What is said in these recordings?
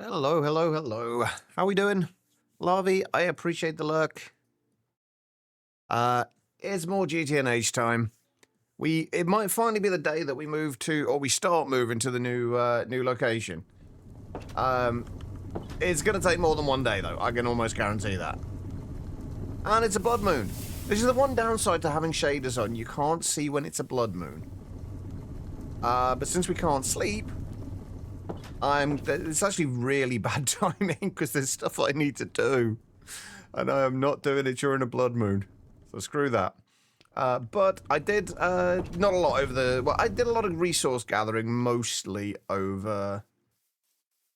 Hello, hello, hello. How we doing? Larvae, I appreciate the lurk. It's more GTNH time. It might finally be the day that we move to, or we start moving to the new location. It's gonna take more than one day though, I can almost guarantee that. And it's a blood moon. This is the one downside to having shaders on, you can't see when it's a blood moon. But since we can't sleep, it's actually really bad timing because there's stuff I need to do. And I am not doing it during a blood moon. So screw that. But I did, not a lot over well, I did a lot of resource gathering, mostly over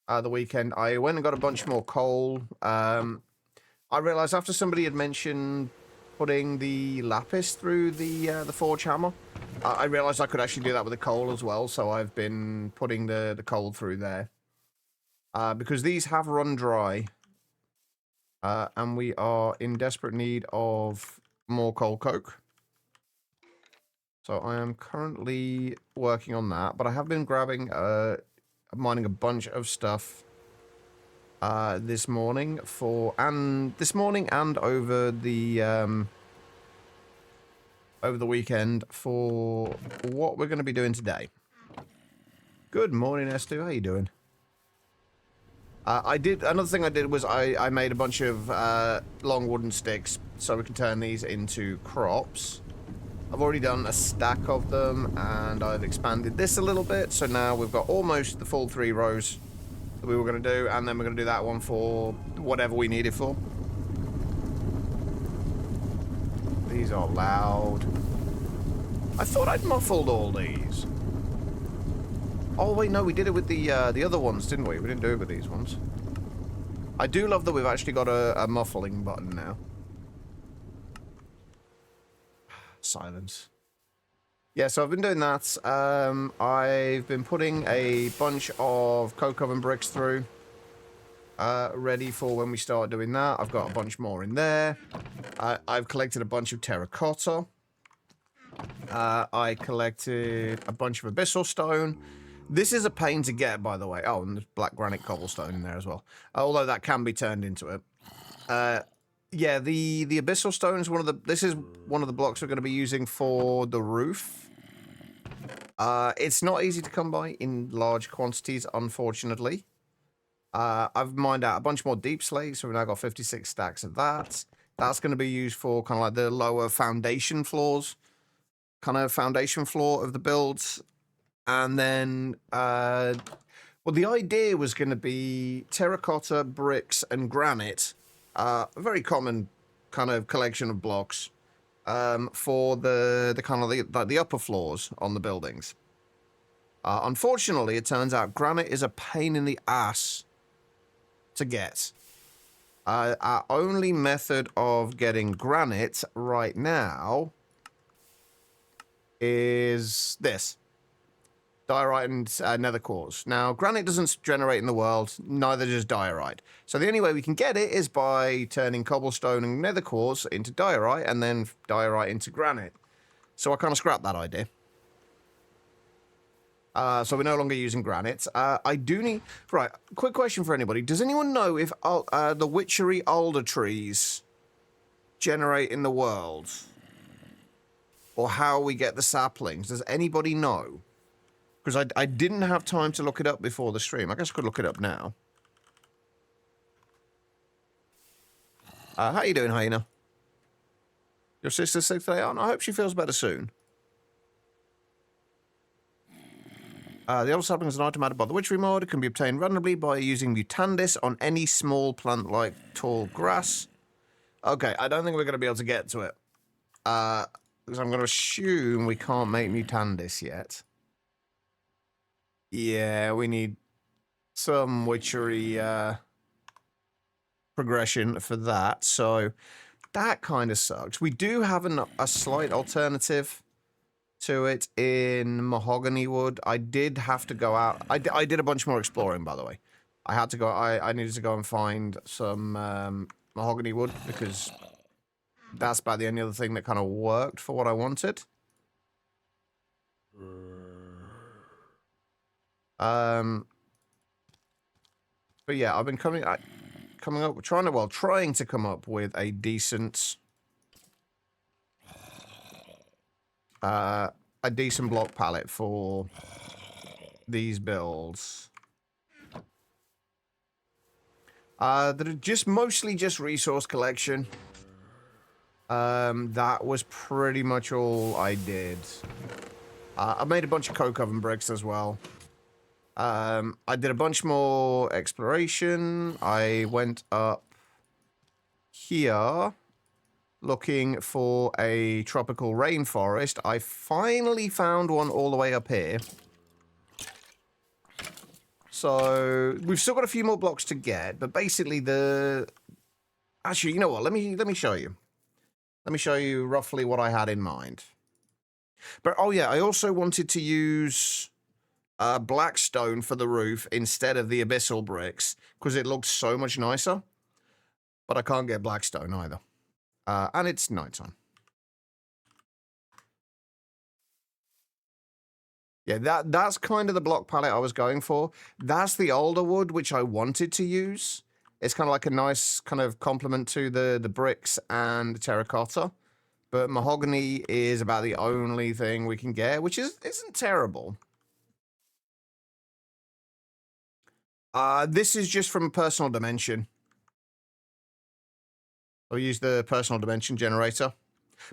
the weekend. I went and got a bunch more coal. I realized after somebody had mentioned putting the lapis through the forge hammer, I realized I could actually do that with the coal as well, so I've been putting the coal through there. Because these have run dry. And we are in desperate need of more coal coke. So I am currently working on that, but I have been grabbing, mining a bunch of stuff this morning and over the weekend for what we're going to be doing today. Good morning, S2. How you doing? Another thing I did was I made a bunch of long wooden sticks so we can turn these into crops. I've already done a stack of them and I've expanded this a little bit, so now we've got almost the full 3 rows that we were going to do, and then we're going to do that one for whatever we need it for. These are loud. I thought I'd muffled all these. Oh wait, no, we did it with the other ones, didn't we? We didn't do it with these ones. I do love that we've actually got a muffling button now. Silence. Yeah, so I've been doing that. I've been putting a bunch of coke oven bricks through. Ready for when we start doing that. I've got a bunch more in there. I've collected a bunch of terracotta. I collected a bunch of abyssal stone. This is a pain to get, by the way. Oh, and there's black granite cobblestone in there as well. Although that can be turned into it. Yeah, the abyssal stone is this is one of the blocks we're going to be using for the roof. It's not easy to come by in large quantities, unfortunately. I've mined out a bunch more deep slates, so we've now got 56 stacks of that. That's going to be used for kind of like the lower foundation floors. Kind of foundation floor of the builds. And then, well, the idea was going to be terracotta, bricks, and granite. A very common kind of collection of blocks for the kind of the upper floors on the buildings. Unfortunately, it turns out granite is a pain in the ass to get. Our only method of getting granite right now is this. Diorite and nether quartz. Now, granite doesn't generate in the world, neither does diorite. So the only way we can get it is by turning cobblestone and nether quartz into diorite, and then diorite into granite. So I kind of scrapped that idea. So we're no longer using granite. I do need... Right, quick question for anybody. Does anyone know if the witchery alder trees generate in the world? Or how we get the saplings? Does anybody know? Because I didn't have time to look it up before the stream. I guess I could look it up now. How you doing, Hyena? Your sister's sick today? Oh, no, I hope she feels better soon. The old sapling is an item added by the witchery mod. It can be obtained randomly by using mutandis on any small plant like tall grass. Okay, I don't think we're going to be able to get to it. Because I'm going to assume we can't make mutandis yet. Yeah, we need some witchery progression for that, so that kind of sucks. We do have a slight alternative to it in mahogany wood. I did have to go out. I did a bunch more exploring, by the way. I had to go. I needed to go and find some mahogany wood because that's about the only other thing that kind of worked for what I wanted. But yeah, I've been trying to come up with a decent, a decent block palette for these builds. That are just mostly just resource collection. That was pretty much all I did. I made a bunch of coke oven bricks as well. I did a bunch more exploration. I went up here looking for a tropical rainforest. I finally found one all the way up here. So we've still got a few more blocks to get, but basically actually, you know what? Let me show you. Let me show you roughly what I had in mind. But oh yeah, I also wanted to use blackstone for the roof instead of the abyssal bricks because it looks so much nicer. But I can't get blackstone either. And it's nighttime. Yeah, that's kind of the block palette I was going for. That's the older wood, which I wanted to use. It's kind of like a nice kind of complement to the bricks and the terracotta. But mahogany is about the only thing we can get, which isn't terrible. This is just from personal dimension. I'll use the personal dimension generator.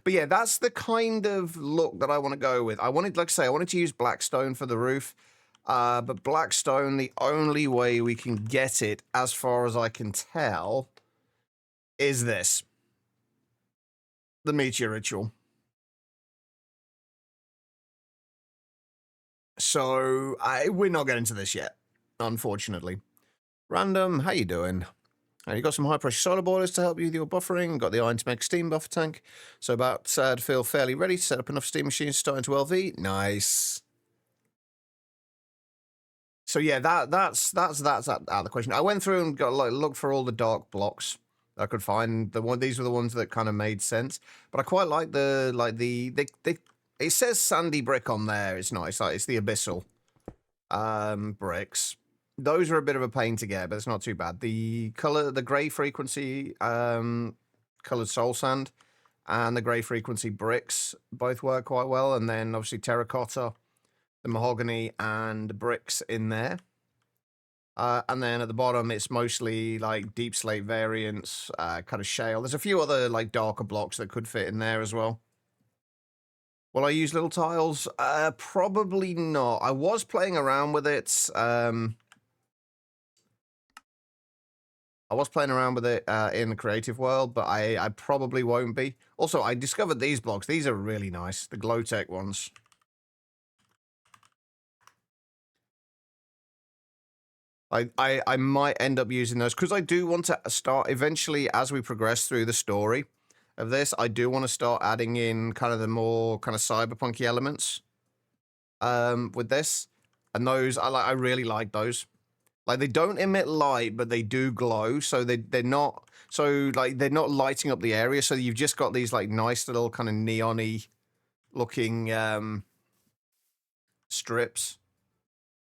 But yeah, that's the kind of look that I want to go with. I wanted, like I say, I wanted to use blackstone for the roof. But blackstone, the only way we can get it, as far as I can tell, is this. The meteor ritual. So, we're not getting to this yet, unfortunately. Random, how you doing? You got some high-pressure solar boilers to help you with your buffering. Got the iron to make a steam buffer tank. So about to feel fairly ready to set up enough steam machines to start into LV. Nice. So yeah, that's out of the question. I went through and got looked for all the dark blocks I could find. These were the ones that kind of made sense. But I quite like it says sandy brick on there. It's not. It's like it's the abyssal bricks. Those are a bit of a pain to get, but it's not too bad. The color, the gray frequency colored soul sand and the gray frequency bricks both work quite well. And then obviously terracotta, the mahogany, and the bricks in there. And then at the bottom, it's mostly like deep slate variants, kind of shale. There's a few other like darker blocks that could fit in there as well. Will I use little tiles? Probably not. I was playing around with it. I was playing around with it in the creative world, but I probably won't be. Also, I discovered these blocks. These are really nice. The Glowtech ones. I might end up using those because I do want to start eventually as we progress through the story of this. I do want to start adding in kind of the more kind of cyberpunky elements with this, and those I really like those. Like they don't emit light, but they do glow, so they're not lighting up the area. So you've just got these like nice little kind of neon-y looking strips,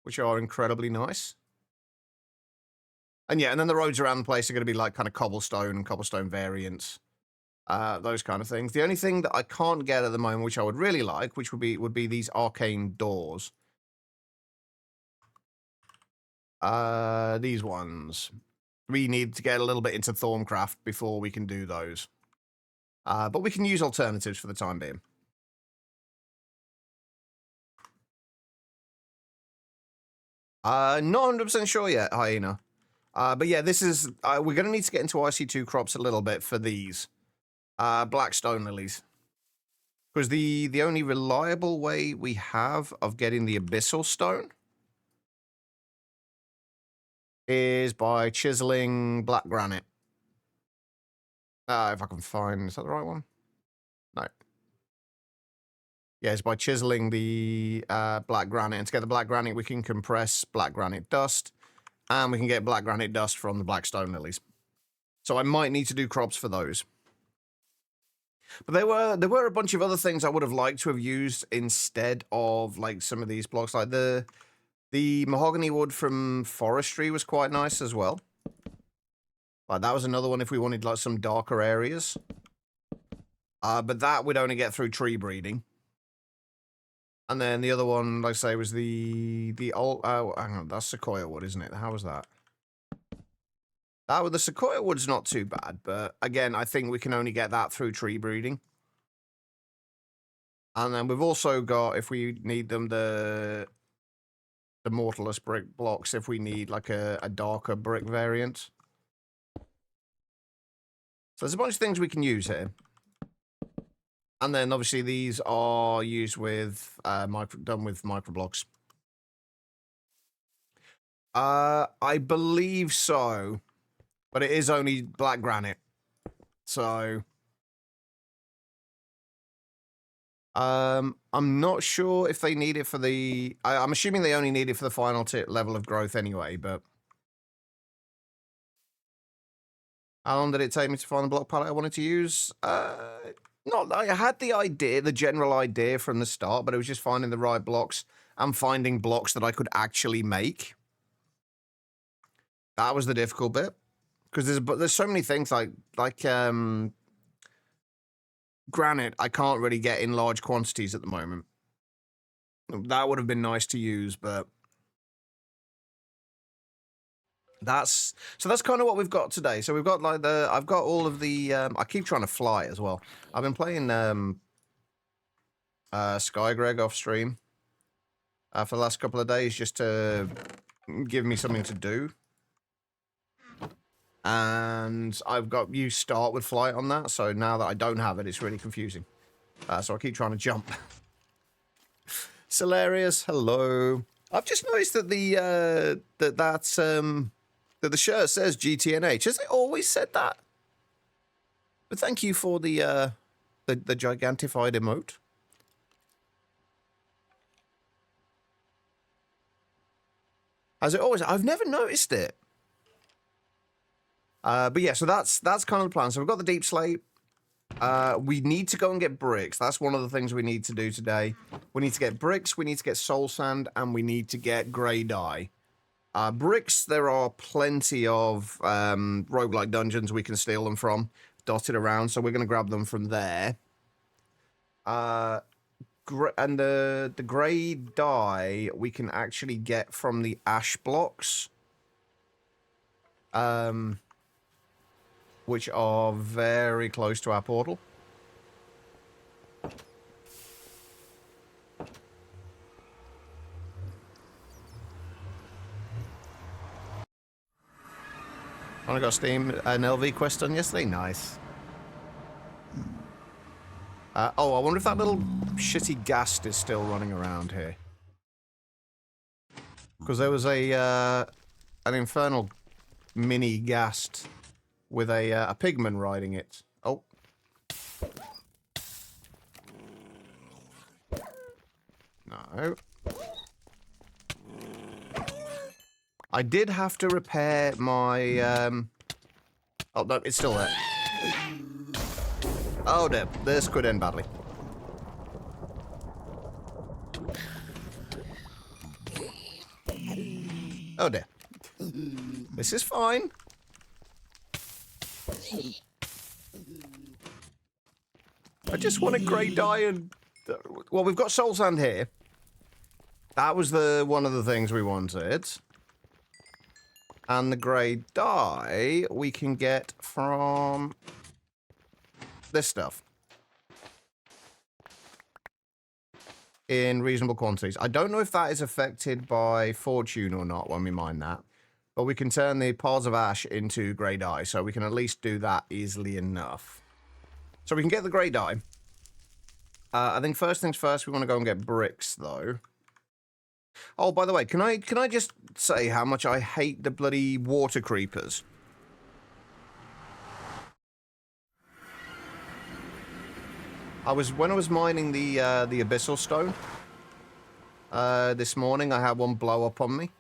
which are incredibly nice. And yeah, and then the roads around the place are going to be like kind of cobblestone and cobblestone variants, those kind of things. The only thing that I can't get at the moment, which I would really like, which would be these arcane doors. These ones. We need to get a little bit into Thorncraft before we can do those. But we can use alternatives for the time being. Not 100% sure yet, Hyena. But yeah, this is... we're going to need to get into IC2 crops a little bit for these. Black stone lilies. Because the only reliable way we have of getting the abyssal stone is by chiseling black granite. If I can find... Is that the right one? No. Yeah, it's by chiseling the black granite. And to get the black granite, we can compress black granite dust. And we can get black granite dust from the black stone lilies. So I might need to do crops for those. But there were a bunch of other things I would have liked to have used instead of like some of these blocks. Like The mahogany wood from forestry was quite nice as well. Like, that was another one if we wanted, like, some darker areas. But that we'd only get through tree breeding. And then the other one, like I say, was the old... Oh, hang on, that's sequoia wood, isn't it? How was that? The sequoia wood's not too bad, but again, I think we can only get that through tree breeding. And then we've also got, if we need them, the mortarless brick blocks, if we need, like, a darker brick variant. So there's a bunch of things we can use here. And then, obviously, these are used with, done with microblocks. I believe so. But it is only black granite. So... I'm not sure if they need it for the... I'm assuming they only need it for the final level of growth anyway, but... How long did it take me to find the block palette I wanted to use? Not... I had the idea, the general idea from the start, but it was just finding the right blocks and finding blocks that I could actually make. That was the difficult bit. Because there's so many things like granite I can't really get in large quantities at the moment. That would have been nice to use, but that's kind of what we've got today. So we've got like I've got all of the I keep trying to fly as well. I've been playing Sky Greg off stream for the last couple of days just to give me something to do. And I've got you start with flight on that, so now that I don't have it, it's really confusing. So I keep trying to jump. Hilarious. Hello. I've just noticed that that the shirt says GTNH. Has it always said that? But thank you for the gigantified emote. Has it always? I've never noticed it. But yeah, so that's kind of the plan. So we've got the deep slate. We need to go and get bricks. That's one of the things we need to do today. We need to get bricks, we need to get soul sand, and we need to get grey dye. Bricks, there are plenty of roguelike dungeons we can steal them from, dotted around, so we're going to grab them from there. And the grey dye we can actually get from the ash blocks. Which are very close to our portal. I got Steam an LV quest done yesterday. Nice. Oh, I wonder if that little shitty ghast is still running around here. Because there was an infernal mini ghast with a pigman riding it. Oh. No. I did have to repair my, Oh, no, it's still there. Oh, dear. This could end badly. Oh, dear. This is fine. I just want a grey dye and... Well, we've got soul sand here. That was one of the things we wanted. And the grey dye we can get from this stuff. In reasonable quantities. I don't know if that is affected by fortune or not when we mine that. But we can turn the piles of ash into grey dye, so we can at least do that easily enough. So we can get the grey dye. I think first things first, we want to go and get bricks, though. Oh, by the way, can I just say how much I hate the bloody water creepers? When I was mining the abyssal stone this morning, I had one blow up on me.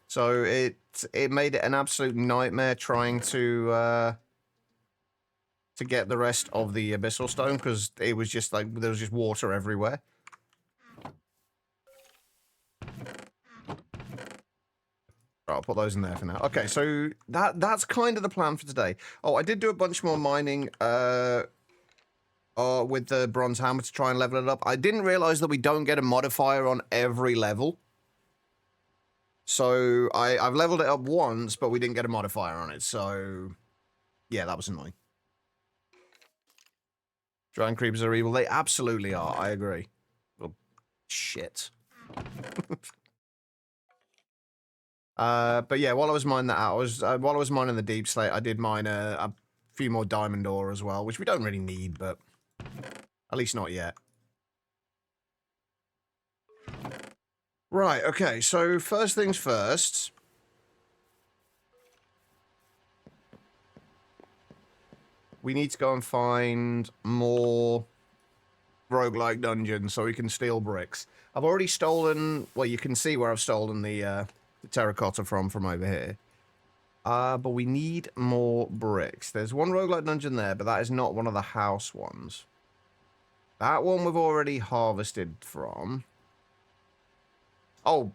So it made it an absolute nightmare trying to get the rest of the abyssal stone, because it was just like there was just water everywhere. I'll put those in there for now. Okay, so that's kind of the plan for today. Oh, I did do a bunch more mining with the bronze hammer to try and level it up. I didn't realize that we don't get a modifier on every level. So I've leveled it up once, but we didn't get a modifier on it. So yeah, that was annoying. Giant creepers are evil. They absolutely are. I agree. Well, shit. But yeah, while I was mining that out, while I was mining the deep slate, I did mine a few more diamond ore as well, which we don't really need, but at least not yet. Right, okay, so first things first. We need to go and find more roguelike dungeons so we can steal bricks. I've already stolen, well, you can see where I've stolen the terracotta from over here. But we need more bricks. There's one roguelike dungeon there, but that is not one of the house ones. That one we've already harvested from. Oh.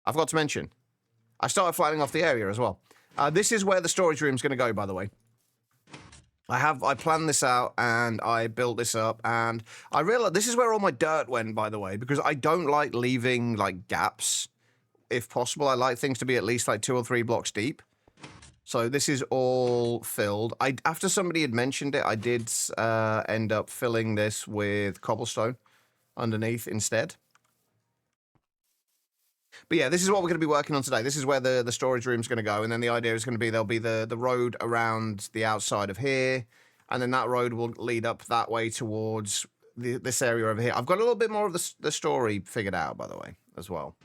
I forgot to mention. I started flattening off the area as well. This is where the storage room's going to go, by the way. I planned this out, and I built this up, and I realized this is where all my dirt went, by the way, because I don't like leaving, like, gaps, if possible. I like things to be at least, like, 2 or 3 blocks deep. So this is all filled. After somebody had mentioned it, I did end up filling this with cobblestone underneath instead. But yeah, this is what we're going to be working on today. This is where the storage room's going to go, and then the idea is going to be there'll be the road around the outside of here, and then that road will lead up that way towards this area over here. I've got a little bit more of the story figured out, by the way, as well.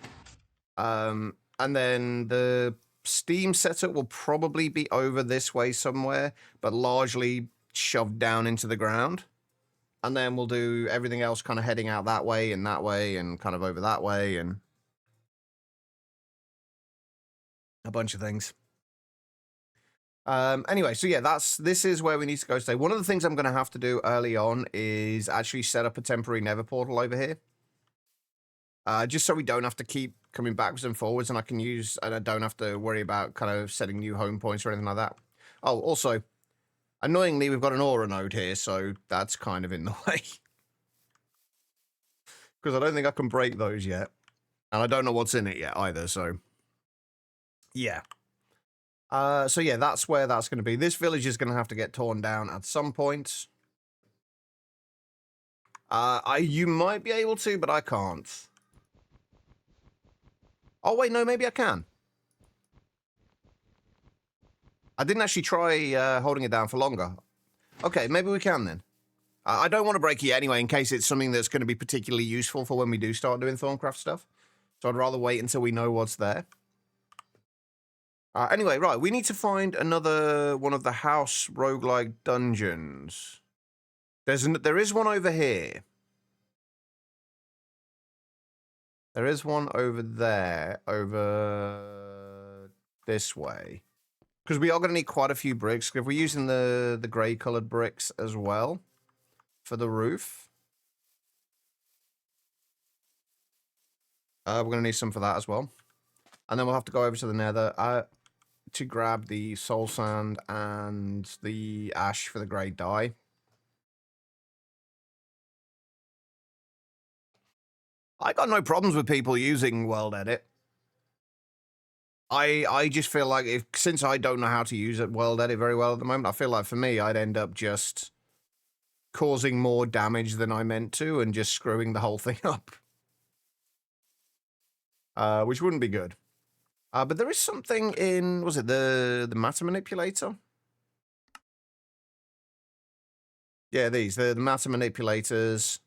And then the Steam setup will probably be over this way somewhere, but largely shoved down into the ground. And then we'll do everything else kind of heading out that way and kind of over that way and a bunch of things. Anyway, so yeah, this is where we need to go today. One of the things I'm going to have to do early on is actually set up a temporary nether portal over here. Just so we don't have to keep coming backwards and forwards, and I don't have to worry about kind of setting new home points or anything like that. Oh, also, annoyingly, we've got an aura node here, so that's kind of in the way. Because I don't think I can break those yet. And I don't know what's in it yet either, so... yeah. So yeah, that's where that's going to be. This village is going to have to get torn down at some point. You might be able to, but I can't. Oh, wait, no, maybe I can. I didn't actually try holding it down for longer. Okay, maybe we can then. I don't want to break it anyway, in case it's something that's going to be particularly useful for when we do start doing Thorncraft stuff. So I'd rather wait until we know what's there. Anyway, right, we need to find another one of the house roguelike dungeons. There is one over here. There is one over there, over this way. Because we are going to need quite a few bricks. If we're using the grey-coloured bricks as well for the roof. We're going to need some for that as well. And then we'll have to go over to the nether to grab the soul sand and the ash for the grey dye. I got no problems with people using World Edit. I just feel like since I don't know how to use World Edit very well at the moment, I feel like for me I'd end up just causing more damage than I meant to and just screwing the whole thing up. Which wouldn't be good. But there is something in, was it the matter manipulator? Yeah, the matter manipulators,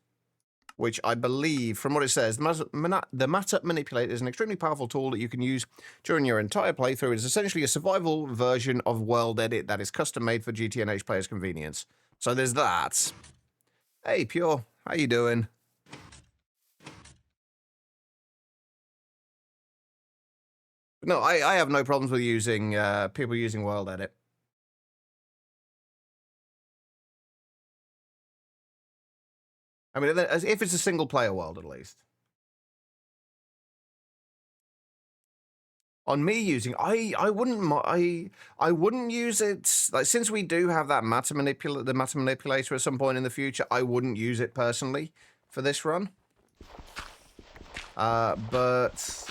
which I believe, from what it says, the matter manipulator is an extremely powerful tool that you can use during your entire playthrough. It is essentially a survival version of World Edit that is custom made for GTNH players' convenience. So there's that. Hey, Pure, how you doing? No, I have no problems with using people using World Edit. I mean, if it's a single-player world, at least. On me using, I wouldn't use it, like, since we do have that the matter manipulator at some point in the future. I wouldn't use it personally for this run. But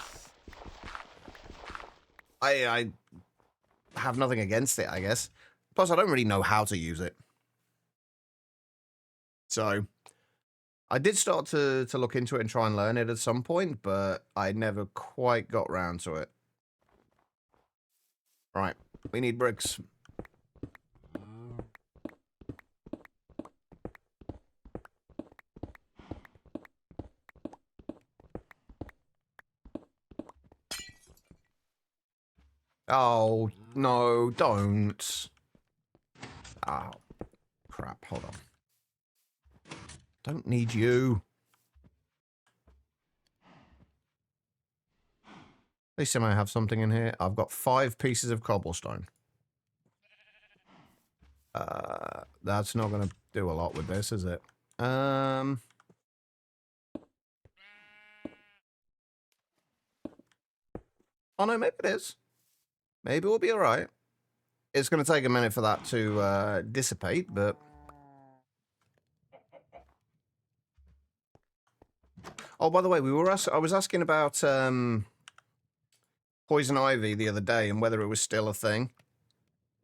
I have nothing against it, I guess. Plus, I don't really know how to use it. So, I did start to look into it and try and learn it at some point, but I never quite got round to it. Right, we need bricks. Oh, no, don't. Oh, crap, hold on. Don't need you. At least I might have something in here. I've got 5 pieces of cobblestone. That's not going to do a lot with this, is it? Oh, no, maybe it is. Maybe we'll be all right. It's going to take a minute for that to dissipate, but... Oh, by the way, I was asking about poison ivy the other day and whether it was still a thing.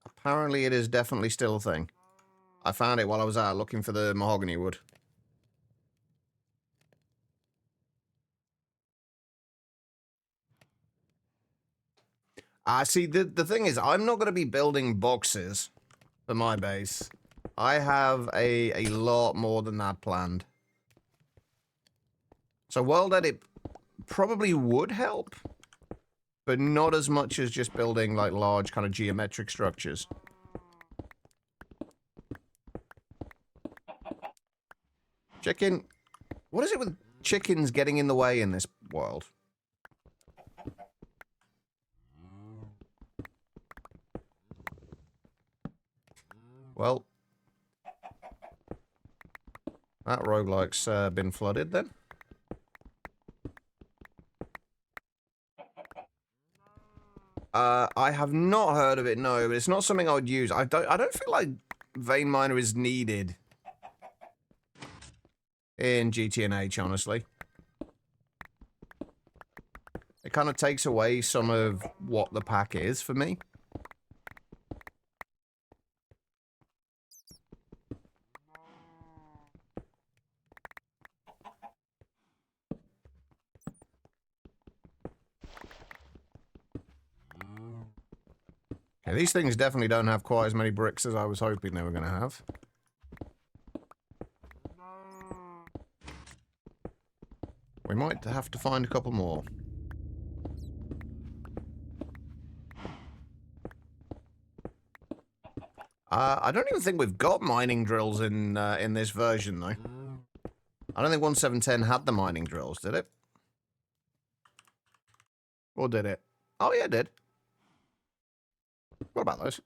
Apparently, it is definitely still a thing. I found it while I was out looking for the mahogany wood. See, the thing is, I'm not going to be building boxes for my base. I have a lot more than that planned. So world edit probably would help, but not as much as just building, like, large kind of geometric structures. Chicken. What is it with chickens getting in the way in this world? Well, that roguelike's been flooded then. I have not heard of it, no, but it's not something I would use. I don't feel like vein miner is needed in GTNH, honestly. It kind of takes away some of what the pack is for me. Okay, these things definitely don't have quite as many bricks as I was hoping they were going to have. We might have to find a couple more. I don't even think we've got mining drills in this version, though. I don't think 1.7.10 had the mining drills, did it? Or did it? Oh, yeah, it did. What about those?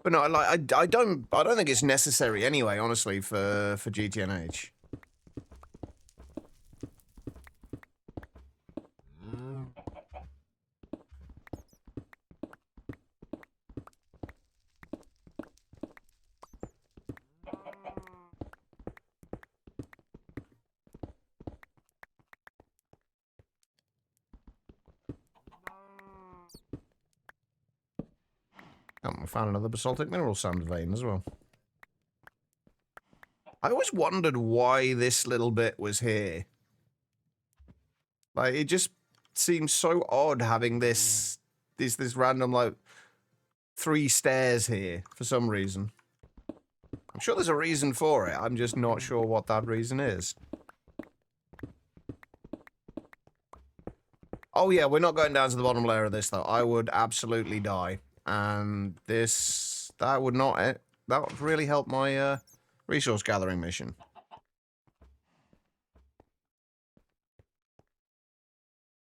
But no, like, I don't think it's necessary anyway, honestly, for GTNH. Oh, we found another basaltic mineral sand vein as well. I always wondered why this little bit was here. Like, it just seems so odd having this random, like, 3 stairs here for some reason. I'm sure there's a reason for it. I'm just not sure what that reason is. Oh yeah, we're not going down to the bottom layer of this though. I would absolutely die. And that would really help my resource gathering mission.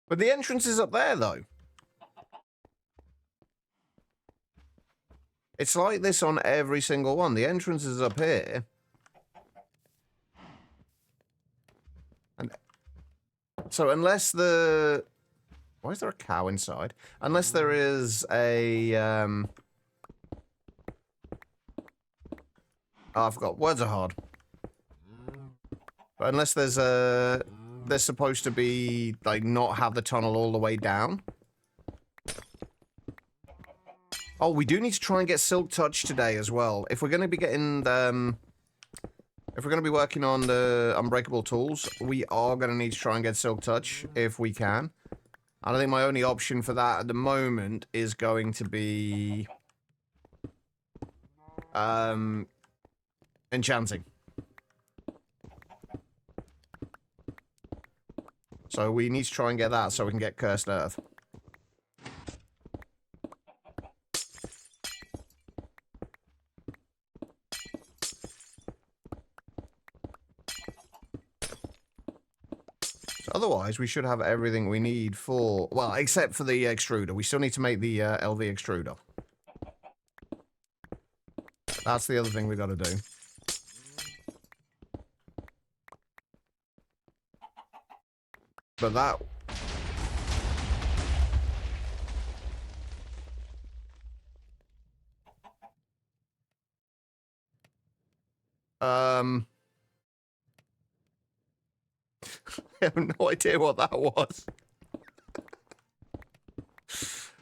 But the entrance is up there though. It's like this on every single one. The entrance is up here. And so unless the Why is there a cow inside? Unless there is a, Oh, I forgot. Words are hard. But unless there's a... They're supposed to be, like, not have the tunnel all the way down. Oh, we do need to try and get Silk Touch today as well. If we're going to be getting, if we're going to be working on the unbreakable tools, we are going to need to try and get Silk Touch if we can. I think my only option for that at the moment is going to be... enchanting. So we need to try and get that so we can get Cursed Earth. Otherwise, we should have everything we need for... Well, except for the extruder. We still need to make the LV extruder. That's the other thing we got to do. But that... I have no idea what that was.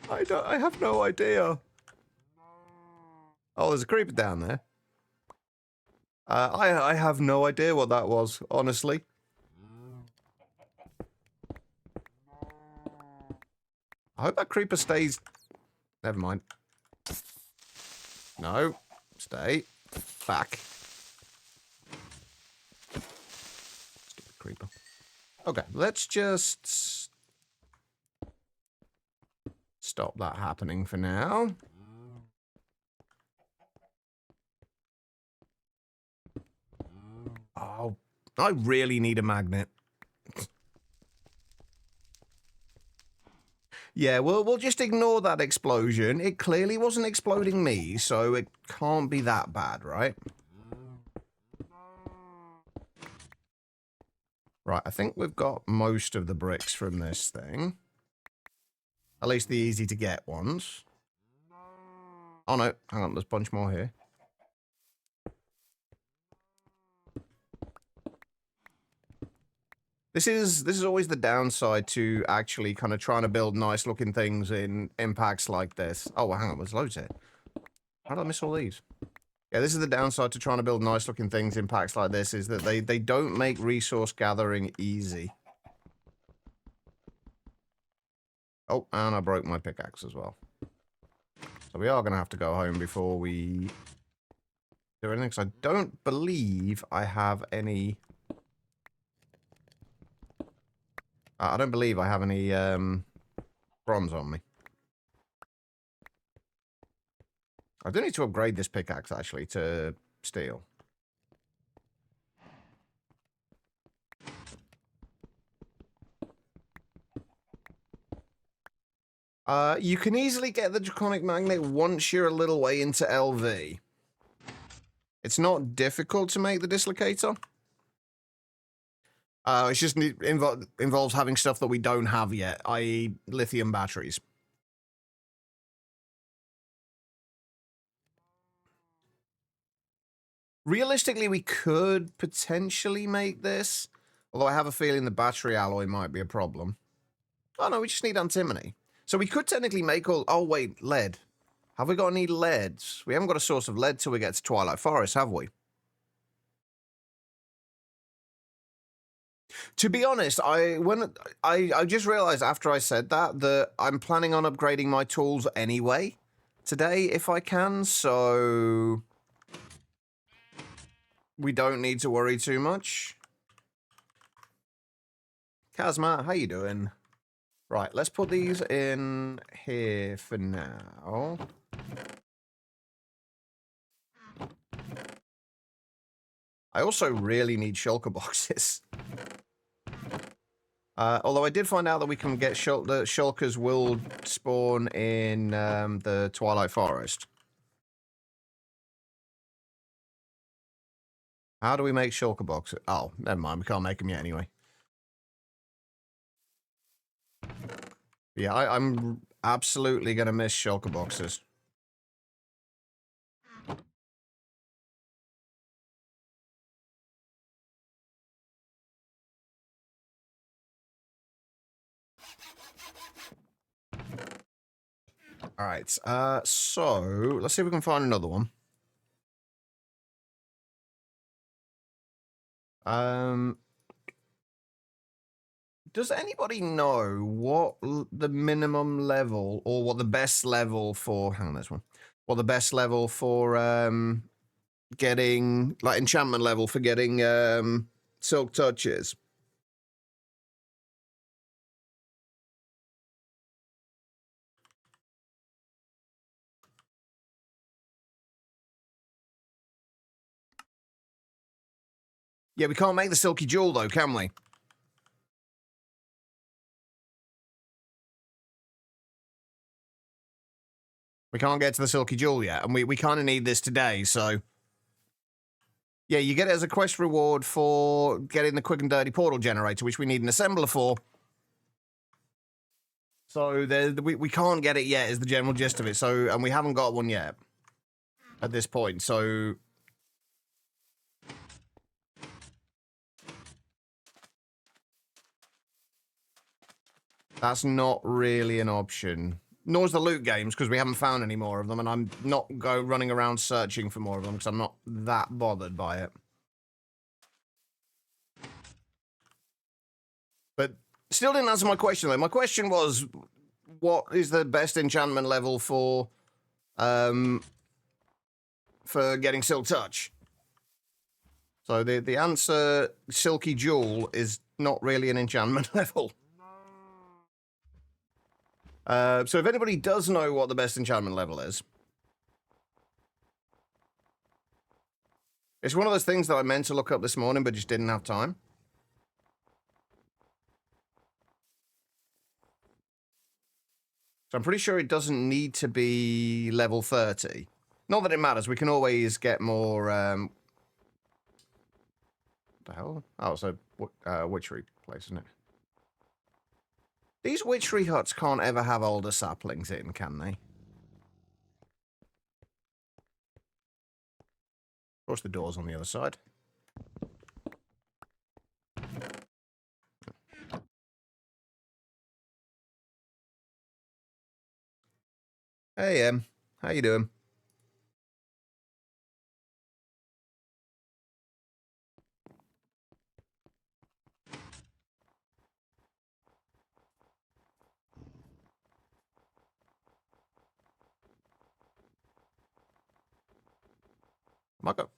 I have no idea. Oh, there's a creeper down there. I have no idea what that was, honestly. I hope that creeper stays... Never mind. No. Stay. Back. Stupid creeper. Okay, let's just... stop that happening for now. Oh, I really need a magnet. Yeah, we'll just ignore that explosion. It clearly wasn't exploding me, so it can't be that bad, right? Right, I think we've got most of the bricks from this thing. At least the easy-to-get ones. Oh, no. Hang on, there's a bunch more here. This is always the downside to actually kind of trying to build nice-looking things in impacts like this. Oh, well, hang on, there's loads here. How did I miss all these? Yeah, this is the downside to trying to build nice-looking things in packs like this, is that they don't make resource gathering easy. Oh, and I broke my pickaxe as well. So we are going to have to go home before we do anything, because I don't believe I have any... I don't believe I have any bronze on me. I do need to upgrade this pickaxe, actually, to steel. You can easily get the Draconic Magnet once you're a little way into LV. It's not difficult to make the Dislocator. It's just involves having stuff that we don't have yet, i.e. lithium batteries. Realistically, we could potentially make this, although I have a feeling the battery alloy might be a problem. Oh no, we just need antimony. So we could technically make all... Oh wait, lead. Have we got any leads? We haven't got a source of lead till we get to Twilight Forest, have we? To be honest, I just realized after I said that I'm planning on upgrading my tools anyway today if I can, so we don't need to worry too much. Kazma, how you doing? Right, let's put these in here for now. I also really need shulker boxes. Although I did find out that we can get the shulkers will spawn in the Twilight Forest. How do we make shulker boxes? Oh, never mind. We can't make them yet anyway. Yeah, I'm absolutely going to miss shulker boxes. All right, so let's see if we can find another one. Does anybody know what the minimum level or what the best level for? Hang on, this one. What the best level for getting like enchantment level for getting silk touch is? Yeah, we can't make the silky jewel though, can we? We can't get to the silky jewel yet, and we kind of need this today, so... Yeah, you get it as a quest reward for getting the quick and dirty portal generator, which we need an assembler for. So we can't get it yet is the general gist of it, so... And we haven't got one yet at this point, so... That's not really an option. Nor is the loot games, because we haven't found any more of them, and I'm not running around searching for more of them, because I'm not that bothered by it. But still didn't answer my question, though. My question was, what is the best enchantment level for getting Silk Touch? So the answer, Silky Jewel, is not really an enchantment level. So if anybody does know what the best enchantment level is, it's one of those things that I meant to look up this morning, but just didn't have time. So I'm pretty sure it doesn't need to be level 30. Not that it matters. We can always get more... what the hell? Oh, it's a witchery place, isn't it? These witchery huts can't ever have older saplings in, can they? Of course, the door's on the other side. Hey, how you doing? Am I go?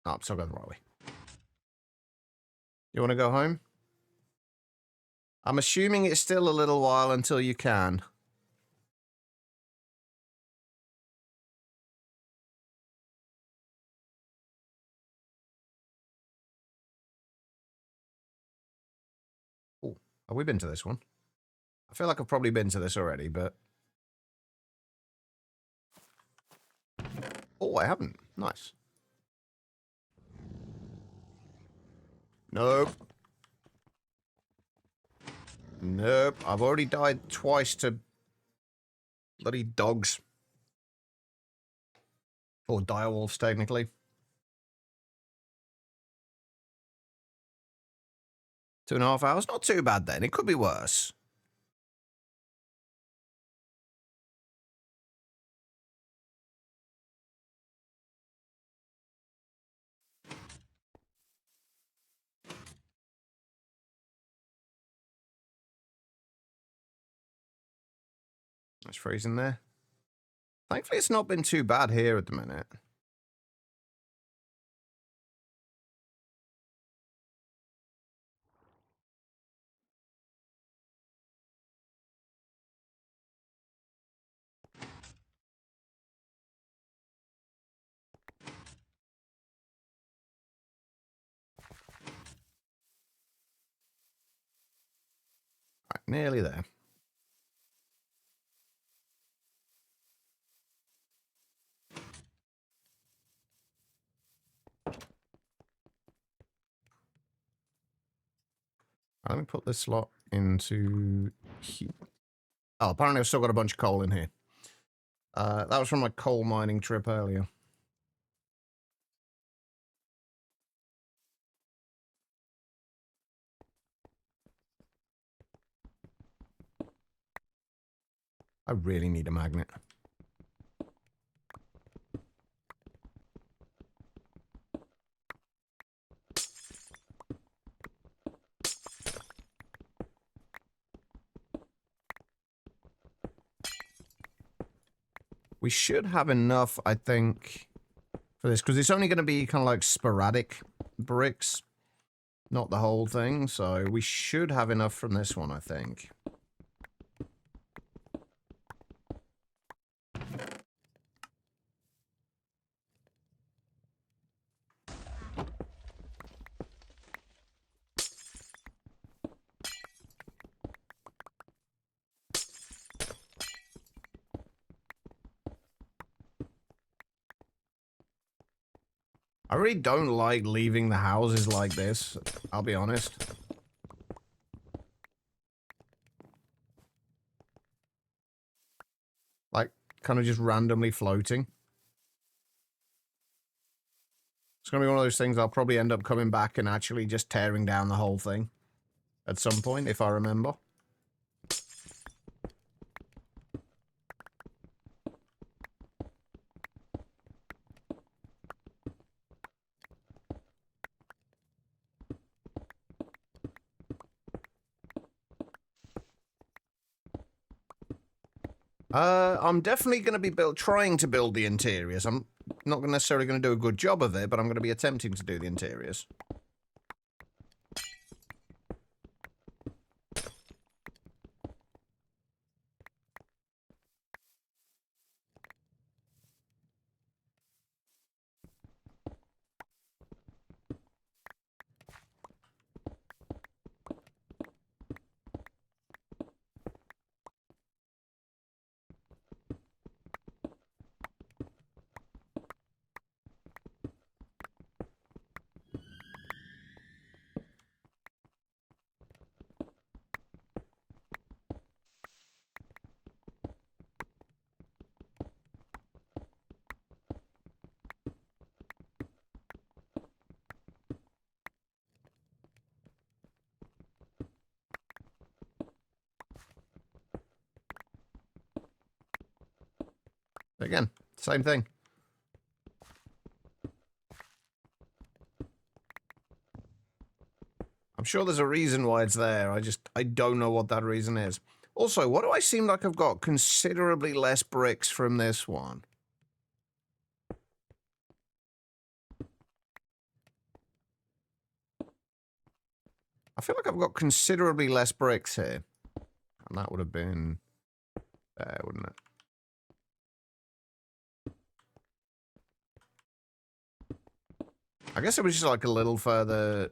Oh, I'm still going the right way. You want to go home? I'm assuming it's still a little while until you can. Oh, have we been to this one? I feel like I've probably been to this already, but... Oh, I haven't. Nice. Nope. Nope. I've already died twice to bloody dogs. Or direwolves, technically. 2.5 hours? Not too bad then. It could be worse. It's freezing there. Thankfully, it's not been too bad here at the minute. Right, nearly there. Let me put this slot into here. Oh, apparently I've still got a bunch of coal in here. That was from my coal mining trip earlier. I really need a magnet. We should have enough, I think, for this, because it's only going to be kind of like sporadic bricks, not the whole thing, so we should have enough from this one, I think. I really don't like leaving the houses like this, I'll be honest. Like, kind of just randomly floating. It's going to be one of those things I'll probably end up coming back and actually just tearing down the whole thing at some point, if I remember. I'm definitely going to be trying to build the interiors. I'm not necessarily going to do a good job of it, but I'm going to be attempting to do the interiors. Again, same thing. I'm sure there's a reason why it's there. I don't know what that reason is. Also, why do I seem like I've got considerably less bricks from this one? I feel like I've got considerably less bricks here. And that would have been there, wouldn't it? I guess it was just like a little further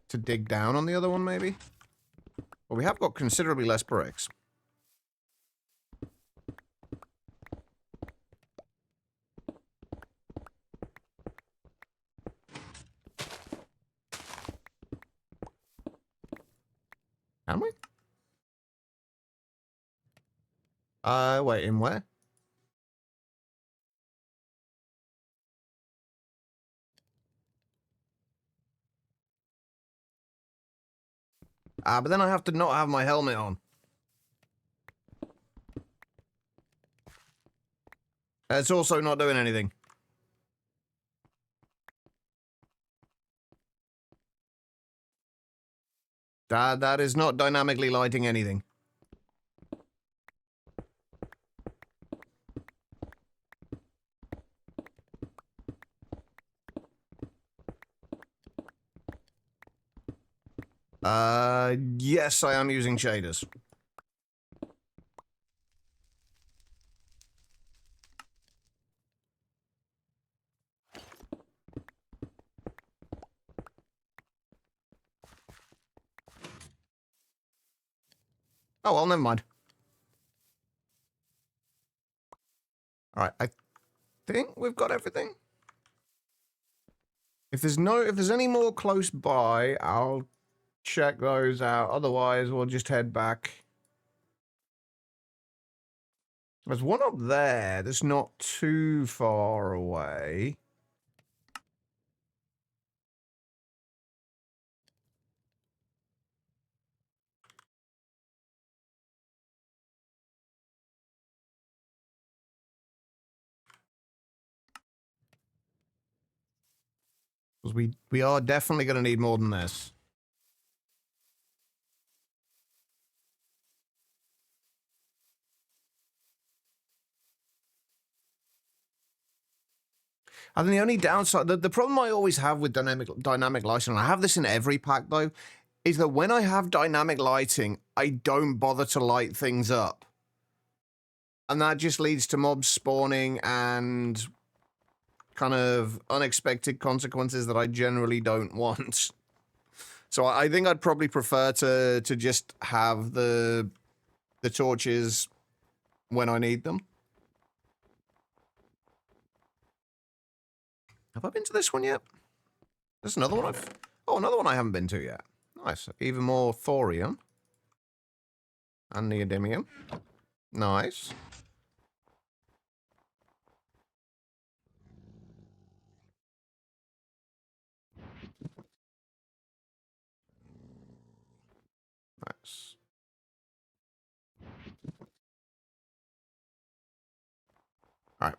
to dig down on the other one, maybe? Well, we have got considerably less bricks. Can we? Wait, in where? But then I have to not have my helmet on. It's also not doing anything. That is not dynamically lighting anything. Yes, I am using shaders. Oh, well, never mind. Alright, I think we've got everything. If there's any more close by, I'll check those out. Otherwise, we'll just head back. There's one up there that's not too far away. Because we are definitely going to need more than this. I think the only downside, the problem I always have with dynamic lighting, and I have this in every pack though, is that when I have dynamic lighting, I don't bother to light things up. And that just leads to mobs spawning and kind of unexpected consequences that I generally don't want. So I think I'd probably prefer to just have the torches when I need them. Have I been to this one yet? There's another one another one I haven't been to yet. Nice. Even more thorium. And neodymium. Nice. Nice. Alright.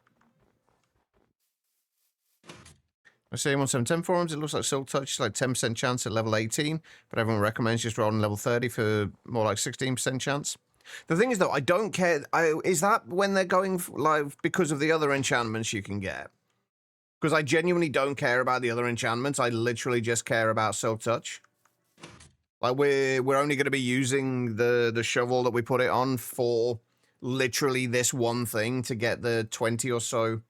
I see 1710 forums, it looks like Silk Touch is like 10% chance at level 18, but everyone recommends just rolling level 30 for more like 16% chance. The thing is, though, I don't care. Is that when they're going live because of the other enchantments you can get? Because I genuinely don't care about the other enchantments. I literally just care about Silk Touch. Like, we're only going to be using the shovel that we put it on for literally this one thing to get the 20 or so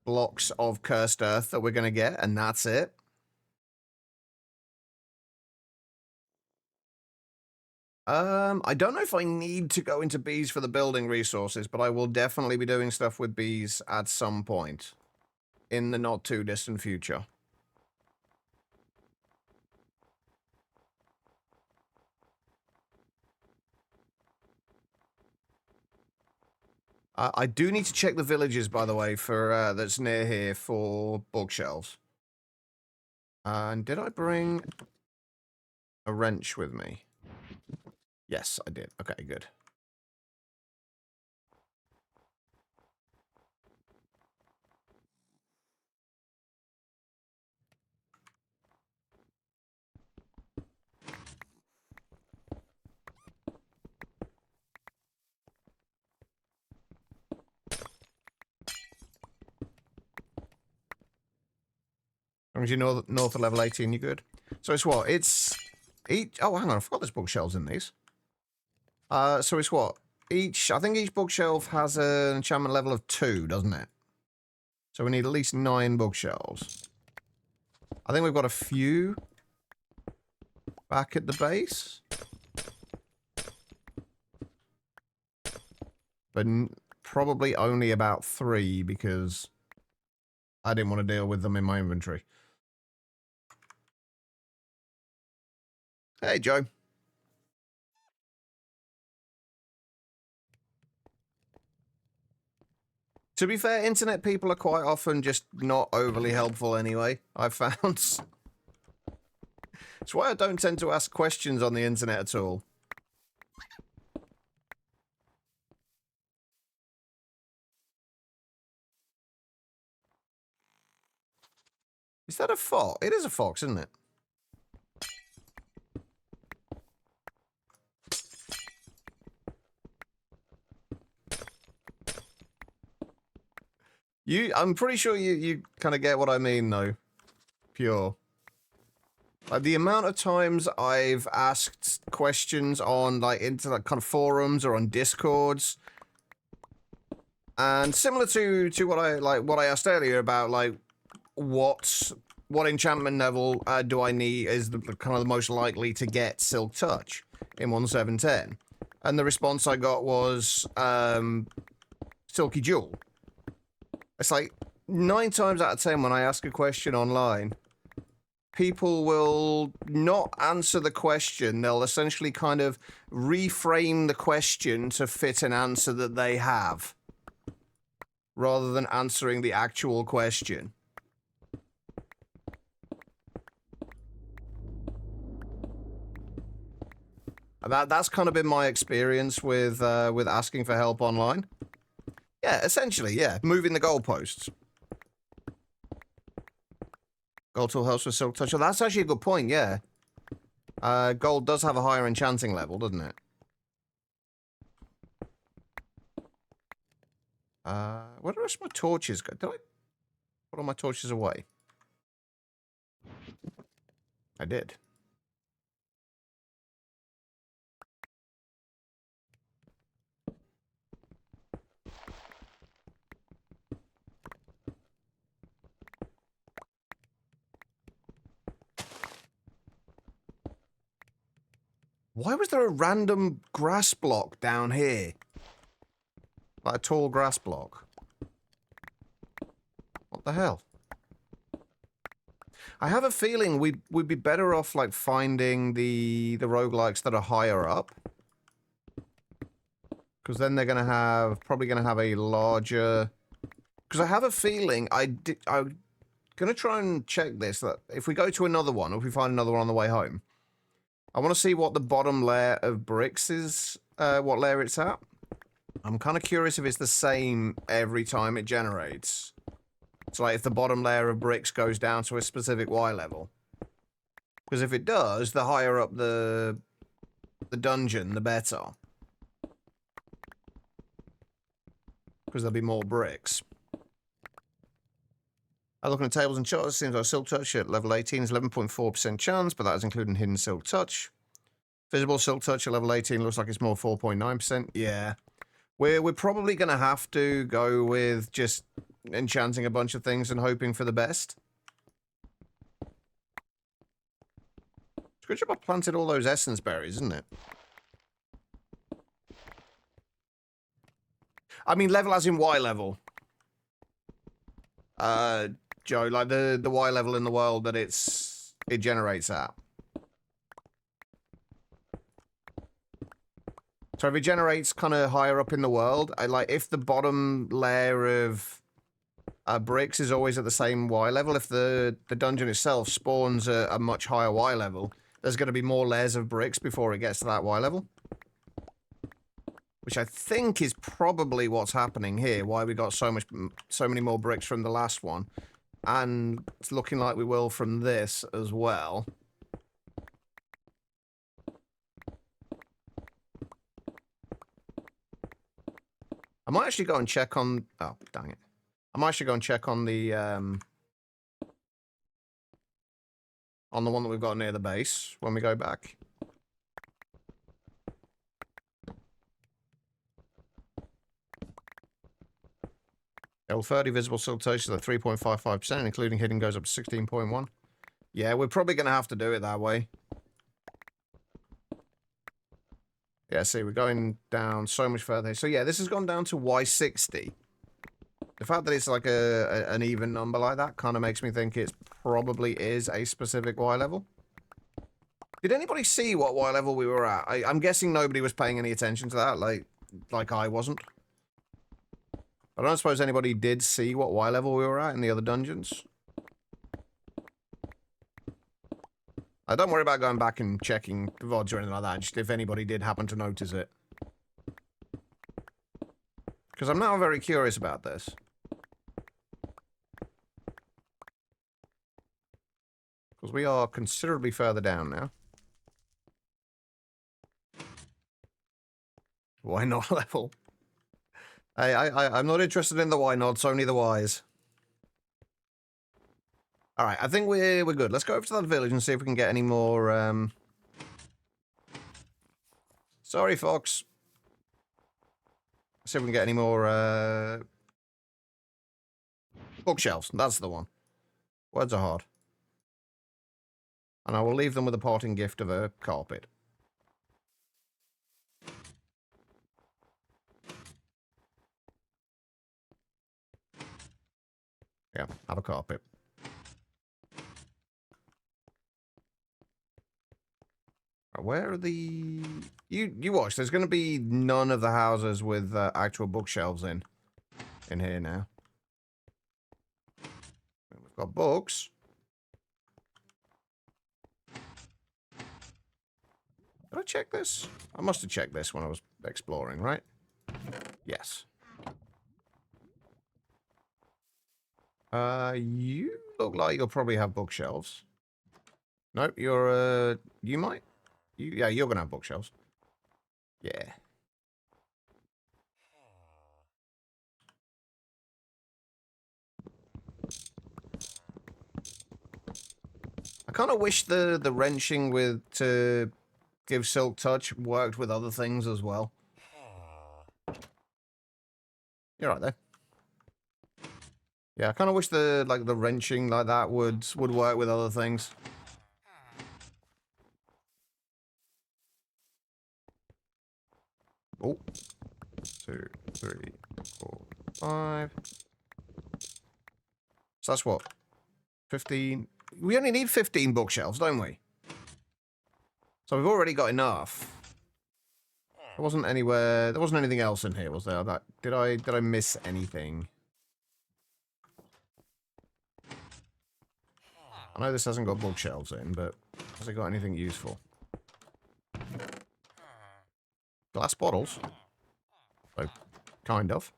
blocks of cursed earth that we're going to get, and that's it. I don't know if I need to go into bees for the building resources, but I will definitely be doing stuff with bees at some point in the not too distant future. I do need to check the villages, by the way, for that's near here for bookshelves. And did I bring a wrench with me? Yes, I did. Okay, good. As long as you're north of level 18, you're good. So it's what? It's each... Oh, hang on. I forgot there's bookshelves in these. So it's what? I think each bookshelf has an enchantment level of 2, doesn't it? So we need at least 9 bookshelves. I think we've got a few back at the base. But probably only about 3 because I didn't want to deal with them in my inventory. Hey, Joe. To be fair, internet people are quite often just not overly helpful anyway, I've found. It's why I don't tend to ask questions on the internet at all. Is that a fox? It is a fox, isn't it? I'm pretty sure you kind of get what I mean, though. Pure. Like, the amount of times I've asked questions on, like, internet kind of forums or on Discords, and similar to what I asked earlier about, like, what enchantment level do I need is the kind of the most likely to get Silk Touch in 1710, and the response I got was Silky Jewel. It's like 9 times out of 10 when I ask a question online, people will not answer the question. They'll essentially kind of reframe the question to fit an answer that they have, rather than answering the actual question. That's kind of been my experience with asking for help online. Yeah, essentially, yeah, moving the goalposts. Gold tool helps with silk touch. Oh, that's actually a good point, yeah. Gold does have a higher enchanting level, doesn't it? Where do the rest of my torches go? Did I put all my torches away? I did. Why was there a random grass block down here? Like a tall grass block. What the hell? I have a feeling we'd be better off like finding the roguelikes that are higher up. Because then they're probably gonna have a larger... Because I have a feeling I'm gonna try and check this, that if we go to another one, or if we find another one on the way home, I want to see what the bottom layer of bricks is, what layer it's at. I'm kind of curious if it's the same every time it generates. So like if the bottom layer of bricks goes down to a specific Y level. Because if it does, the higher up the dungeon, the better. Because there'll be more bricks. Looking at tables and charts, it seems like Silk Touch at level 18 is 11.4% chance, but that is including Hidden Silk Touch. Visible Silk Touch at level 18 looks like it's more 4.9%. Yeah. We're probably going to have to go with just enchanting a bunch of things and hoping for the best. It's good job I planted all those essence berries, isn't it? I mean, level as in Y level. Joe, like the Y level in the world that it generates at. So if it generates kind of higher up in the world, if the bottom layer of bricks is always at the same Y level, if the dungeon itself spawns a much higher Y level, there's going to be more layers of bricks before it gets to that Y level. Which I think is probably what's happening here, why we got so many more bricks from the last one. And it's looking like we will from this as well. I might actually go and check on... Oh, dang it. I might actually go and check on the... on the one that we've got near the base when we go back. L30 visible silk touch is at 3.55%, including hidden goes up to 16.1. Yeah, we're probably going to have to do it that way. Yeah, see, we're going down so much further. So yeah, this has gone down to Y60. The fact that it's like an even number like that kind of makes me think it probably is a specific Y level. Did anybody see what Y level we were at? I'm guessing nobody was paying any attention to that, like I wasn't. I don't suppose anybody did see what Y level we were at in the other dungeons. Don't worry about going back and checking the VODs or anything like that, just if anybody did happen to notice it. Because I'm now very curious about this. Because we are considerably further down now. Why not level? I'm not interested in the why nots, only the whys. Alright, I think we're good. Let's go over to that village and see if we can get any more, Sorry, Fox. See if we can get any more, bookshelves. That's the one. Words are hard. And I will leave them with a parting gift of a carpet. Yeah, have a carpet. Where are the... You watch, there's going to be none of the houses with actual bookshelves in here now. We've got books. Did I check this? I must have checked this when I was exploring, right? Yes. You look like you'll probably have bookshelves. Nope, you're, you might? Yeah, you're gonna have bookshelves. Yeah. I kind of wish the wrenching to give Silk Touch worked with other things as well. You're right there. Yeah, I kind of wish the wrenching like that would work with other things. Oh. 2, 3, 4, 5. So that's what? 15. We only need 15 bookshelves, don't we? So we've already got enough. There wasn't anywhere. There wasn't anything else in here, was there? Did I miss anything? I know this hasn't got bookshelves in, but has it got anything useful? Glass bottles? Oh, kind of.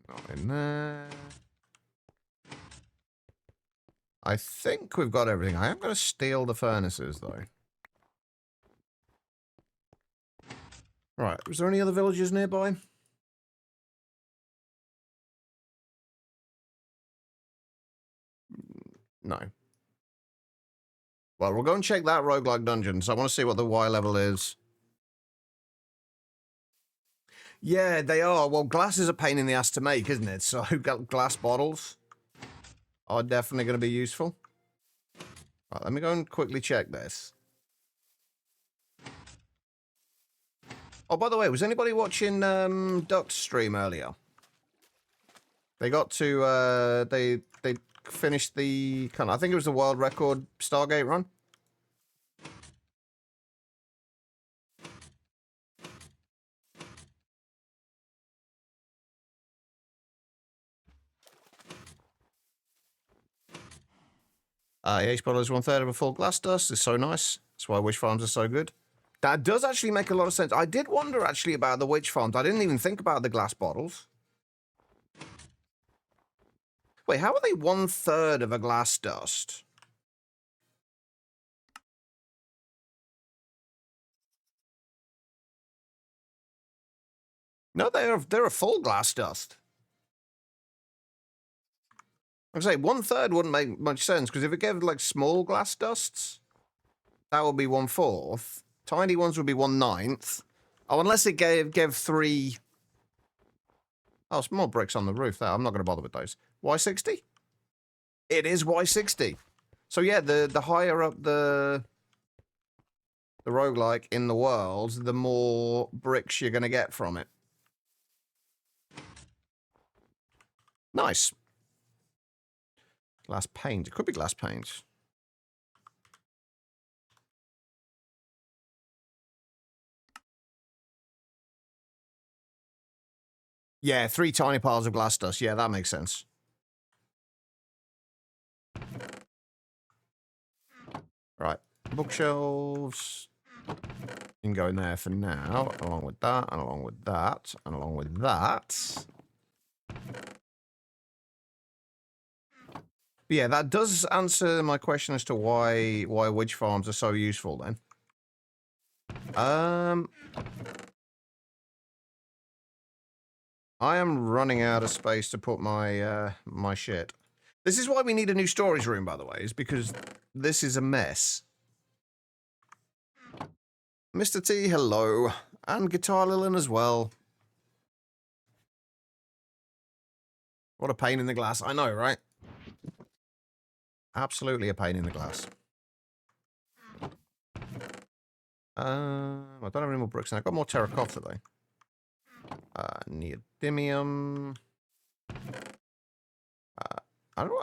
Not in there. I think we've got everything. I am going to steal the furnaces, though. Right, was there any other villages nearby? No. Well, we'll go and check that roguelike dungeon, so I want to see what the Y level is. Yeah, they are. Well, glass is a pain in the ass to make, isn't it? So glass bottles are definitely going to be useful. Right, let me go and quickly check this. Oh, by the way, was anybody watching Duck's stream earlier? They got to, they finished the, I think it was the world record Stargate run. Each bottle is 1/3 of a full glass dust. It's so nice. That's why witch farms are so good. That does actually make a lot of sense. I did wonder actually about the witch farms. I didn't even think about the glass bottles. Wait, how are they 1/3 of a glass dust? No, they're a full glass dust. I say 1/3 wouldn't make much sense because if it gave like small glass dusts, that would be 1/4. Tiny ones would be 1/9. Oh, unless it gave 3. Oh, small bricks on the roof. There, I'm not going to bother with those. Y60? It is Y60. So yeah, the higher up the roguelike in the world, the more bricks you're going to get from it. Nice. Glass panes. It could be glass panes. Yeah, 3 tiny piles of glass dust. Yeah, that makes sense. Right. Bookshelves. You can go in there for now, along with that, and along with that, and along with that. But yeah, that does answer my question as to why witch farms are so useful then. I am running out of space to put my my shit. This is why we need a new storage room, by the way, is because this is a mess. Mr. T, hello. And Guitar Lilin as well. What a pain in the glass. I know, right? Absolutely a pain in the glass. I don't have any more bricks now. I've got more terracotta, though. Neodymium. I don't know.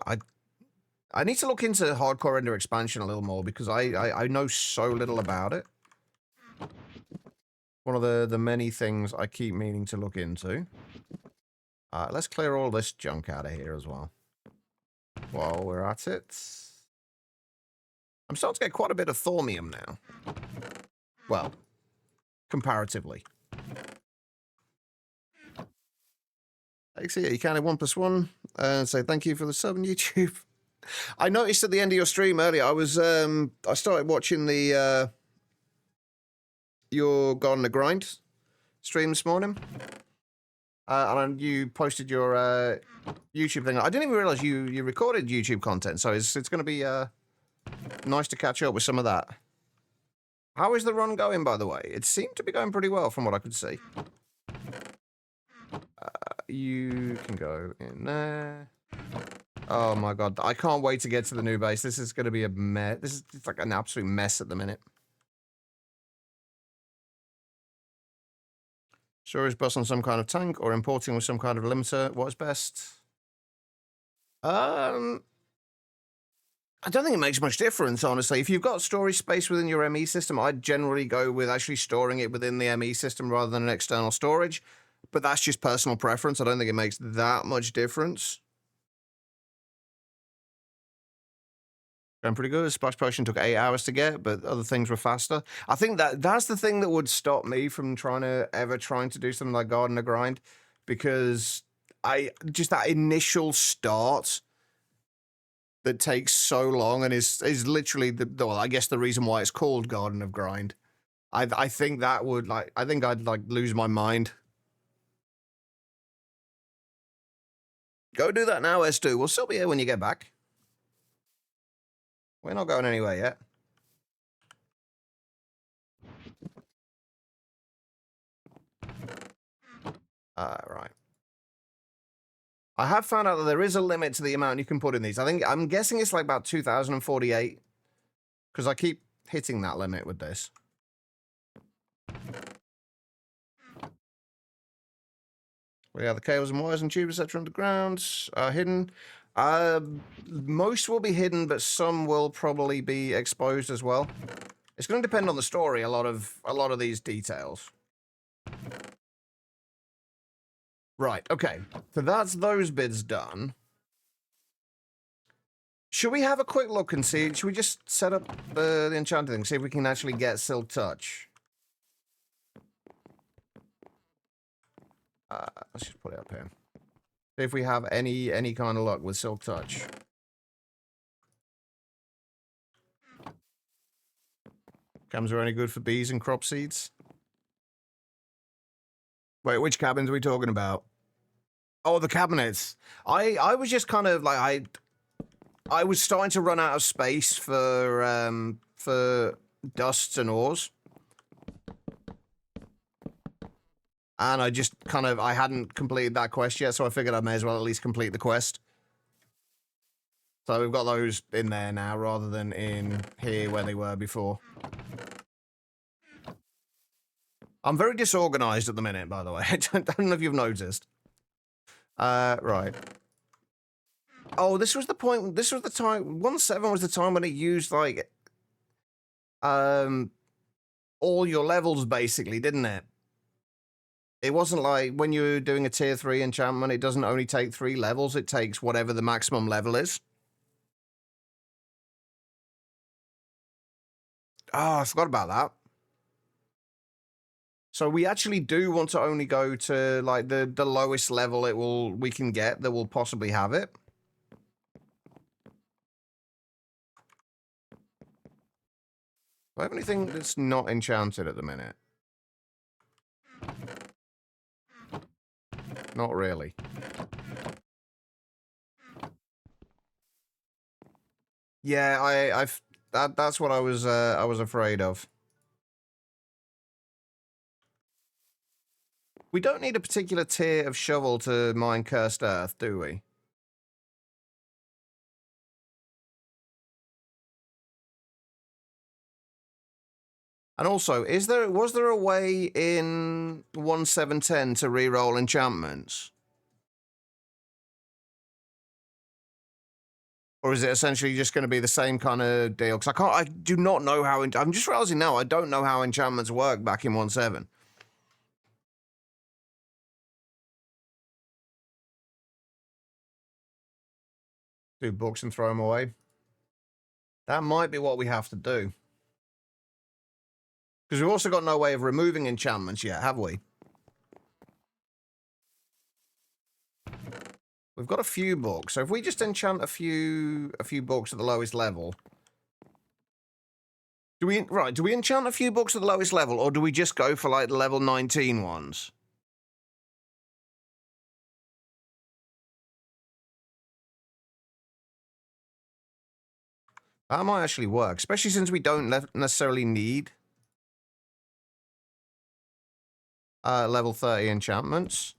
I need to look into hardcore render expansion a little more because I know so little about it. One of the many things I keep meaning to look into. Let's clear all this junk out of here as well. While we're at it. I'm starting to get quite a bit of thormium now. Well, comparatively. Actually, you can have 1+1 and say thank you for the sub on YouTube. I noticed at the end of your stream earlier, I started watching the your Garden of Grind stream this morning. And you posted your YouTube thing. I didn't even realize you recorded YouTube content, so it's going to be nice to catch up with some of that. How is the run going, by the way? It seemed to be going pretty well from what I could see. You can go in there. Oh my god, I can't wait to get to the new base. This is going to be a mess. It's like an absolute mess at the minute. Storage bus on some kind of tank or importing with some kind of limiter. What's best? I don't think it makes much difference, honestly. If you've got storage space within your ME system, I'd generally go with actually storing it within the ME system rather than an external storage. But that's just personal preference. I don't think it makes that much difference. Going pretty good. Splash Potion took 8 hours to get, but other things were faster. I think that's the thing that would stop me from trying to do something like Garden of Grind, because just that initial start that takes so long and is literally well, I guess the reason why it's called Garden of Grind. I think that would I think I'd lose my mind. Go do that now, S2. We'll still be here when you get back. We're not going anywhere yet. Right. I have found out that there is a limit to the amount you can put in these. I'm guessing it's like about 2048, because I keep hitting that limit with this. Yeah, the cables and wires and tubes, etc. underground are hidden. Most will be hidden, but some will probably be exposed as well. It's going to depend on the story. A lot of these details. Right. Okay. So that's those bits done. Should we have a quick look and see? Should we just set up the enchanted thing? See if we can actually get Silk Touch. Let's just put it up here. See if we have any kind of luck with Silk Touch. Cams are only good for bees and crop seeds. Wait, which cabins are we talking about? Oh, the cabinets. I was just kind of like I was starting to run out of space for dusts and ores. And I just I hadn't completed that quest yet, so I figured I may as well at least complete the quest. So we've got those in there now, rather than in here where they were before. I'm very disorganized at the minute, by the way. I don't know if you've noticed. Right. Oh, this was the point. This was the time. 1.7 was the time when it used, like, all your levels, basically, didn't it? It wasn't like when you're doing a tier 3 enchantment, it doesn't only take 3 levels, it takes whatever the maximum level is. Oh, I forgot about that. So we actually do want to only go to like the lowest level we can get that will possibly have it. Do I have anything that's not enchanted at the minute? Not really. Yeah, that's what I was afraid of. We don't need a particular tier of shovel to mine cursed earth, do we? And also, was there a way in 1.7.10 to reroll enchantments? Or is it essentially just going to be the same kind of deal? Because I do not know how, I'm just realizing now, I don't know how enchantments work back in 1.7. Do books and throw them away. That might be what we have to do. Because we've also got no way of removing enchantments yet, have we? We've got a few books, so if we just enchant a few books at the lowest level... Do we enchant a few books at the lowest level, or do we just go for, like, the level 19 ones? That might actually work, especially since we don't necessarily need level 30 enchantments.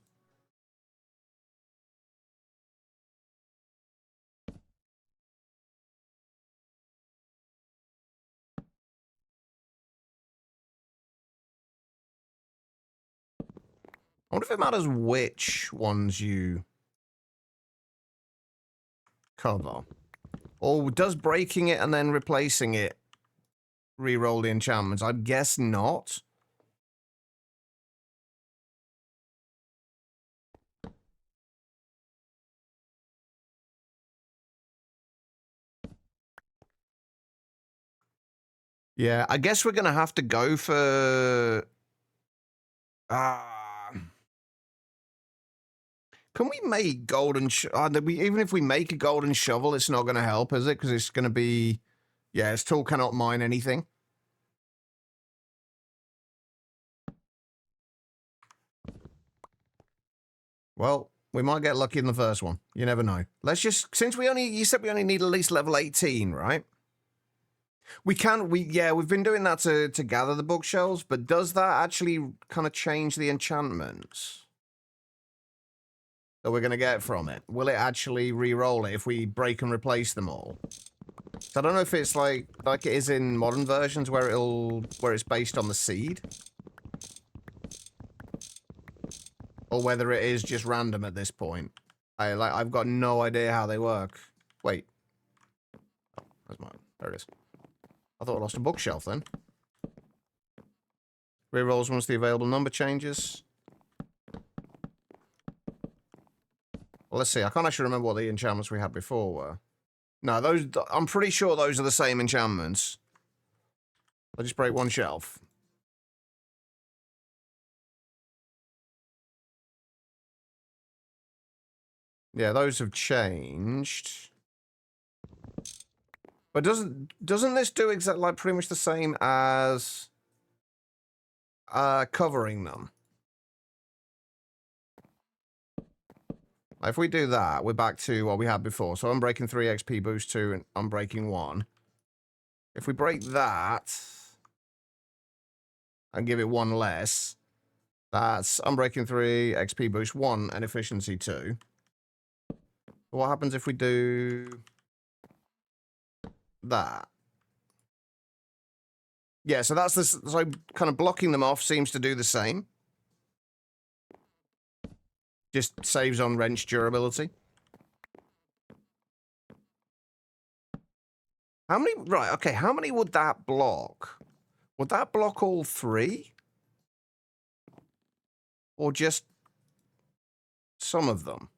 I wonder if it matters which ones you cover. Or does breaking it and then replacing it re-roll the enchantments? I guess not. Yeah, I guess we're going to have to go for... Can we make golden... even if we make a golden shovel, it's not going to help, is it? Because it's going to be... Yeah, its tool cannot mine anything. Well, we might get lucky in the first one. You never know. Let's just... Since you said we only need at least level 18, right? We've been doing that to gather the bookshelves, but does that actually kind of change the enchantments that we're going to get from it? Will it actually re-roll it if we break and replace them all? So I don't know if it's like it is in modern versions where it's based on the seed, or whether it is just random at this point. I've got no idea how they work. Wait. Oh, where's mine? There it is. I thought I lost a bookshelf then. Rerolls once the available number changes. Well, let's see. I can't actually remember what the enchantments we had before were. No, I'm pretty sure those are the same enchantments. I'll just break one shelf. Yeah, those have changed. But doesn't this do exactly like pretty much the same as covering them? If we do that, we're back to what we had before. So I'm breaking 3 XP boost 2 and I'm breaking 1. If we break that and give it 1 less, that's unbreaking 3 XP boost 1 and efficiency 2. What happens if we do that? Yeah, so that's this. So kind of blocking them off seems to do the same. Just saves on wrench durability. How many? Right, okay, how many would that block? Would that block all 3? Or just some of them?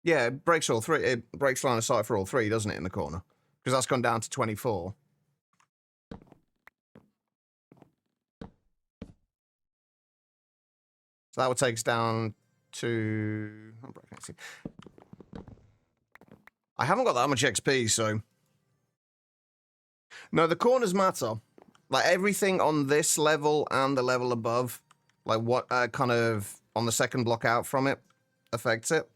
Yeah, it breaks all 3. It breaks line of sight for all 3, doesn't it, in the corner? Because that's gone down to 24. So that would take us down to... I haven't got that much XP, so... No, the corners matter. Like, everything on this level and the level above, like, what kind of on the second block out from it affects it.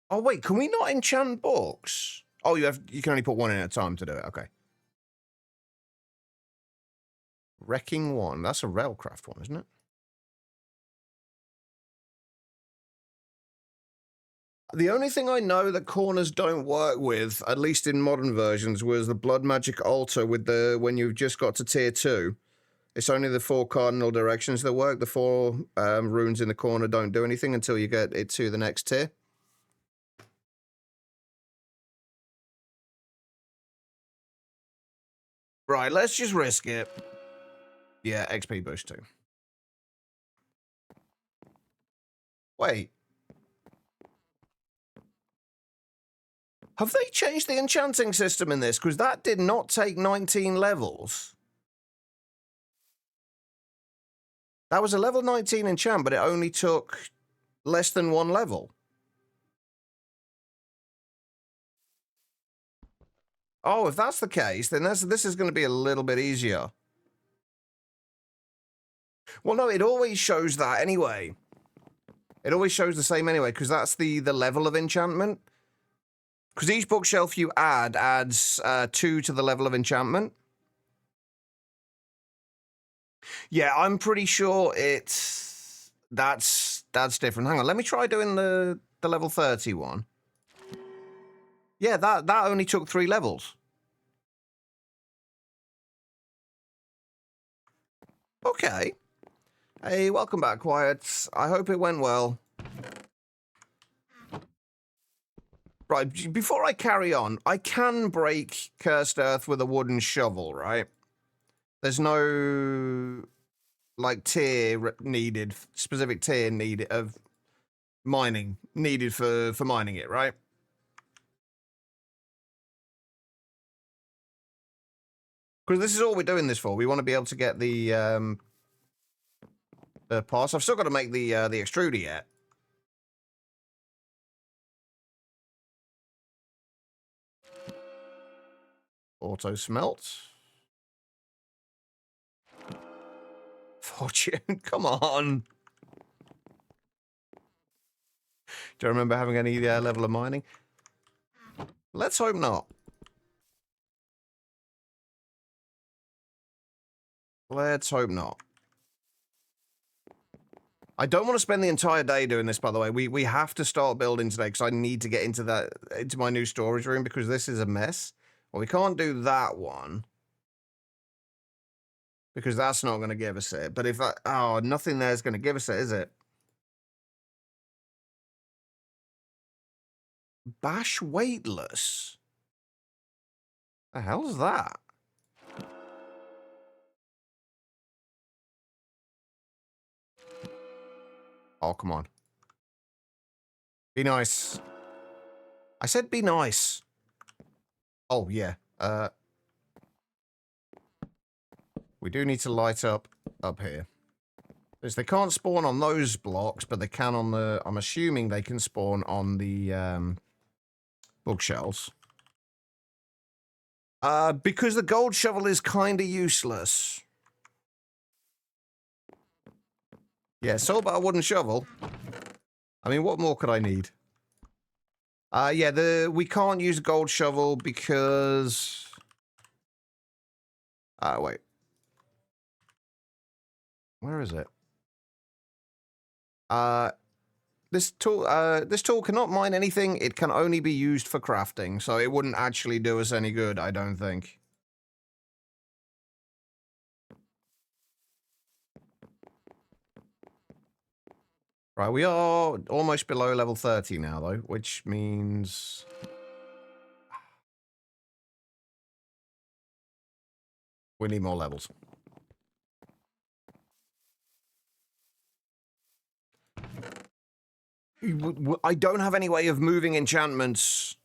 Oh, wait, can we not enchant books? Oh, you can only put 1 in at a time to do it. Okay. Wrecking 1. That's a railcraft one, isn't it? The only thing I know that corners don't work with, at least in modern versions, was the blood magic altar with when you've just got to tier 2. It's only the 4 cardinal directions that work. The 4 runes in the corner don't do anything until you get it to the next tier. Right, let's just risk it. Yeah, XP boost too. Wait. Have they changed the enchanting system in this? Because that did not take 19 levels. That was a level 19 enchant, but it only took less than 1 level. Oh, if that's the case, then this is going to be a little bit easier. Well, no, it always shows that anyway. It always shows the same anyway, because that's the level of enchantment. Because each bookshelf you add adds 2 to the level of enchantment. Yeah, I'm pretty sure that's different. Hang on, let me try doing the level 30 one. Yeah, that only took 3 levels. Okay. Hey, welcome back, Quiet. I hope it went well. Right, before I carry on, I can break Cursed Earth with a wooden shovel, right? There's no, like, tier needed, specific tier needed of mining needed for mining it, right? Because this is all we're doing this for. We want to be able to get the parts. I've still got to make the extruder yet. Auto smelt. Fortune, come on. Do you remember having any level of mining? Let's hope not. Let's hope not. I don't want to spend the entire day doing this, by the way. We have to start building today because I need to get into my new storage room because this is a mess. Well, we can't do that one because that's not going to give us it. But if nothing there is going to give us it, is it? Bash weightless. The hell's that? Oh, come on. Be nice. I said be nice. Oh, yeah. We do need to light up here. Because they can't spawn on those blocks, but they can on the... I'm assuming they can spawn on the bookshelves. Because the gold shovel is kind of useless. Yeah, so about a wooden shovel. I mean, what more could I need? Yeah, we can't use a gold shovel because... wait. Where is it? This tool cannot mine anything. It can only be used for crafting, so it wouldn't actually do us any good, I don't think. Right, we are almost below level 30 now, though, which means... we need more levels. I don't have any way of moving enchantments.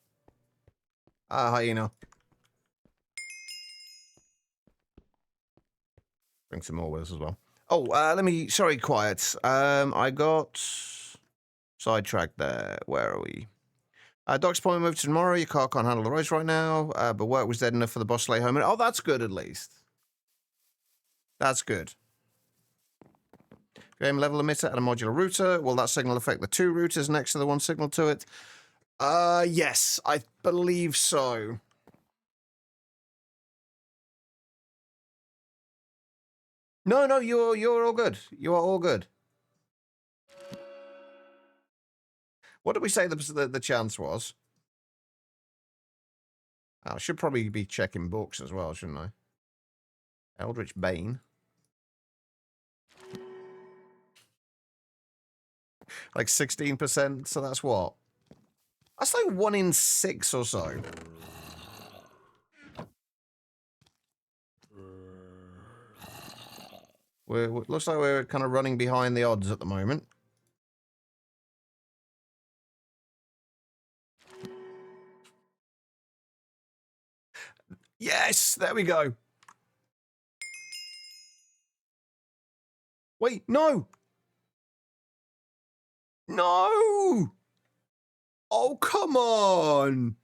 Hyena. Bring some more with us as well. Oh, sorry, Quiet. I got sidetracked there. Where are we? Doc's appointment moved to tomorrow. Your car can't handle the roads right now, but work was dead enough for the boss to lay home. Oh, that's good at least. That's good. Game level emitter and a modular router. Will that signal affect the 2 routers next to the 1 signal to it? Yes, I believe so. No, you're all good. You are all good. What did we say the chance was? I should probably be checking books as well, shouldn't I? Eldritch Bane. Like 16%, so that's what? That's like 1 in 6 or so. Looks like we're kind of running behind the odds at the moment. Yes, there we go. Wait, no! No! Oh, come on!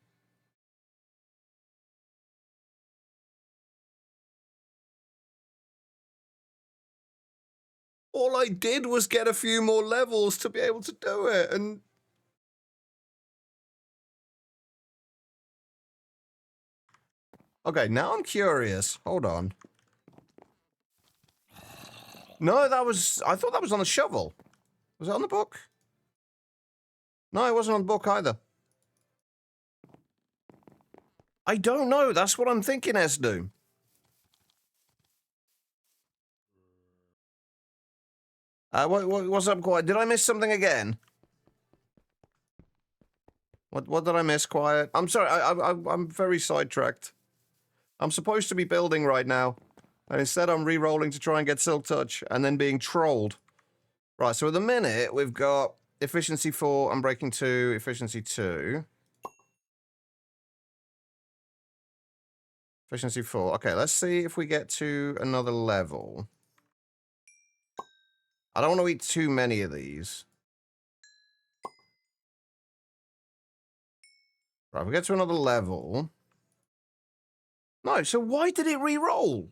All I did was get a few more levels to be able to do it, and... Okay, now I'm curious. Hold on. No, that was... I thought that was on the shovel. Was it on the book? No, it wasn't on the book either. I don't know. That's what I'm thinking, Esdoom. What's up, Quiet? Did I miss something again? What did I miss, Quiet? I'm sorry. I'm very sidetracked. I'm supposed to be building right now, and instead I'm re-rolling to try and get Silk Touch, and then being trolled. Right. So at the minute we've got efficiency 4, unbreaking 2, efficiency 2. Efficiency 4. Okay, let's see if we get to another level. I don't want to eat too many of these. Right, we get to another level. No, so why did it re-roll?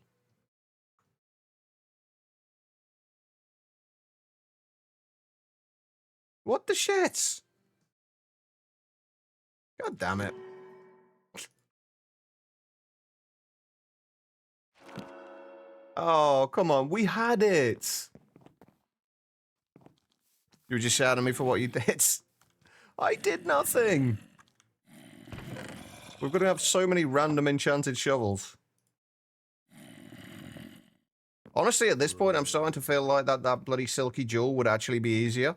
What the shit? God damn it. Oh, come on. We had it. You were just shouting at me for what you did. I did nothing. We're going to have so many random enchanted shovels. Honestly, at this point, I'm starting to feel like that bloody silky jewel would actually be easier.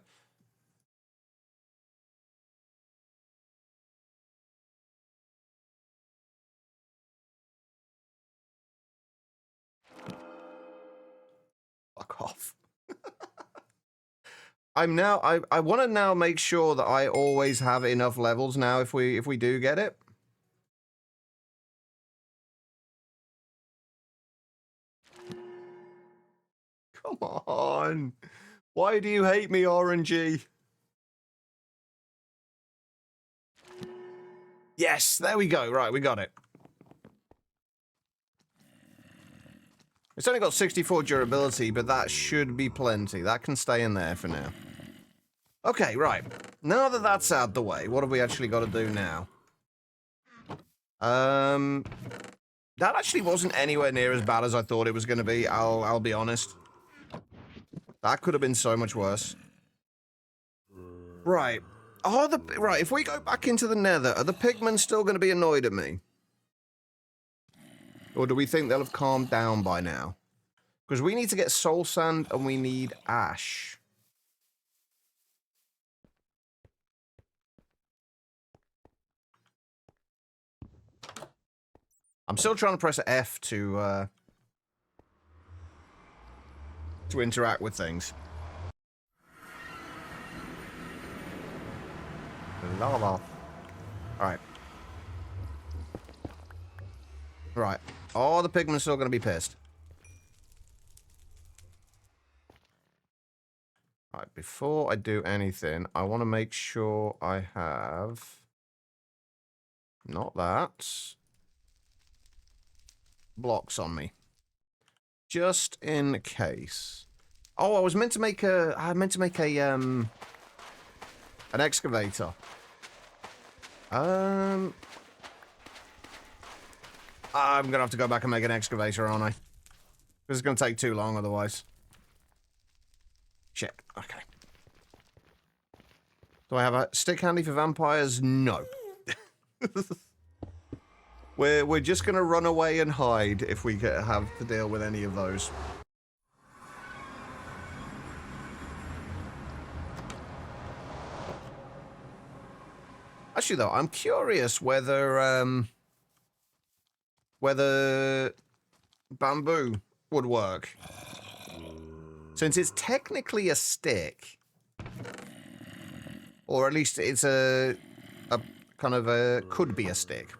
Fuck off. I want to now make sure that I always have enough levels now if we do get it. Come on. Why do you hate me, RNG? Yes, there we go. Right, we got it. It's only got 64 durability, but that should be plenty. That can stay in there for now. Okay, right. Now that that's out the way, what have we actually got to do now? That actually wasn't anywhere near as bad as I thought it was going to be. I'll be honest. That could have been so much worse. Right. Right, if we go back into the nether, are the pigmen still going to be annoyed at me? Or do we think they'll have calmed down by now? Because we need to get soul sand and we need ash. I'm still trying to press F to interact with things. Lava. Alright. Right. Oh, the pigmen are still going to be pissed. Alright, before I do anything, I want to make sure I have... Not that. Blocks on me. Just in case. Oh, I was meant to make a... an excavator. I'm gonna have to go back and make an excavator, aren't I? This is gonna take too long otherwise. Shit. Okay. Do I have a stick handy for vampires? No. We're just gonna run away and hide if we have to deal with any of those. Actually, though, I'm curious whether bamboo would work. Since it's technically a stick. Or at least it's a kind of a, could be a stick.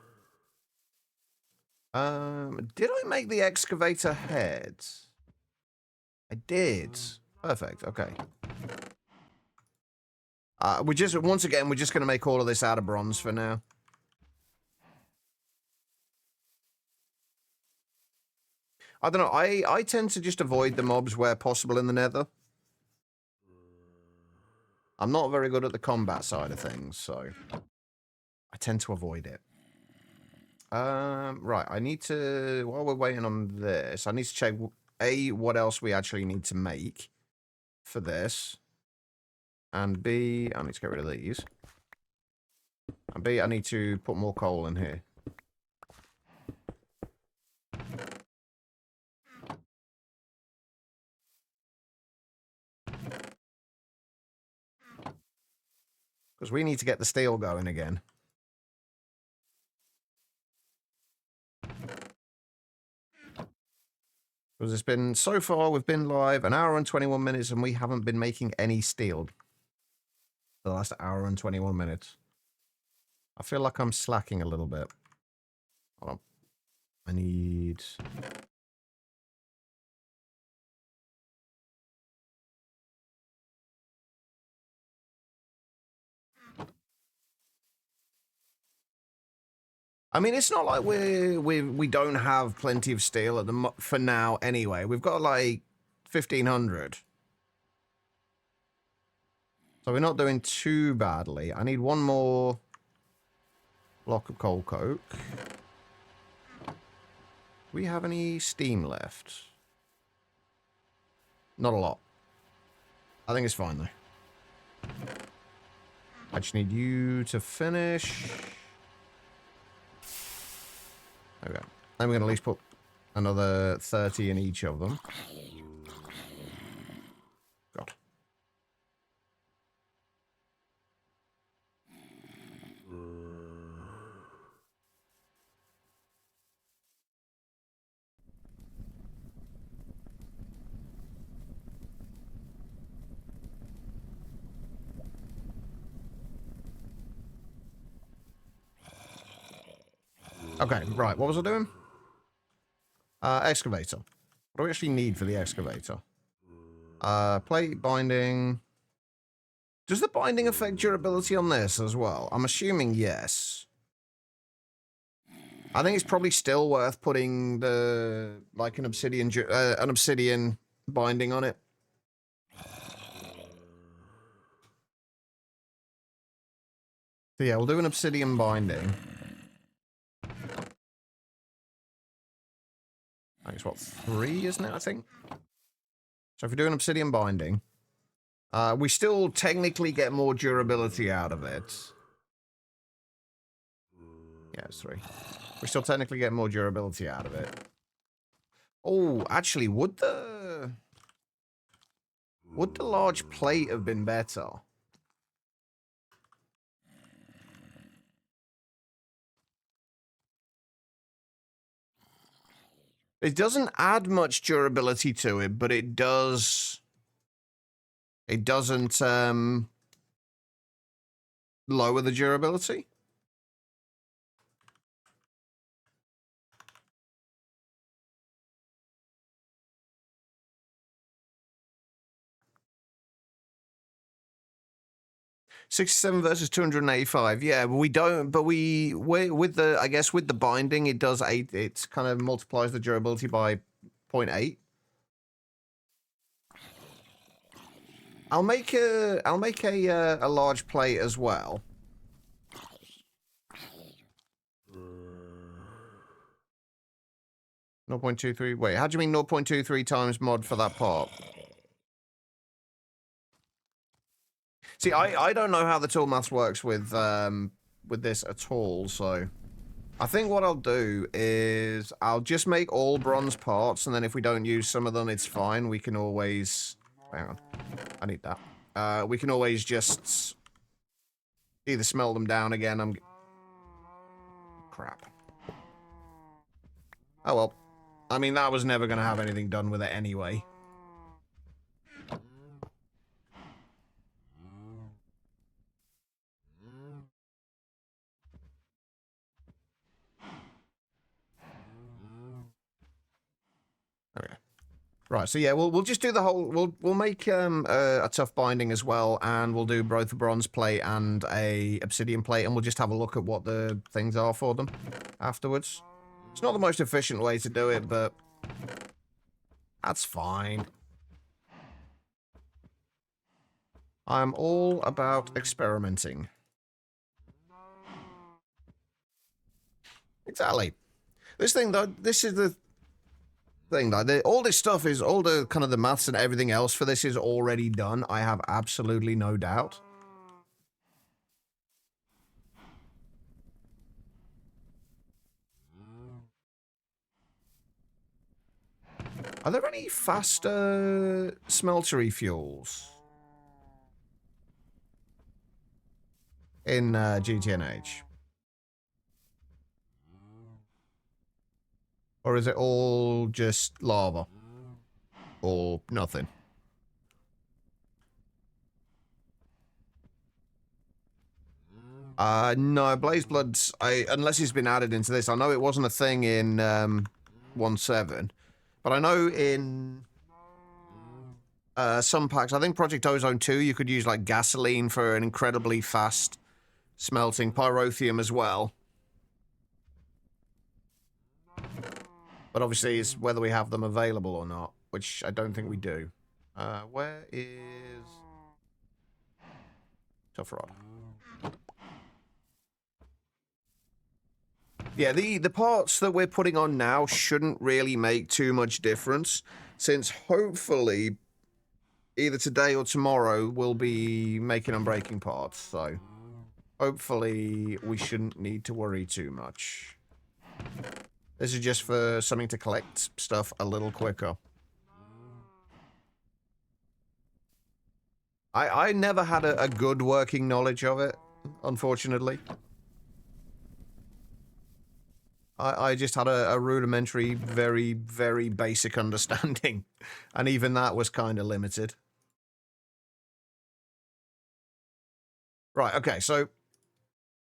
Did I make the excavator head? I did. Perfect, okay. Once again, we're just going to make all of this out of bronze for now. I don't know, I tend to just avoid the mobs where possible in the nether. I'm not very good at the combat side of things, so I tend to avoid it. Right, I need to, while we're waiting on this, I need to check, A, what else we actually need to make for this. And B, I need to get rid of these. And B, I need to put more coal in here. Because we need to get the steel going again. Because it's been, so far, we've been live an hour and 21 minutes and we haven't been making any steel. For the last hour and 21 minutes. I feel like I'm slacking a little bit. Hold on. I need... I mean, it's not like we don't have plenty of steel at the for now anyway. We've got like 1,500. So we're not doing too badly. I need one more block of coal coke. Do we have any steam left? Not a lot. I think it's fine though. I just need you to finish. Okay. Then we're going to at least put another 30 in each of them. God. Okay, right. What was I doing? Excavator. What do we actually need for the excavator? Plate binding. Does the binding affect durability on this as well? I'm assuming yes. I think it's probably still worth putting the like an obsidian binding on it. So yeah, we'll do an obsidian binding. I think it's what, 3, isn't it, I think? So if we do an obsidian binding, we still technically get more durability out of it. Yeah, it's 3. We still technically get more durability out of it. Oh, actually, would the large plate have been better? It doesn't add much durability to it, but it does... It doesn't, lower the durability? $67 versus 285. Yeah, but we don't. But we with the, I guess with the binding, it does 8. It kind of multiplies the durability by 0.8. I'll make a large plate as well. .23. Wait, how do you mean 0.23 times mod for that part? See, I don't know how the tool maths works with this at all, so I think what I'll do is I'll just make all bronze parts, and then if we don't use some of them, it's fine. We can always... Hang on. I need that. We can always just... either smelt them down again. Crap. Oh well. I mean, that was never going to have anything done with it anyway. Okay. Right, so yeah, we'll just do the whole. We'll make a tough binding as well, and we'll do both a bronze plate and a obsidian plate, and we'll just have a look at what the things are for them afterwards. It's not the most efficient way to do it, but that's fine. I'm all about experimenting. Exactly. This thing though, this is the thing though. All this stuff is all the kind of the maths and everything else for this is already done. I have absolutely no doubt. Are there any faster smeltery fuels in GTNH? Or is it all just lava? Or nothing? No, Blaze Blood's, unless it's been added into this. I know it wasn't a thing in 1.7, but I know in some packs, I think Project Ozone 2, you could use like gasoline for an incredibly fast smelting, pyrotheum as well. But obviously it's whether we have them available or not, which I don't think we do. Where is Tough Rod? Yeah, the parts that we're putting on now shouldn't really make too much difference, since hopefully either today or tomorrow we'll be making unbreaking parts, so hopefully we shouldn't need to worry too much. This is just for something to collect stuff a little quicker. I never had a good working knowledge of it, unfortunately. I just had a rudimentary, very, very basic understanding. And even that was kind of limited. Right, okay, so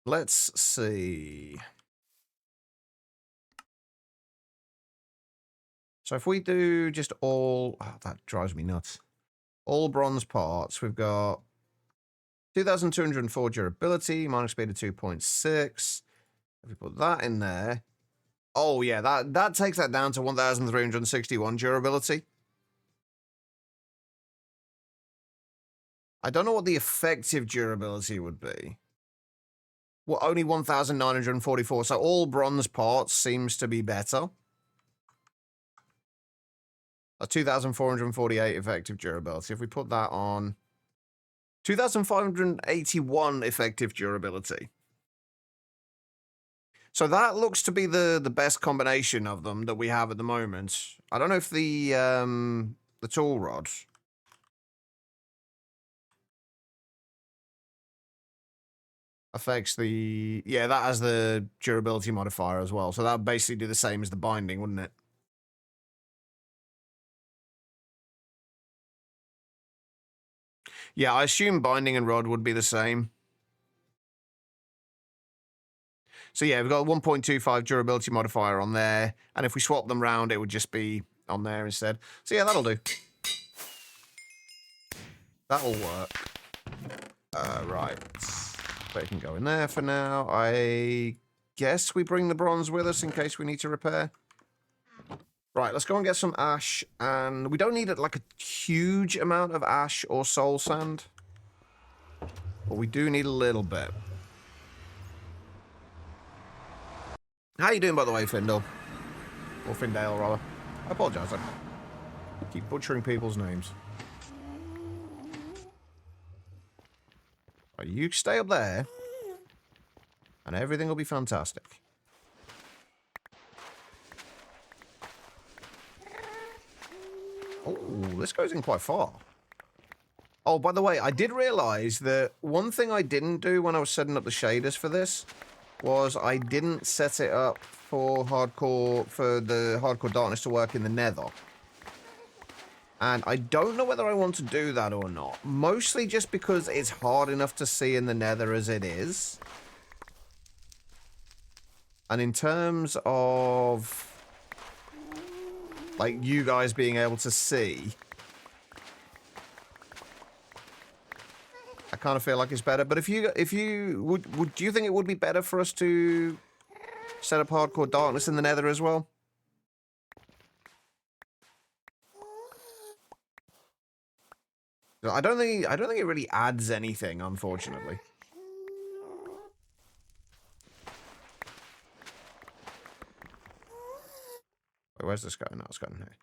let's see. So if we do just all... Oh, that drives me nuts. All bronze parts, we've got 2,204 durability, minus speed of 2.6. If we put that in there... Oh, yeah, that takes that down to 1,361 durability. I don't know what the effective durability would be. Well, only 1,944, so all bronze parts seems to be better. A 2,448 effective durability. If we put that on 2,581 effective durability. So that looks to be the best combination of them that we have at the moment. I don't know if the tool rod affects the... Yeah, that has the durability modifier as well. So that would basically do the same as the binding, wouldn't it? Yeah, I assume binding and rod would be the same. So yeah, we've got a 1.25 durability modifier on there. And if we swap them round, it would just be on there instead. So yeah, that'll do. That'll work. Right. But it can go in there for now. I guess we bring the bronze with us in case we need to repair. Right, let's go and get some ash. And we don't need like a huge amount of ash or soul sand. But we do need a little bit. How you doing, by the way, Findle? Or Findale, rather. I apologise. I keep butchering people's names. Right, you stay up there. And everything will be fantastic. Oh, this goes in quite far. Oh, by the way, I did realize that one thing I didn't do when I was setting up the shaders for this was I didn't set it up for the hardcore darkness to work in the nether. And I don't know whether I want to do that or not. Mostly just because it's hard enough to see in the nether as it is. And in terms of like you guys being able to see, I kind of feel like it's better. But do you think it would be better for us to set up hardcore darkness in the nether as well? I don't think it really adds anything, unfortunately. Wait, where's this going? No, it's going here.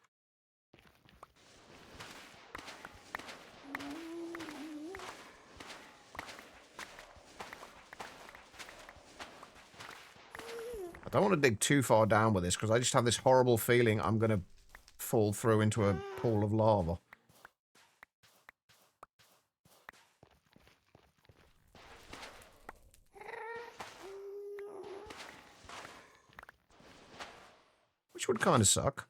I don't want to dig too far down with this because I just have this horrible feeling I'm going to fall through into a pool of lava. Which would kind of suck.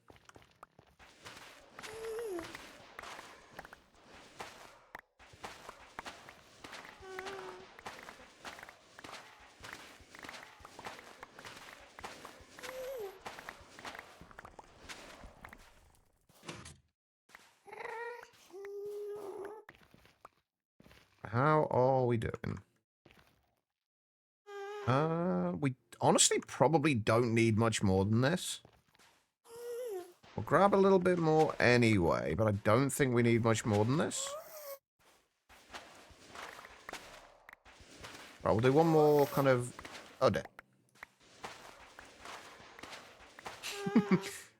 How are we doing? We honestly probably don't need much more than this. We'll grab a little bit more anyway, but I don't think we need much more than this. Right, we'll do one more kind of... Oh, dear.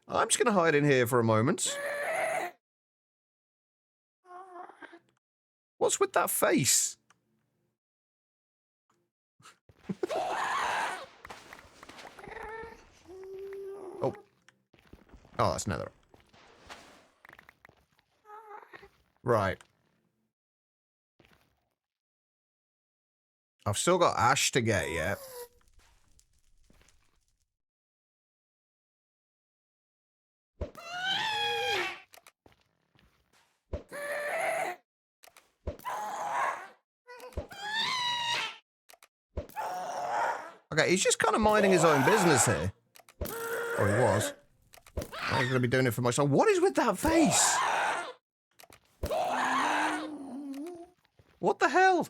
I'm just going to hide in here for a moment. What's with that face? Oh. Oh, that's nether. Right. I've still got ash to get yet. Okay, he's just kind of minding his own business here. Or he was. I'm going to be doing it for myself. What is with that face? What the hell?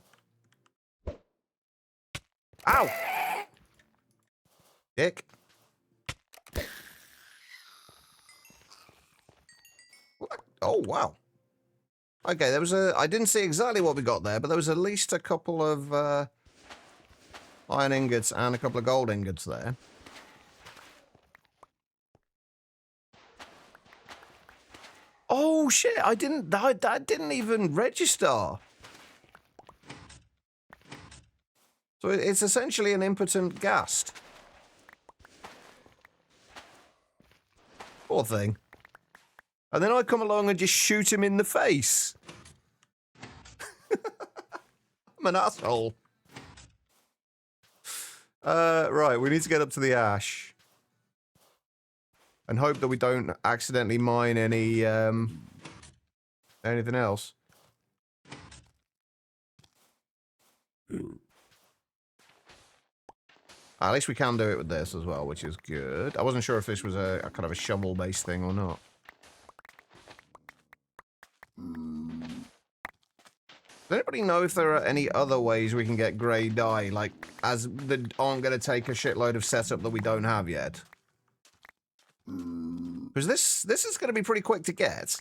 Ow! Dick. What? Oh, wow. Okay, there was I didn't see exactly what we got there, but there was at least a couple of iron ingots and a couple of gold ingots there. Oh shit! That didn't even register. So it's essentially an impotent ghast. Poor thing. And then I come along and just shoot him in the face. I'm an asshole. Right, we need to get up to the ash. And hope that we don't accidentally mine any, anything else. At least we can do it with this as well, which is good. I wasn't sure if this was a kind of a shovel-based thing or not. Does anybody know if there are any other ways we can get grey dye, like, that aren't going to take a shitload of setup that we don't have yet? Because this is going to be pretty quick to get.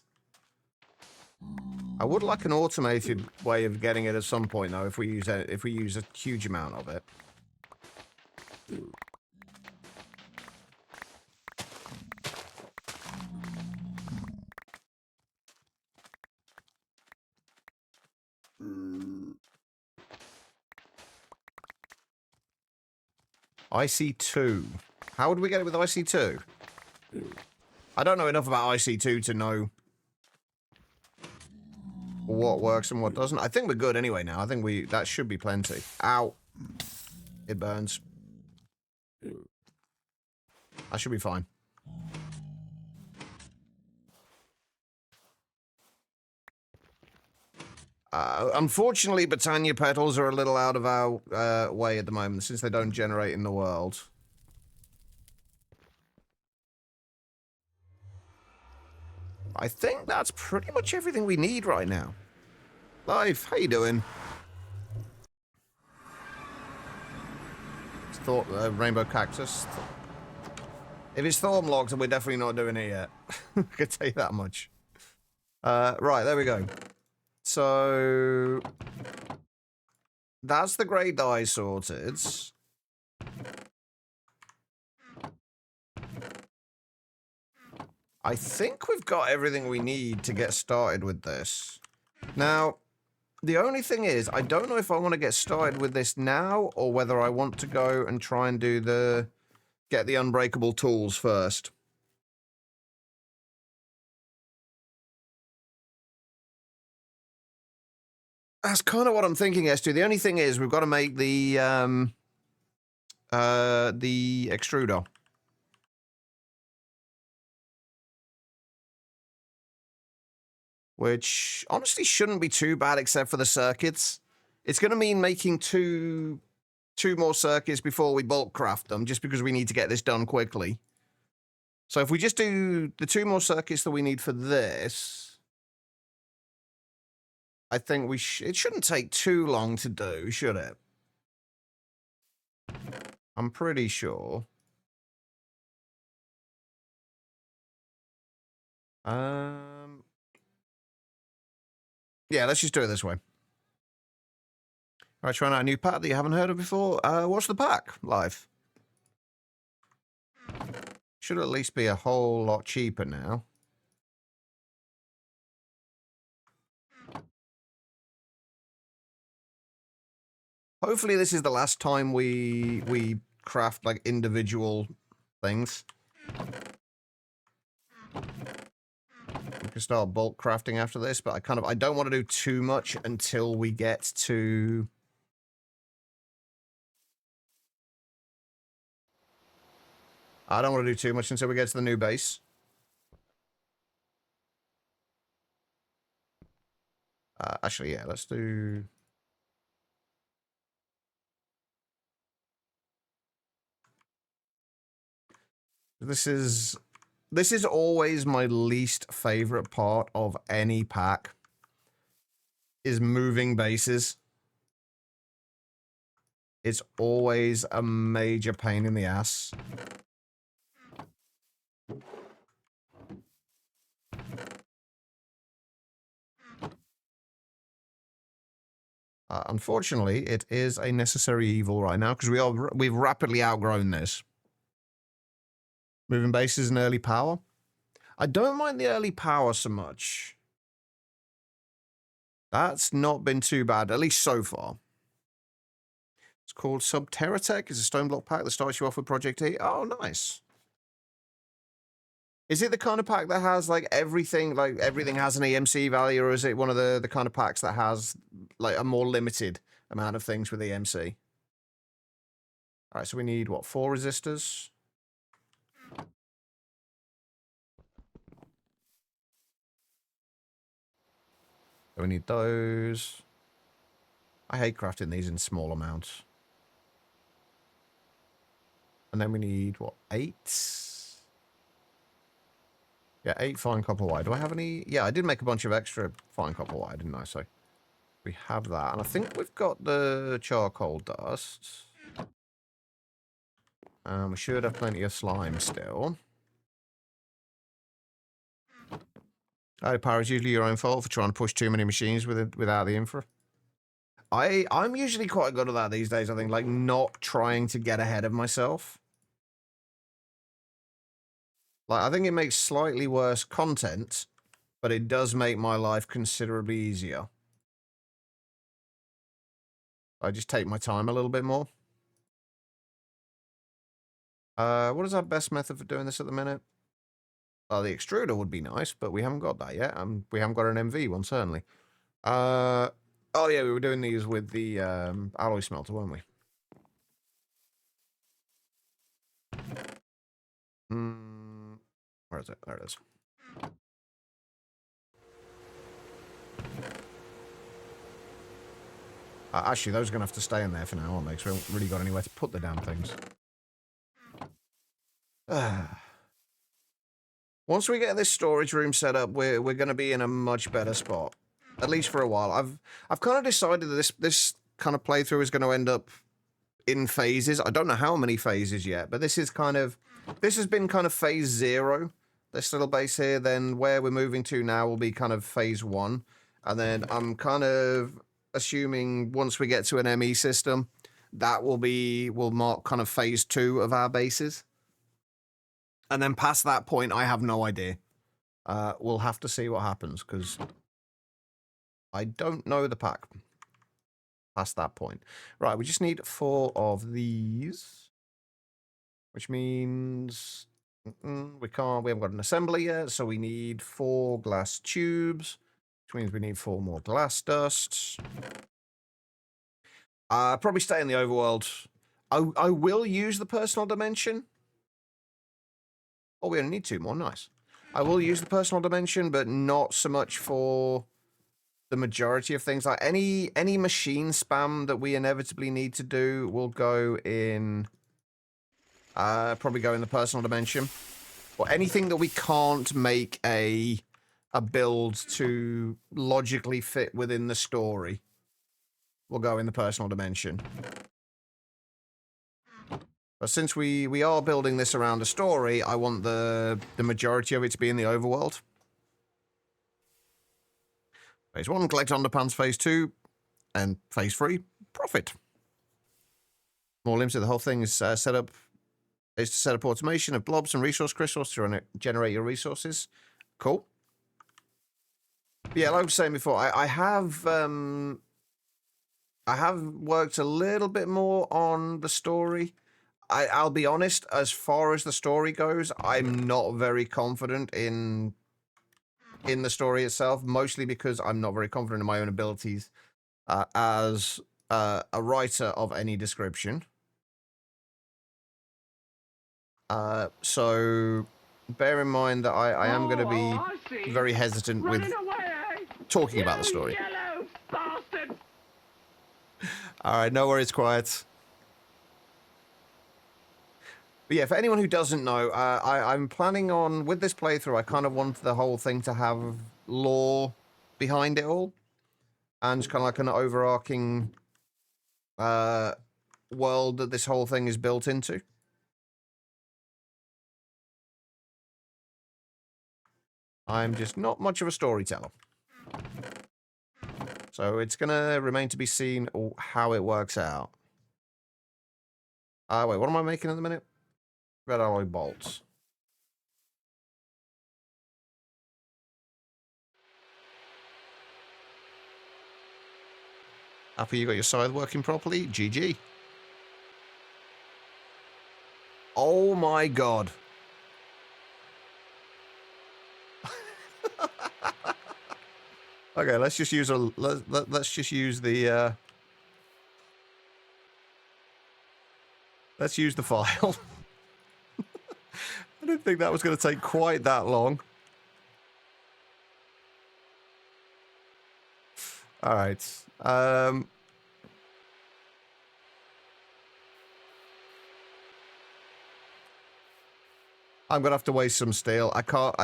I would like an automated way of getting it at some point, though, if we use a huge amount of it. IC2. How would we get it with IC2? I don't know enough about IC2 to know what works and what doesn't. I think we're good anyway now. I think that should be plenty. Ow. It burns. I should be fine. Unfortunately, Botania petals are a little out of our way at the moment, since they don't generate in the world. I think that's pretty much everything we need right now. Life, how you doing? It's rainbow cactus. If it's thorn locked, we're definitely not doing it yet. I can tell you that much. Right, there we go. So that's the grey dye sorted. I think we've got everything we need to get started with this. Now, the only thing is, I don't know if I want to get started with this now, or whether I want to go and try and get the unbreakable tools first. That's kind of what I'm thinking, S2. The only thing is, we've got to make the extruder. Which, honestly, shouldn't be too bad, except for the circuits. It's going to mean making two more circuits before we bulk craft them, just because we need to get this done quickly. So if we just do the 2 more circuits that we need for this, I think it shouldn't take too long to do, should it? I'm pretty sure. Yeah, let's just do it this way. All right, trying out a new pack that you haven't heard of before. What's the pack? Live. Should at least be a whole lot cheaper now. Hopefully this is the last time we craft like individual things. We can start bulk crafting after this, but I don't want to do too much until we get to... I don't want to do too much until we get to the new base. Actually, yeah, let's do... This is always my least favorite part of any pack, is moving bases. It's always a major pain in the ass. Unfortunately, it is a necessary evil right now, because we've rapidly outgrown this. Moving bases and early power. I don't mind the early power so much. That's not been too bad, at least so far. It's called Subterratech. It's a stone block pack that starts you off with Project E. Oh, nice. Is it the kind of pack that has like everything has an EMC value, or is it one of the kind of packs that has like a more limited amount of things with EMC? All right, so we need what, 4 resistors? So we need those. I hate crafting these in small amounts. And then we need what, 8? Yeah, 8 fine copper wire. Do I have any? Yeah, I did make a bunch of extra fine copper wire, didn't I? So we have that. And I think we've got the charcoal dust. We should have plenty of slime still. Power is usually your own fault for trying to push too many machines without the infra. I'm usually quite good at that these days, I think, like not trying to get ahead of myself. Like, I think it makes slightly worse content, but it does make my life considerably easier. I just take my time a little bit more. What is our best method for doing this at the minute? The extruder would be nice, but we haven't got that yet. We haven't got an MV one, certainly. Oh yeah, we were doing these with the alloy smelter, weren't we? Where is it? There it is. Actually, those are going to have to stay in there for now, aren't they? Because we haven't really got anywhere to put the damn things. Once we get this storage room set up, we're going to be in a much better spot. At least for a while. I've kind of decided that this kind of playthrough is going to end up in phases. I don't know how many phases yet, but this has been kind of phase 0. This little base here. Then where we're moving to now will be kind of phase 1. And then I'm kind of assuming once we get to an ME system, that will mark kind of phase 2 of our bases. And then past that point, I have no idea. We'll have to see what happens, because I don't know the pack past that point. Right, we just need 4 of these, which means we haven't got an assembly yet, so we need 4 glass tubes, which means we need 4 more glass dusts. Probably stay in the overworld. I will use the personal dimension. Oh, we only need 2 more. Nice. I will use the personal dimension, but not so much for the majority of things. Like any machine spam that we inevitably need to do will go in... probably go in the personal dimension. Or anything that we can't make a build to logically fit within the story will go in the personal dimension. But since we are building this around a story, I want the majority of it to be in the overworld. Phase 1, collect underpants. Phase 2, and phase 3, profit. More limited. The whole thing is set up. Is to set up automation of blobs and resource crystals to generate your resources. Cool. But yeah, like I was saying before, I have worked a little bit more on the story. I'll be honest, as far as the story goes, I'm not very confident in the story itself, mostly because I'm not very confident in my own abilities as a writer of any description. So bear in mind that I am going to be very hesitant with talking about the story. All right, no worries, quiet. But yeah, for anyone who doesn't know, I'm planning on, with this playthrough, I kind of want the whole thing to have lore behind it all. And just kind of like an overarching world that this whole thing is built into. I'm just not much of a storyteller. So it's going to remain to be seen how it works out. Wait, what am I making at the minute? Red alloy bolts. Happy you got your scythe working properly? GG. Oh my god. Okay, let's just use let's just use the let's use the file. I didn't think that was going to take quite that long. All right. I'm gonna have to waste some steel. I can't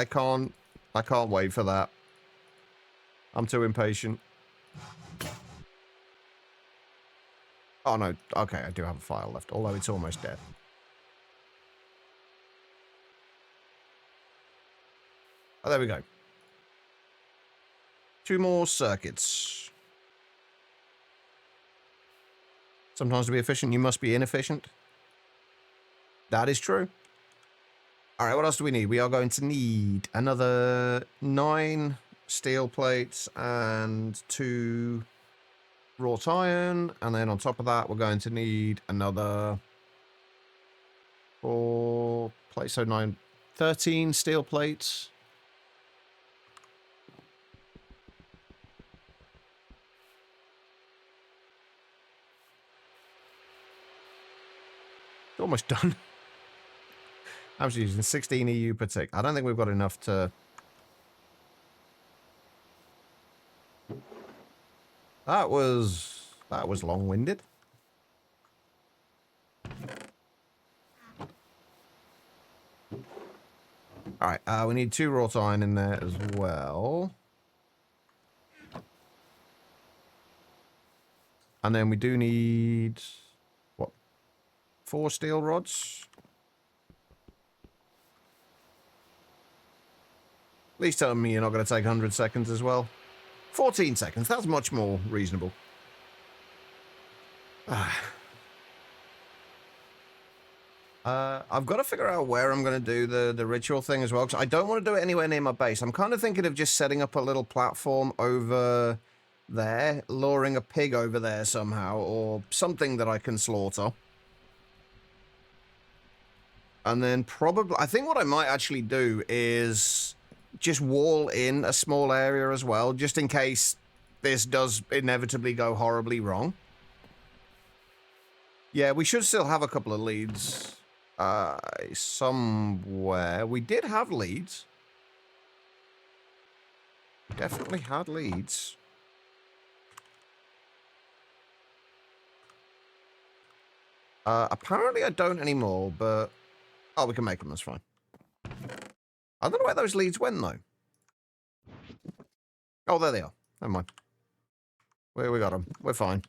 wait for that. I'm too impatient. Oh no, okay, I do have a file left, although it's almost dead. Oh, there we go. 2 more circuits. Sometimes to be efficient, you must be inefficient. That is true. All right, what else do we need? We are going to need another 9 steel plates and 2 wrought iron. And then on top of that, we're going to need another 4 plates. So 13 steel plates. almost done. I'm just using 16 EU per tick. I don't think we've got enough to... That was long-winded. All right, we need 2 wrought iron in there as well. And then we do need, what, 4 steel rods? Please tell me you're not going to take 100 seconds as well. 14 seconds, that's much more reasonable. I've got to figure out where I'm going to do the ritual thing as well, because I don't want to do it anywhere near my base. I'm kind of thinking of just setting up a little platform over there, luring a pig over there somehow, or something that I can slaughter. And then probably, I think what I might actually do is just wall in a small area as well, just in case this does inevitably go horribly wrong. Yeah, we should still have a couple of leads somewhere. We did have leads. Definitely had leads. Apparently I don't anymore, but... Oh, we can make them, that's fine. I don't know where those leads went, though. Oh, there they are. Never mind. We got them. We're fine.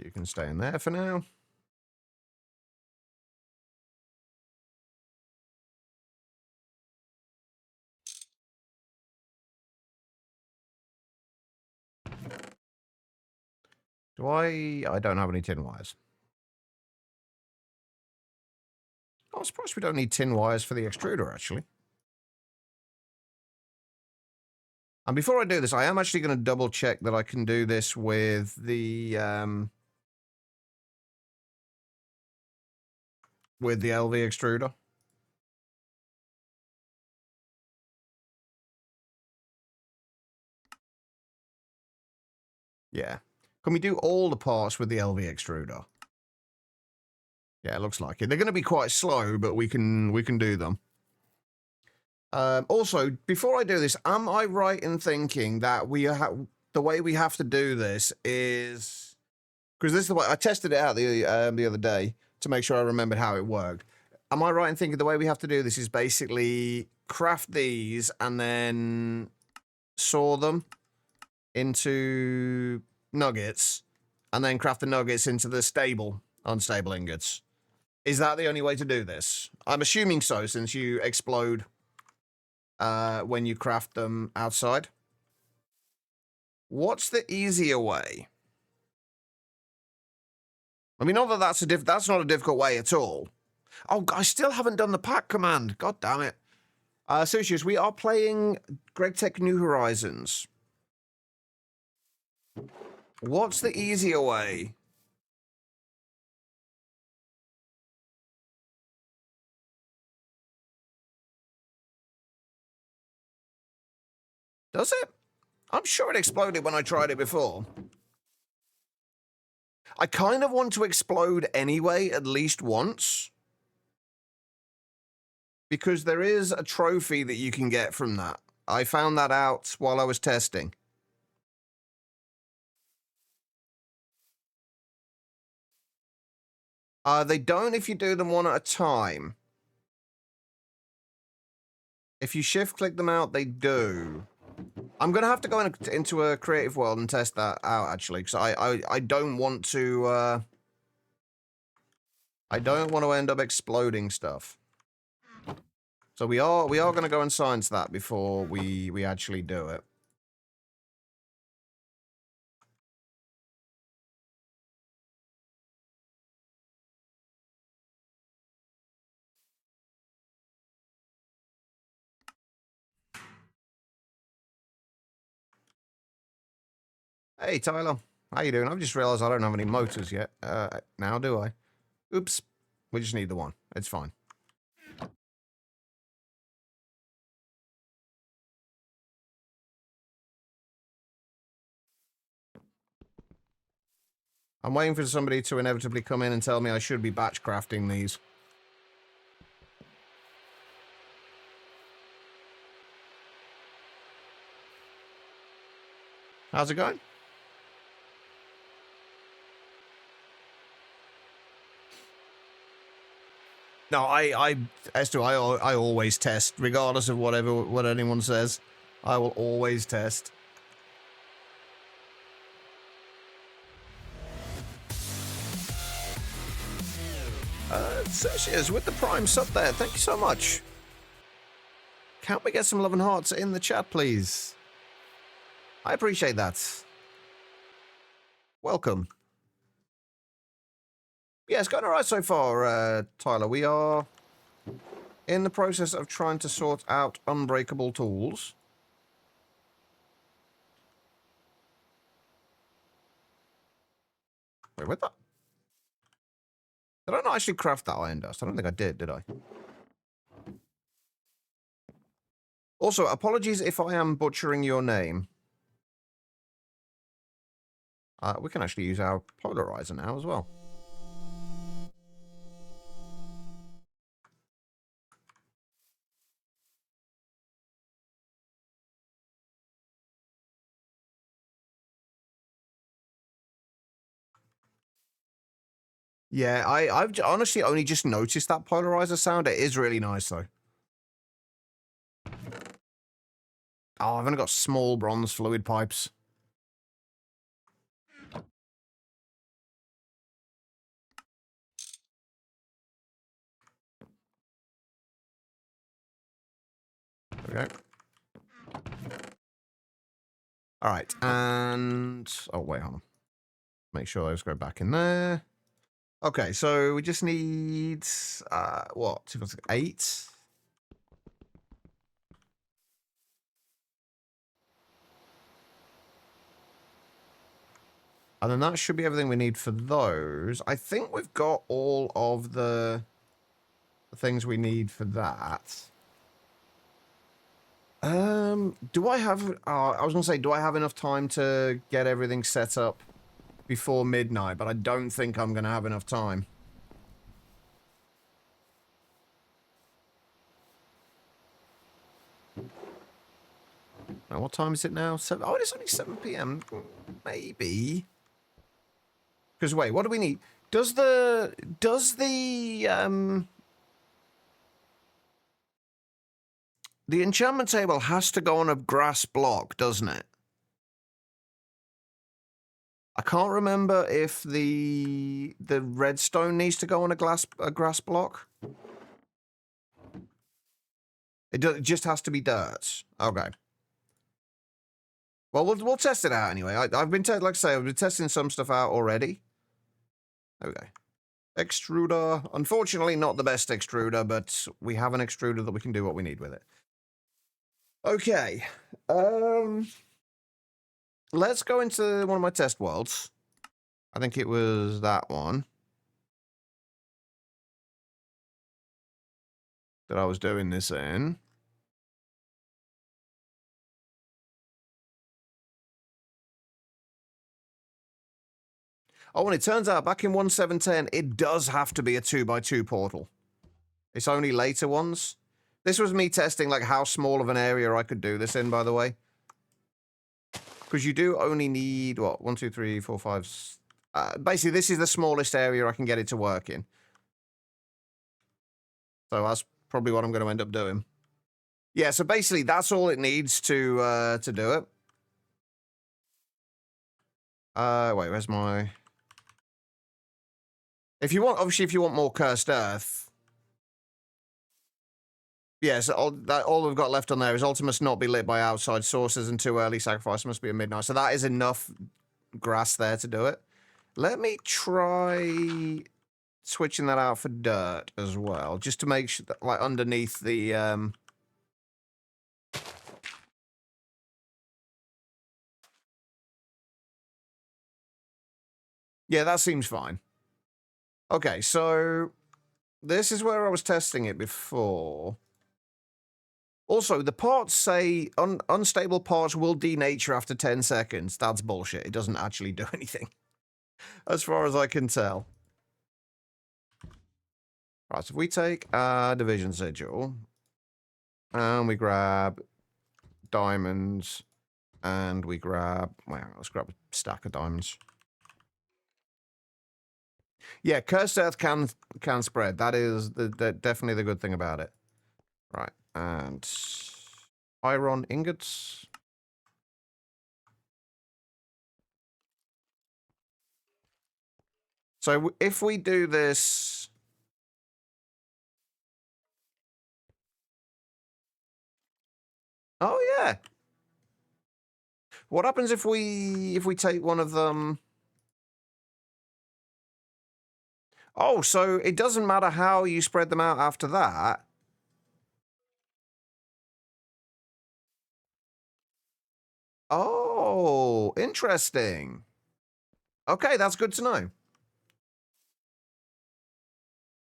You can stay in there for now. Do I don't have any tin wires. Oh, I'm surprised we don't need tin wires for the extruder, actually. And before I do this, I am actually going to double check that I can do this with the LV extruder. Yeah. Can we do all the parts with the LV extruder? Yeah, it looks like it. They're going to be quite slow, but we can do them. Also, before I do this, am I right in thinking that the way we have to do this is, because this is the way I tested it out the other day to make sure I remembered how it worked. Am I right in thinking the way we have to do this is basically craft these and then saw them into nuggets, and then craft the nuggets into the unstable ingots? Is that the only way to do this? I'm assuming so, since you explode when you craft them outside. What's the easier way? I mean, not that that's not a difficult way at all. Oh, I still haven't done the pack command. God damn it. Sucius, we are playing GregTech New Horizons. What's the easier way? Does it? I'm sure it exploded when I tried it before. I kind of want to explode anyway, at least once. Because there is a trophy that you can get from that. I found that out while I was testing. They don't if you do them one at a time. If you shift-click them out, they do. I'm going to have to go into a creative world and test that out, actually, because I don't want to... I don't want to end up exploding stuff. So we are going to go and science that before we actually do it. Hey, Tyler. How you doing? I've just realized I don't have any motors yet. Now do I? Oops. We just need the one. It's fine. I'm waiting for somebody to inevitably come in and tell me I should be batch crafting these. How's it going? No, I always test, regardless of what anyone says. I will always test. Celsius with the Prime sub there. Thank you so much. Can't we get some love and hearts in the chat, please? I appreciate that. Welcome. Yeah, it's going all right so far, Tyler. We are in the process of trying to sort out unbreakable tools. Wait, what the? Did I not actually craft that iron dust? I don't think I did I? Also, apologies if I am butchering your name. We can actually use our polarizer now as well. Yeah, I've honestly only just noticed that polarizer sound. It is really nice, though. Oh, I've only got small bronze fluid pipes. Okay. All right, and... Oh, wait, hold on. Make sure those go back in there. Okay, so we just need... what? 8? And then that should be everything we need for those. I think we've got all of the things we need for that. Do I have... I was going to say, do I have enough time to get everything set up before midnight? But I don't think I'm going to have enough time. Now, what time is it now? 7... Oh, it's only 7 p.m. Maybe. Because, wait, what do we need? Does the enchantment table has to go on a grass block, doesn't it? I can't remember if the redstone needs to go on a grass block. It just has to be dirt. Okay. Well, we'll test it out anyway. I've been like I say, I've been testing some stuff out already. Okay. Extruder. Unfortunately, not the best extruder, but we have an extruder that we can do what we need with it. Okay. Let's go into one of my test worlds. I think it was that one that I was doing this in. Oh, and it turns out back in 1.7.10, it does have to be a 2x2 portal. It's only later ones. This was me testing like how small of an area I could do this in, by the way. Because you do only need, what, 1, 2, 3, 4, 5... basically, this is the smallest area I can get it to work in. So that's probably what I'm going to end up doing. Yeah, so basically, that's all it needs to do it. Wait, where's my... If you want, obviously, if you want more cursed earth... Yeah, so all we've got left on there is Ultima must not be lit by outside sources and too early. Sacrifice must be at midnight. So that is enough grass there to do it. Let me try switching that out for dirt as well, just to make sure that, like, underneath the... Yeah, that seems fine. Okay, so this is where I was testing it before. Also, the parts say unstable parts will denature after 10 seconds. That's bullshit. It doesn't actually do anything, as far as I can tell. Right, so if we take our division sigil, and we grab diamonds, and we grab... Well, let's grab a stack of diamonds. Yeah, cursed earth can spread. That is definitely the good thing about it. Right, and iron ingots. So if we do this... Oh, yeah. What happens if we take one of them... Oh, so it doesn't matter how you spread them out after that. Oh, interesting. Okay, that's good to know.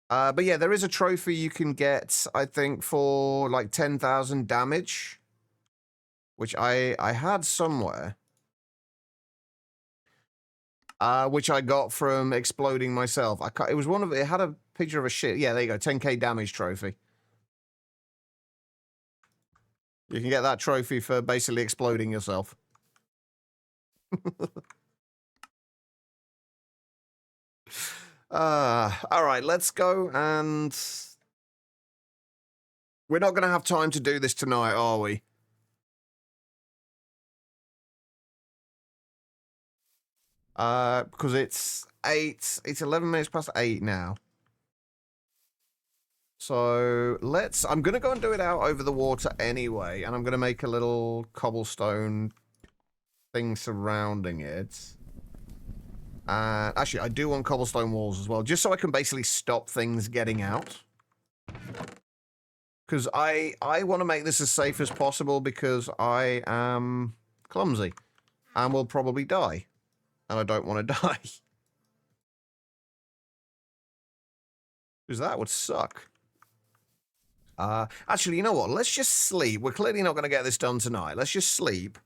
But yeah, there is a trophy you can get, I think, for like 10,000 damage, which I had somewhere. Which I got from exploding myself. It was it had a picture of a ship. Yeah, there you go, 10k damage trophy. You can get that trophy for basically exploding yourself. All right, let's go and... We're not going to have time to do this tonight, are we? Because it's 11 minutes past 8 now. So I'm going to go and do it out over the water anyway, and I'm going to make a little cobblestone thing surrounding it. Actually, I do want cobblestone walls as well, just so I can basically stop things getting out. Because I want to make this as safe as possible because I am clumsy and will probably die. And I don't want to die. Because that would suck. Actually, you know what? Let's just sleep. We're clearly not going to get this done tonight. Let's just sleep.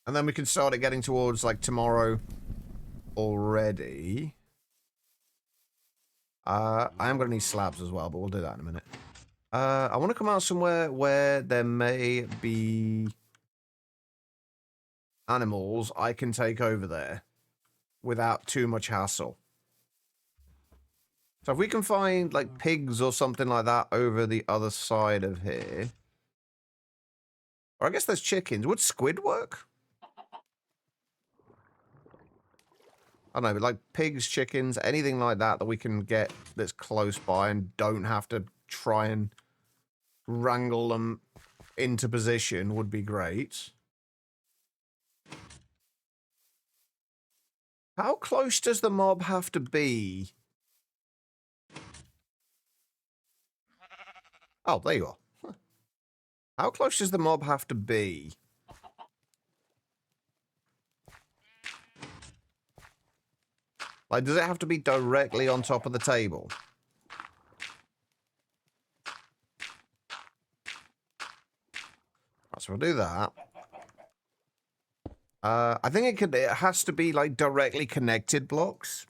And then we can start it getting towards, like, tomorrow already. I am going to need slabs as well, but we'll do that in a minute. I want to come out somewhere where there may be animals I can take over there without too much hassle. So if we can find, like, pigs or something like that over the other side of here. Or I guess there's chickens. Would squid work? I don't know, but like pigs, chickens, anything like that that we can get that's close by and don't have to try and wrangle them into position would be great. How close does the mob have to be? Oh, there you are. How close does the mob have to be? Like, does it have to be directly on top of the table? Right, so we'll do that. I think it has to be, like, directly connected blocks.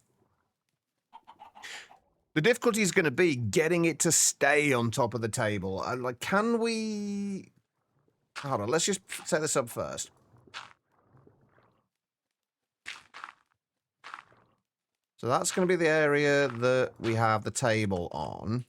The difficulty is going to be getting it to stay on top of the table. Like, can we... Hold on, let's just set this up first. So that's going to be the area that we have the table on.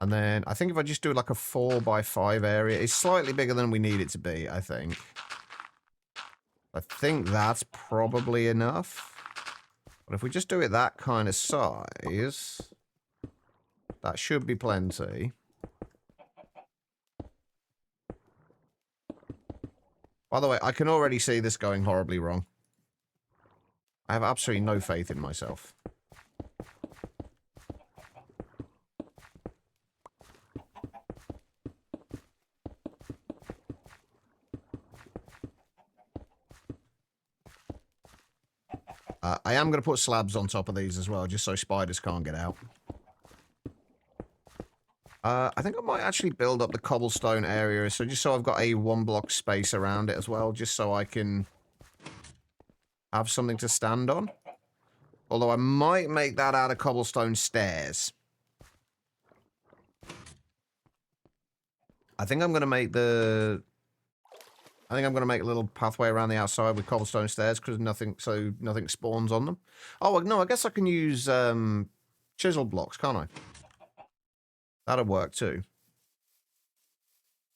And then I think if I just do like a 4x5 area, it's slightly bigger than we need it to be, I think. I think that's probably enough. But if we just do it that kind of size, that should be plenty. By the way, I can already see this going horribly wrong. I have absolutely no faith in myself. I am going to put slabs on top of these as well, just so spiders can't get out. I think I might actually build up the cobblestone area, so just so I've got a 1-block space around it as well, just so I can have something to stand on. Although I might make that out of cobblestone stairs. I think I'm going to make a little pathway around the outside with cobblestone stairs because nothing spawns on them. Oh, no, I guess I can use chisel blocks, can't I? That'll work too.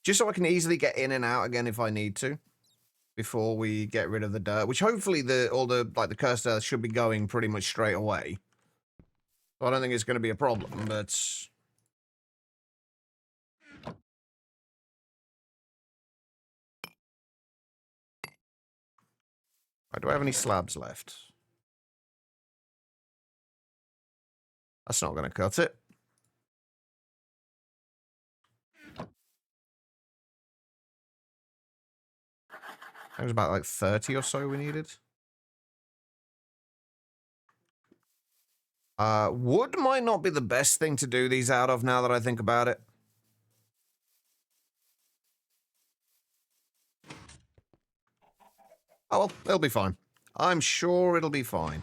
Just so I can easily get in and out again if I need to. Before we get rid of the dirt, which hopefully the cursed earth should be going pretty much straight away. So I don't think it's going to be a problem, but right, do I have any slabs left? That's not going to cut it. It was about like 30 or so we needed. Wood might not be the best thing to do these out of now that I think about it. Oh, well, it'll be fine. I'm sure it'll be fine.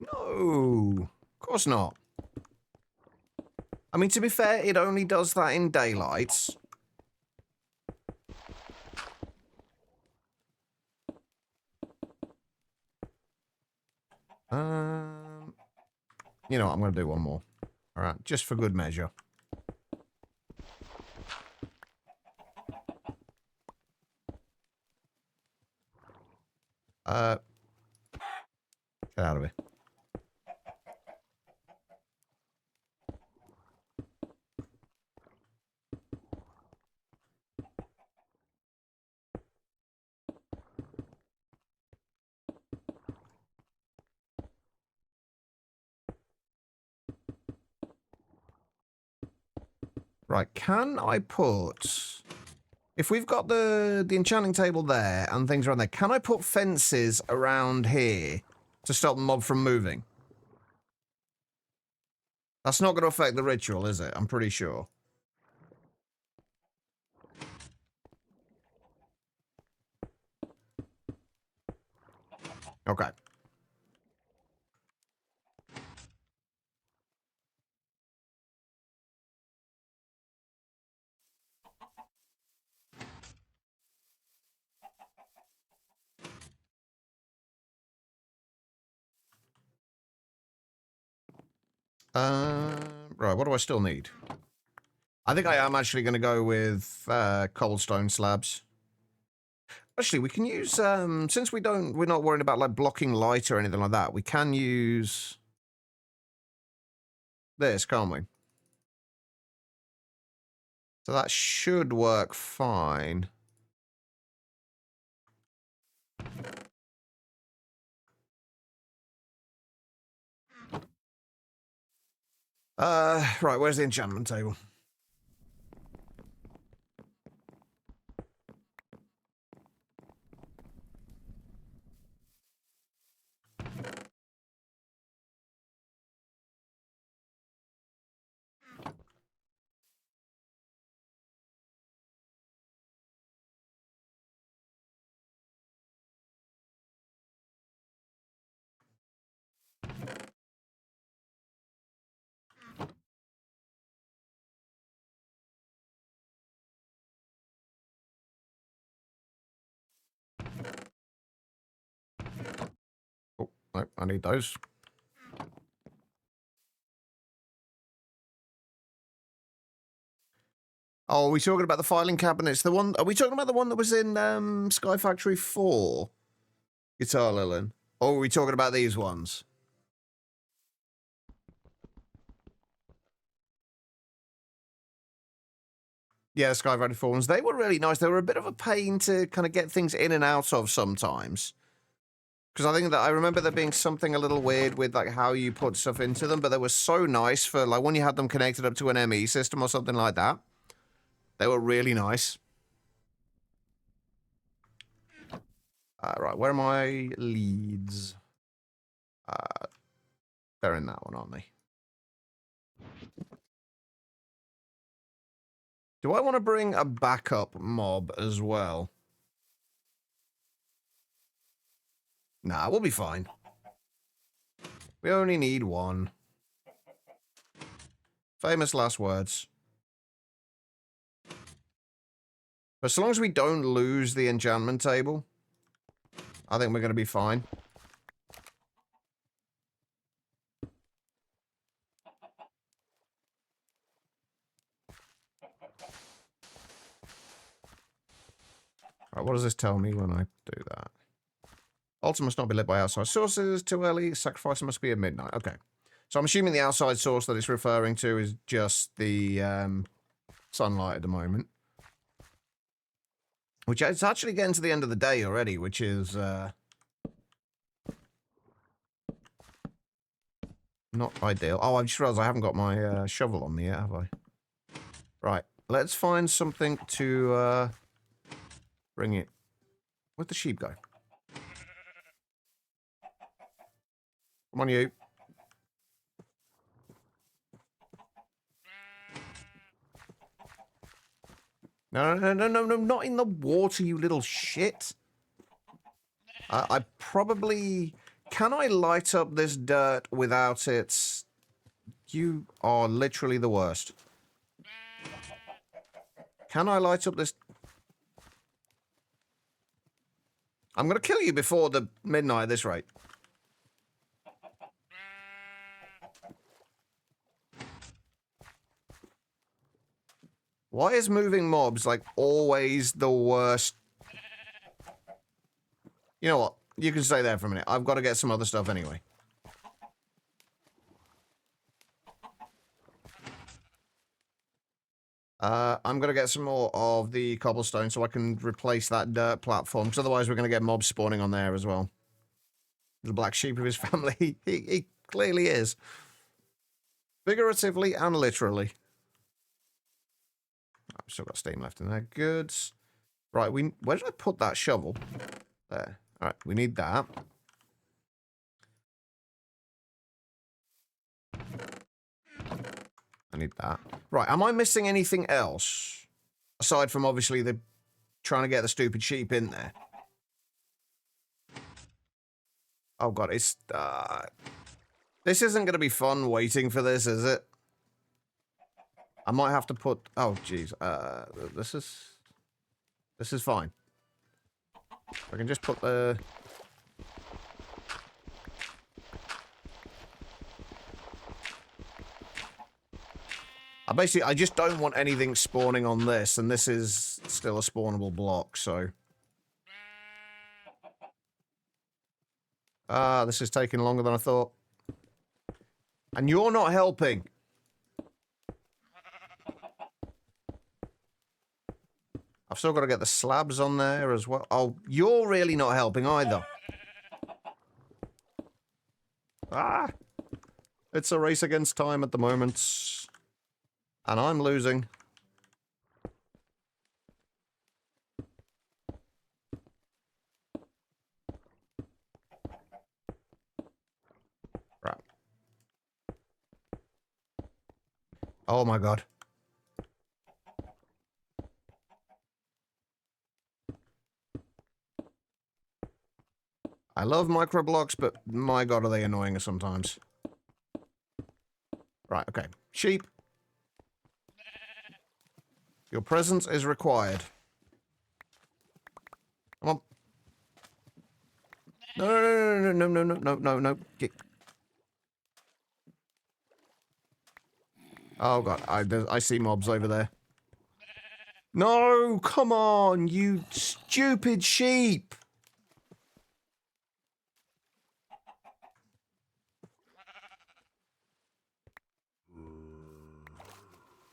No, of course not. I mean, to be fair, it only does that in daylight. You know what, I'm going to do one more. All right, just for good measure. Get out of here. Right, can I put... If we've got the enchanting table there and things around there, can I put fences around here to stop the mob from moving? That's not going to affect the ritual, is it? I'm pretty sure. Okay. Right, what do I still need? I think I am actually going to go with cobblestone slabs. Actually, we can use since we're not worried about like blocking light or anything like that. We can use this, can't we? So that should work fine. Right, where's the enchantment table? Oh, no, I need those. Oh, are we talking about the filing cabinets? The one? Are we talking about the one that was in Sky Factory 4? Guitar Lilin. Or are we talking about these ones? Yeah, Sky Factory 4 ones. They were really nice. They were a bit of a pain to kind of get things in and out of sometimes. Because I think that I remember there being something a little weird with like how you put stuff into them, but they were so nice for like when you had them connected up to an ME system or something like that. They were really nice. Right, where are my leads? They're in that one, aren't they? Do I want to bring a backup mob as well? Nah, we'll be fine. We only need one. Famous last words. But as long as we don't lose the enchantment table, I think we're going to be fine. Right, what does this tell me when I do that? Altar must not be lit by outside sources too early. Sacrifice must be at midnight. Okay. So I'm assuming the outside source that it's referring to is just the sunlight at the moment. Which it's actually getting to the end of the day already, which is not ideal. Oh, I just realized I haven't got my shovel on me yet, have I? Right. Let's find something to bring it. Where'd the sheep go? Come on, you. No, not in the water, you little shit. I probably... Can I light up this dirt without it? You are literally the worst. Can I light up this... I'm going to kill you before the midnight at this rate. Why is moving mobs, like, always the worst? You know what? You can stay there for a minute. I've got to get some other stuff anyway. I'm going to get some more of the cobblestone so I can replace that dirt platform, because otherwise we're going to get mobs spawning on there as well. The black sheep of his family. He clearly is. Figuratively and literally. I've still got steam left in there. Good. Right, where did I put that shovel? There. Alright, we need that. I need that. Right, am I missing anything else? Aside from, obviously, the trying to get the stupid sheep in there. Oh, God, it's... this isn't going to be fun waiting for this, is it? I might have to put... Oh, jeez. This is fine. I can just put the... I just don't want anything spawning on this, and this is still a spawnable block, so... this is taking longer than I thought. And you're not helping. I've still got to get the slabs on there as well. Oh, you're really not helping either. Ah! It's a race against time at the moment. And I'm losing. Right. Oh my god. I love microblocks, but my god are they annoying sometimes. Right, okay. Sheep. Your presence is required. Come on. No. Get... Oh god, I see mobs over there. No, come on, you stupid sheep.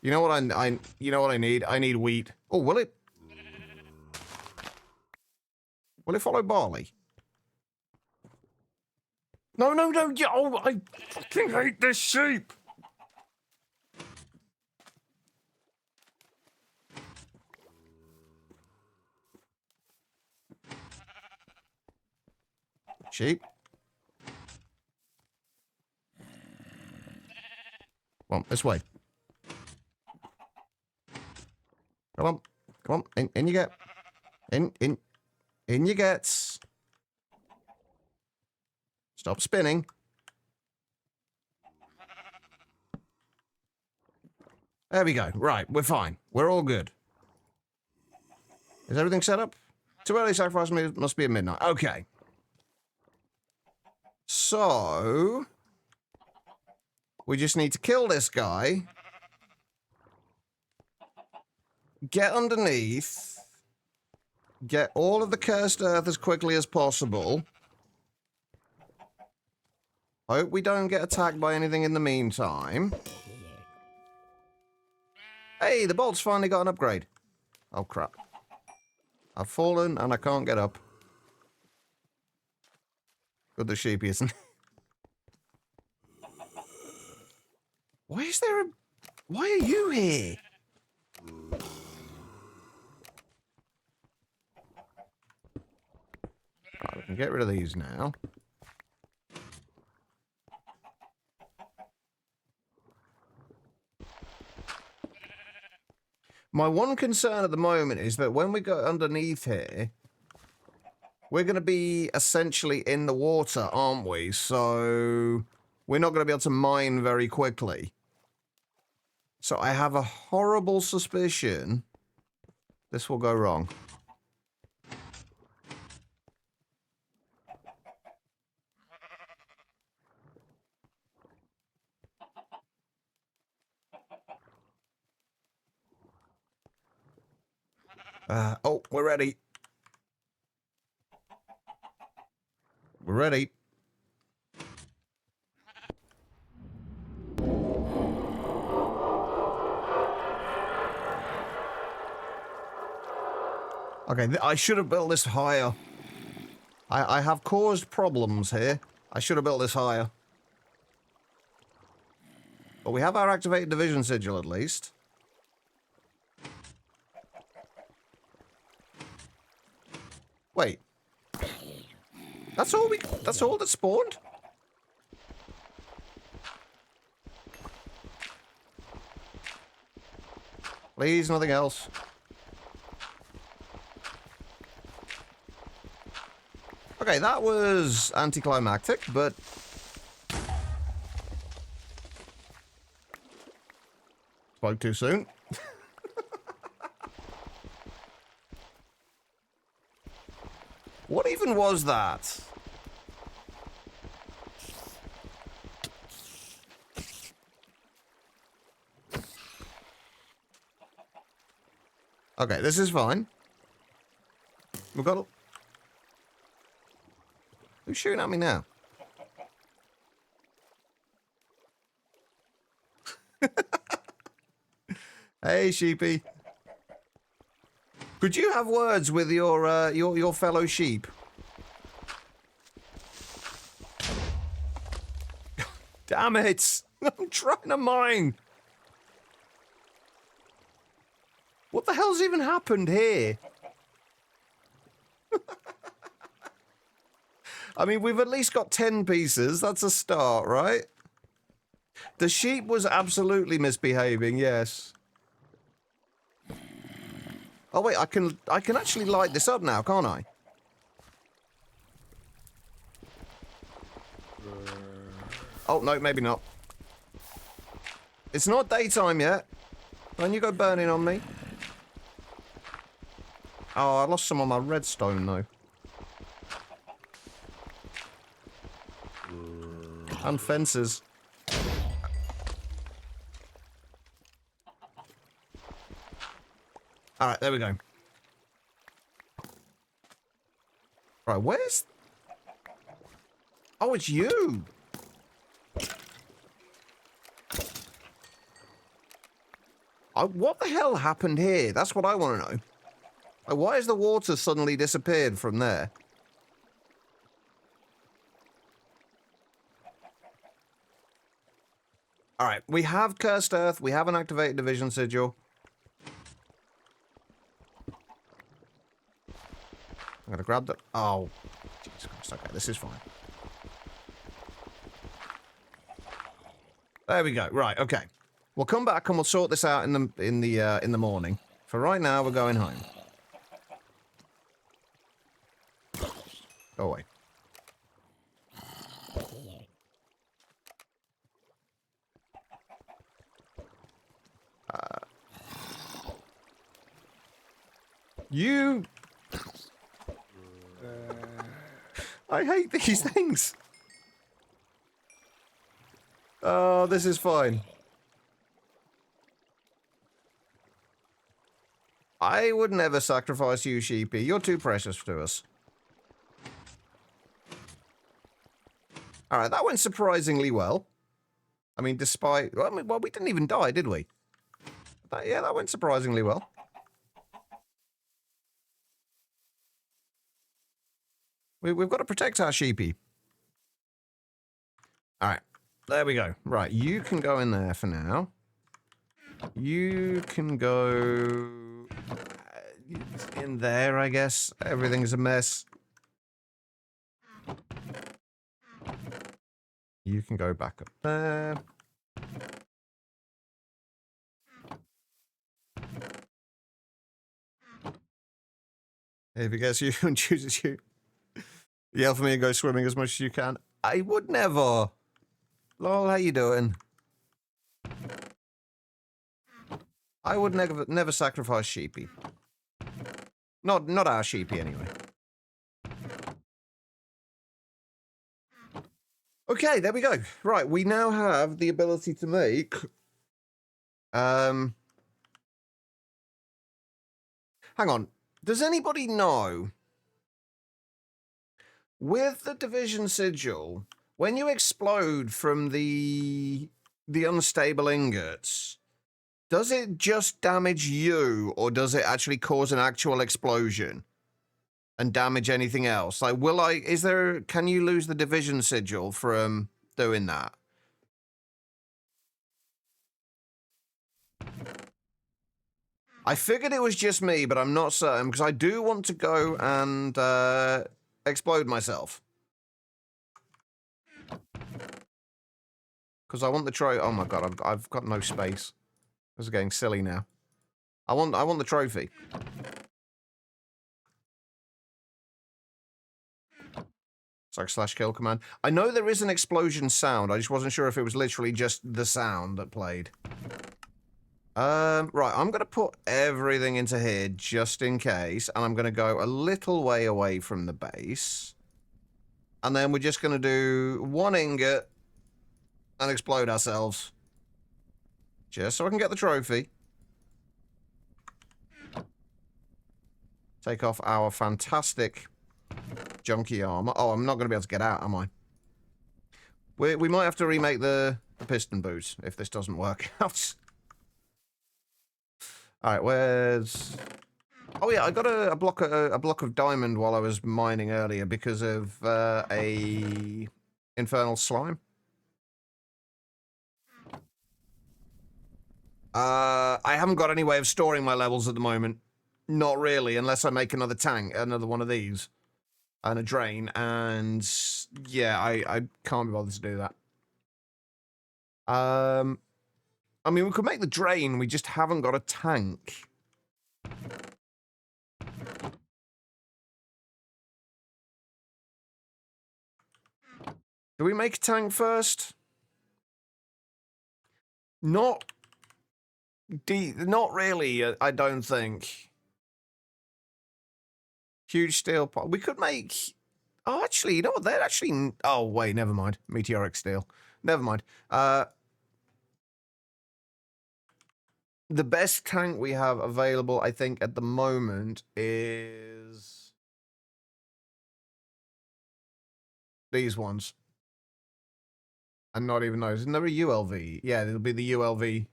You know what you know what I need? I need wheat. Oh, will it? Will it follow barley? No, no, no. Oh, I fucking hate this sheep. Sheep. Come on, this way. Come on. Come on. In you get. In you get. Stop spinning. There we go. Right, we're fine. We're all good. Is everything set up? Too early sacrifice must be at midnight. Okay. So... we just need to kill this guy. Get underneath. Get all of the cursed earth as quickly as possible. Hope we don't get attacked by anything in the meantime. Hey, the bolt's finally got an upgrade. Oh, crap. I've fallen and I can't get up. Good the sheepy isn't. Why is there a... why are you here? We can get rid of these now. My one concern at the moment is that when we go underneath here, we're going to be essentially in the water, aren't we? So we're not going to be able to mine very quickly. So I have a horrible suspicion this will go wrong. Oh, we're ready. We're ready. Okay, I should have built this higher. I have caused problems here. I should have built this higher. But we have our activated division sigil at least. Wait. That's all that spawned? Please, nothing else. Okay, that was anticlimactic, but... spoke too soon. What even was that? Okay, this is fine. We've got a... who's shooting at me now? Hey, sheepy. Could you have words with your fellow sheep? Damn it! I'm trying to mine. What the hell's even happened here? I mean, we've at least got 10 pieces. That's a start, right? The sheep was absolutely misbehaving, yes. Oh wait, I can actually light this up now, can't I? Oh no, maybe not. It's not daytime yet. Don't you go burning on me. Oh, I lost some of my redstone though. And fences. All right, there we go. Right, where's... Oh, it's you. What the hell happened here? That's what I want to know. Like, why has the water suddenly disappeared from there? All right, we have Cursed Earth. We have an activated Division Sigil. I'm going to grab that. Oh, Jesus Christ. Okay, this is fine. There we go. Right, okay. We'll come back and we'll sort this out in the morning. For right now, we're going home. Go away. You... I hate these things. Oh, this is fine. I would never sacrifice you, sheepy. You're too precious to us. Alright, that went surprisingly well. I mean, despite... Well, we didn't even die, did we? Yeah, that went surprisingly well. We've got to protect our sheepy. Alright, there we go. Right, you can go in there for now. You can go... in there, I guess. Everything's a mess. You can go back up there. If he gets you and chooses you, yell for me and go swimming as much as you can. I would never. Lol, how you doing? I would never sacrifice sheepy. Not our sheepy anyway. Okay, there we go. Right, we now have the ability to make... Hang on. Does anybody know... With the Division Sigil, when you explode from the unstable ingots, does it just damage you, or does it actually cause an actual explosion and damage anything else? Like, can you lose the Division Sigil from doing that? I figured it was just me, but I'm not certain, because I do want to go and explode myself. Because I want the trophy. Oh my god, I've got no space. This is getting silly now. I want the trophy. It's like /kill command. I know there is an explosion sound. I just wasn't sure if it was literally just the sound that played. Right, I'm going to put everything into here just in case. And I'm going to go a little way away from the base. And then we're just going to do one ingot and explode ourselves. Just so I can get the trophy. Take off our fantastic junky armor. Oh, I'm not going to be able to get out, am I? We might have to remake the piston boots if this doesn't work out. Alright, where's... Oh yeah, I got a block of diamond while I was mining earlier because of a infernal slime. I haven't got any way of storing my levels at the moment. Not really, unless I make another tank, another one of these. And a drain, and yeah, I can't be bothered to do that. I mean, we could make the drain, we just haven't got a tank. Do we make a tank first? Not really, I don't think. Huge steel pot. We could make... Oh, actually, you know what? They're actually... Oh, wait, never mind. Meteoric steel. Never mind. The best tank we have available, I think, at the moment is these ones. And not even those. Isn't there a ULV? Yeah, it'll be the ULV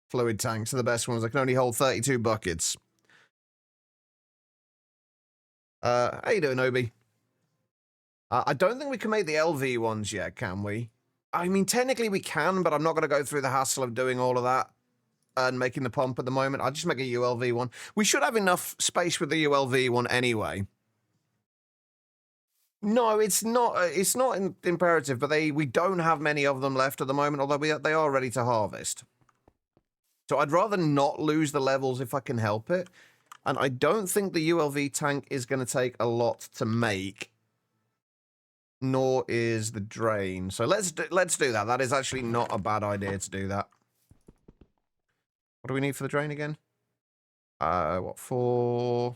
fluid tanks are the best ones. They can only hold 32 buckets. How you doing, Obi? I don't think we can make the LV ones yet, can we? I mean, technically we can, but I'm not going to go through the hassle of doing all of that and making the pump at the moment. I'll just make a ULV one. We should have enough space with the ULV one anyway. No, it's not. It's not imperative, but we don't have many of them left at the moment. Although they are ready to harvest. So I'd rather not lose the levels if I can help it. And I don't think the ULV tank is going to take a lot to make. Nor is the drain. So let's do that. That is actually not a bad idea to do that. What do we need for the drain again? What for?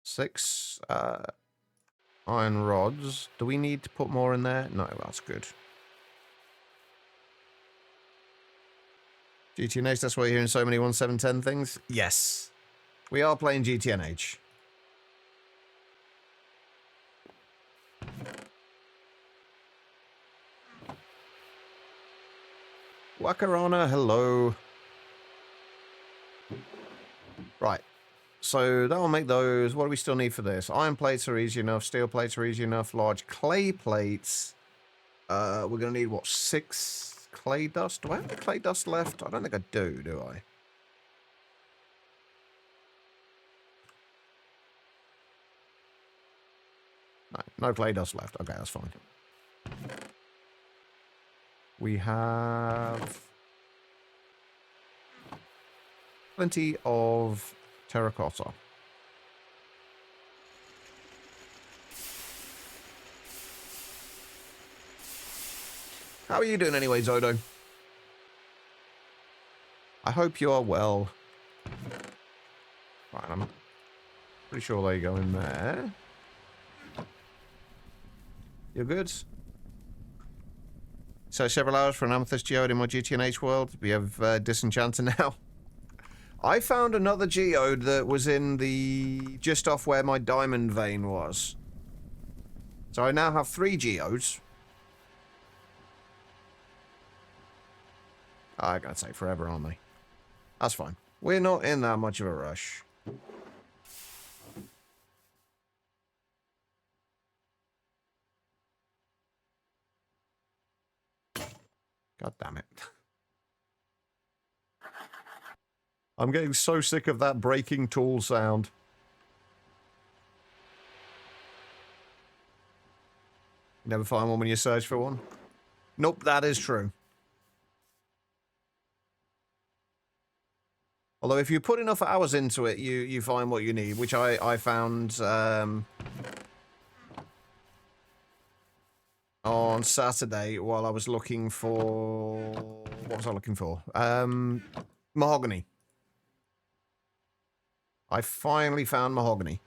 6 iron rods. Do we need to put more in there? No, that's good. GTNH, that's why you're hearing so many 1710 things? Yes. We are playing GTNH. Wakarana, hello. Right. So that'll make those. What do we still need for this? Iron plates are easy enough. Steel plates are easy enough. Large clay plates. We're going to need, what, 6 clay dust? Do I have the clay dust left? I don't think I do I? No clay dust left. Okay, that's fine. We have plenty of terracotta. How are you doing anyway, Zodo? I hope you are well. Right, I'm pretty sure they go in there. You're good? So several hours for an amethyst geode in my GTNH world. We have Disenchanter now. I found another geode that was in the... just off where my diamond vein was. So I now have 3 geodes. I gotta take forever, aren't they? That's fine. We're not in that much of a rush. God damn it. I'm getting so sick of that breaking tool sound. You never find one when you search for one? Nope, that is true. Although if you put enough hours into it, you find what you need, which I found on Saturday while I was looking for... what was I looking for? Mahogany. I finally found mahogany.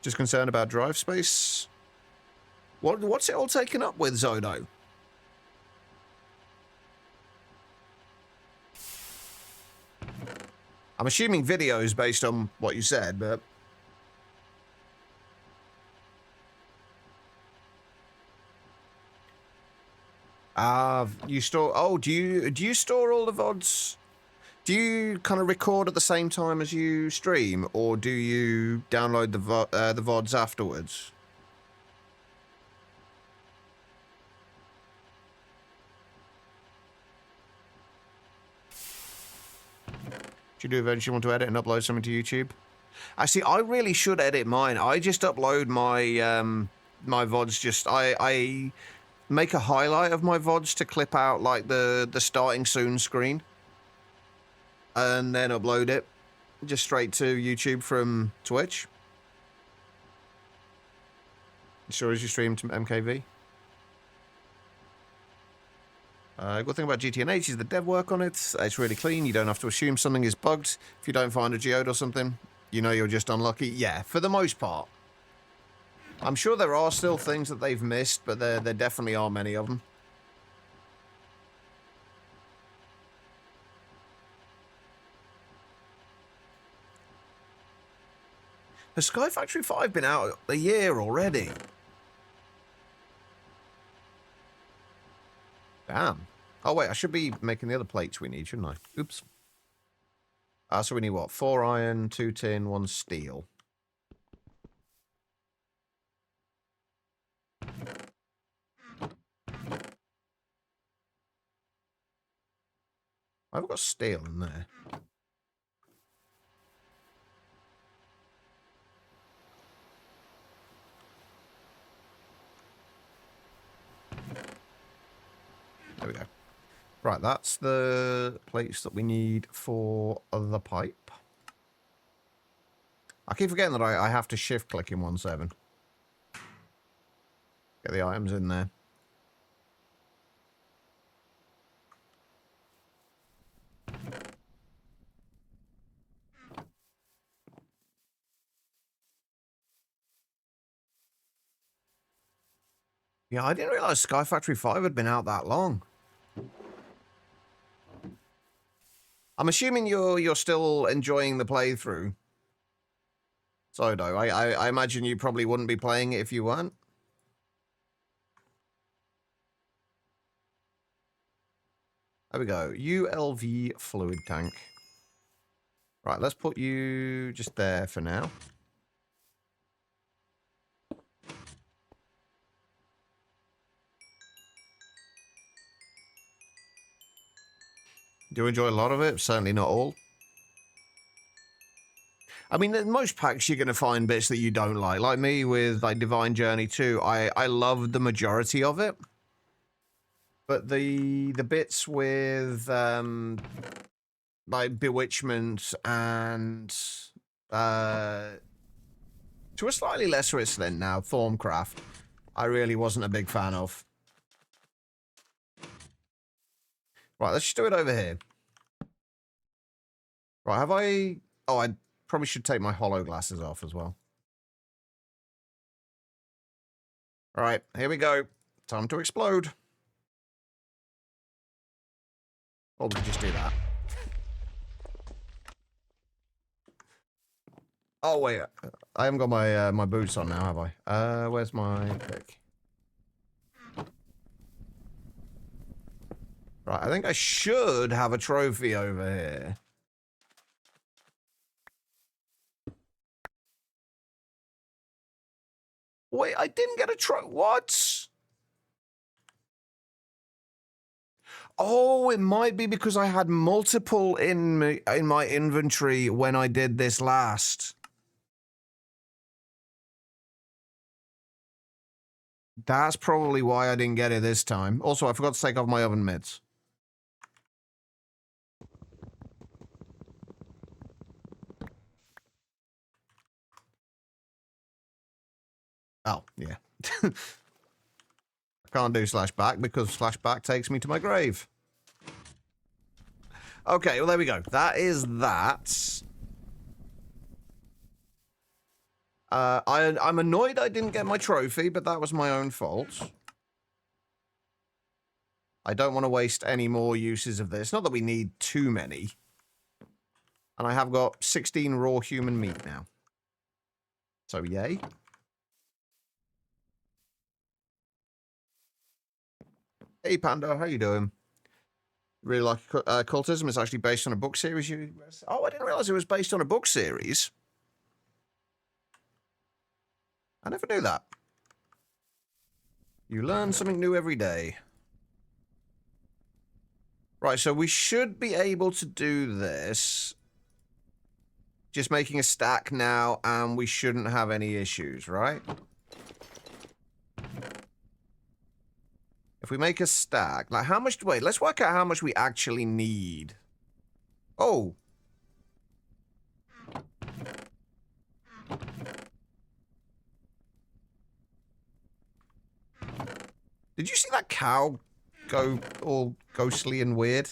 Just concerned about drive space. What's it all taken up with, Zodo? I'm assuming videos based on what you said, but... you store... oh, do you store all the VODs? Do you kind of record at the same time as you stream, or do you download the VODs afterwards? Do you eventually want to edit and upload something to YouTube? Actually, I really should edit mine. I just upload my my VODs. I make a highlight of my VODs to clip out like the starting soon screen, and then upload it just straight to YouTube from Twitch. Sure as you stream to MKV. Good thing about GTNH is the dev work on it. It's really clean. You don't have to assume something is bugged. If you don't find a geode or something, you know you're just unlucky. Yeah, for the most part. I'm sure there are still things that they've missed, but there definitely are many of them. Has Sky Factory 5 been out a year already? Damn. Oh, wait, I should be making the other plates we need, shouldn't I? Oops. So we need what? 4 iron, 2 tin, 1 steel. I've got steel in there. There we go. Right, that's the plates that we need for the pipe. I keep forgetting that I have to shift click in 1.7. Get the items in there. Yeah, I didn't realize Sky Factory 5 had been out that long. I'm assuming you're still enjoying the playthrough. Sodo, I imagine you probably wouldn't be playing it if you weren't. There we go. ULV fluid tank. Right, let's put you just there for now. Do you enjoy a lot of it? Certainly not all. I mean, in most packs you're going to find bits that you don't like. Like me with like Divine Journey 2, I loved the majority of it. But the bits with like Bewitchment and to a slightly lesser extent now, Thorncraft, I really wasn't a big fan of. Right, let's just do it over here. Right, have I... Oh, I probably should take my holo glasses off as well. All right, here we go. Time to explode. Or we can just do that. Oh, wait. I haven't got my my boots on now, have I? Where's my pick? Right, I think I should have a trophy over here. Wait, I didn't get a trophy. What? Oh, it might be because I had multiple in my inventory when I did this last. That's probably why I didn't get it this time. Also, I forgot to take off my oven mitts. Oh, yeah. I can't do /back because /back takes me to my grave. Okay, well, there we go. That is that. I'm annoyed I didn't get my trophy, but that was my own fault. I don't want to waste any more uses of this. Not that we need too many. And I have got 16 raw human meat now. So, yay. Hey, Panda, how you doing? Really like Cultism. It's actually based on a book series. Oh, I didn't realize it was based on a book series. I never knew that. You learn something new every day. Right, so we should be able to do this. Just making a stack now, and we shouldn't have any issues, right? If we make a stack, like how much... Wait, let's work out how much we actually need. Oh. Did you see that cow go all ghostly and weird?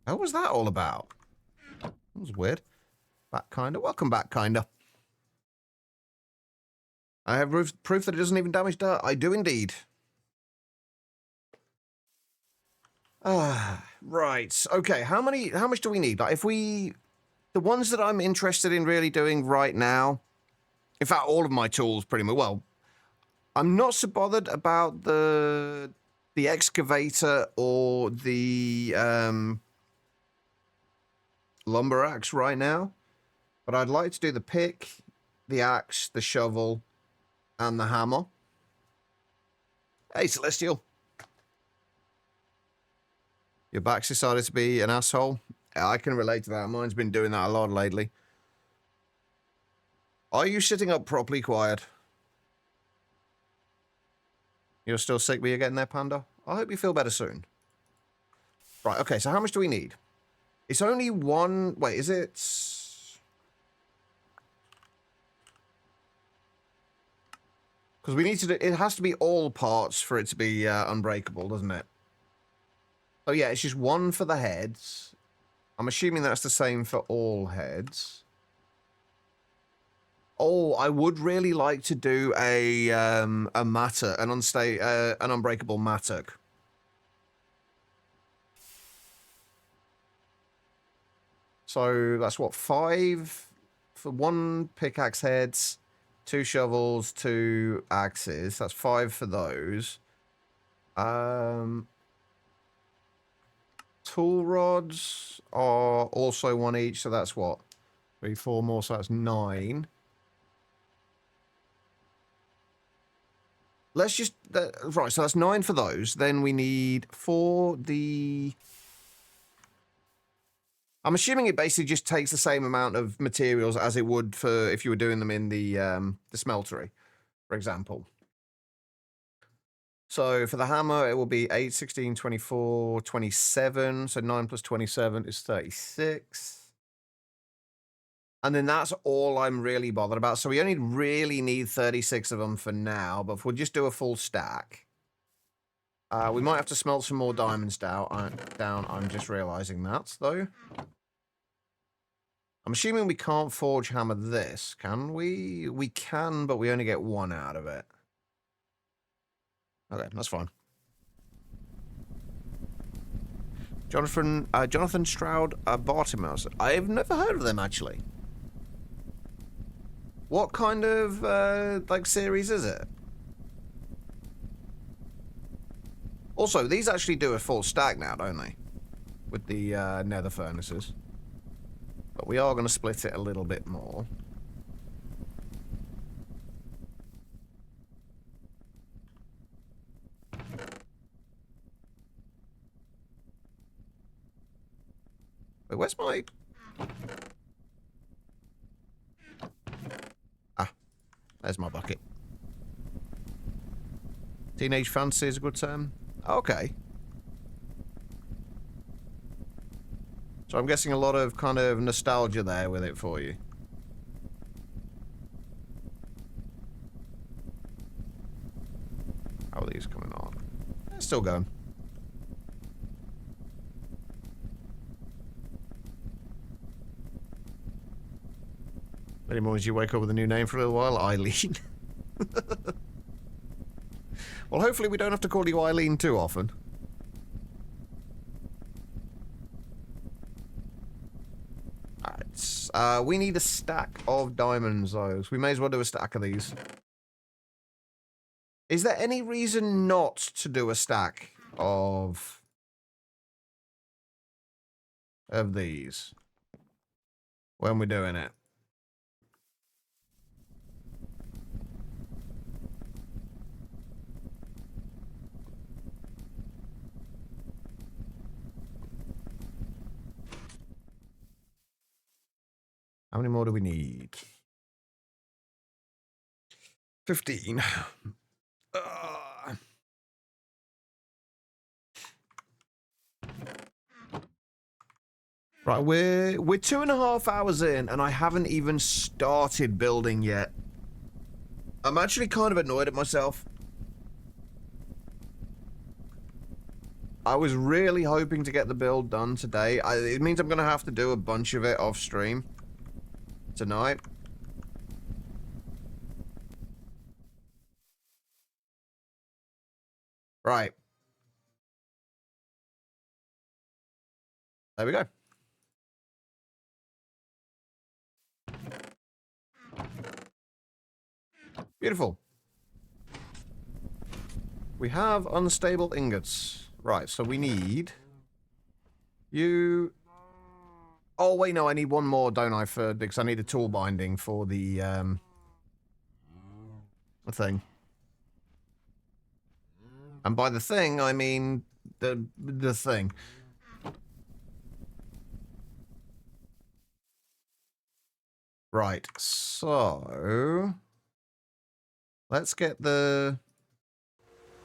What was that all about? That was weird. Back kinda. Welcome back, kinda. I have proof that it doesn't even damage dirt. I do indeed. Ah, right. Okay, how much do we need? Like, the ones that I'm interested in really doing right now, in fact, all of my tools pretty much, well, I'm not so bothered about the excavator or the lumber axe right now, but I'd like to do the pick, the axe, the shovel, and the hammer. Hey, Celestial. Your back's decided to be an asshole. I can relate to that. Mine's been doing that a lot lately. Are you sitting up properly, quiet? You're still sick, but you're getting there, Panda? I hope you feel better soon. Right, okay, so how much do we need? It's only one... Wait, is it... Because we need to do... It has to be all parts for it to be unbreakable, doesn't it? Oh, yeah, it's just one for the heads. I'm assuming that's the same for all heads. Oh, I would really like to do a mattock, an unbreakable mattock. So that's what, 5 for 1 pickaxe heads, 2 shovels, 2 axes. That's 5 for those. Tool rods are also 1 each, so that's what? 3, 4 more, so that's 9. Let's just... right, so that's 9 for those. Then we need for the... I'm assuming it basically just takes the same amount of materials as it would for if you were doing them in the smeltery, for example. So for the hammer, it will be 8, 16, 24, 27. So 9 plus 27 is 36. And then that's all I'm really bothered about. So we only really need 36 of them for now. But if we'll just do a full stack. We might have to smelt some more diamonds down. I'm just realizing that, though. I'm assuming we can't forge hammer this, can we? We can, but we only get 1 out of it. Okay, that's fine. Jonathan Stroud Bartimaeus. I've never heard of them, actually. What kind of, like, series is it? Also, these actually do a full stack now, don't they? With the nether furnaces. But we are going to split it a little bit more. Wait, where's my... Ah, there's my bucket. Teenage fantasy is a good term. Okay. So I'm guessing a lot of kind of nostalgia there with it for you. How are these coming on? They're still going. Many mornings you wake up with a new name for a little while, Eileen. Well, hopefully we don't have to call you Eileen too often. Alright, we need a stack of diamonds, though, so we may as well do a stack of these. Is there any reason not to do a stack of these when we're doing it? How many more do we need? 15. Right, we're 2.5 hours in, and I haven't even started building yet. I'm actually kind of annoyed at myself. I was really hoping to get the build done today. It means I'm going to have to do a bunch of it off stream tonight. Right. There we go. Beautiful. We have unstable ingots. Right, so we need you. Oh wait, no, I need one more, don't I? For because I need a tool binding for the thing. And by the thing, I mean the thing. Right, so let's get the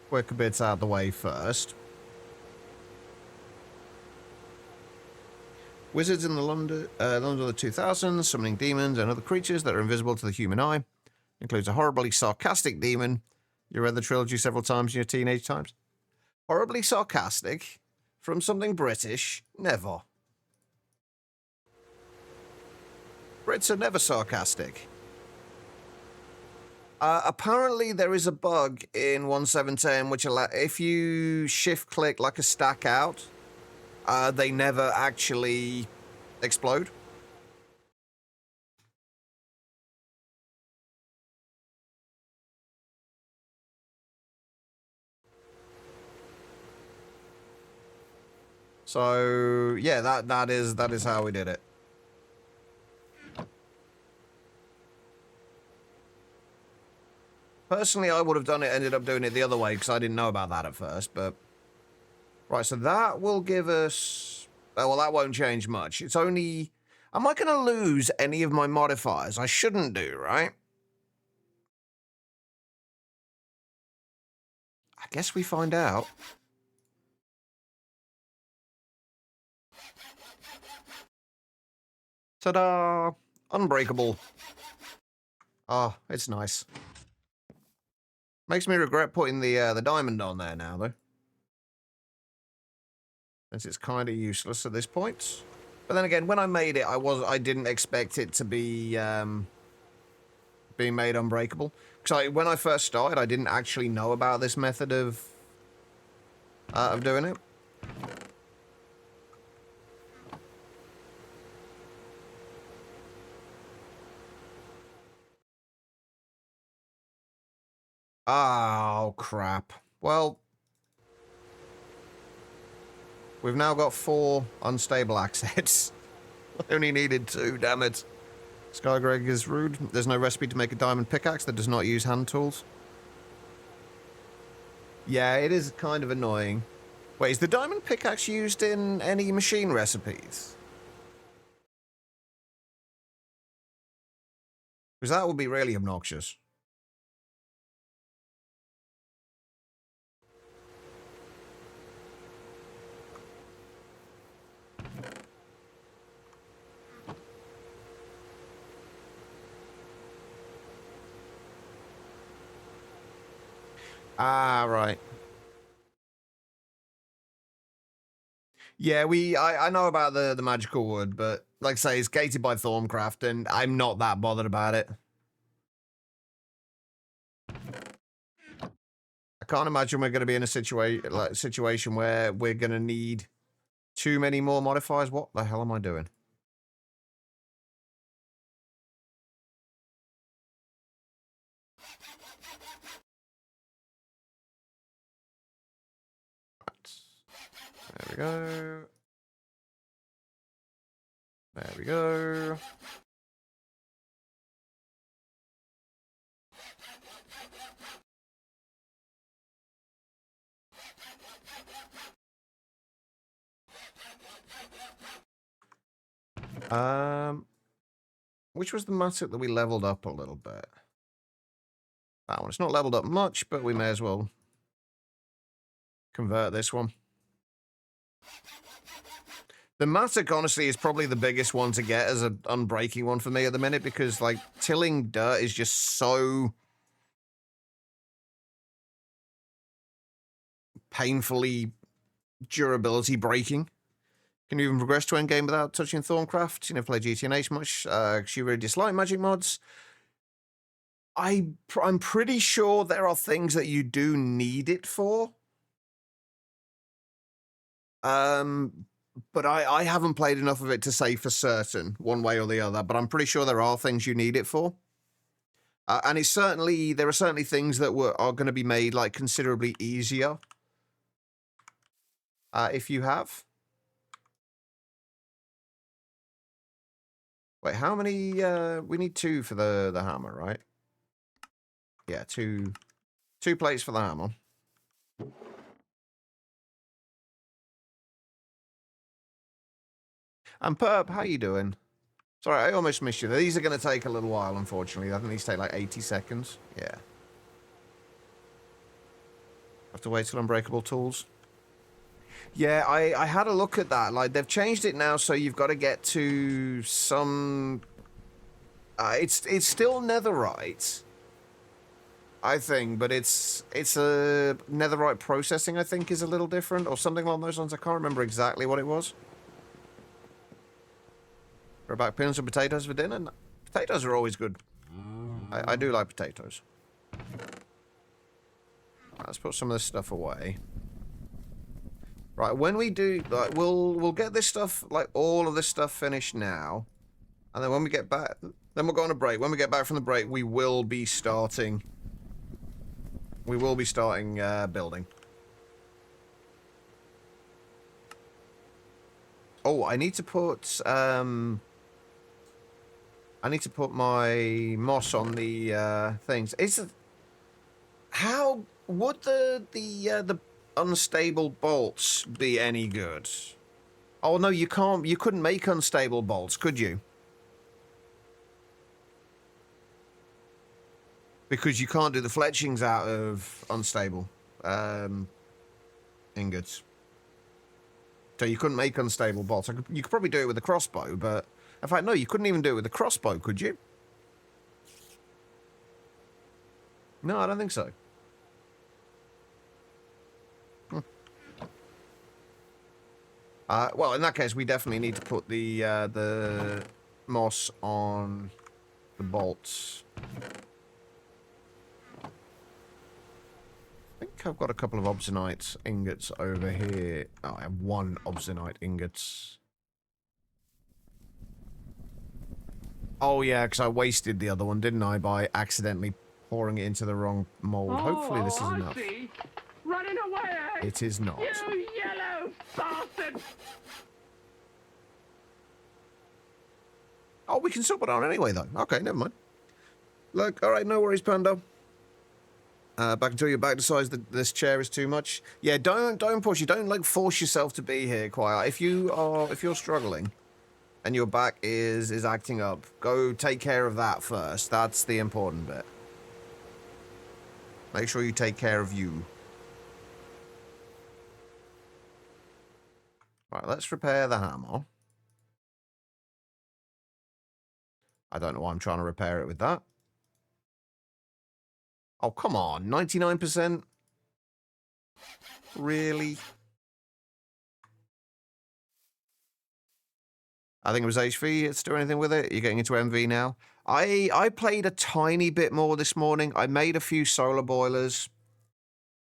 quicker bits out of the way first. Wizards in the London of the 2000s, summoning demons and other creatures that are invisible to the human eye. Includes a horribly sarcastic demon. You read the trilogy several times in your teenage times? Horribly sarcastic? From something British? Never. Brits are never sarcastic. Apparently there is a bug in 1.7.10 which if you shift click like a stack out, they never actually explode. So yeah, that is how we did it. Personally, I would have done it, ended up doing it the other way because I didn't know about that at first, but... Right, so that will give us... Oh, well, that won't change much. It's only... Am I going to lose any of my modifiers? I shouldn't do, right? I guess we find out. Ta-da! Unbreakable. Oh, it's nice. Makes me regret putting the diamond on there now, though. Since it's kind of useless at this point. But then again, when I made it, I didn't expect it to be being made unbreakable. Because when I first started, I didn't actually know about this method of doing it. Oh, crap. Well, we've now got 4 unstable axes. I only needed 2, damn it. Skygreg is rude. There's no recipe to make a diamond pickaxe that does not use hand tools. Yeah, it is kind of annoying. Wait, is the diamond pickaxe used in any machine recipes? Because that would be really obnoxious. Ah, right. Yeah, I know about the magical wood, but like I say, it's gated by Thorncraft, and I'm not that bothered about it. I can't imagine we're going to be in a situation where we're going to need too many more modifiers. What the hell am I doing? Right. There we go. There we go. Which was the mattock that we leveled up a little bit? That one. It's not leveled up much, but we may as well convert this one. The mattock, honestly, is probably the biggest one to get as an unbreaking one for me at the minute because, like, tilling dirt is just so painfully durability breaking. Can you even progress to endgame without touching Thorncraft? You never play GTNH much. You really dislike magic mods. I'm pretty sure there are things that you do need it for. But I haven't played enough of it to say for certain one way or the other, but I'm pretty sure there are things you need it for. And there are certainly things that are going to be made like considerably easier if you have. Wait, how many? We need 2 for the hammer, right? Yeah, two plates for the hammer. And Perp, how you doing? Sorry, I almost missed you. These are going to take a little while, unfortunately. I think these take like 80 seconds. Yeah. Have to wait till Unbreakable Tools. Yeah, I had a look at that. Like, they've changed it now, so you've got to get to some... it's still netherite, I think, but it's a netherite processing, I think, is a little different, or something along those lines. I can't remember exactly what it was. We're about peanuts and potatoes for dinner. Potatoes are always good. I do like potatoes. Let's put some of this stuff away. Right, when we do, like, we'll get this stuff, like all of this stuff finished now, and then when we get back, then we'll go on a break. When we get back from the break, we will be starting. Building. Oh, I need to put my moss on the things. How would the unstable bolts be any good? Oh no, you can't. You couldn't make unstable bolts, could you? Because you can't do the fletchings out of unstable ingots. So you couldn't make unstable bolts. You could probably do it with a crossbow, but in fact, no, you couldn't even do it with a crossbow, could you? No, I don't think so. Well, in that case, we definitely need to put the moss on the bolts. I think I've got a couple of obsidianite ingots over here. Oh, I have 1 obsidianite ingots. Oh, yeah, because I wasted the other one, didn't I, by accidentally pouring it into the wrong mold. Hopefully this is enough. Running away! It is not. You yellow bastard! Oh, we can still put it on anyway, though. Okay, never mind. Look, all right, no worries, Panda. Back until your back decides that this chair is too much. Yeah, don't push it. Don't like force yourself to be here, Quiet. If you're struggling, and your back is acting up, go take care of that first. That's the important bit. Make sure you take care of you. Right, let's repair the hammer. I don't know why I'm trying to repair it with that. Oh, come on. 99%? Really? I think it was HV. Let's do anything with it. You're getting into MV now. I played a tiny bit more this morning. I made a few solar boilers.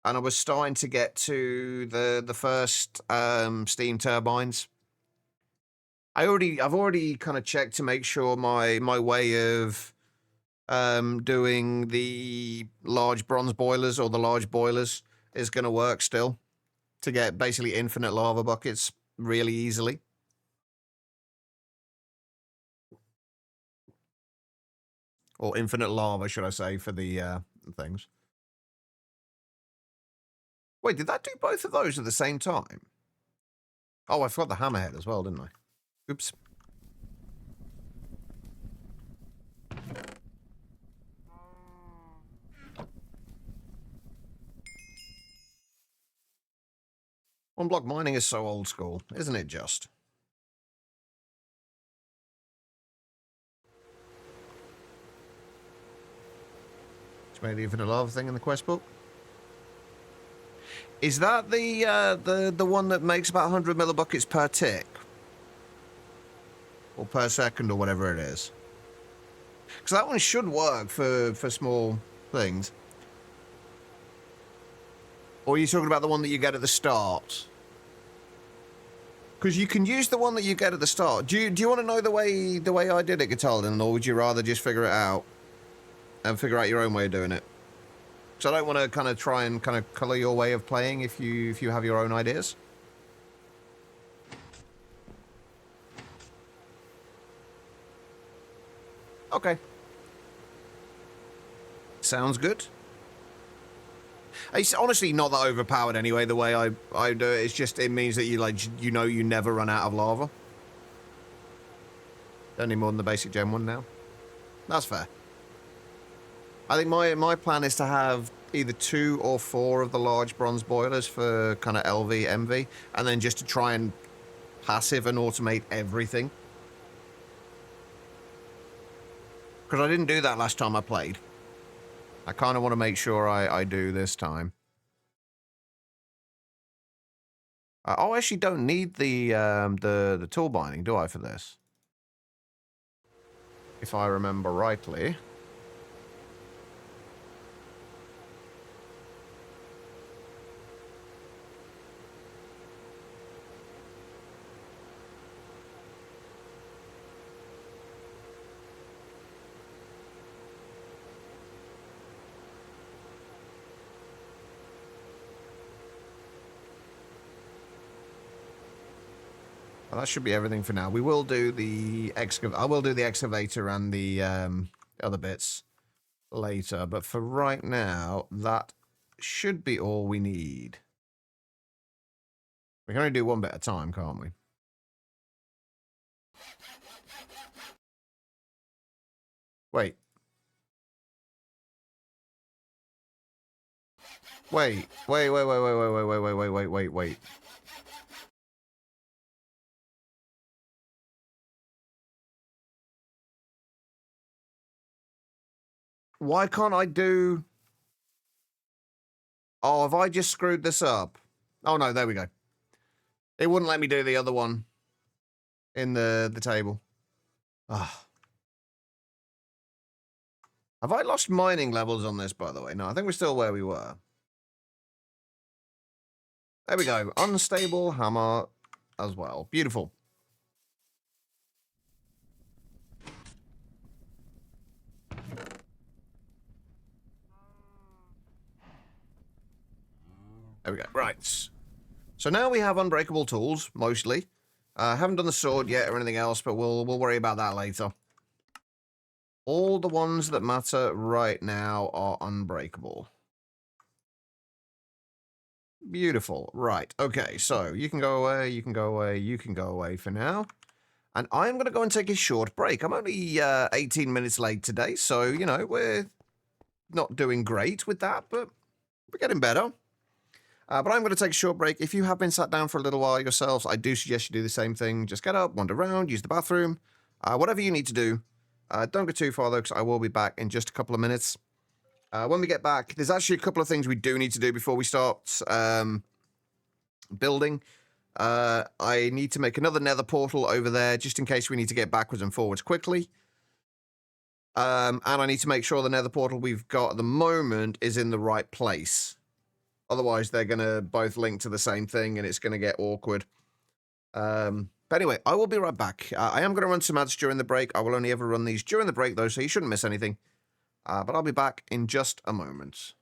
And I was starting to get to the first steam turbines. I've already kind of checked to make sure my way of doing the large bronze boilers or the large boilers is going to work still, to get basically infinite lava buckets really easily. Or infinite lava, should I say, for the things. Wait, did that do both of those at the same time? Oh, I forgot the hammerhead as well, didn't I? Oops. One-block mining is so old school, isn't it just? It's made even a lava thing in the quest book. Is that the one that makes about 100 millibuckets per tick? Or per second, or whatever it is? Because that one should work for small things. Or are you talking about the one that you get at the start? Because you can use the one that you get at the start. Do you want to know the way I did it, Catalin, or would you rather just figure it out and figure out your own way of doing it? So I don't want to kind of try and kind of color your way of playing if you have your own ideas. Okay. Sounds good. It's honestly not that overpowered anyway, the way I do it. It's just, it means that you know you never run out of lava. Don't need more than the basic gem one now. That's fair. I think my plan is to have either 2 or 4 of the large bronze boilers for kind of LV, MV, and then just to try and passive and automate everything. Because I didn't do that last time I played. I kind of want to make sure I do this time. Oh, I actually don't need the tool binding, do I, for this? If I remember rightly. Well, that should be everything for now. We will do the I will do the excavator and the other bits later, but for right now, that should be all we need. We can only do one bit at a time, can't we? Wait. Wait. Why can't I do... Oh, have I just screwed this up? Oh, no, there we go. It wouldn't let me do the other one in the table. Ah. Have I lost mining levels on this, by the way? No, I think we're still where we were. There we go. Unstable hammer as well. Beautiful. There we go. Right. So now we have unbreakable tools, mostly. Haven't done the sword yet or anything else, but we'll worry about that later. All the ones that matter right now are unbreakable. Beautiful. Right. Okay, so you can go away, you can go away, you can go away for now. And I'm going to go and take a short break. I'm only 18 minutes late today, so, you know, we're not doing great with that, but we're getting better. But I'm going to take a short break. If you have been sat down for a little while yourselves, I do suggest you do the same thing. Just get up, wander around, use the bathroom, whatever you need to do. Don't go too far, though, because I will be back in just a couple of minutes. When we get back, there's actually a couple of things we do need to do before we start building. I need to make another nether portal over there, just in case we need to get backwards and forwards quickly. And I need to make sure the nether portal we've got at the moment is in the right place. Otherwise, they're going to both link to the same thing, and it's going to get awkward. But anyway, I will be right back. I am going to run some ads during the break. I will only ever run these during the break, though, so you shouldn't miss anything. But I'll be back in just a moment.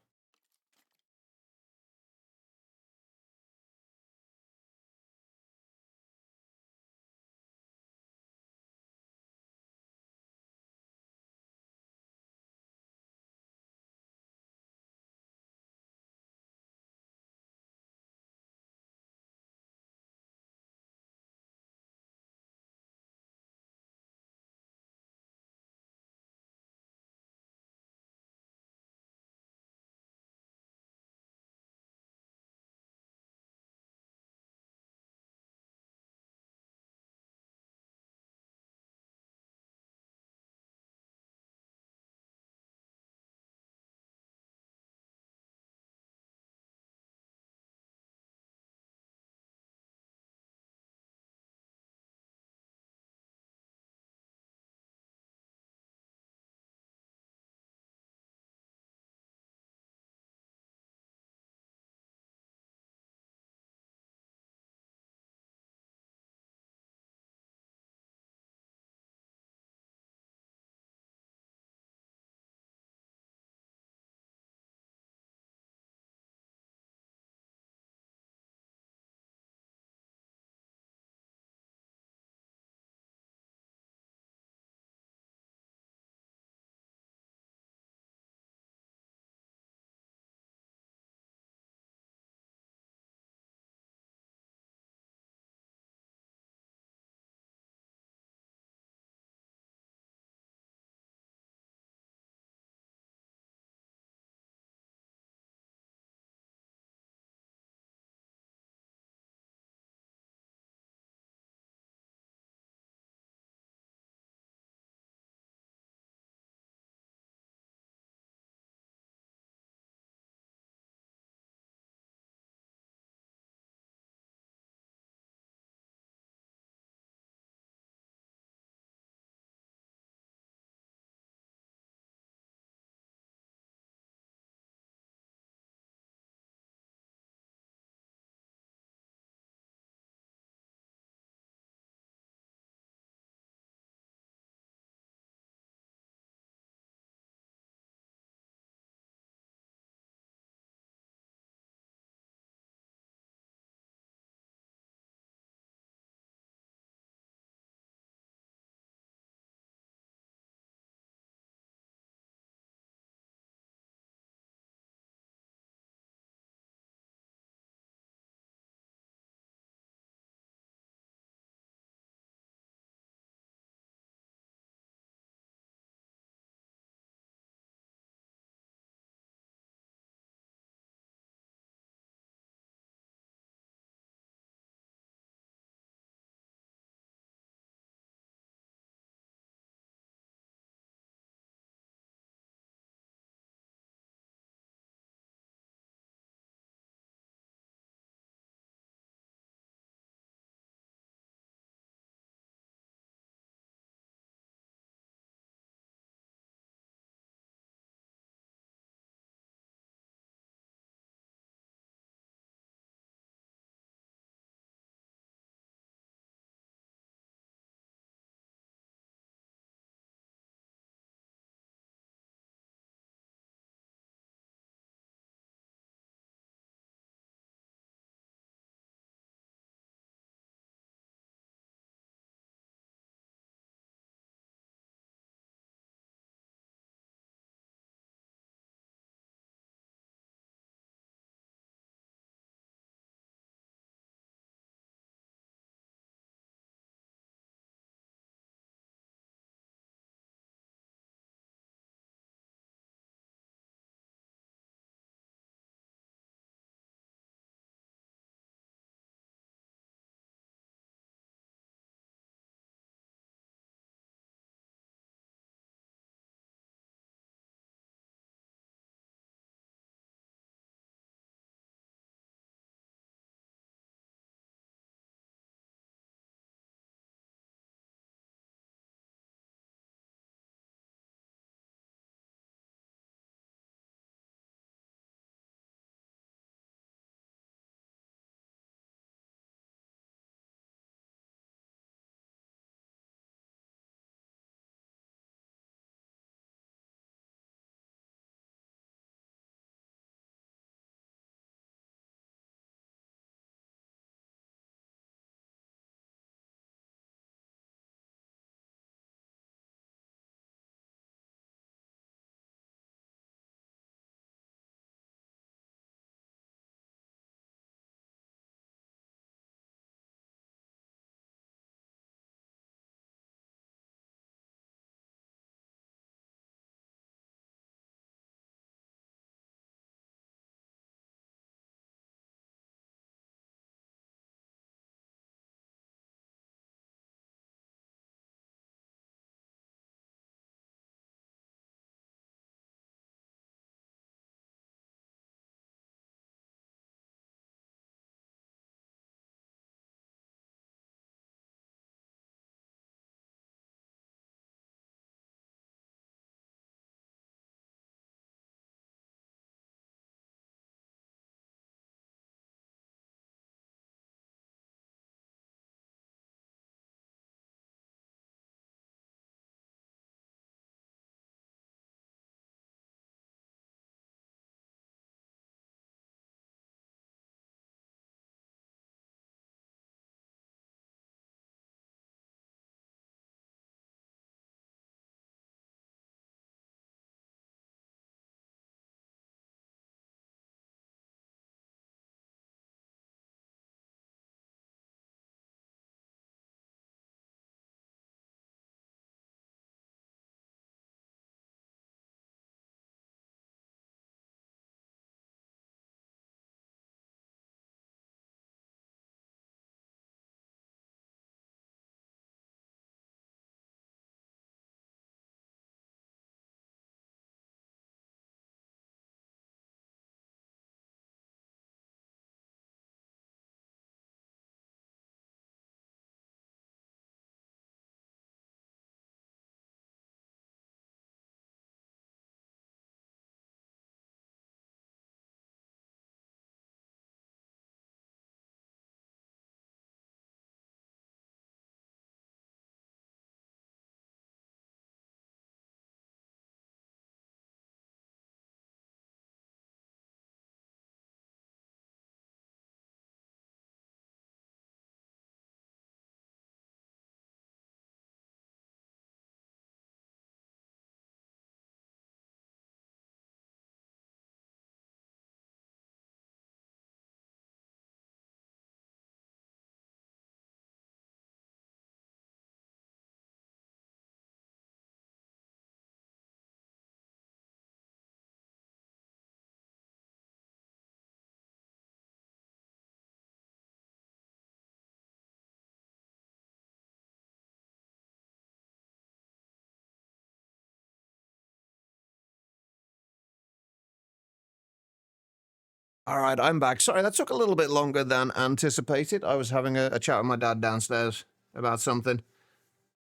All right, I'm back. Sorry, that took a little bit longer than anticipated. I was having a chat with my dad downstairs about something.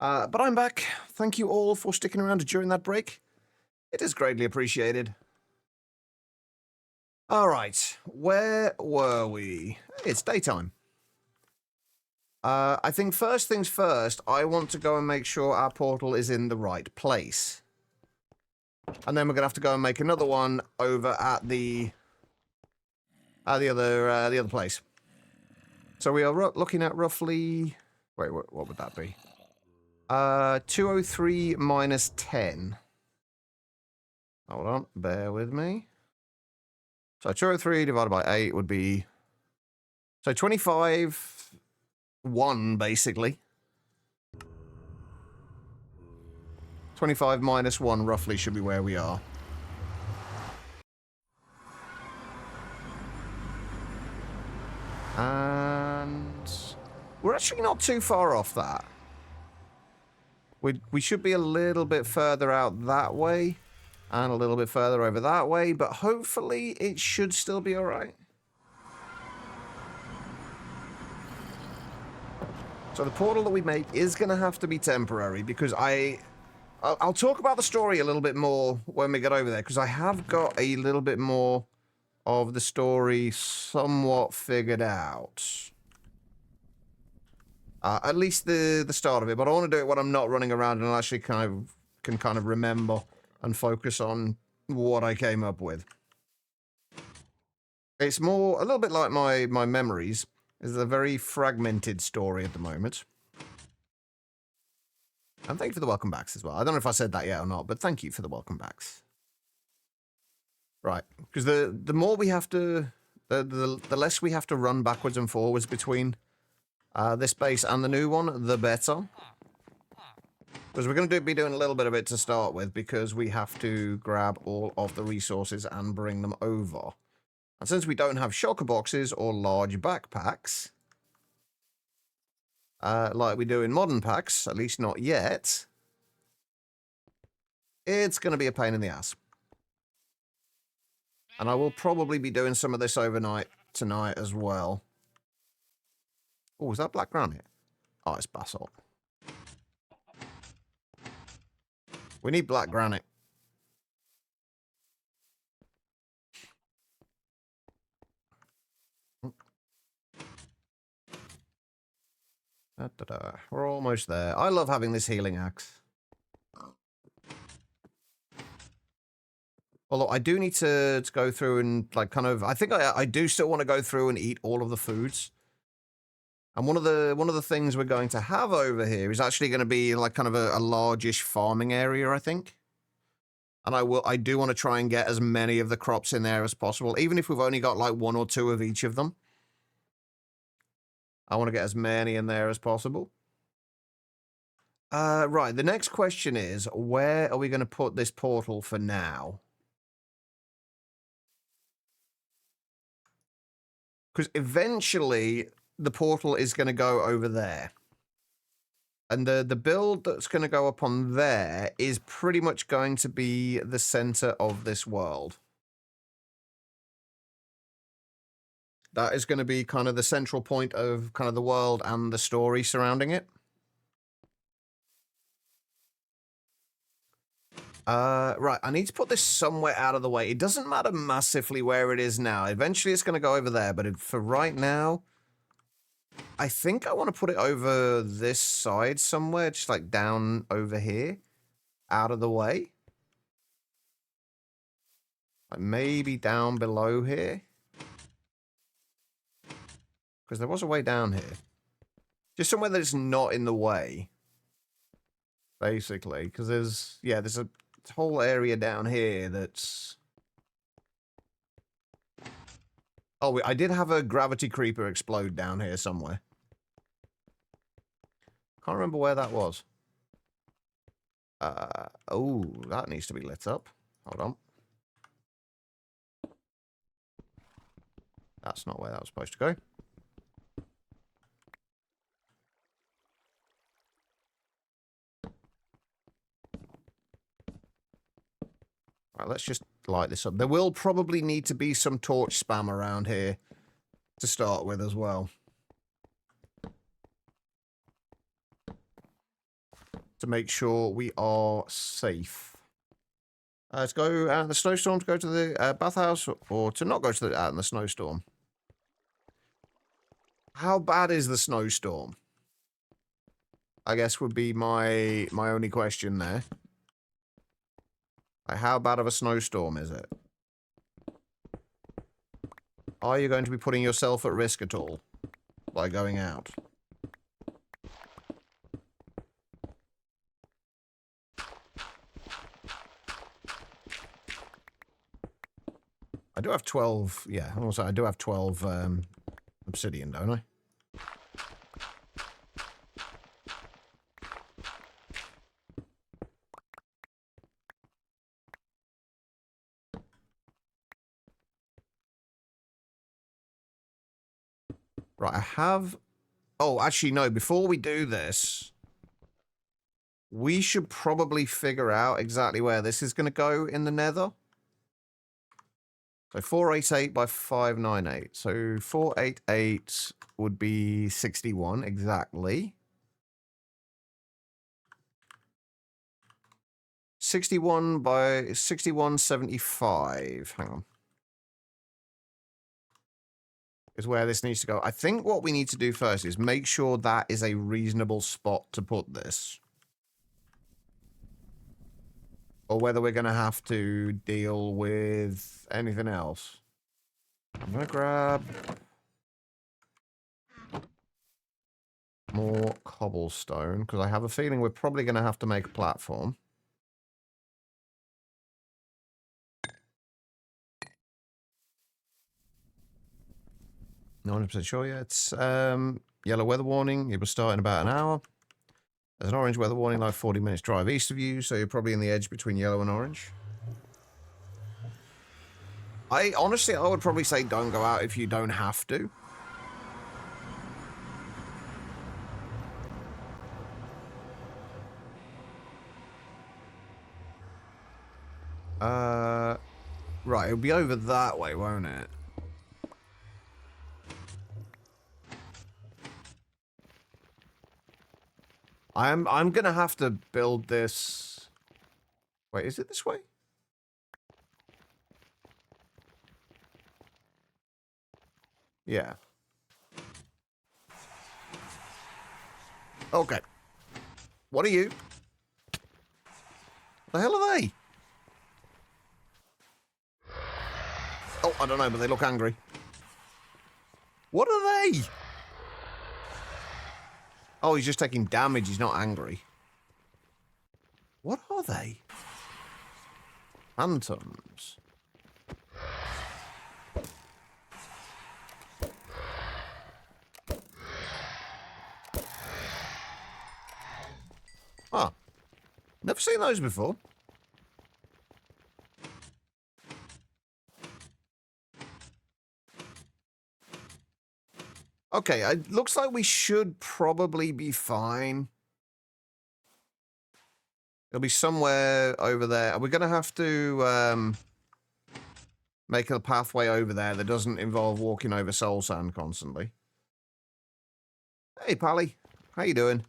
But I'm back. Thank you all for sticking around during that break. It is greatly appreciated. All right, where were we? It's daytime. I think first things first, I want to go and make sure our portal is in the right place. And then we're going to have to go and make another one over at the other place. So we are looking at roughly... Wait, what would that be? 203 minus 10. Hold on, bear with me. So 203 divided by 8 would be... So 25... 1, basically. 25 minus 1 roughly should be where we are. And... We're actually not too far off that. We should be a little bit further out that way. And a little bit further over that way. But hopefully it should still be alright. So the portal that we make is going to have to be temporary. Because I'll talk about the story a little bit more when we get over there. Because I have got a little bit more of the story somewhat figured out. At least the start of it, but I want to do it when I'm not running around and actually can kind of remember and focus on what I came up with. It's a little bit like my memories. It's a very fragmented story at the moment. And thank you for the welcome backs as well. I don't know if I said that yet or not, but thank you for the welcome backs. Right, because the more we have to, the less we have to run backwards and forwards between this base and the new one, the better. Because we're going to be doing a little bit of it to start with, because we have to grab all of the resources and bring them over. And since we don't have shulker boxes or large backpacks, like we do in modern packs, at least not yet, it's going to be a pain in the ass. And I will probably be doing some of this overnight tonight as well. Oh, is that black granite? Oh, it's basalt. We need black granite. We're almost there. I love having this healing axe. Although I do need to go through and like kind of... I think I do still want to go through and eat all of the foods. And one of the things we're going to have over here is actually going to be like kind of a largish farming area, I think. And I do want to try and get as many of the crops in there as possible, even if we've only got like 1 or 2 of each of them. I want to get as many in there as possible. Right, the next question is, where are we going to put this portal for now? Because eventually the portal is going to go over there. And the build that's going to go up on there is pretty much going to be the center of this world. That is going to be kind of the central point of kind of the world and the story surrounding it. Right, I need to put this somewhere out of the way. It doesn't matter massively where it is now. Eventually it's going to go over there, but for right now, I think I want to put it over this side somewhere, just like down over here, out of the way. Like maybe down below here. Because there was a way down here. Just somewhere that is not in the way. Basically, because there's a whole area down here that's... Oh, I did have a gravity creeper explode down here somewhere. Can't remember where that was. Oh, that needs to be lit up. Hold on. That's not where that was supposed to go. Right, let's just light this up. There will probably need to be some torch spam around here to start with as well. To make sure we are safe. Let's go out in the snowstorm to go to the bathhouse, or to not go to the out in the snowstorm. How bad is the snowstorm? I guess would be my only question there. Like, how bad of a snowstorm is it? Are you going to be putting yourself at risk at all by going out? I do have 12, yeah, also I do have 12 obsidian, don't I? Right, I have... Oh, actually, no, before we do this, we should probably figure out exactly where this is going to go in the nether. So 488 by 598. So 488 would be 61 exactly. 61 by 6175. Hang on. Is where this needs to go. I think what we need to do first is make sure that is a reasonable spot to put this. Or whether we're going to have to deal with anything else. I'm going to grab more cobblestone, because I have a feeling we're probably going to have to make a platform. Not 100% sure yet. It's yellow weather warning. It will start in about an hour. There's an orange weather warning, like 40 minutes drive east of you, so you're probably in the edge between yellow and orange. Honestly, I would probably say don't go out if you don't have to. Right, it'll be over that way, won't it? I'm gonna have to build this. Wait, is it this way? Yeah. Okay. What are you? The hell are they? Oh, I don't know, but they look angry. What are they? Oh, he's just taking damage. He's not angry. What are they? Phantoms. Ah. Never seen those before. Okay, it looks like we should probably be fine. It'll be somewhere over there. We're going to have to make a pathway over there that doesn't involve walking over soul sand constantly. Hey, Pally. How you doing?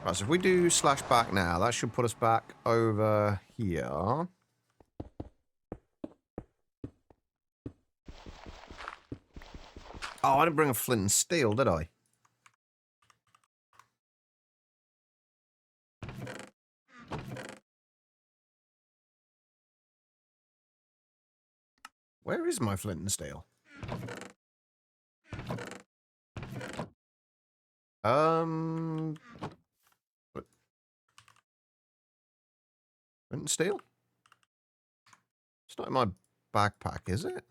Right, so if we do slash back now, that should put us back over here. Oh, I didn't bring a flint and steel, did I? Where is my flint and steel? Flint and steel? It's not in my backpack, is it?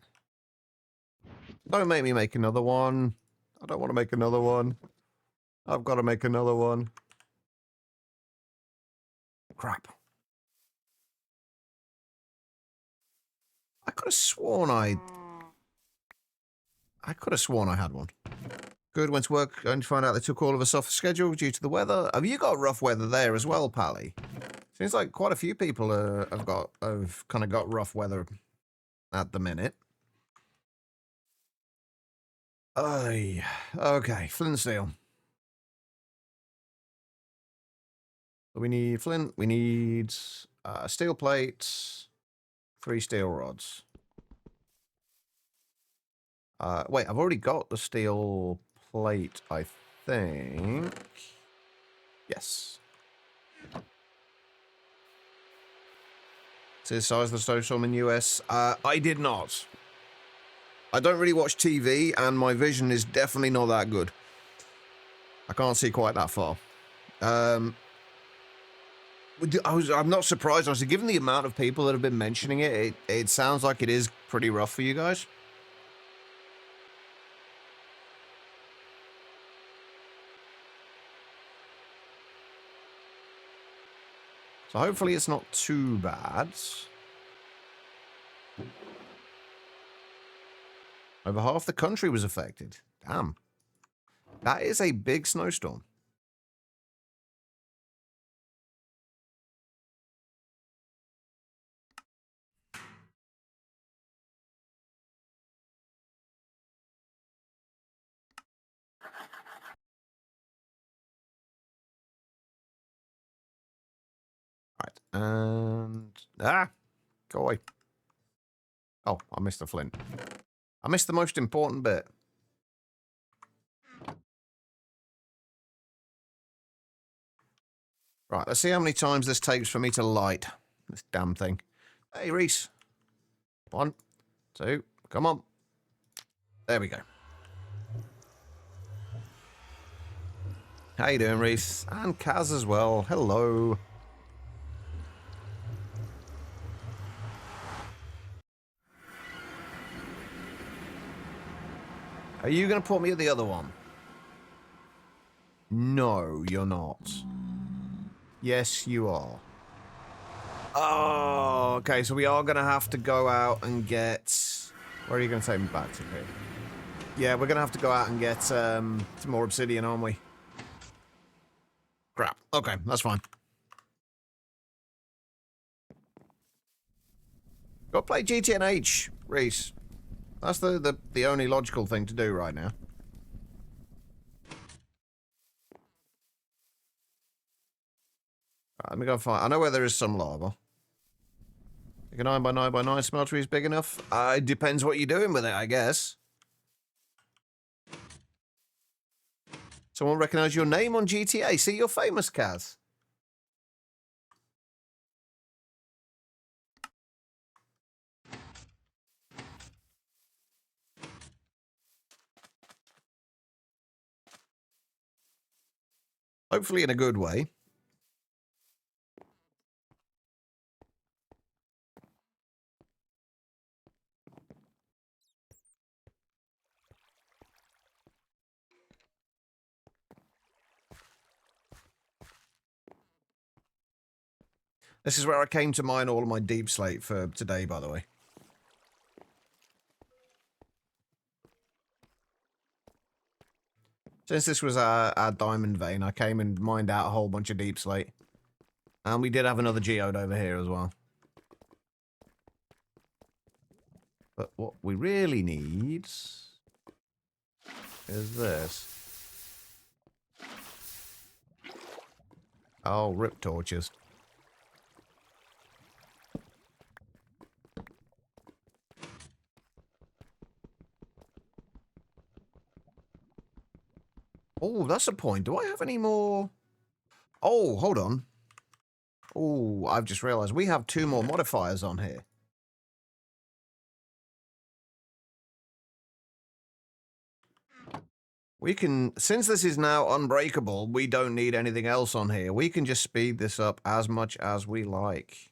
Don't make me make another one. I don't want to make another one. I've got to make another one. Crap. I could have sworn I... I could have sworn I had one. Good, went to work, only to find out they took all of us off the schedule due to the weather. Have you got rough weather there as well, Pally? Seems like quite a few people have kind of got rough weather at the minute. Ay, okay, flint and steel. We need flint, we need steel plates, 3 steel rods. Wait, I've already got the steel plate, I think. Yes. It's the size of the snowstorm in US. I did not. I don't really watch TV, and my vision is definitely not that good. I can't see quite that far. I'm not surprised, honestly. Given the amount of people that have been mentioning it, it sounds like it is pretty rough for you guys. So hopefully it's not too bad. Over half the country was affected. Damn. That is a big snowstorm. Right, and... go away. Oh, I missed the flint. I missed the most important bit. Right, let's see how many times this takes for me to light this damn thing. Hey, Reese. 1, 2, come on. There we go. How you doing, Reese? And Kaz as well. Hello. Are you going to put me at the other one? No, you're not. Yes, you are. Oh, okay, so we are going to have to go out and get... Where are you going to take me back to here? Yeah, we're going to have to go out and get some more obsidian, aren't we? Crap. Okay, that's fine. Go play GTNH, Reese. That's the only logical thing to do right now. Right, let me go find... I know where there is some lava. Like a 9x9x9 smeltery is big enough? It depends what you're doing with it, I guess. Someone recognise your name on GTA. See, you're famous, Kaz. Hopefully in a good way. This is where I came to mine all of my deep slate for today, by the way. Since this was our diamond vein, I came and mined out a whole bunch of deep slate. And we did have another geode over here as well. But what we really need is this. Oh, rip torches. Oh, that's a point. Do I have any more? Oh, hold on. Oh, I've just realized we have 2 more modifiers on here. We can, since this is now unbreakable, we don't need anything else on here. We can just speed this up as much as we like.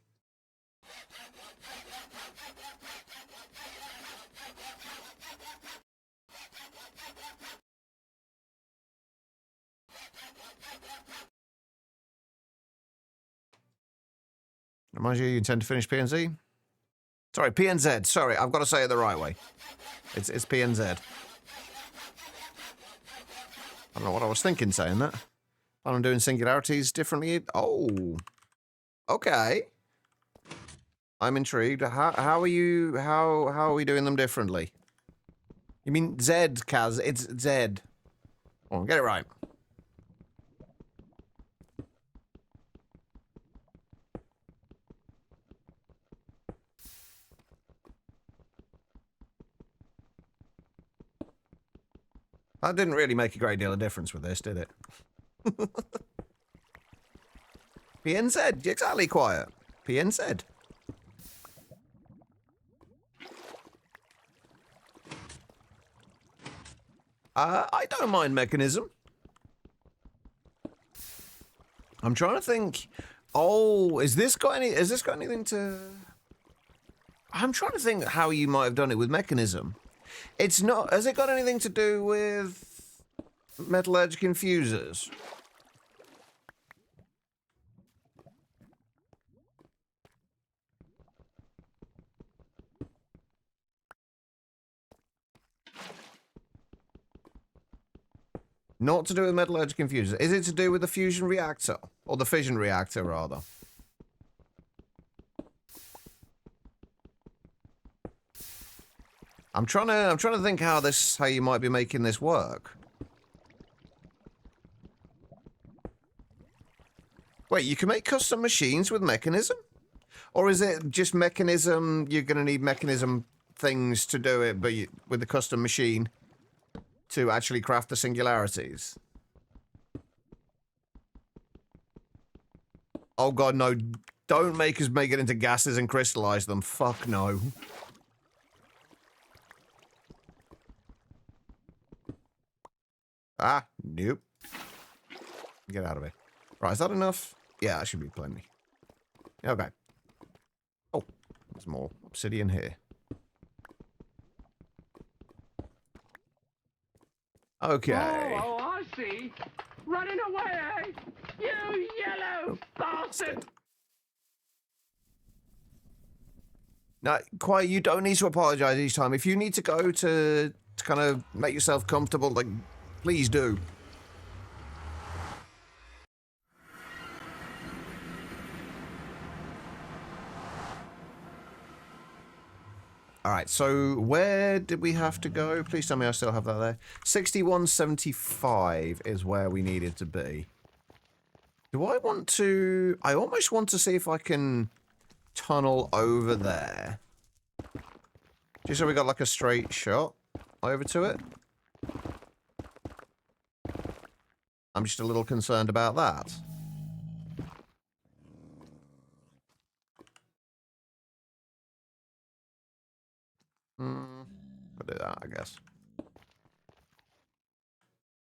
Reminds you intend to finish PNZ? Sorry, PNZ. Sorry, I've got to say it the right way. It's PNZ. I don't know what I was thinking saying that. I'm doing singularities differently. Oh, okay. I'm intrigued. How are you? How are we doing them differently? You mean Z, Kaz? It's Z. Oh, get it right. That didn't really make a great deal of difference with this, did it? PNZ, exactly, quiet. PNZ. I don't mind mechanism. I'm trying to think. Oh, has this got anything to... I'm trying to think how you might have done it with mechanism. It's not... Has it got anything to do with metallurgic infusers? Not to do with metallurgic infusers. Is it to do with the fusion reactor? Or the fission reactor, rather? I'm trying to think how you might be making this work. Wait, you can make custom machines with mechanism? Or is it just mechanism, you're going to need mechanism things to do it, but with the custom machine to actually craft the singularities? Oh god, no. Don't make us make it into gases and crystallize them. Fuck no. Ah, nope. Get out of here. Right, is that enough? Yeah, that should be plenty. Okay. Oh, there's more obsidian here. Okay. Oh, I see. Running away, eh? You yellow bastard! No, Quiet, you don't need to apologize each time. If you need to go to kind of make yourself comfortable, like, please do. Alright, so where did we have to go? Please tell me I still have that there. 6175 is where we needed to be. Do I want to... I almost want to see if I can tunnel over there. Just so we got like a straight shot over to it. I'm just a little concerned about that. I'll do that, I guess.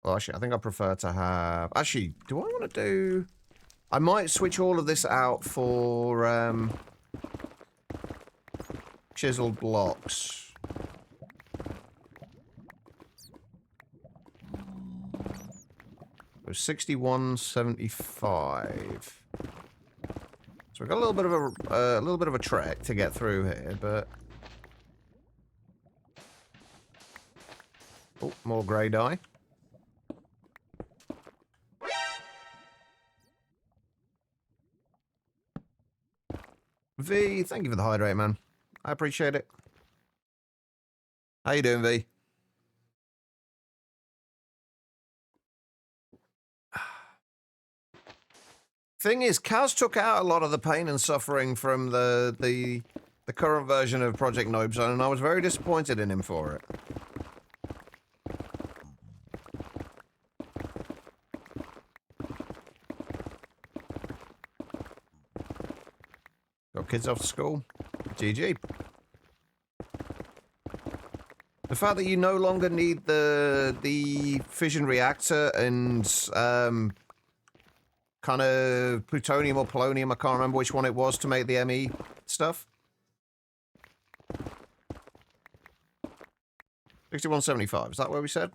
Well, actually, I think I prefer to have... Actually, do I want to do... I might switch all of this out for chiseled blocks. So 6175. So we've got a little bit of a trek to get through here, but... Oh, more grey dye. V, thank you for the hydrate, man. I appreciate it. How you doing, V? Thing is, Kaz took out a lot of the pain and suffering from the current version of Project Nope Zone, and I was very disappointed in him for it. Got kids off to school. GG. The fact that you no longer need the fission reactor and kind of plutonium or polonium, I can't remember which one it was, to make the ME stuff. 6175, is that where we said?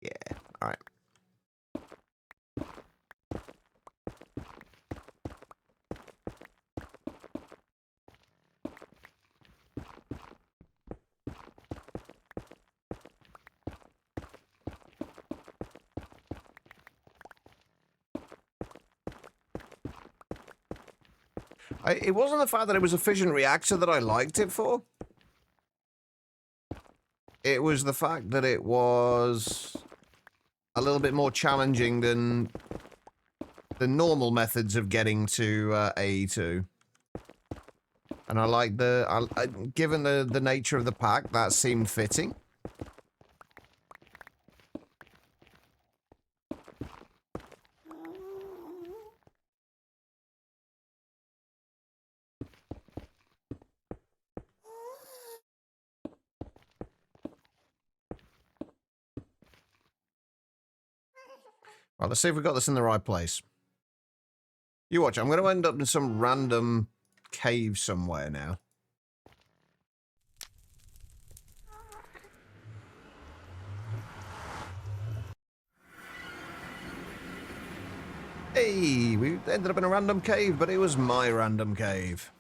Yeah, alright. It wasn't the fact that it was a fission reactor that I liked it for. It was the fact that it was a little bit more challenging than the normal methods of getting to AE2. And I like given the nature of the pack, that seemed fitting. Right, let's see if we got this in the right place. You watch, I'm going to end up in some random cave somewhere now. Hey, we ended up in a random cave, but it was my random cave.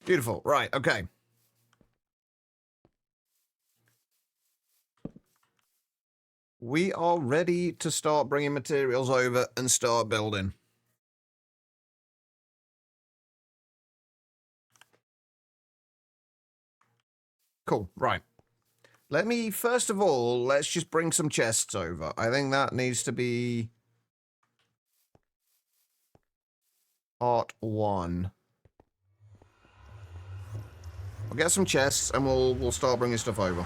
Beautiful. Right, okay. We are ready to start bringing materials over and start building. Cool, right. Let me, first of all, let's just bring some chests over. I think that needs to be part 1. I'll get some chests and we'll start bringing stuff over.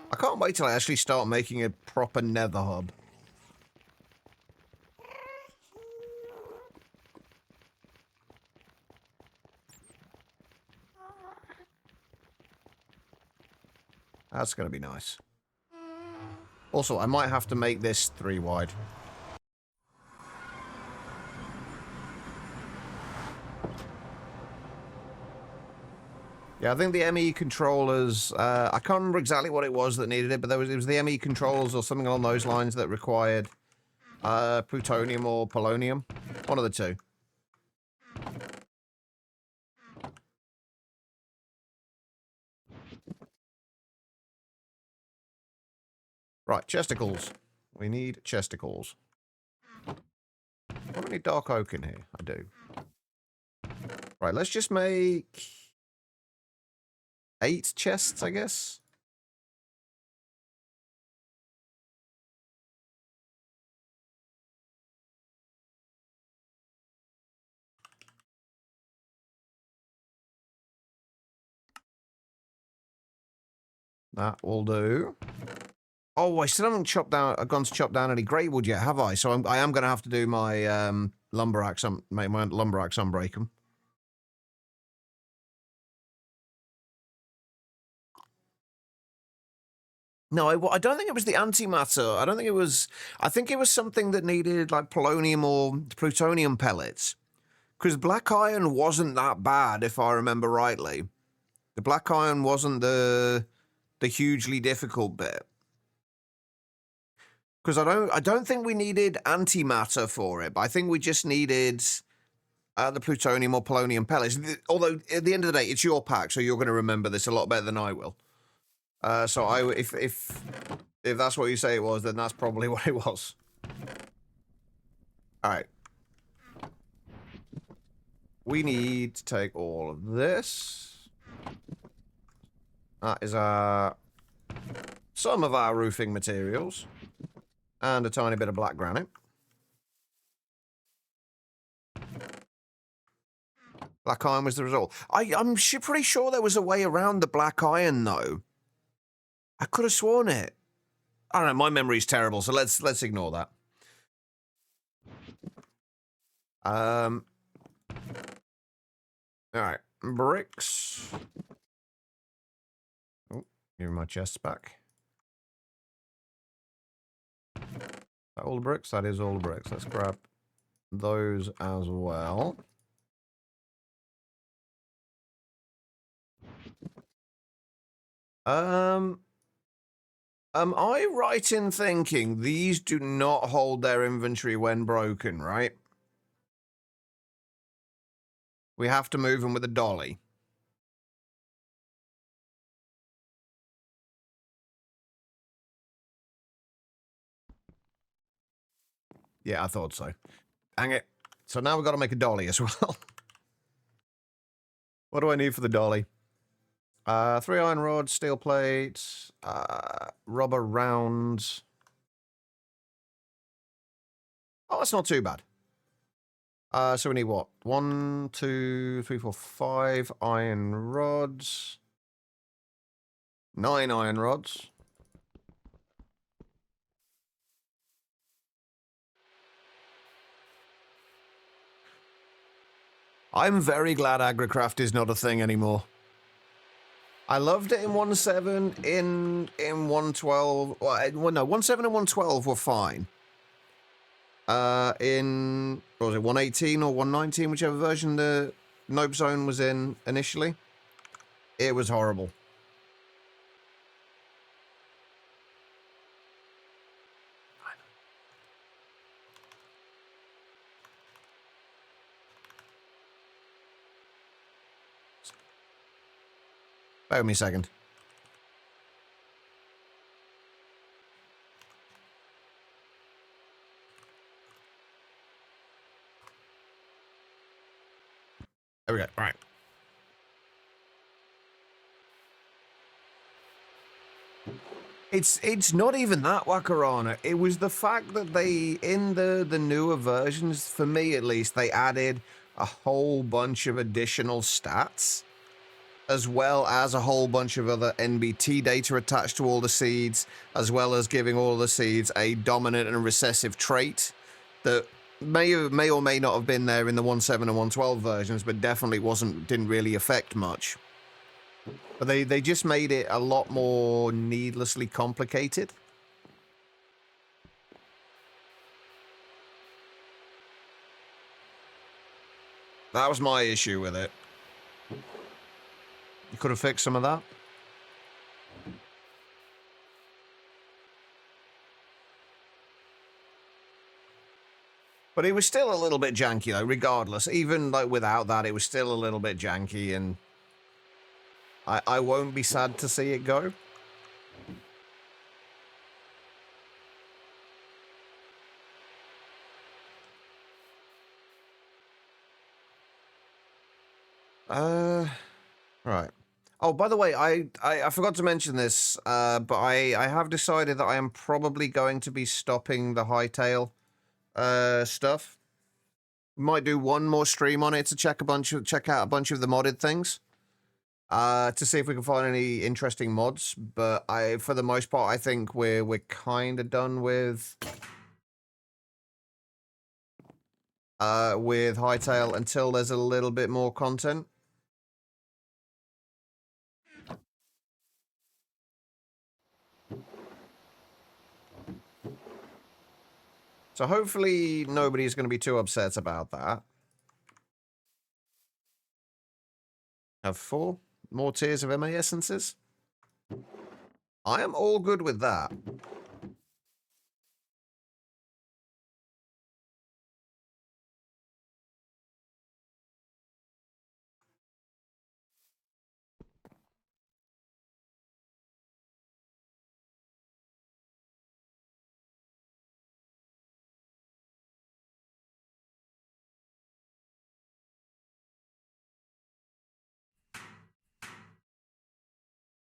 I can't wait till I actually start making a proper nether hub. That's going to be nice. Also, I might have to make this 3 wide. Yeah, I think the ME controllers, I can't remember exactly what it was that needed it, but it was the ME controllers or something along those lines that required plutonium or polonium. One of the two. Right, chesticles. We need chesticles. Do I need dark oak in here? I do. Right, let's just make 8 chests, I guess. That will do. Oh, I still haven't gone to chop down any grey wood yet, have I? So I am going to have to do my lumber axe, make my lumber axe unbreak them. No, I don't think it was the antimatter. I don't think it was. I think it was something that needed like polonium or plutonium pellets. Because black iron wasn't that bad, if I remember rightly. The black iron wasn't the hugely difficult bit. Because I don't think we needed antimatter for it, but I think we just needed the plutonium or polonium pellets. Although at the end of the day, it's your pack, so you're going to remember this a lot better than I will. So if that's what you say it was, then that's probably what it was. All right. We need to take all of this. That is some of our roofing materials. And a tiny bit of black granite. Black iron was the result. I'm pretty sure there was a way around the black iron, though. I could have sworn it. I don't know, my memory's terrible, so let's ignore that. All right, bricks. Oh, give me my chests back. Is that all the bricks? That is all the bricks. Let's grab those as well. Am I right in thinking these do not hold their inventory when broken, right? We have to move them with a dolly. Yeah, I thought so. Dang it. So now we've got to make a dolly as well. What do I need for the dolly? 3 iron rods, steel plates, rubber rounds. Oh, that's not too bad. So we need what? 1, 2, 3, 4, 5 iron rods. 9 iron rods. I'm very glad agricraft is not a thing anymore. I loved it in 1.7, in 1.12. Well, no, 1.7 and 1.12 were fine. In, what was it, 1.18 or 1.19, whichever version the Nope Zone was in initially, it was horrible. Bear with me a second. There we go. All right. It's not even that, Wakarana. It was the fact that they, in the newer versions, for me at least, they added a whole bunch of additional stats, as well as a whole bunch of other NBT data attached to all the seeds, as well as giving all the seeds a dominant and recessive trait that may or may not have been there in the 1.7 and 1.12 versions, but definitely didn't really affect much. But they just made it a lot more needlessly complicated. That was my issue with it. You could have fixed some of that. But it was still a little bit janky, though, regardless. Even like without that, it was still a little bit janky, and I won't be sad to see it go. Right. Oh, by the way, I forgot to mention this, but I have decided that I am probably going to be stopping the hightail stuff. Might do one more stream on it to check out a bunch of the modded things. To see if we can find any interesting mods, but for the most part, I think we're kind of done with Hightail until there's a little bit more content. So hopefully nobody's going to be too upset about that. Have 4 more tiers of MA essences. I am all good with that.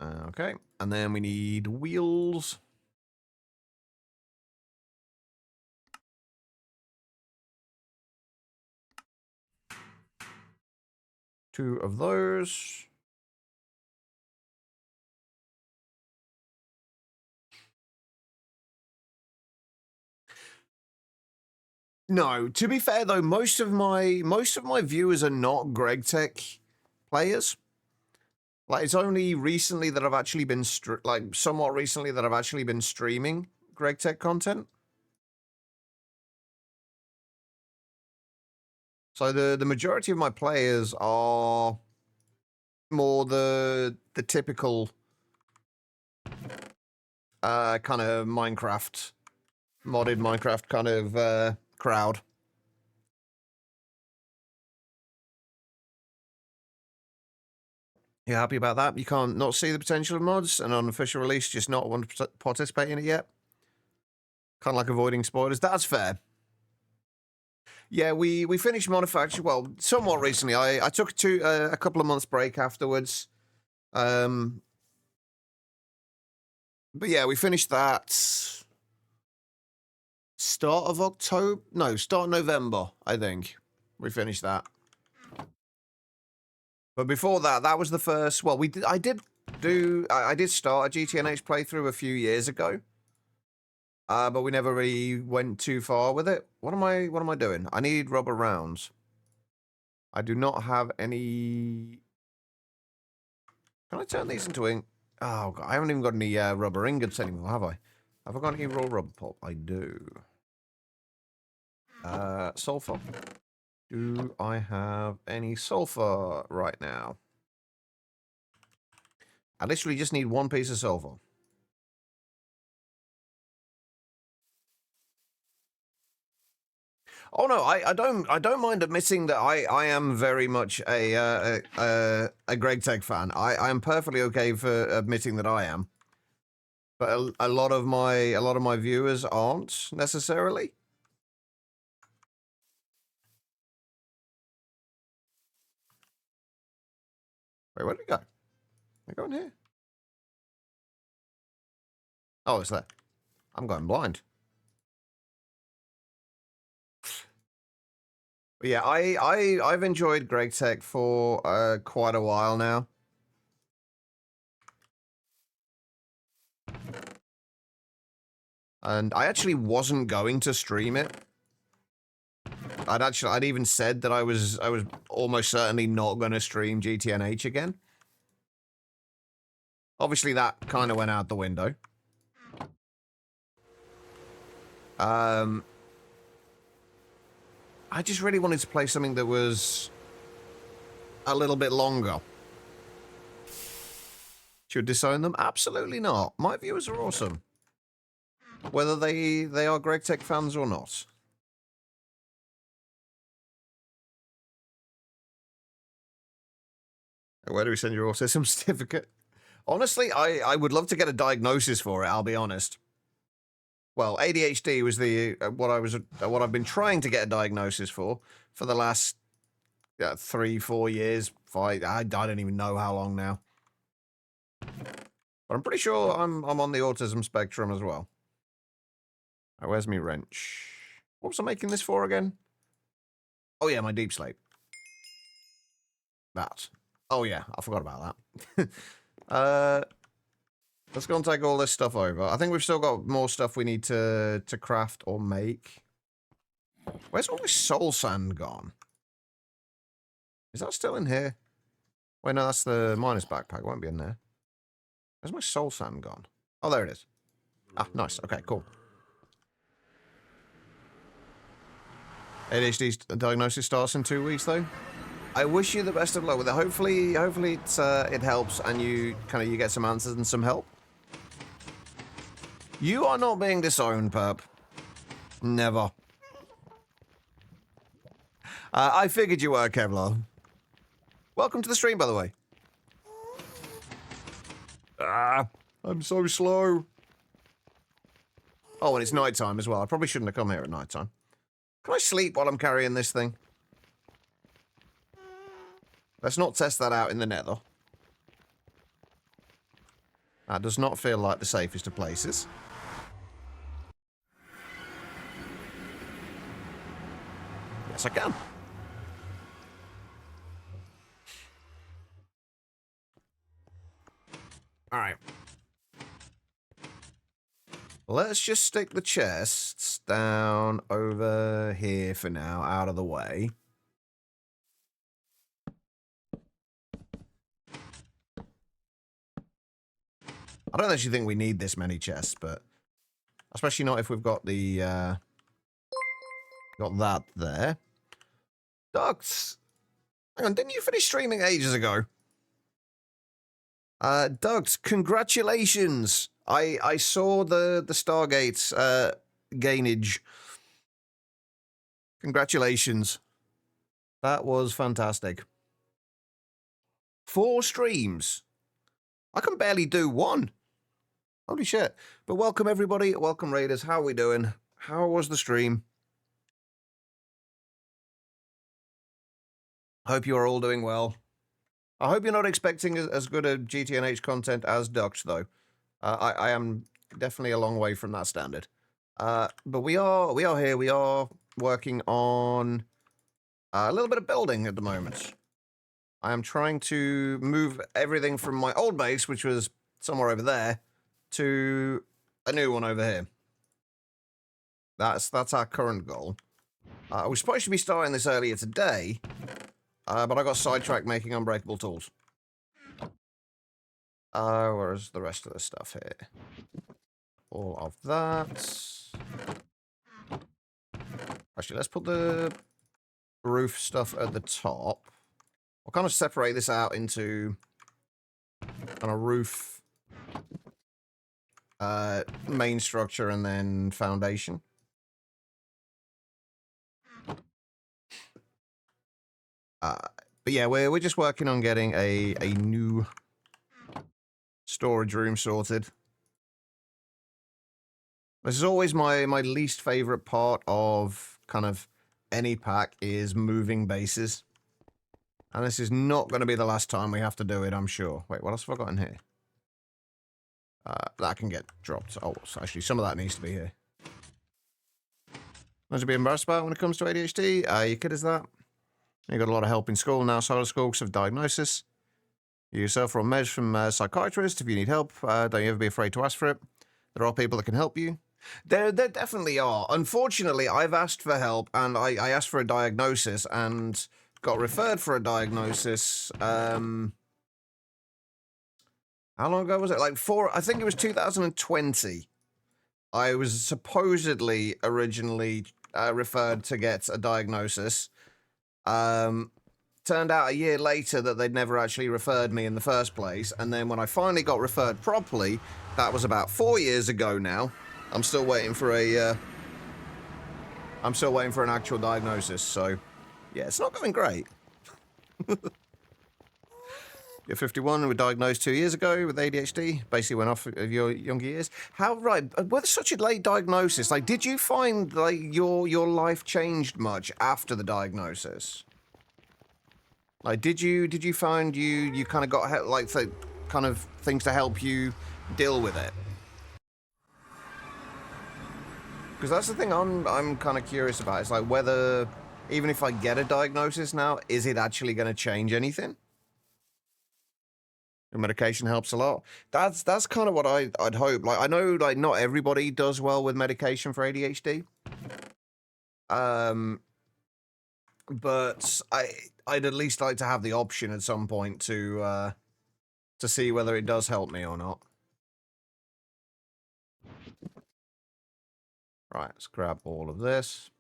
Okay, and then we need wheels. Two of those. No, to be fair though, most of my viewers are not Greg Tech players. Like, it's only recently that I've actually been somewhat recently that I've actually been streaming Greg Tech content. So the majority of my players are more the typical kind of Minecraft, modded Minecraft kind of crowd. You happy about that? You can't not see the potential of mods and on official release just not want to participate in it yet? Kind of like avoiding spoilers. That's fair. Yeah, we finished manufacture. Well, somewhat recently. I took a couple of months break afterwards. But yeah, we finished that start of October. No, start of November. I think we finished that. But before that, that was the first. Well, I did start a GTNH playthrough a few years ago. But we never really went too far with it. What am I doing? I need rubber rounds. I do not have any. Can I turn these into ink? Oh god, I haven't even got any rubber ingots anymore, have I? Have I got any raw rubber pulp? I do. Sulfur. Do I have any sulfur right now? I literally just need one piece of sulfur. Oh no, I don't mind admitting that I am very much a Greg Tech fan. I am perfectly okay for admitting that I am, but a lot of my viewers aren't necessarily. Wait, where did it go? I go in here. Oh, it's there. I'm going blind. But yeah, I've enjoyed Greg Tech for quite a while now. And I actually wasn't going to stream it. I'd even said that I was almost certainly not going to stream GTNH again. Obviously that kind of went out the window. I just really wanted to play something that was a little bit longer. Should disown them? Absolutely not. My viewers are awesome. Whether they are Greg Tech fans or not. Where do we send your autism certificate? Honestly, I would love to get a diagnosis for it, I'll be honest. Well, ADHD was the what I've been trying to get a diagnosis for the last 3-4 years. I don't even know how long now. But I'm pretty sure I'm on the autism spectrum as well. Right, where's my wrench? What was I making this for again? Oh yeah, my deep slate. That. Oh yeah, I forgot about that. Let's go and take all this stuff over. I think we've still got more stuff we need to craft or make. Where's all this soul sand gone? Is that still in here? Wait, no, that's the miner's backpack. It won't be in there. Where's my soul sand gone? Oh, there it is. Ah, nice. Okay, cool. ADHD diagnosis starts in 2 weeks, though. I wish you the best of luck with it. Hopefully it helps and you get some answers and some help. You are not being disowned, Perp. Never. I figured you were, Kevlar. Welcome to the stream, by the way. I'm so slow. Oh, and it's nighttime as well. I probably shouldn't have come here at nighttime. Can I sleep while I'm carrying this thing? Let's not test that out in the nether. That does not feel like the safest of places. Yes, I can. All right. Let's just stick the chests down over here for now, out of the way. I don't actually think we need this many chests, but especially not if we've got the got that there. Ducks, hang on, didn't you finish streaming ages ago? Ducks, congratulations! I saw the Stargates gainage. Congratulations. That was fantastic. 4 streams. I can barely do 1. Holy shit. But welcome everybody. Welcome Raiders. How are we doing? How was the stream? Hope you are all doing well. I hope you're not expecting as good a GTNH content as Dux, though. I am definitely a long way from that standard. But we are here. We are working on a little bit of building at the moment. I am trying to move everything from my old base, which was somewhere over there, to a new one over here. That's our current goal. I was supposed to be starting this earlier today, but I got sidetracked making unbreakable tools. Where's the rest of the stuff here? All of that. Actually, let's put the roof stuff at the top. I'll kind of separate this out into kind of roof, main structure, and then foundation. But yeah, we're just working on getting a new storage room sorted. This is always my least favorite part of kind of any pack is moving bases. And this is not going to be the last time we have to do it, I'm sure. Wait, what else have I got in here? That can get dropped. Oh, so actually, some of that needs to be here. Nothing to be embarrassed about when it comes to ADHD. You kid is that. You got a lot of help in school now, solo school, because of diagnosis. You yourself are on meds from a psychiatrist. If you need help, don't you ever be afraid to ask for it. There are people that can help you. There definitely are. Unfortunately, I've asked for help, and I asked for a diagnosis, and got referred for a diagnosis. How long ago was it? I think it was 2020. I was supposedly originally referred to get a diagnosis. Turned out a year later that they'd never actually referred me in the first place, and then when I finally got referred properly, that was about 4 years ago now. I'm still waiting for an actual diagnosis, so yeah, it's not going great. You're 51 and were diagnosed 2 years ago with ADHD. Basically went off of your younger years. How, right, with such a late diagnosis, like, did you find, like, your life changed much after the diagnosis? Like, did you find you kind of got, like, kind of things to help you deal with it? Because that's the thing I'm kind of curious about. It's like whether, even if I get a diagnosis now, is it actually going to change anything? The medication helps a lot. That's kind of what I'd hope. Like, I know, like, not everybody does well with medication for ADHD. But I'd at least like to have the option at some point to see whether it does help me or not. Right, let's grab all of this.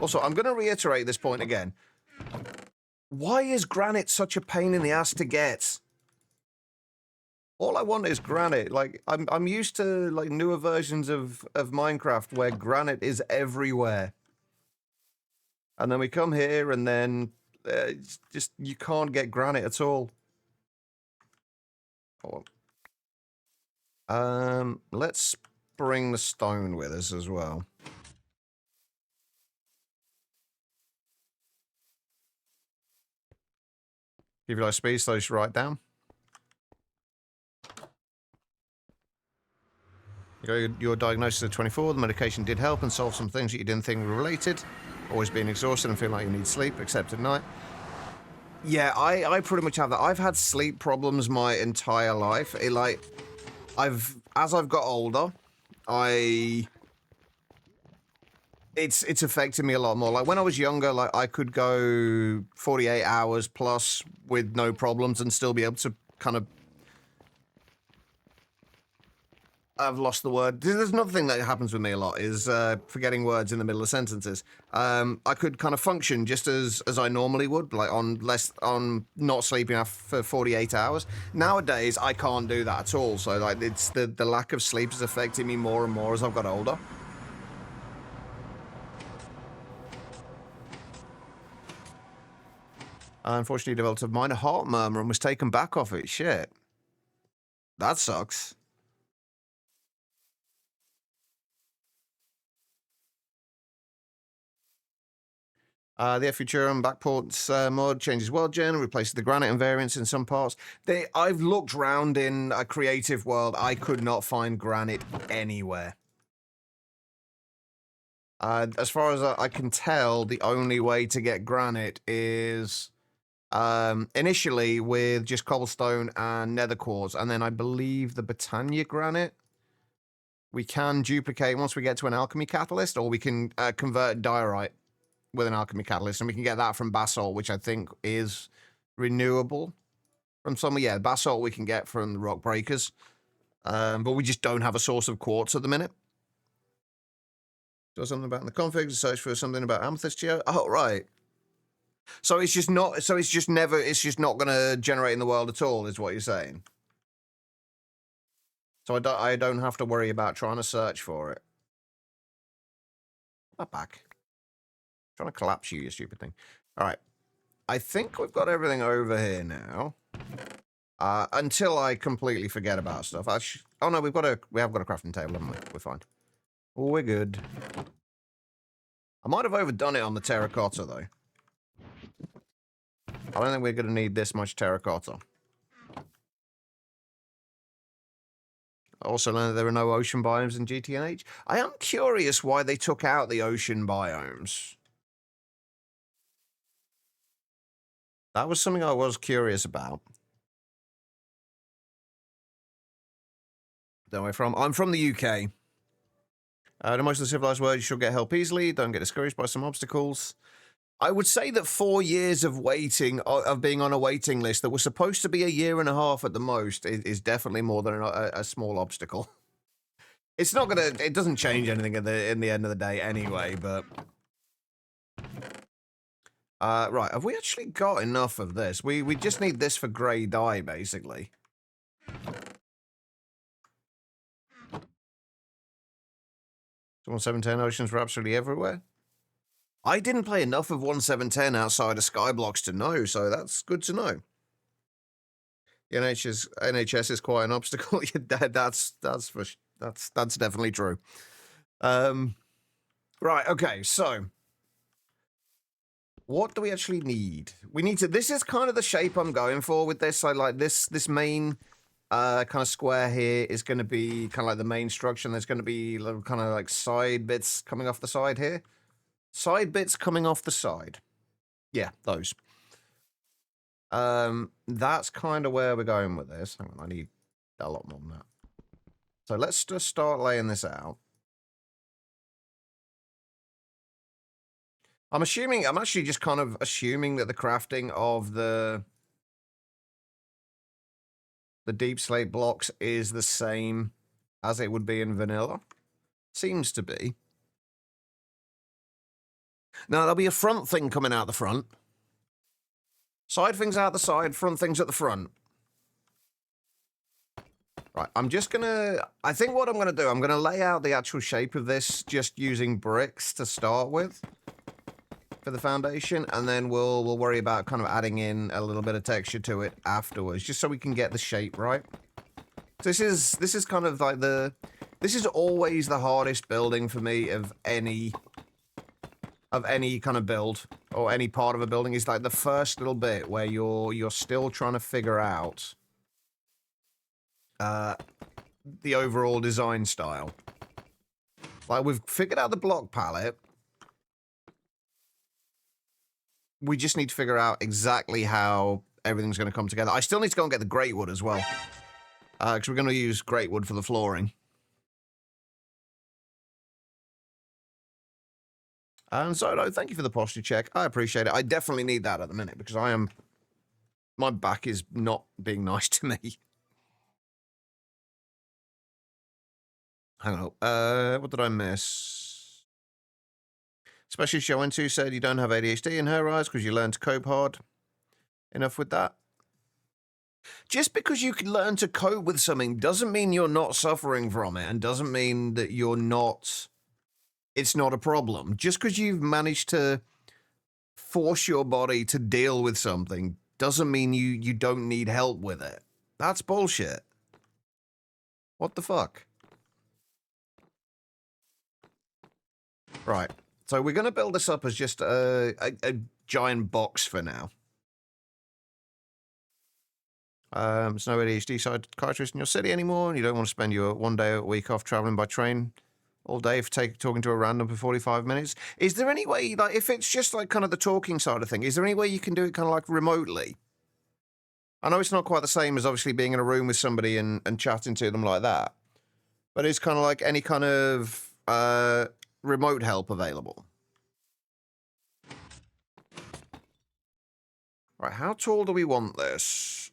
Also, I'm going to reiterate this point again. Why is granite such a pain in the ass to get? All I want is granite. Like, I'm used to, like, newer versions of Minecraft where granite is everywhere. And then we come here and then it's just, you can't get granite at all. Let's bring the stone with us as well. Give you like space, so just write down. Your diagnosis at 24, the medication did help and solve some things that you didn't think were related. Always being exhausted and feeling like you need sleep, except at night. Yeah, I pretty much have that. I've had sleep problems my entire life. As I've got older, it's affected me a lot more. Like, when I was younger, like, I could go 48 hours plus with no problems and still be able to kind of... I've lost the word. There's another thing that happens with me a lot is forgetting words in the middle of sentences. I could kind of function just as I normally would, like on not sleeping for 48 hours. Nowadays, I can't do that at all. So, like, it's the lack of sleep is affecting me more and more as I've got older. I unfortunately developed a minor heart murmur and was taken back off it. Shit. That sucks. The Futurum Backports mod changes world gen, replaces the granite invariants in some parts. I've looked round in a creative world. I could not find granite anywhere. As far as I can tell, the only way to get granite is initially with just cobblestone and nether quartz, and then I believe the Britannia granite we can duplicate once we get to an alchemy catalyst, or we can convert diorite with an alchemy catalyst, and we can get that from basalt, which I think is renewable from some. Yeah, basalt we can get from the rock breakers, but we just don't have a source of quartz at the minute. Do something about in the config, search for something about amethyst geo. Oh, right. So it's just not. So it's just never. It's just not going to generate in the world at all, is what you're saying. So I don't have to worry about trying to search for it. Not back. Trying to collapse you, you stupid thing. All right. I think we've got everything over here now. Until I completely forget about stuff. Oh no, we have got a crafting table, haven't we? We're fine. Oh, we're good. I might have overdone it on the terracotta though. I don't think we're going to need this much terracotta. I also learned that there are no ocean biomes in GTNH. I am curious why they took out the ocean biomes. That was something I was curious about. I'm from the UK. In most of the civilized world, you should get help easily. Don't get discouraged by some obstacles. I would say that 4 years of waiting, of being on a waiting list that was supposed to be a year and a half at the most, is definitely more than a small obstacle. It's not gonna. It doesn't change anything in the end of the day anyway. But right, have we actually got enough of this? We just need this for grey dye, basically. 1710 oceans were absolutely everywhere. I didn't play enough of 1710 outside of Skyblocks to know, so that's good to know. The NHS is quite an obstacle. that's definitely true. Right, okay, so what do we actually need? We need to. This is kind of the shape I'm going for with this. I like this main kind of square here is going to be kind of like the main structure, and there's going to be little kind of like side bits coming off the side here. Side bits coming off the side. Yeah, those. That's kind of where we're going with this. Hang on, I need a lot more than that. So let's just start laying this out. I'm actually just kind of assuming that the crafting of the deep slate blocks is the same as it would be in vanilla. Seems to be. Now, there'll be a front thing coming out the front. Side things out the side, front things at the front. Right, I'm just gonna... I think what I'm gonna do, I'm gonna lay out the actual shape of this just using bricks to start with for the foundation, and then we'll worry about kind of adding in a little bit of texture to it afterwards, just so we can get the shape right. This is kind of like this is always the hardest building for me of any kind of build, or any part of a building, is like the first little bit where you're still trying to figure out the overall design style. Like, we've figured out the block palette. We just need to figure out exactly how everything's going to come together. I still need to go and get the great wood as well, because we're going to use great wood for the flooring. And so, thank you for the posture check. I appreciate it. I definitely need that at the minute, because my back is not being nice to me. Hang on. What did I miss? Specialist show went to said you don't have ADHD in her eyes because you learn to cope hard. Enough with that. Just because you can learn to cope with something doesn't mean you're not suffering from it, and doesn't mean that it's not a problem. Just because you've managed to force your body to deal with something doesn't mean you don't need help with it. That's bullshit. What the fuck? Right. So we're going to build this up as just a giant box for now. There's no ADHD psychiatrist in your city anymore, and you don't want to spend your 1 day a week off traveling by train all day for talking to a random for 45 minutes. Is there any way, like, if it's just like kind of the talking side of thing, is there any way you can do it kind of like remotely? I know it's not quite the same as obviously being in a room with somebody and chatting to them like that, but it's kind of like any kind of remote help available. Right, how tall do we want this?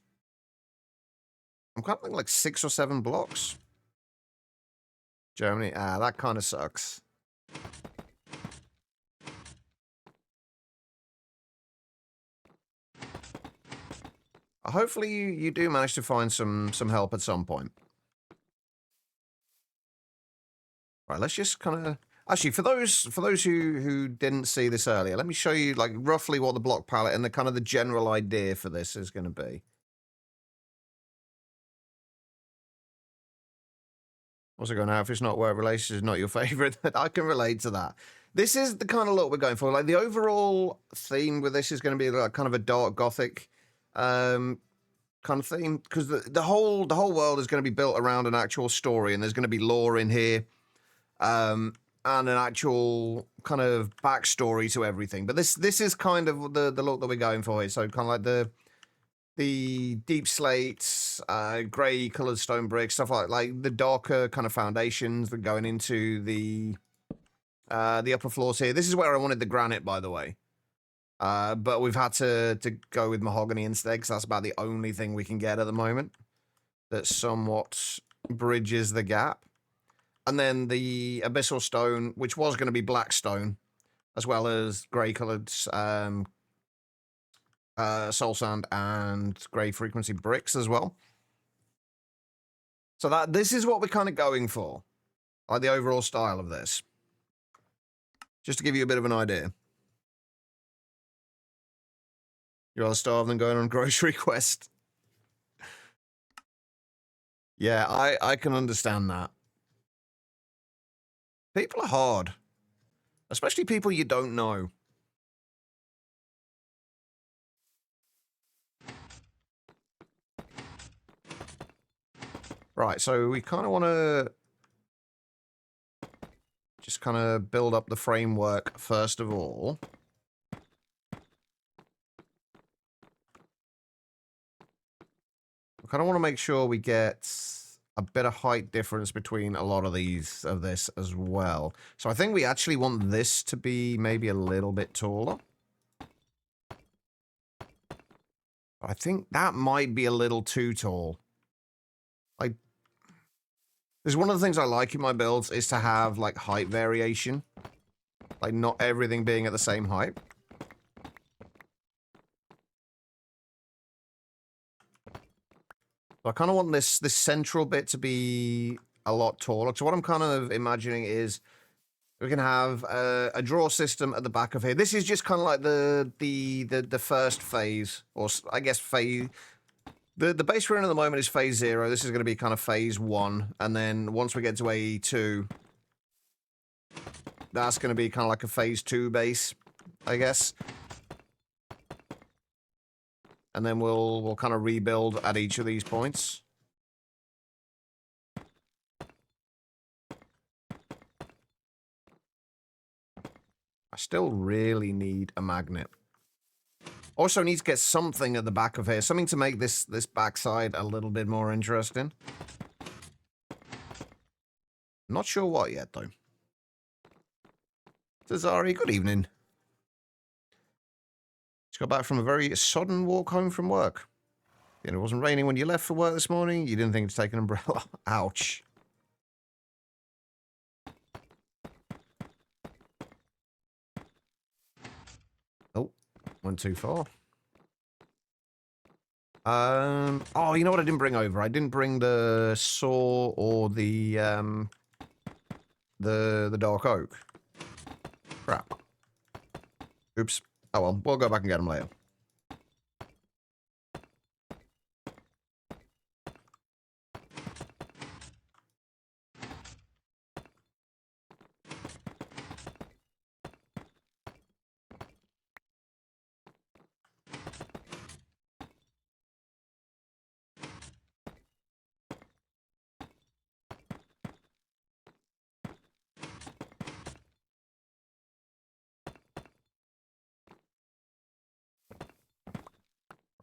I'm kind of thinking like 6 or 7 blocks. Germany, that kind of sucks. Hopefully you do manage to find some help at some point. Right, let's just kind of... Actually, for those who didn't see this earlier, let me show you like roughly what the block palette and the kind of the general idea for this is going to be. What's it going now? If it's not work related, it's not your favorite. I can relate to that. This is the kind of look we're going for. Like the overall theme with this is going to be like kind of a dark gothic kind of theme, because the whole world is going to be built around an actual story, and there's going to be lore in here. And an actual kind of backstory to everything. But this is kind of the look that we're going for here. So kind of like the deep slates, grey coloured stone bricks, stuff like the darker kind of foundations that going into the upper floors here. This is where I wanted the granite, by the way. But we've had to go with mahogany instead, because that's about the only thing we can get at the moment that somewhat bridges the gap. And then the abyssal stone, which was going to be black stone, as well as grey-coloured soul sand and grey frequency bricks as well. So this is what we're kind of going for, like the overall style of this. Just to give you a bit of an idea. You're rather starved than going on a grocery quest. Yeah, I can understand that. People are hard. Especially people you don't know. Right, so we kind of want to just kind of build up the framework first of all. We kind of want to make sure we get a bit of height difference between a lot of this as well. So I think we actually want this to be maybe a little bit taller. I think that might be a little too tall. Like, there's one of the things I like in my builds is to have like height variation. Like not everything being at the same height. So I kind of want this central bit to be a lot taller. So what I'm kind of imagining is we can have a draw system at the back of here. This is just kind of like the first phase, or I guess phase. The base we're in at the moment is phase 0. This is going to be kind of phase 1, and then once we get to AE2, that's going to be kind of like a phase 2 base, I guess. And then we'll kind of rebuild at each of these points. I still really need a magnet. Also need to get something at the back of here. Something to make this backside a little bit more interesting. Not sure what yet, though. Tazari, good evening. Just got back from a very sudden walk home from work. You know, it wasn't raining when you left for work this morning. You didn't think to take an umbrella. Ouch. Oh, went too far. Oh, you know what I didn't bring over? I didn't bring the saw or the dark oak. Crap. Oops. Oh well, we'll go back and get them later.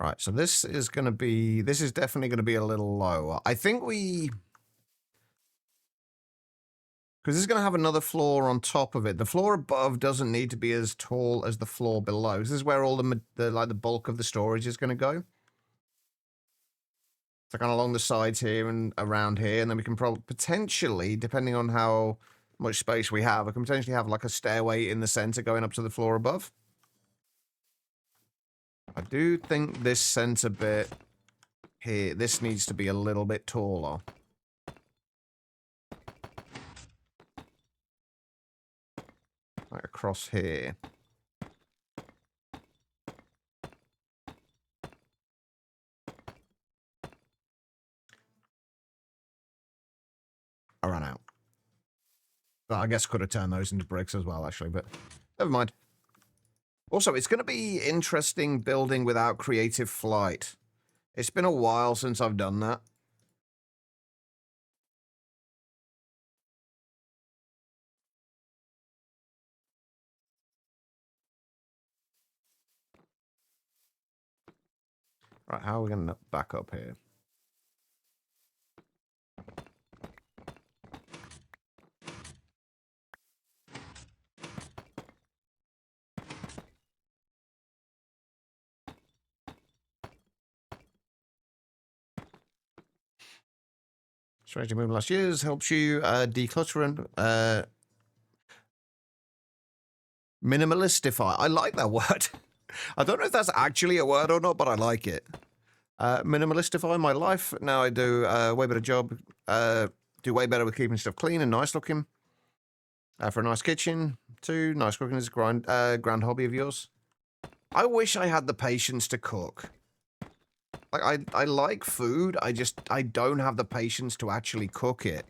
Right, so this is definitely going to be a little lower. I think because this is going to have another floor on top of it. The floor above doesn't need to be as tall as the floor below. This is where all the bulk of the storage is going to go. So kind of along the sides here and around here, and then we can probably potentially, depending on how much space we have, I can potentially have like a stairway in the center going up to the floor above. I do think this center bit here, this needs to be a little bit taller. Like across here. I ran out. Well, I guess could have turned those into bricks as well, actually, but never mind. Also, it's going to be interesting building without creative flight. It's been a while since I've done that. Right, how are we going to back up here? Strategy movement last year's helps you declutter and minimalistify. I like that word. I don't know if that's actually a word or not, but I like it. Minimalistify my life. Now I do a way better job. Do way better with keeping stuff clean and nice looking. For a nice kitchen. 2, nice cooking is a grand hobby of yours. I wish I had the patience to cook. Like, I like food, I don't have the patience to actually cook it.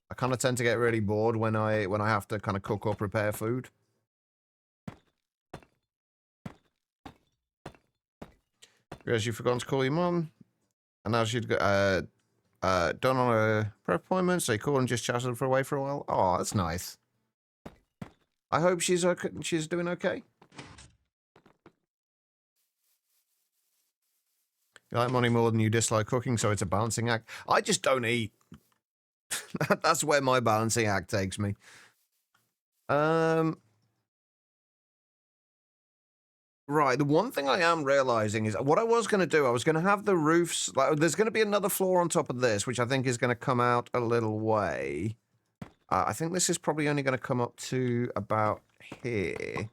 I kind of tend to get really bored when I have to kind of cook or prepare food. Because you've forgotten to call your mum. And now she'd go, done on a prep appointment, so you call and just chatted for away for a while. Oh, that's nice. I hope she's okay. She's doing okay. You like money more than you dislike cooking, so it's a balancing act. I just don't eat. That's where my balancing act takes me. Right, the one thing I am realizing is what I was going to do, I was going to have the roofs, like, there's going to be another floor on top of this, which I think is going to come out a little way. I think this is probably only going to come up to about here.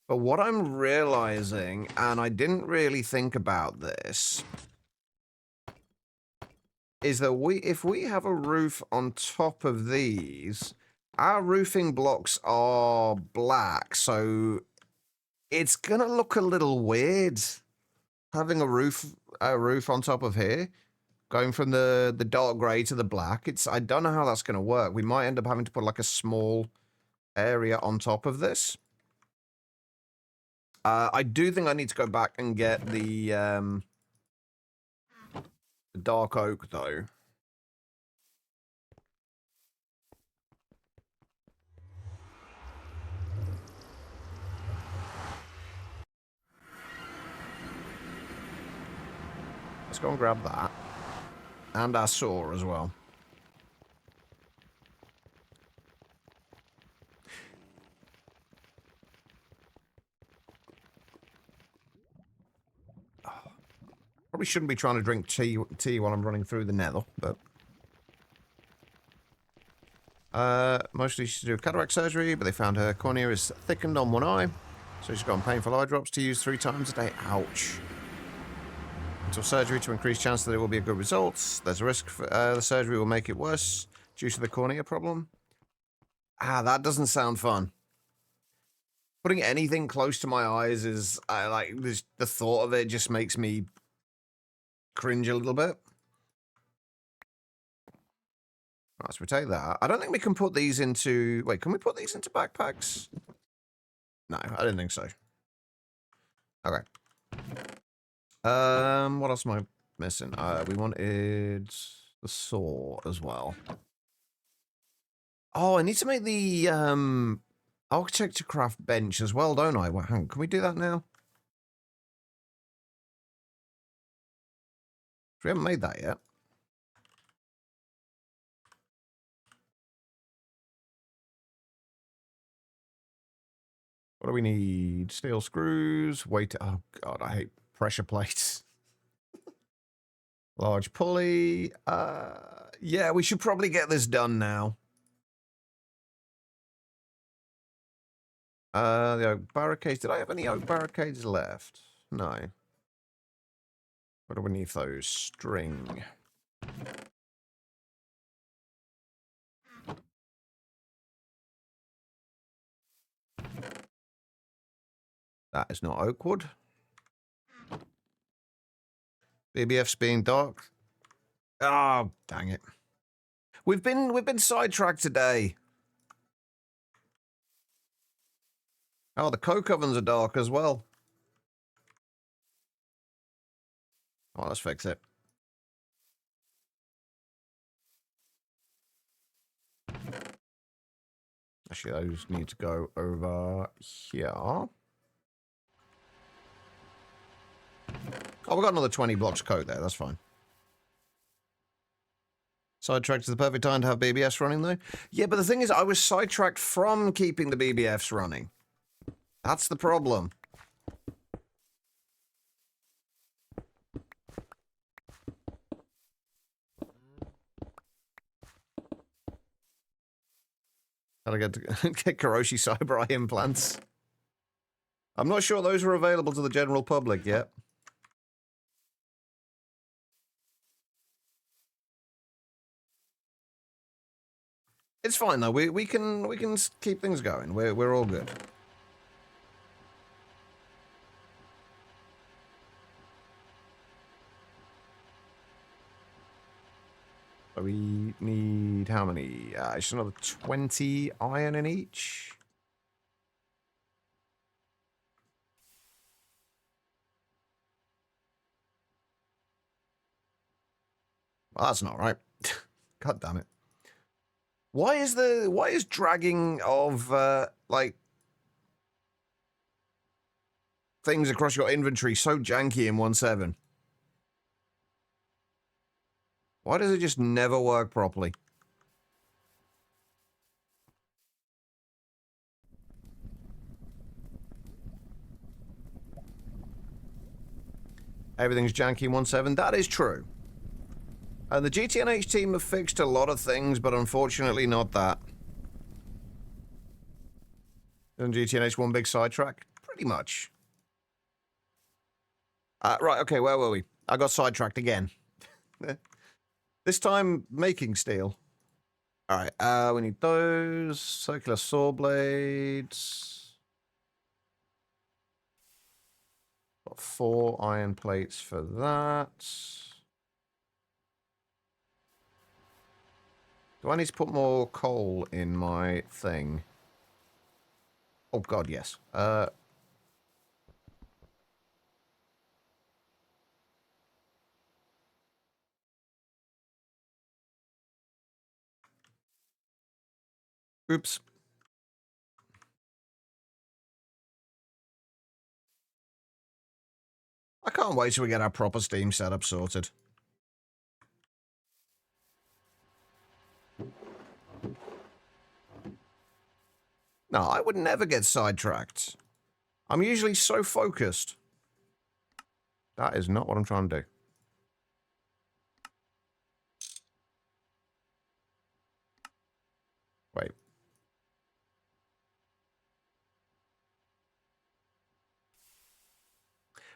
But what I'm realizing, and I didn't really think about this, is that if we have a roof on top of these, our roofing blocks are black, so it's gonna look a little weird having a roof on top of here, going from the dark grey to the black. I don't know how that's gonna work. We might end up having to put like a small area on top of this. I do think I need to go back and get the dark oak though. Let's go and grab that. And our saw as well. Probably shouldn't be trying to drink tea while I'm running through the nether, but... mostly she's doing cataract surgery, but they found her cornea is thickened on one eye. So she's got on painful eye drops to use 3 times a day. Ouch. Until surgery to increase chance that it will be a good result. There's a risk for, the surgery will make it worse due to the cornea problem. Ah, that doesn't sound fun. Putting anything close to my eyes is, the thought of it just makes me cringe a little bit. Right, so we take that. I don't think we can put these into... Wait, can we put these into backpacks? No, I didn't think so. Okay. What else am I missing? We wanted the saw as well. Oh, I need to make the architecture craft bench as well, don't I? Well, hang on, can we do that now? We haven't made that yet. What do we need? Steel screws. Weight. Oh, God, I hate pressure plates. Large pulley. Yeah, we should probably get this done now. The oak barricades. Did I have any oak barricades left? No. What do we need for those? String. That is not oak wood. BBF's being dark. Oh, dang it. We've been sidetracked today. Oh, the coke ovens are dark as well. Oh, let's fix it. Actually, those need to go over here. Oh, we got another 20 blocks of coke there. That's fine. Sidetracked is the perfect time to have BBS running, though. Yeah, but the thing is, I was sidetracked from keeping the BBFs running. That's the problem. Gotta get Karoshi Cyber Eye implants. I'm not sure those are available to the general public yet. It's fine though. We can keep things going. We're all good. So we need how many? It's another 20 iron in each. Well, that's not right. God damn it. Why is dragging of like things across your inventory so janky in 1.7? Why does it just never work properly? Everything's janky in 1.7. That is true. And the GTNH team have fixed a lot of things, but unfortunately not that. Isn't GTNH one big sidetrack? Pretty much. Right, okay, where were we? I got sidetracked again. This time, making steel. Alright, we need those. Circular saw blades. Got 4 iron plates for that. Do I need to put more coal in my thing? Oh god, yes. Oops. I can't wait till we get our proper Steam setup sorted. No, I would never get sidetracked. I'm usually so focused. That is not what I'm trying to do. Wait.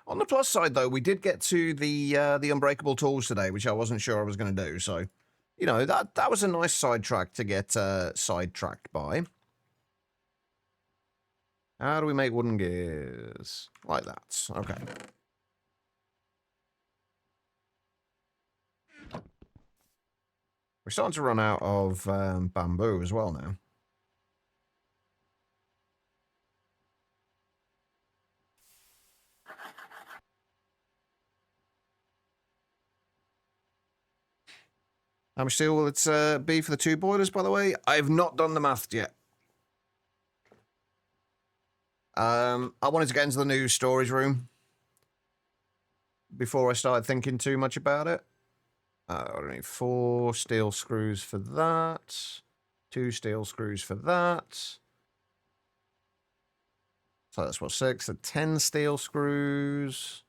On the plus side, though, we did get to the unbreakable tools today, which I wasn't sure I was going to do. So, you know, that was a nice sidetrack to get sidetracked by. How do we make wooden gears? Like that. Okay. We're starting to run out of bamboo as well now. How much steel will it be for the 2 boilers, by the way? I've not done the math yet. I wanted to get into the new storage room before I started thinking too much about it. I need 4 steel screws for that. 2 steel screws for that. So that's what, 6? So 10 steel screws.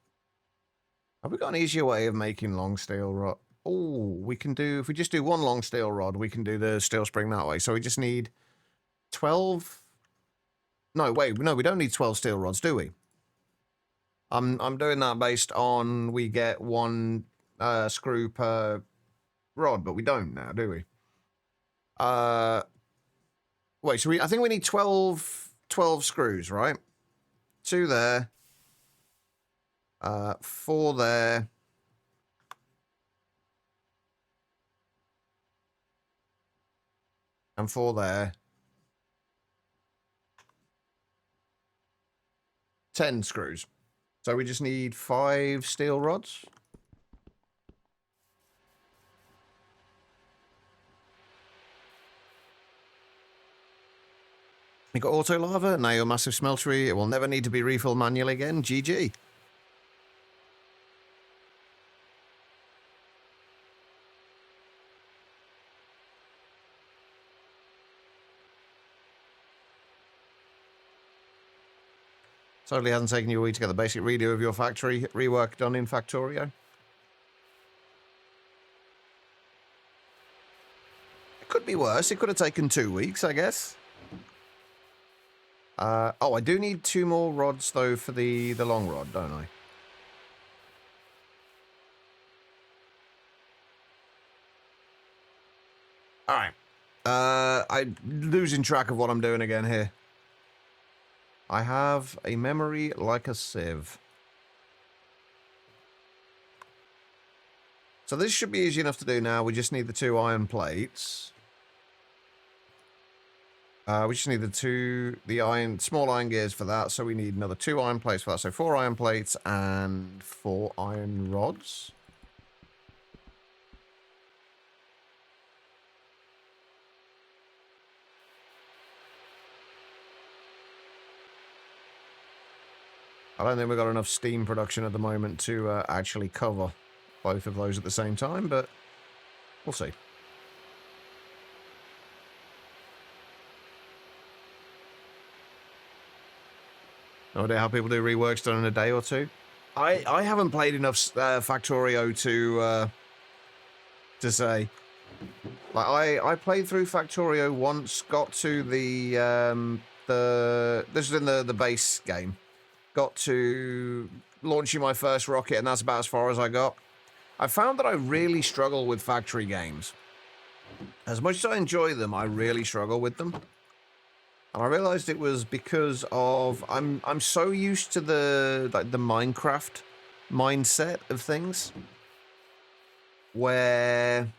Have we got an easier way of making long steel rod? Oh, we can do, if we just do 1 long steel rod, we can do the steel spring that way. So we just need 12. No, wait, no, we don't need 12 steel rods, do we? I'm doing that based on we get 1 screw per rod, but we don't now, do we? Wait, so I think we need 12 screws, right? 2 there. 4 there. And 4 there. 10 screws. So we just need 5 steel rods. You got auto lava, now your massive smeltery. It will never need to be refilled manually again. GG. Totally hasn't taken you a week to get the basic redo of your factory rework done in Factorio. It could be worse. It could have taken 2 weeks, I guess. Oh, I do need 2 more rods, though, for the long rod, don't I? Alright. I'm losing track of what I'm doing again here. I have a memory like a sieve. So this should be easy enough to do now. We just need the 2 iron plates. We just need the small iron gears for that. So we need another 2 iron plates for that. So 4 iron plates and 4 iron rods. I don't think we've got enough steam production at the moment to actually cover both of those at the same time, but we'll see. No idea how people do reworks done in a day or 2. I haven't played enough Factorio to say. Like I played through Factorio once, got to this was in the base game. Got to launching my first rocket, and that's about as far as I got. I found that I really struggle with factory games. As much as I enjoy them, I really struggle with them. And I realized it was because of I'm so used to the Minecraft mindset of things, where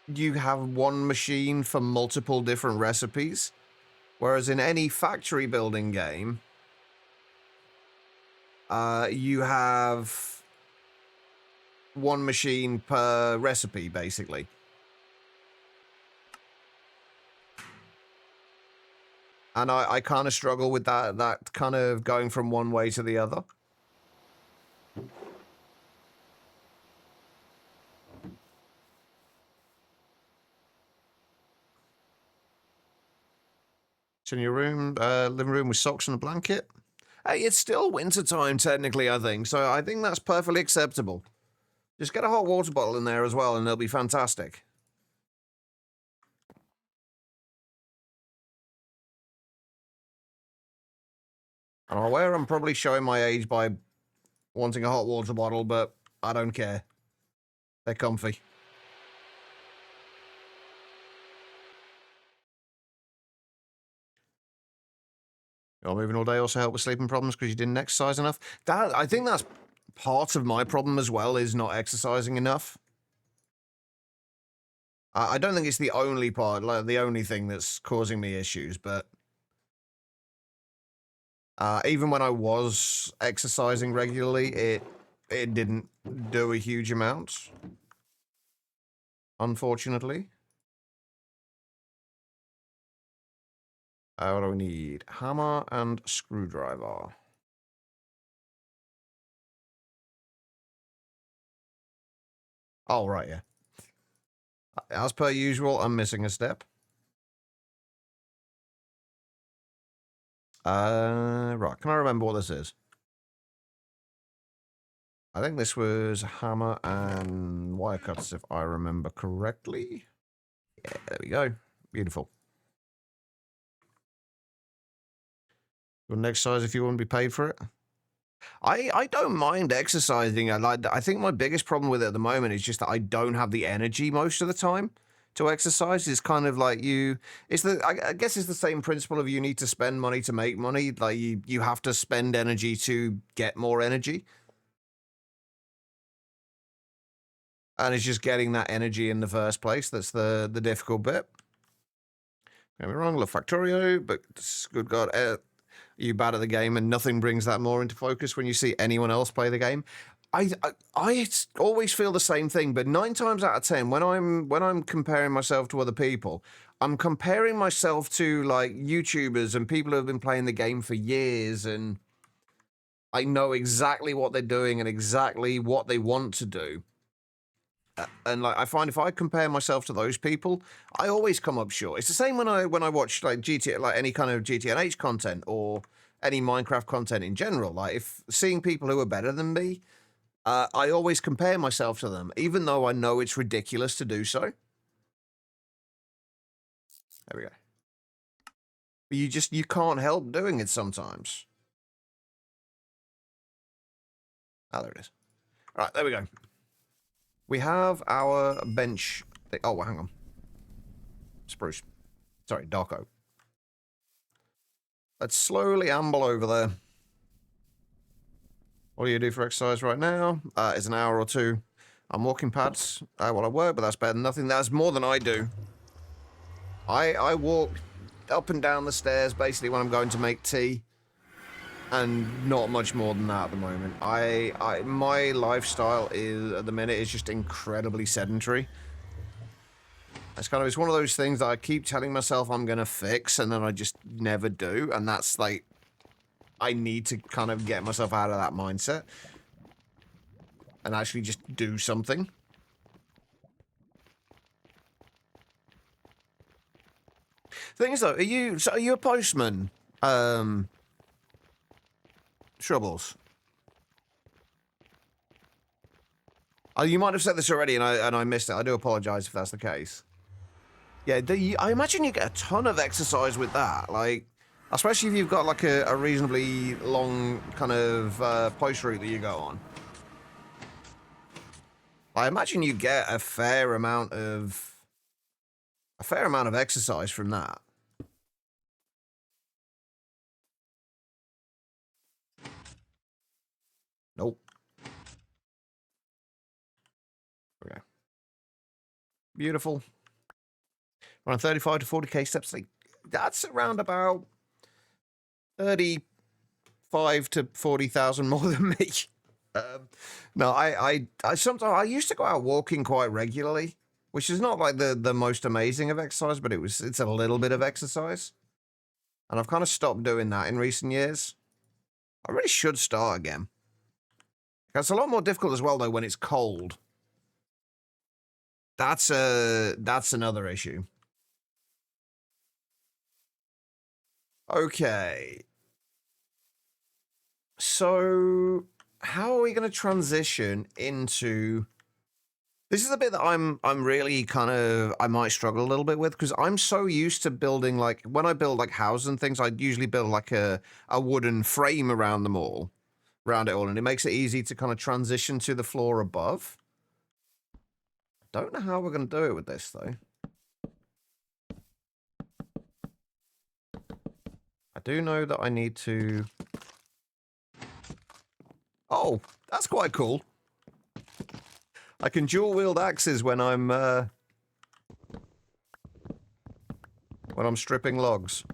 you have one machine for multiple different recipes, whereas in any factory building game, you have one machine per recipe, basically. And I kind of struggle with that kind of going from one way to the other. It's in your room, living room with socks and a blanket. Hey, it's still winter time technically, I think, so I think that's perfectly acceptable. Just get a hot water bottle in there as well, and it'll be fantastic. I'm aware I'm probably showing my age by wanting a hot water bottle, but I don't care. They're comfy. You're moving all day also help with sleeping problems because you didn't exercise enough. I think that's part of my problem as well, is not exercising enough. I don't think it's the only part, like the only thing that's causing me issues, but even when I was exercising regularly, it didn't do a huge amount. unfortunately. What do we need? Hammer and screwdriver. Oh, right, yeah. As per usual, I'm missing a step. Right, can I remember what this is? I think this was hammer and wire cutters, if I remember correctly. Yeah, there we go. Beautiful. Your next size if you want to be paid for it. I don't mind exercising. I think my biggest problem with it at the moment is just that I don't have the energy most of the time to exercise. It's kind of like I guess it's the same principle of you need to spend money to make money. Like you have to spend energy to get more energy. And it's just getting that energy in the first place that's the difficult bit. Don't get me wrong, La Factorio, but good God, you bad at the game, and nothing brings that more into focus when you see anyone else play the game. I always feel the same thing, but 9 times out of 10, when I'm comparing myself to other people, I'm comparing myself to like YouTubers and people who have been playing the game for years, and I know exactly what they're doing and exactly what they want to do. And like I find if I compare myself to those people, I always come up short. It's the same when I watch like like any kind of GTNH content or any Minecraft content in general. Like if seeing people who are better than me, I always compare myself to them, even though I know it's ridiculous to do so. There we go. But you can't help doing it sometimes. Oh, there it is. All right, there we go. We have our bench. Oh, hang on. Spruce. Sorry, dark oak. Let's slowly amble over there. What do you do for exercise right now? It's an hour or two. I'm walking pads while I work, but that's better than nothing. That's more than I do. I walk up and down the stairs basically when I'm going to make tea, and not much more than that at the moment. My lifestyle is at the minute is just incredibly sedentary. It's one of those things that I keep telling myself I'm gonna fix, and then I just never do, and that's like I need to kind of get myself out of that mindset and actually just do something. Thing is, though, are you a postman? Shrubbles. Oh, you might have said this already, and I missed it. I do apologise if that's the case. Yeah, I imagine you get a ton of exercise with that, like, especially if you've got like a reasonably long kind of post route that you go on. I imagine you get a fair amount of exercise from that. Nope. Okay. Beautiful. Around 35 to 40k steps. Like, that's around about 35 to 40,000 more than me. No, I sometimes I used to go out walking quite regularly, which is not like the most amazing of exercise, but it's a little bit of exercise. And I've kind of stopped doing that in recent years. I really should start again. It's a lot more difficult as well though when it's cold. That's another issue. Okay. So how are we going to transition into this is the bit that I'm really kind of I might struggle a little bit with because I'm so used to building like when I build like houses and things I usually build like a wooden frame around it all and it makes it easy to kind of transition to the floor above. Don't know how we're going to do it with this though. I do know that I need to Oh, that's quite cool. I can dual wield axes when I'm stripping logs.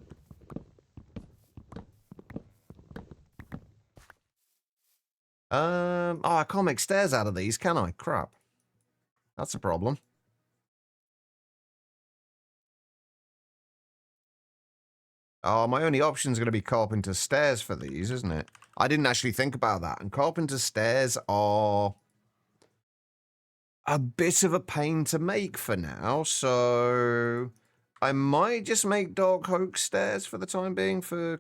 Oh, I can't make stairs out of these, can I? Crap. That's a problem. Oh, my only option is going to be carpenter stairs for these, isn't it? I didn't actually think about that. And carpenter stairs are a bit of a pain to make for now, so I might just make dog hoax stairs for the time being for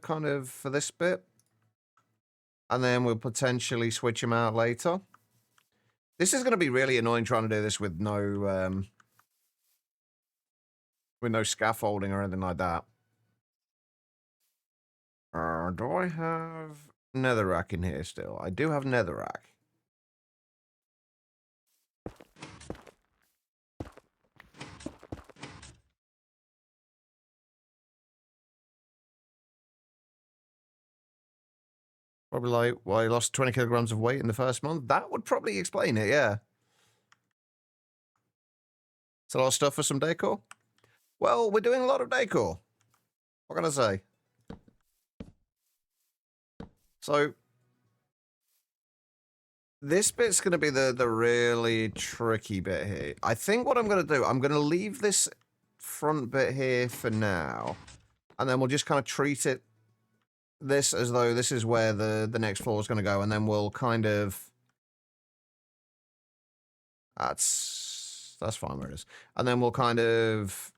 this bit. And then we'll potentially switch them out later. This is going to be really annoying trying to do this with no scaffolding or anything like that. Do I have netherrack in here still? I do have netherrack. Probably like, well, I lost 20 kilograms of weight in the first month. That would probably explain it, yeah. It's a lot of stuff for some decor. Well, we're doing a lot of decor. What can I say? So, this bit's going to be the really tricky bit here. I think what I'm going to do, I'm going to leave this front bit here for now. And then we'll just kind of treat it this as though this is where the next floor is going to go. And then we'll kind of... That's fine where it is. And then we'll kind of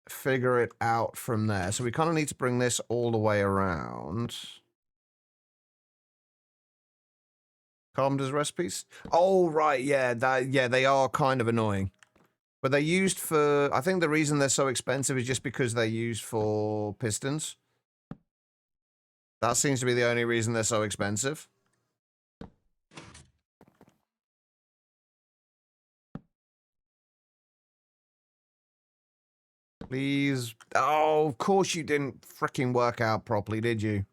figure it out from there. So we kind of need to bring this all the way around. Carpenter's recipes? Oh, right, yeah, they are kind of annoying. But they're used for... I think the reason they're so expensive is just because they're used for pistons. That seems to be the only reason they're so expensive. Please. Oh, of course you didn't freaking work out properly, did you?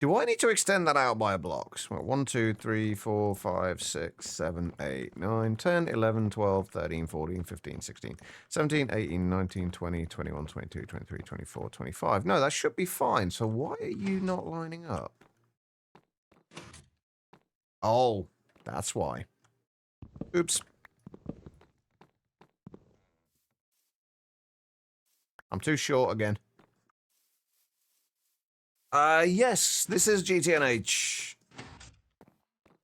Do I need to extend that out by blocks? Well, 1, 2, 3, 4, 5, 6, 7, 8, 9, 10, 11, 12, 13, 14, 15, 16, 17, 18, 19, 20, 21, 22, 23, 24, 25. No, that should be fine. So why are you not lining up? Oh, that's why. Oops. I'm too short again. Yes, this is GTNH.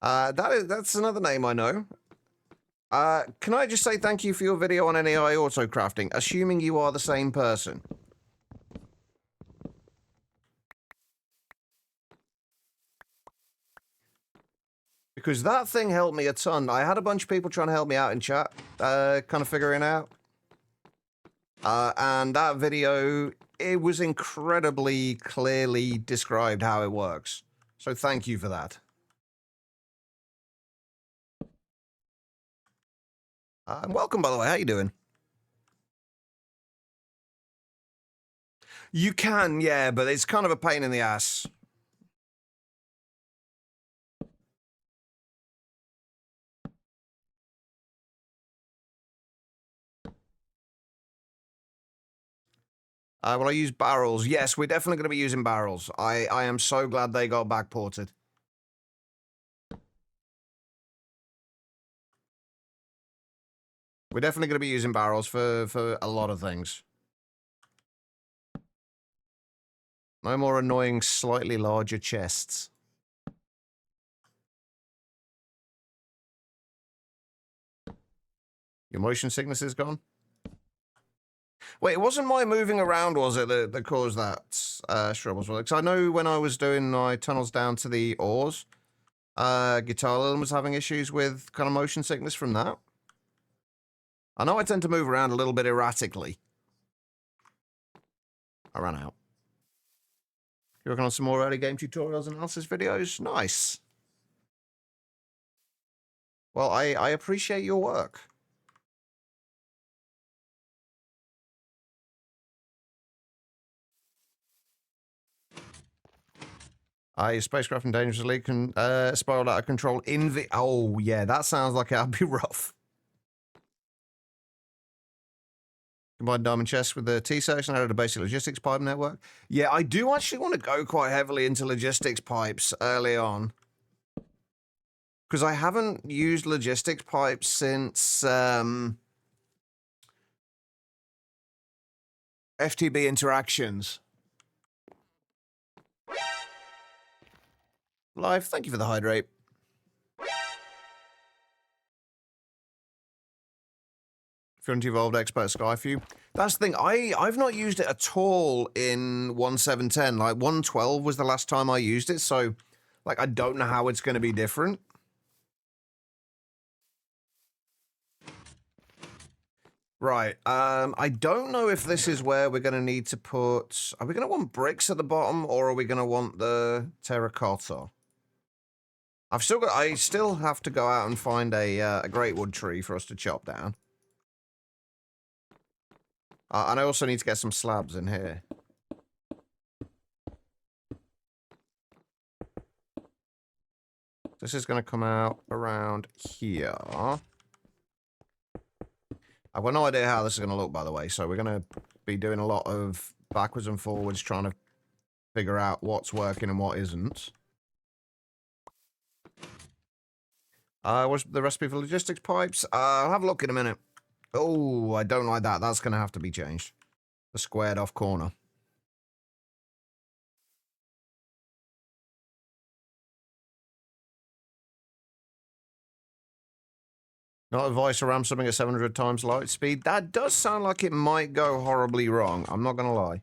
That's another name I know. Can I just say thank you for your video on NAI auto crafting, assuming you are the same person. Because that thing helped me a ton. I had a bunch of people trying to help me out in chat, kind of figuring out. And that video, it was incredibly clearly described how it works. So thank you for that. And welcome, by the way. How you doing? You can, yeah, but it's kind of a pain in the ass. Well, I use barrels. Yes, we're definitely going to be using barrels. I am so glad they got backported. We're definitely going to be using barrels for a lot of things. No more annoying, slightly larger chests. Your motion sickness is gone? Wait, it wasn't my moving around, was it, that caused that struggles? Because I know when I was doing my tunnels down to the ores, Guitar was having issues with kind of motion sickness from that. I know I tend to move around a little bit erratically. I ran out. You working on some more early game tutorials and analysis videos? Nice. Well, I appreciate your work. Spacecraft and dangerously spiraled out of control in the... Oh, yeah, that sounds like that'd be rough. Combined diamond chest with the T-section, added a basic logistics pipe network. Yeah, I do actually want to go quite heavily into logistics pipes early on. Because I haven't used logistics pipes since FTB interactions. Live, thank you for the hydrate. Fluent Evolved Expert Skyview. That's the thing. I've not used it at all in 1.7.10. Like 1.12 was the last time I used it, so like I don't know how it's going to be different. Right. I don't know if this is where we're going to need to put... Are we going to want bricks at the bottom, or are we going to want the terracotta? I still have to go out and find a great wood tree for us to chop down. And I also need to get some slabs in here. This is going to come out around here. I've got no idea how this is going to look, by the way, so we're going to be doing a lot of backwards and forwards trying to figure out what's working and what isn't. What's the recipe for logistics pipes? I'll have a look in a minute. Oh, I don't like that. That's going to have to be changed. The squared off corner. Not advice to ram something at 700 times light speed. That does sound like it might go horribly wrong. I'm not going to lie.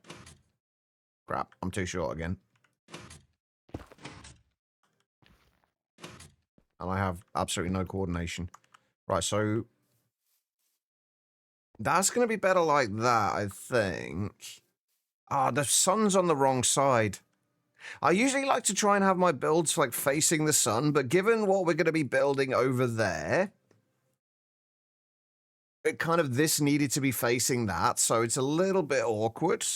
Crap, I'm too short again. And I have absolutely no coordination. Right, so... That's going to be better like that, I think. Ah, the sun's on the wrong side. I usually like to try and have my builds like facing the sun, but given what we're going to be building over there, it kind of this needed to be facing that, so it's a little bit awkward.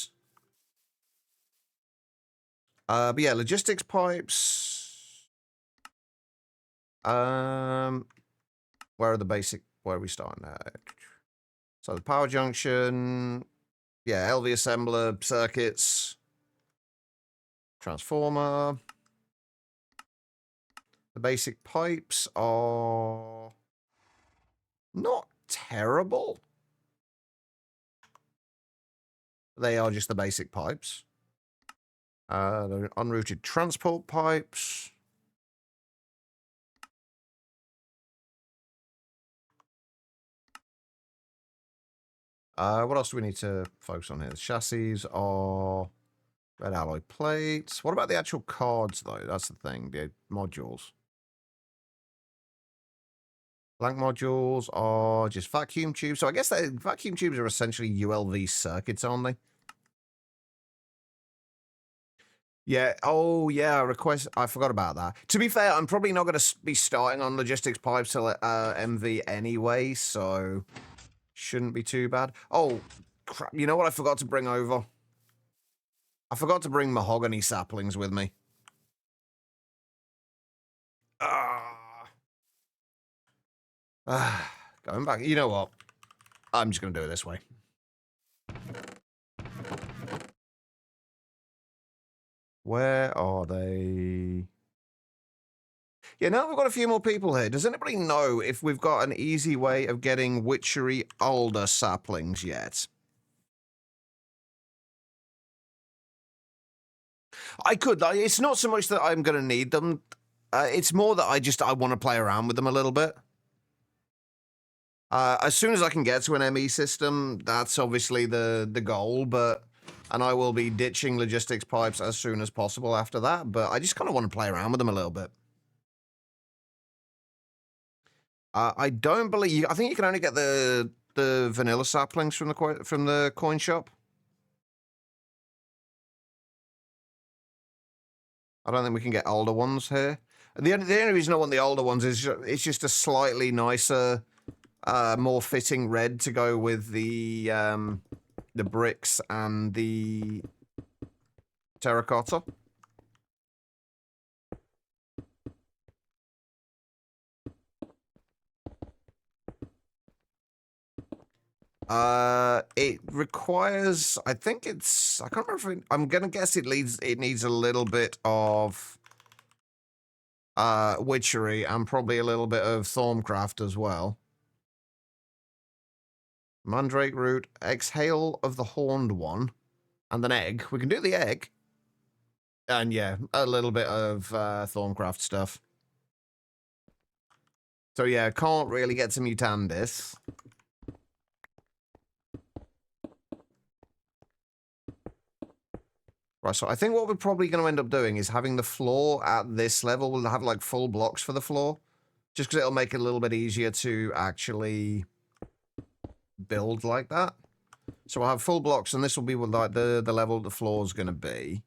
But yeah, logistics pipes. Where are the basic? Where are we starting at? So the power junction. Yeah, LV assembler, circuits, transformer. The basic pipes are not terrible. They are just the basic pipes. The unrouted transport pipes. What else do we need to focus on here? The chassis are red alloy plates. What about the actual cards, though? That's the thing. The modules. Blank modules are just vacuum tubes. So I guess the vacuum tubes are essentially ULV circuits, aren't they? Yeah. Oh, yeah. Request. I forgot about that. To be fair, I'm probably not going to be starting on logistics pipes till MV anyway, so shouldn't be too bad. Oh, crap. You know what I forgot to bring over? I forgot to bring mahogany saplings with me. Going back. You know what? I'm just going to do it this way. Where are they? Yeah, now we've got a few more people here. Does anybody know if we've got an easy way of getting witchery alder saplings yet? I could. It's not so much that I'm going to need them. It's more that I want to play around with them a little bit. As soon as I can get to an ME system, that's obviously the goal, and I will be ditching logistics pipes as soon as possible after that, but I just kind of want to play around with them a little bit. I don't believe... I think you can only get the vanilla saplings from the coin shop. I don't think we can get older ones here. The only reason I want the older ones is it's just a slightly nicer, more fitting red to go with the bricks and the terracotta. It requires, I think it's, I can't remember if I'm gonna guess it needs a little bit of witchery, and probably a little bit of Thorncraft as well. Mandrake root, exhale of the horned one, and an egg. We can do the egg. And yeah, a little bit of Thorncraft stuff. So yeah, can't really get to Mutandis. Right, so I think what we're probably going to end up doing is having the floor at this level. We'll have like full blocks for the floor. Just because it'll make it a little bit easier to actually build like that. So we'll have full blocks, and this will be what, like the level the floor is going to be.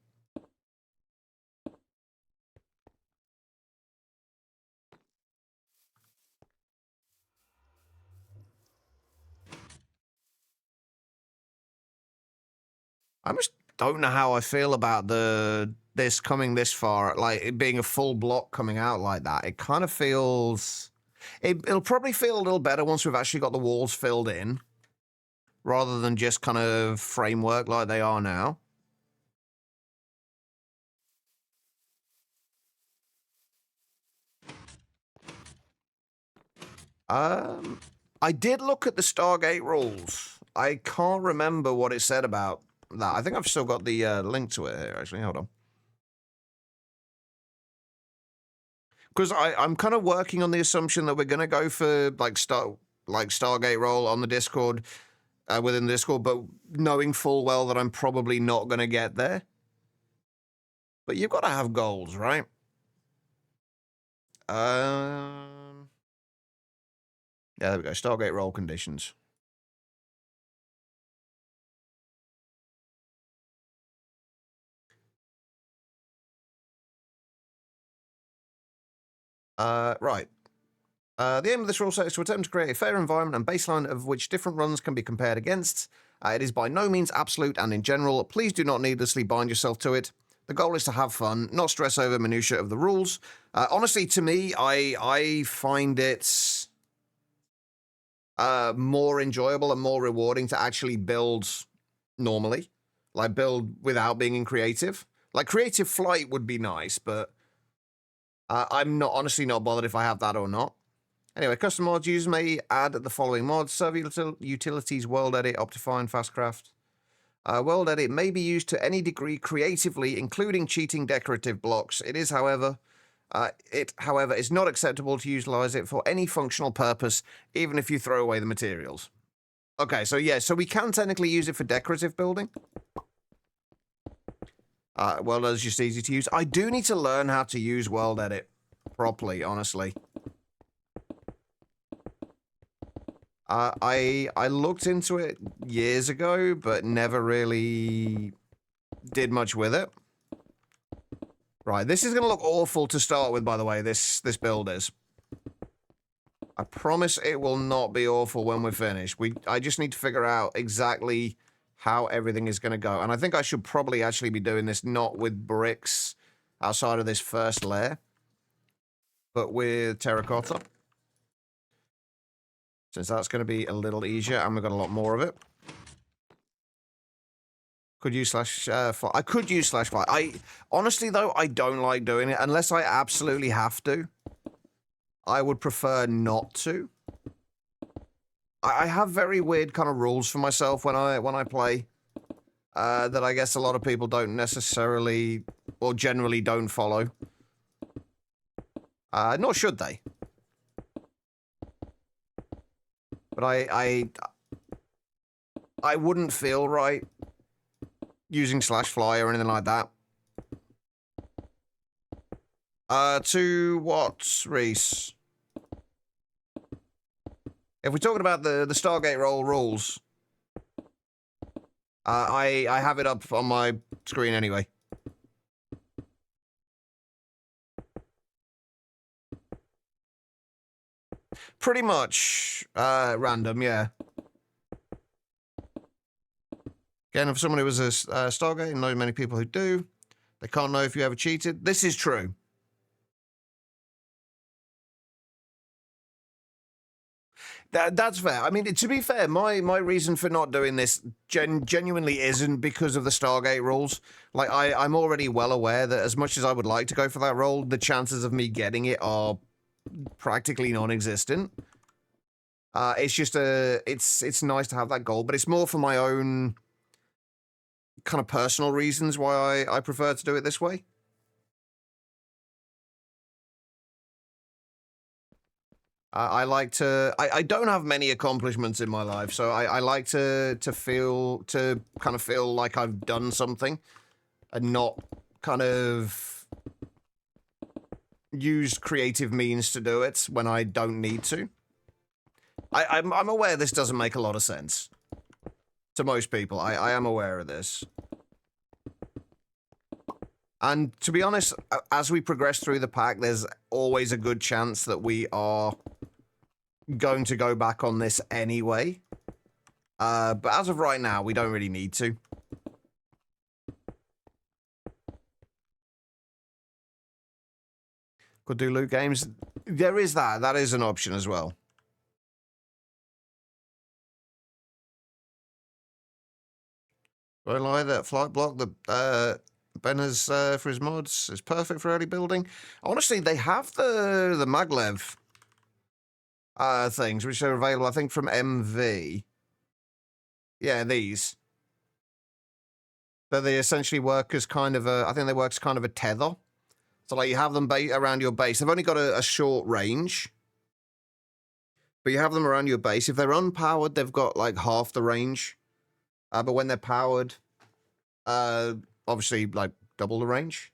I just don't know how I feel about this coming this far, like it being a full block coming out like that. It kind of feels... It'll probably feel a little better once we've actually got the walls filled in, rather than just kind of framework like they are now. I did look at the Stargate rules. I can't remember what it said about that. I think I've still got the link to it here, actually. Hold on. Because I'm kind of working on the assumption that we're going to go for like Stargate role on the Discord, within the Discord, but knowing full well that I'm probably not going to get there. But you've got to have goals, right? Yeah, there we go. Stargate role conditions. Right. The aim of this rule set is to attempt to create a fair environment and baseline of which different runs can be compared against. It is by no means absolute, and in general, please do not needlessly bind yourself to it. The goal is to have fun, not stress over minutiae of the rules. Honestly, to me, I find it more enjoyable and more rewarding to actually build normally, like build without being in creative. Like creative flight would be nice, but I'm honestly not bothered if I have that or not. Anyway, custom mods users may add the following mods: server utilities, world edit, Optifine, Fastcraft. World edit may be used to any degree creatively, including cheating decorative blocks. It is, however, is not acceptable to utilize it for any functional purpose, even if you throw away the materials. Okay, so yeah, so we can technically use it for decorative building. World edit is just easy to use. I do need to learn how to use world edit properly, honestly. I looked into it years ago, but never really did much with it. Right, this is going to look awful to start with, by the way, this build is. I promise it will not be awful when we're finished. I just need to figure out exactly how everything is going to go. And I think I should probably actually be doing this not with bricks outside of this first layer, but with terracotta. Since that's going to be a little easier, and we've got a lot more of it. Could use /fly. I could use /fly. Honestly, though, I don't like doing it. Unless I absolutely have to. I would prefer not to. I have very weird kind of rules for myself when I play. That I guess a lot of people don't necessarily, or generally don't follow. Nor should they. But I wouldn't feel right using /fly or anything like that. To what, Reese? If we're talking about the Stargate role rules, I have it up on my screen anyway. Pretty much random, yeah. Again, for someone who was a Stargate, and know many people who do, they can't know if you ever cheated. This is true. That's fair. I mean, to be fair, my reason for not doing this genuinely isn't because of the Stargate rules. Like, I'm already well aware that as much as I would like to go for that role, the chances of me getting it are practically non-existent. It's just it's nice to have that goal, but it's more for my own kind of personal reasons why I prefer to do it this way. I like to. I don't have many accomplishments in my life, so I like to kind of feel like I've done something, and not kind of use creative means to do it when I don't need to. I'm aware this doesn't make a lot of sense to most people. I am aware of this. And to be honest, as we progress through the pack, there's always a good chance that we are going to go back on this anyway. But as of right now, we don't really need to. Could do loot games. There is that. That is an option as well. Do I lie that flight block that Ben has for his mods is perfect for early building? Honestly, they have the maglev things, which are available, I think, from MV. Yeah, these. So they essentially work as kind of I think they work as kind of a tether. So, like, you have them around your base. They've only got a short range. But you have them around your base. If they're unpowered, they've got, like, half the range. But when they're powered, obviously, like, double the range.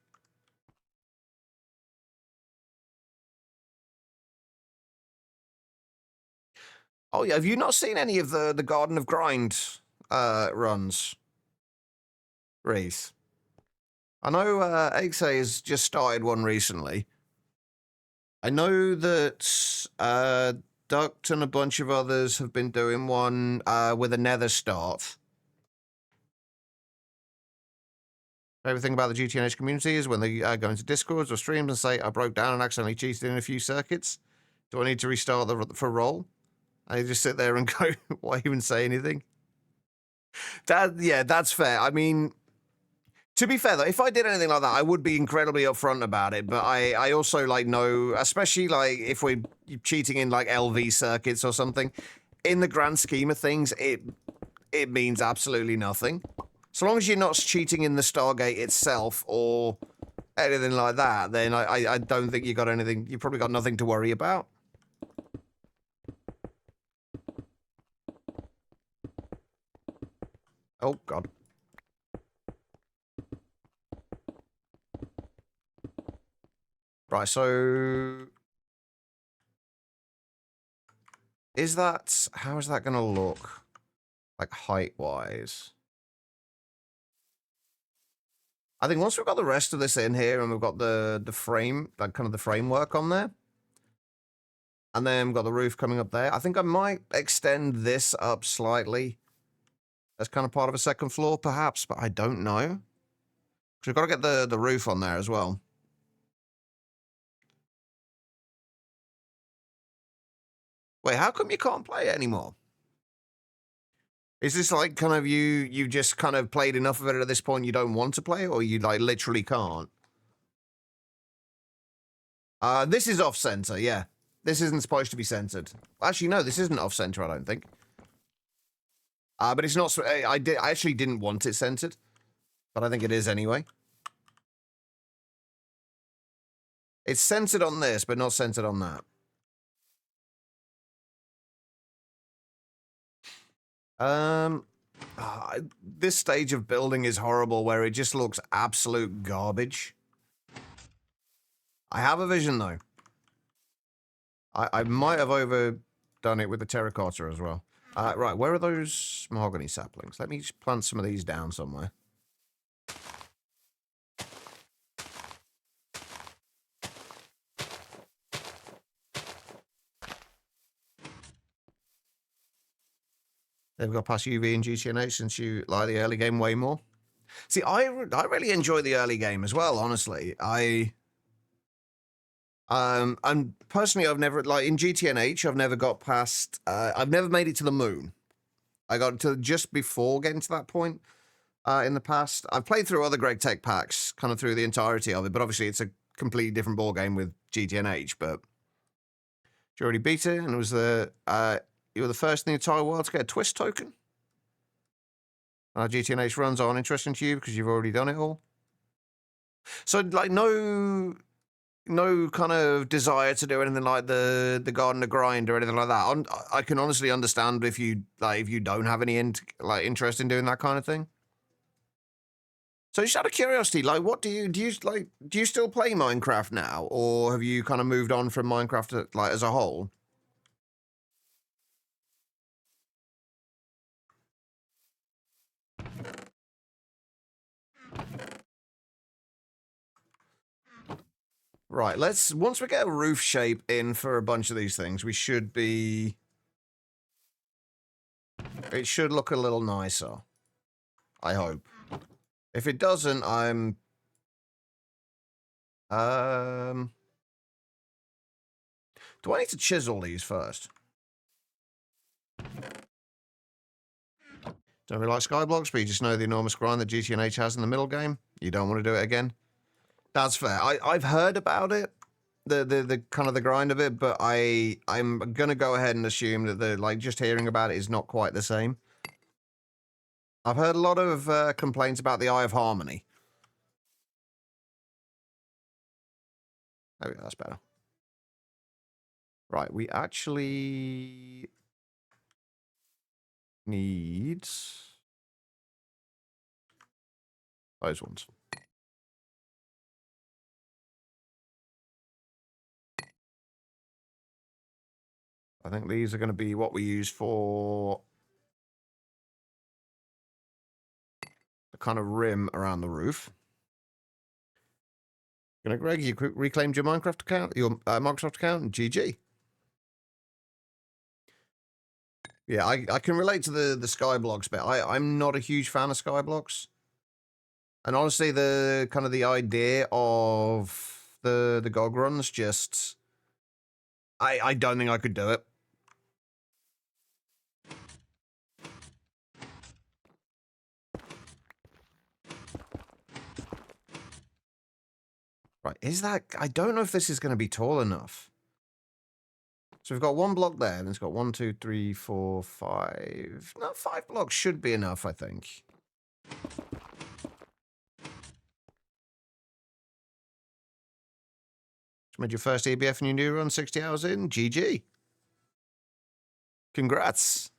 Oh, yeah. Have you not seen any of the Garden of Grind runs, Reese? I know Axe has just started one recently. I know that Duct and a bunch of others have been doing one with a nether start. Everything about the GTNH community is when they go into Discords or streams and say, I broke down and accidentally cheated in a few circuits. Do I need to restart for roll? And they just sit there and go, why even say anything? Yeah, that's fair. I mean, to be fair, though, if I did anything like that, I would be incredibly upfront about it. But I also, like, know, especially, like, if we're cheating in, like, LV circuits or something, in the grand scheme of things, it means absolutely nothing. So long as you're not cheating in the Stargate itself or anything like that, then I don't think you got anything. You probably got nothing to worry about. Oh, God. Right, so how is that going to look, like, height-wise? I think once we've got the rest of this in here and we've got the frame, like, kind of the framework on there, and then we've got the roof coming up there, I think I might extend this up slightly as kind of part of a second floor, perhaps, but I don't know. Because we've got to get the roof on there as well. Wait, how come you can't play it anymore? Is this like kind of you just kind of played enough of it at this point you don't want to play it, or you like literally can't? This is off-center, yeah. This isn't supposed to be centered. Actually, no, this isn't off-center, I don't think. But it's not... I actually didn't want it centered, but I think it is anyway. It's centered on this, but not centered on that. This stage of building is horrible, where it just looks absolute garbage. I have a vision, though. I might have overdone it with the terracotta as well. Right, where are those mahogany saplings? Let me just plant some of these down somewhere. They've got past UV and GTNH since you like the early game way more. See, I really enjoy the early game as well, honestly. And personally, I've never, like in GTNH, I've never got past, I've never made it to the moon. I got to just before getting to that point in the past. I've played through other Greg Tech packs, kind of through the entirety of it, but obviously it's a completely different ball game with GTNH. But you already beat it, and it was you were the first in the entire world to get a twist token. GTNH runs aren't interesting to you because you've already done it all. So, like, no kind of desire to do anything like the Garden of Grind or anything like that. I can honestly understand if you don't have any interest in doing that kind of thing. So just out of curiosity, like, what do you still play Minecraft now, or have you kind of moved on from Minecraft like as a whole? Right, once we get a roof shape in for a bunch of these things, it should look a little nicer. I hope. If it doesn't, do I need to chisel these first? Don't really like Skyblocks, but you just know the enormous grind that GTNH has in the middle game. You don't want to do it again. That's fair. I've heard about it, the kind of the grind of it, but I'm gonna go ahead and assume that just hearing about it is not quite the same. I've heard a lot of complaints about the Eye of Harmony. There we go, that's better. Right, we actually need those ones. I think these are going to be what we use for the kind of rim around the roof. Greg, you reclaimed your Minecraft account, your Microsoft account, GG. Yeah, I can relate to the Skyblocks bit. I'm not a huge fan of Skyblocks. And honestly, the kind of the idea of the GOG runs just... I don't think I could do it. Right, I don't know if this is going to be tall enough. So we've got one block there, and it's got 1, 2, 3, 4, 5. No, 5 blocks should be enough, I think. Just made your first EBF in your new run, 60 hours in. GG. Congrats.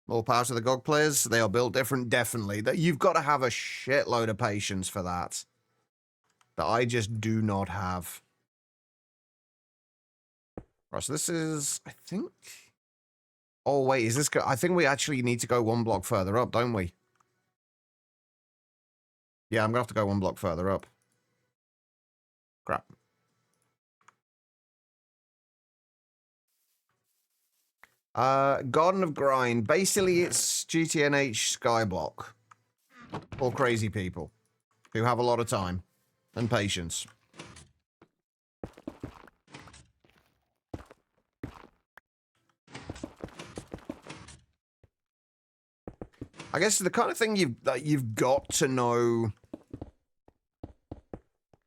More power to the GOG players. They are built different, definitely. You've got to have a shitload of patience for that. That I just do not have. Right, so this is, I think... Oh, wait, is this... I think we actually need to go one block further up, don't we? Yeah, I'm going to have to go one block further up. Crap. Garden of Grind. Basically, it's GTNH Skyblock. For crazy people who have a lot of time and patience. I guess the kind of thing you've got to know,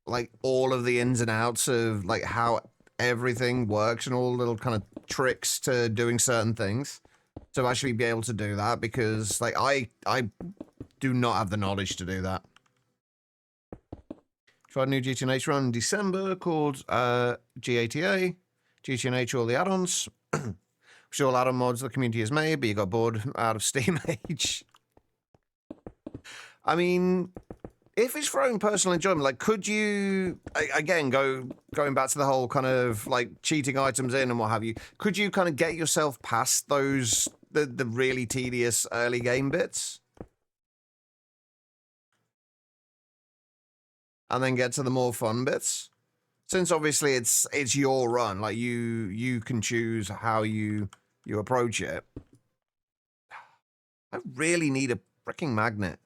like, all of the ins and outs of, like, how everything works and all the little kind of tricks to doing certain things to actually be able to do that, because, like, I do not have the knowledge to do that. Tried a new GTNH run in December called GATA. GTNH all the add-ons. Which all add-on mods the community has made, but you got bored out of Steam Age. I mean, if it's for own personal enjoyment, like, could you, again, going back to the whole kind of, like, cheating items in and what have you, could you kind of get yourself past those, the really tedious early game bits? And then get to the more fun bits? Since obviously it's your run, like, you can choose how you approach it. I really need a freaking magnet.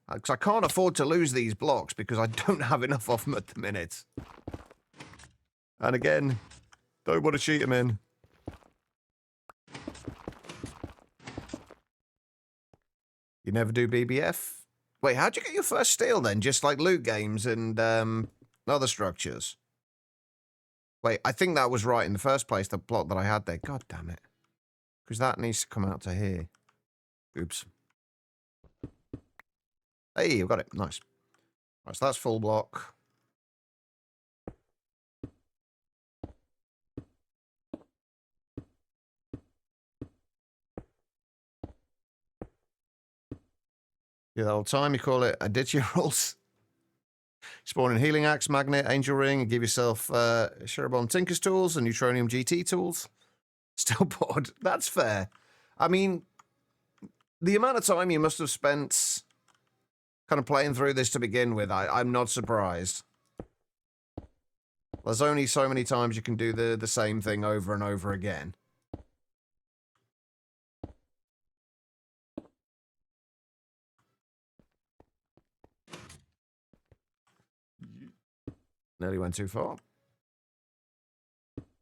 Because I can't afford to lose these blocks because I don't have enough of them at the minute. And again, don't want to cheat him in. You never do BBF? Wait, how'd you get your first steal then? Just like loot games and other structures? Wait, I think that was right in the first place, the plot that I had there. God damn it. Because that needs to come out to here. Oops. Hey, I've got it. Nice. Right, so that's full block. Yeah, the old time you call it a ditch your rolls. Spawn in Healing Axe, Magnet, Angel Ring, and give yourself Sherabon Tinker's Tools and Neutronium GT Tools. Still bored. That's fair. I mean, the amount of time you must have spent kind of playing through this to begin with, I'm not surprised. There's only so many times you can do the same thing over and over again. Nearly went too far.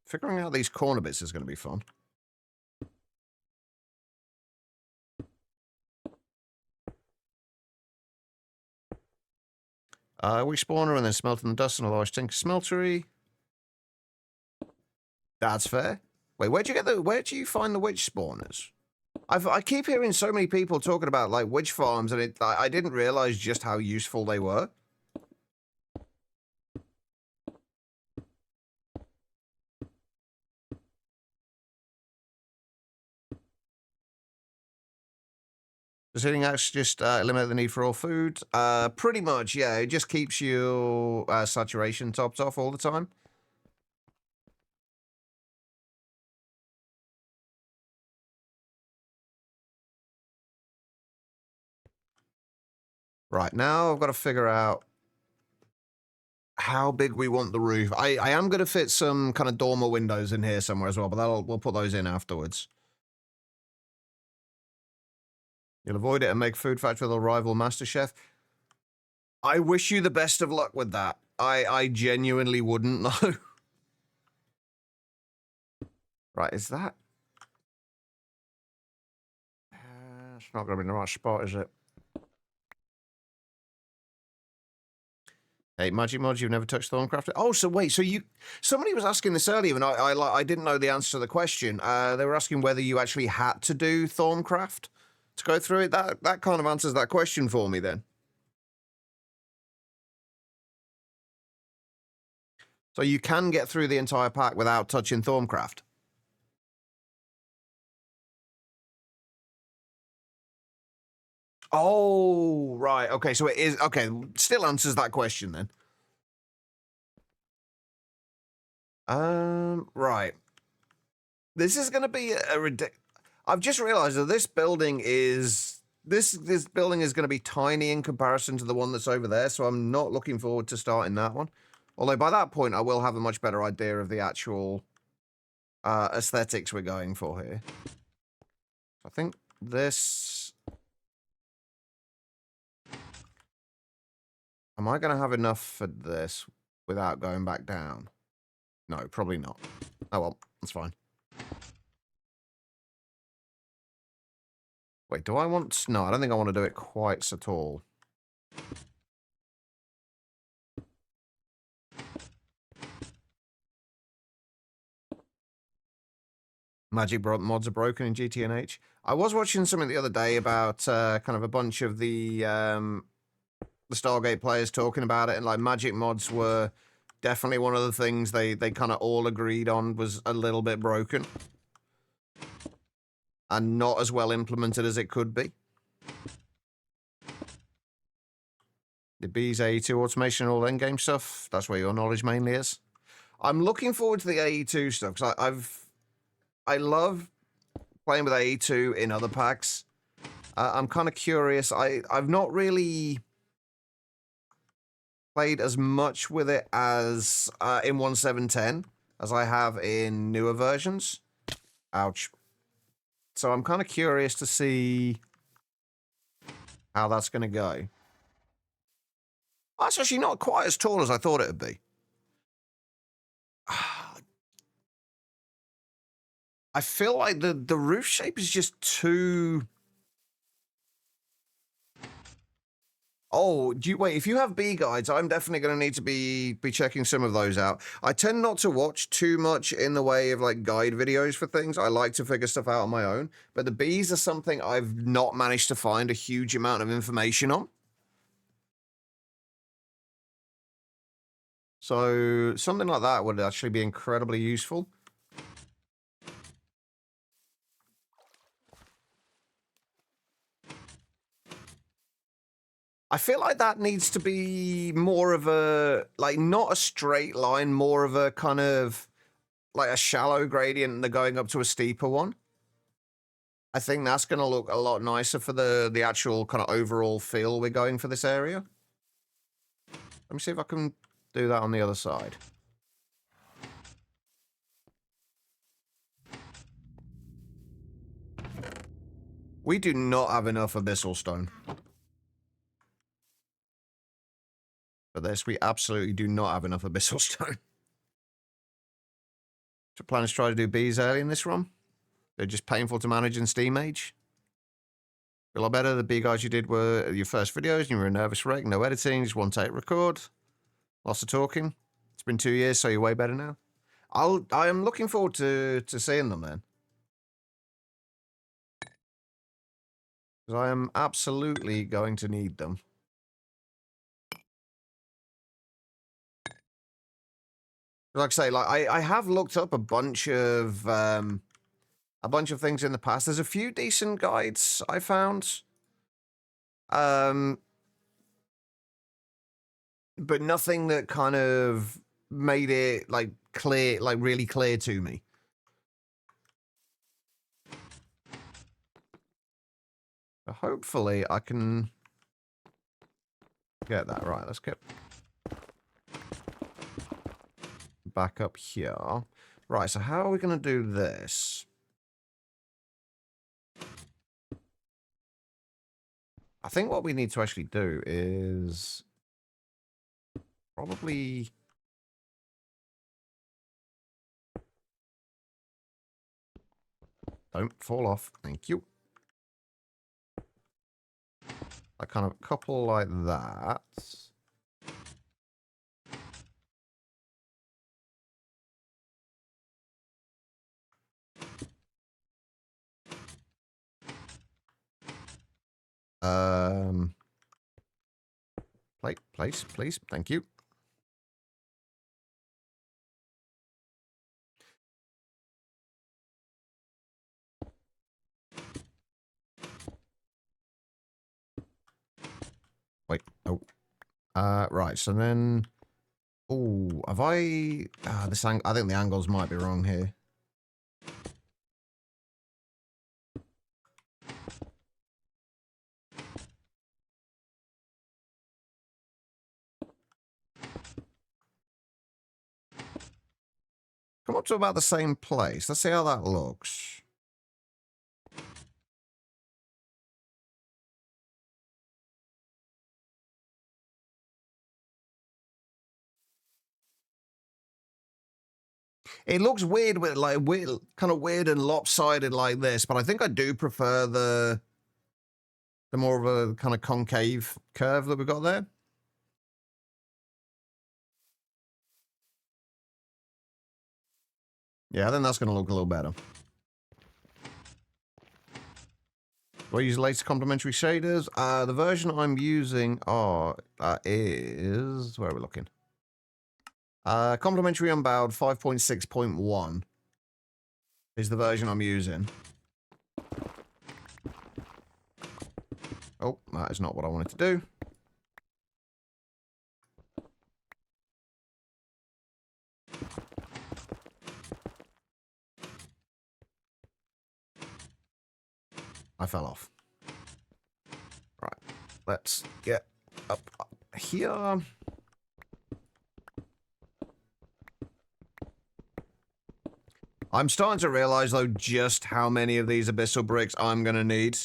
Figuring out these corner bits is going to be fun. Witch spawner and then smelting the dust in a large tinker smeltery. That's fair. Wait, where do you find the witch spawners? I keep hearing so many people talking about like witch farms, and I didn't realize just how useful they were. Does hitting axe just eliminate the need for all food? Pretty much, yeah. It just keeps your saturation topped off all the time. Right, now I've got to figure out how big we want the roof. I am going to fit some kind of dormer windows in here somewhere as well, but we'll put those in afterwards. You'll avoid it and make food factory with a rival master chef. I wish you the best of luck with that. I genuinely wouldn't know. Right, is that? It's not going to be in the right spot, is it? Hey, Magic Mods, you've never touched Thorncraft? Oh, so wait, so somebody was asking this earlier, and I didn't know the answer to the question. They were asking whether you actually had to do Thorncraft to go through it. That kind of answers that question for me then. So you can get through the entire pack without touching Thorncraft. Oh, right. Okay, so it is... Okay, still answers that question then. Right. This is going to be a ridiculous... I've just realized that this building is... This building is going to be tiny in comparison to the one that's over there, so I'm not looking forward to starting that one. Although by that point, I will have a much better idea of the actual aesthetics we're going for here. I think this... Am I going to have enough for this without going back down? No, probably not. Oh well, that's fine. Wait, do I want... No, I don't think I want to do it quite so tall. Magic mods are broken in GTNH. I was watching something the other day about kind of a bunch of the Stargate players talking about it, and like magic mods were definitely one of the things they kind of all agreed on was a little bit broken and not as well implemented as it could be. The B's AE2 automation and all endgame stuff, that's where your knowledge mainly is. I'm looking forward to the AE2 stuff because I love playing with AE2 in other packs. I'm kind of curious. I've not really played as much with it as in 1.7.10 as I have in newer versions. Ouch. So I'm kind of curious to see how that's going to go. That's actually not quite as tall as I thought it would be. I feel like the roof shape is just too... Oh, do you wait? If you have bee guides, I'm definitely going to need to be checking some of those out. I tend not to watch too much in the way of like guide videos for things. I like to figure stuff out on my own. But the bees are something I've not managed to find a huge amount of information on. So something like that would actually be incredibly useful. I feel like that needs to be more of a, like, not a straight line, more of a kind of, like, a shallow gradient and they're going up to a steeper one. I think that's going to look a lot nicer for the actual kind of overall feel we're going for this area. Let me see if I can do that on the other side. We do not have enough abyssal stone. For this, we absolutely do not have enough abyssal stone. So plan is try to do bees early in this run. They're just painful to manage in Steam Age. A lot better. The bee guides you did were your first videos, and you were a nervous wreck. No editing, just one take record. Lots of talking. It's been 2 years, so you're way better now. I am looking forward to seeing them then. Because I am absolutely going to need them. Like I say, like I have looked up a bunch of things in the past. There's a few decent guides I found. But nothing that kind of made it like clear, like really clear to me. But hopefully I can get that right. Let's get back up here. Right, so how are we going to do this? I think what we need to actually do is probably... Don't fall off. Thank you. A kind of couple like that. Place, please. Thank you. Wait. Oh. Right. So then. Oh, have I? This I think the angles might be wrong here. Come up to about the same place. Let's see how that looks. It looks weird with like kind of weird and lopsided like this, but I think I do prefer the more of a kind of concave curve that we got there. Yeah, I think that's going to look a little better. Do I use the latest complementary shaders? The version I'm using is... Where are we looking? Complementary Unbound 5.6.1 is the version I'm using. Oh, that is not what I wanted to do. I fell off. Right, let's get up here. I'm starting to realize, though, just how many of these abyssal bricks I'm going to need.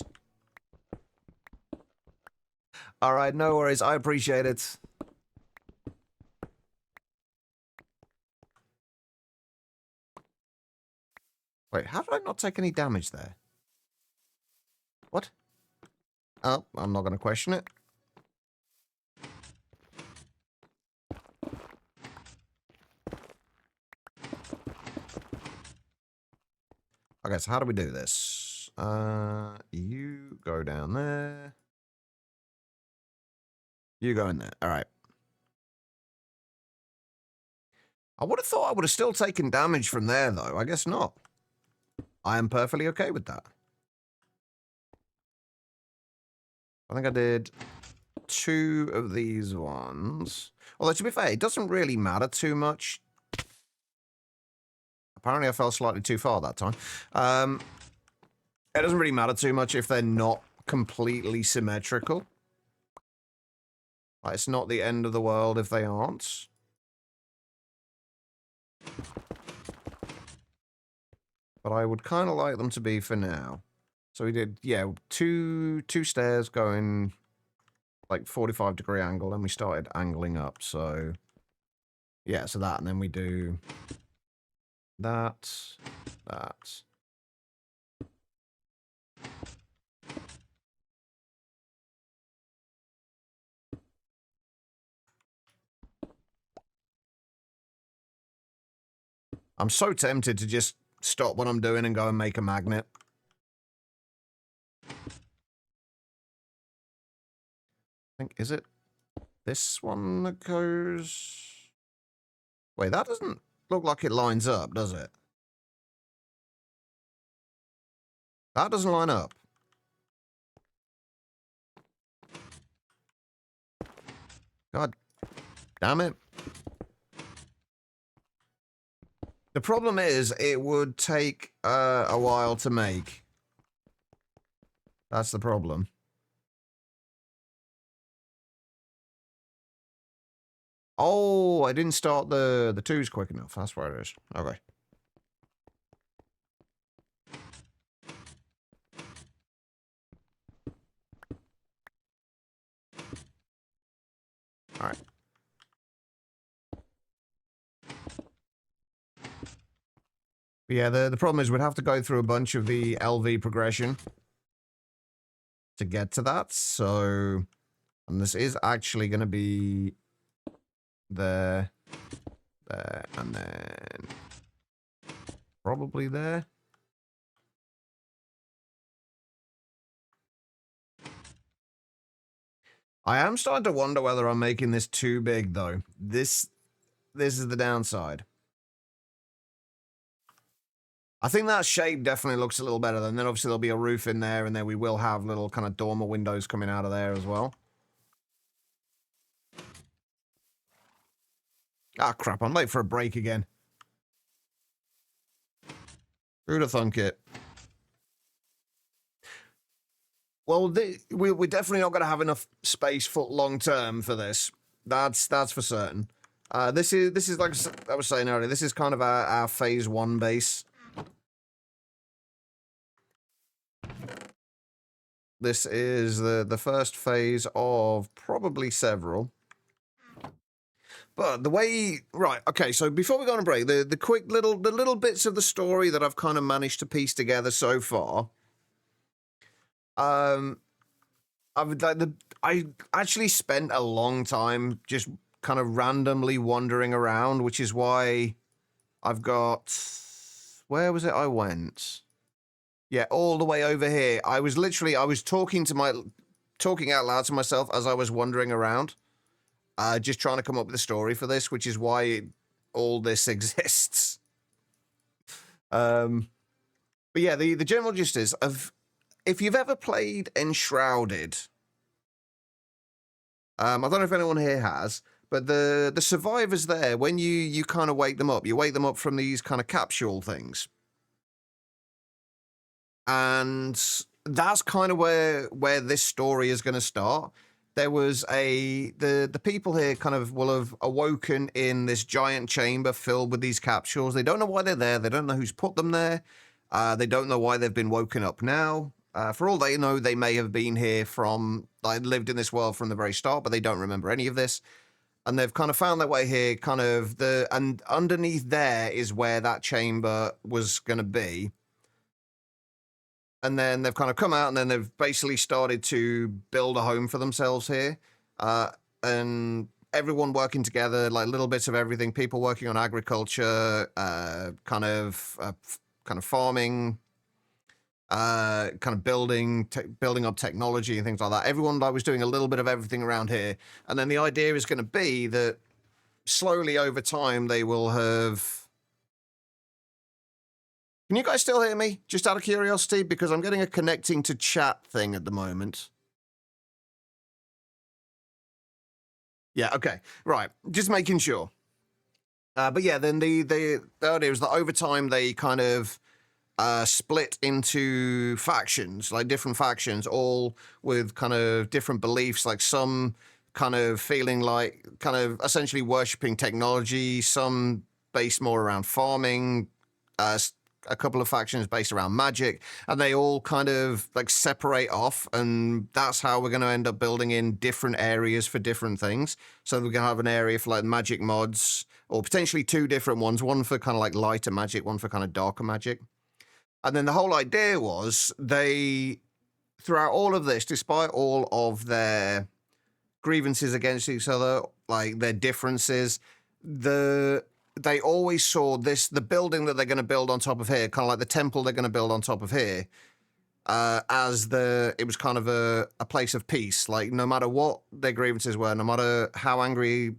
All right, no worries. I appreciate it. Wait, how did I not take any damage there? What? Oh, I'm not going to question it. Okay, so how do we do this? You go down there. You go in there. All right. I would have thought I would have still taken damage from there, though. I guess not. I am perfectly okay with that. I think I did 2 of these ones. Although, to be fair, it doesn't really matter too much. Apparently, I fell slightly too far that time. It doesn't really matter too much if they're not completely symmetrical. Like, it's not the end of the world if they aren't. But I would kind of like them to be for now. So we did, yeah, two stairs going like 45-degree angle, and we started angling up. So, yeah, so that, and then we do that. I'm so tempted to just stop what I'm doing and go and make a magnet. I think, is it this one that goes... Wait, that doesn't look like it lines up, does it? That doesn't line up. God damn it. The problem is, it would take a while to make. That's the problem. Oh, I didn't start the twos quick enough. That's where it is. Okay. All right. But yeah, the problem is we'd have to go through a bunch of the LV progression to get to that. So, and this is actually going to be there, and then probably there. I am starting to wonder whether I'm making this too big, though. This is the downside. I think that shape definitely looks a little better. Then obviously there'll be a roof in there, and then we will have little kind of dormer windows coming out of there as well. Ah, crap, I'm late for a break again. Who'd have thunk it? Well, we're definitely not going to have enough space for long term for this. That's for certain. This is like I was saying earlier. This is kind of our phase 1 base. This is the first phase of probably several. But the way, right, okay, so before we go on a break, the quick little bits of the story that I've kind of managed to piece together so far. I actually spent a long time just kind of randomly wandering around, which is why I've got, where was it I went? Yeah, all the way over here. I was talking out loud to myself as I was wandering around, just trying to come up with a story for this, which is why all this exists. But yeah, the general gist is, if you've ever played Enshrouded, I don't know if anyone here has, but the survivors there, when you kind of wake them up, you wake them up from these kind of capsule things. And that's kind of where this story is going to start. There was the people here kind of will have awoken in this giant chamber filled with these capsules. They don't know why they're there. They don't know who's put them there. They don't know why they've been woken up now. For all they know, they may have been here lived in this world from the very start, but they don't remember any of this. And they've kind of found their way here, and underneath there is where that chamber was going to be. And then they've kind of come out and then they've basically started to build a home for themselves here. And everyone working together, like little bits of everything, people working on agriculture, kind of farming, kind of building up technology and things like that. Everyone was doing a little bit of everything around here. And then the idea is going to be that slowly over time they will have... Can you guys still hear me? Just out of curiosity, because I'm getting a connecting to chat thing at the moment. Yeah, okay. Right. Just making sure. But yeah, then the idea is that over time they kind of split into factions, like different factions, all with kind of different beliefs, like some kind of feeling like kind of essentially worshipping technology, some based more around farming, a couple of factions based around magic, and they all kind of like separate off, and that's how we're going to end up building in different areas for different things. So we're going to have an area for like magic mods, or potentially two different ones, one for kind of like lighter magic, one for kind of darker magic. And then the whole idea was they, throughout all of this, despite all of their grievances against each other, like their differences, they always saw the building that they're going to build on top of here, kind of like the temple they're going to build on top of here, as it was kind of a place of peace. Like no matter what their grievances were, no matter how angry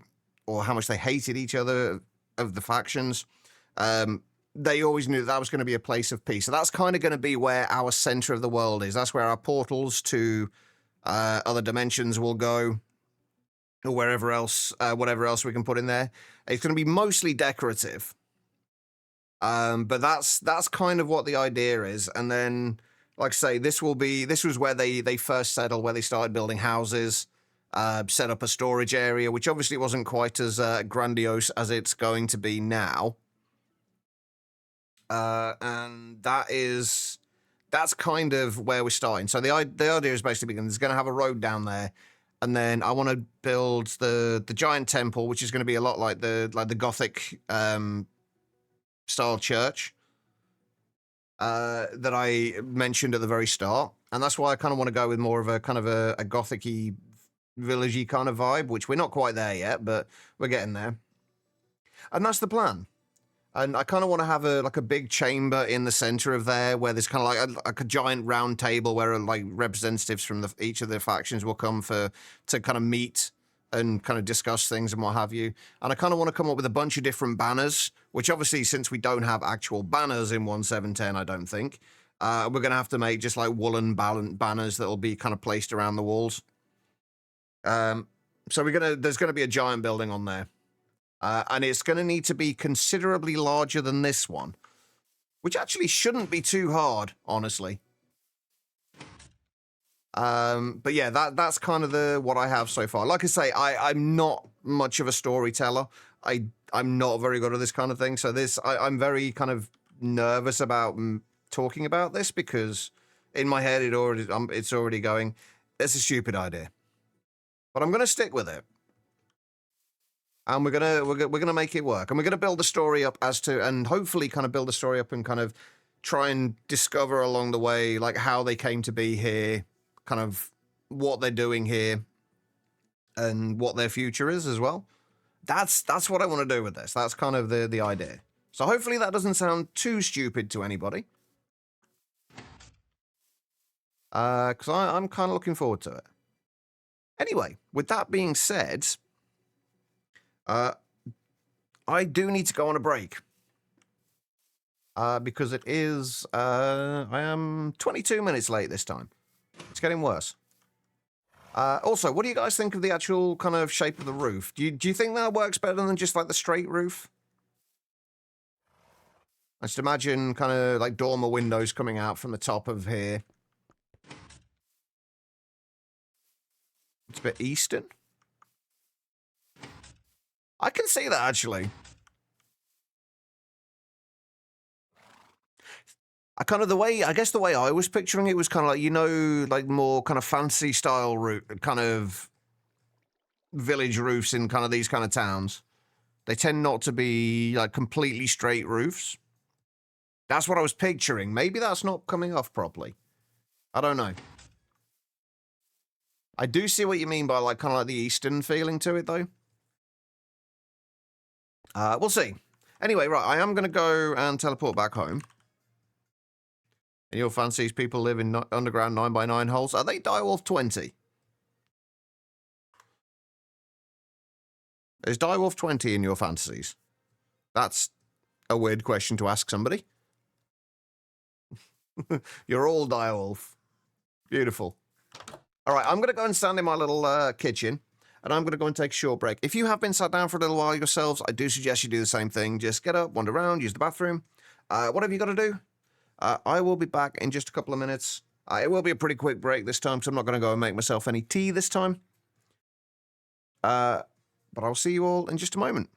or how much they hated each other of the factions, they always knew that was going to be a place of peace. So that's kind of going to be where our center of the world is. That's where our portals to other dimensions will go, or wherever else, whatever else we can put in there. It's going to be mostly decorative. But that's kind of what the idea is. And then, like I say, this was where they first settled, where they started building houses, set up a storage area, which obviously wasn't quite as grandiose as it's going to be now. And that's kind of where we're starting. So the idea is basically there's going to have a road down there, and then I want to build the giant temple, which is going to be a lot like the Gothic style church that I mentioned at the very start, and that's why I kind of want to go with more of a kind of a Gothic-y, villagey kind of vibe, which we're not quite there yet, but we're getting there. And that's the plan. And I kind of want to have a big chamber in the center of there, where there's kind of like a giant round table where like representatives from each of the factions will come to kind of meet and kind of discuss things and what have you. And I kind of want to come up with a bunch of different banners, which obviously, since we don't have actual banners in 1.7.10, I don't think, we're going to have to make just like woolen banners that will be kind of placed around the walls. So there's going to be a giant building on there. And it's going to need to be considerably larger than this one, which actually shouldn't be too hard, honestly. But yeah, that's kind of what I have so far. Like I say, I'm not much of a storyteller. I'm not very good at this kind of thing. So I'm very kind of nervous about talking about this, because in my head it's already going, it's a stupid idea. But I'm going to stick with it. And we're gonna make it work, and we're gonna build the story up and hopefully kind of build the story up and kind of try and discover along the way like how they came to be here, kind of what they're doing here, and what their future is as well. That's what I want to do with this. That's kind of the idea. So hopefully that doesn't sound too stupid to anybody. Because I'm kind of looking forward to it. Anyway, with that being said, I do need to go on a break. Because it is, I am 22 minutes late this time. It's getting worse. Also, what do you guys think of the actual kind of shape of the roof? Do you think that works better than just like the straight roof? I just imagine kind of like dormer windows coming out from the top of here. It's a bit eastern. I can see that, actually. I guess the way I was picturing it was kind of like, like more kind of fancy style kind of village roofs in kind of these kind of towns. They tend not to be like completely straight roofs. That's what I was picturing. Maybe that's not coming off properly. I don't know. I do see what you mean by like kind of like the Eastern feeling to it, though. We'll see. Anyway, right, I am going to go and teleport back home. And you'll fancy these people live in underground 9x9 holes. Are they Direwolf 20? Is Direwolf 20 in your fantasies? That's a weird question to ask somebody. You're all Direwolf. Beautiful. All right, I'm going to go and stand in my little kitchen, and I'm going to go and take a short break. If you have been sat down for a little while yourselves, I do suggest you do the same thing. Just get up, wander around, use the bathroom. Whatever you got to do. I will be back in just a couple of minutes. It will be a pretty quick break this time, so I'm not going to go and make myself any tea this time. But I'll see you all in just a moment.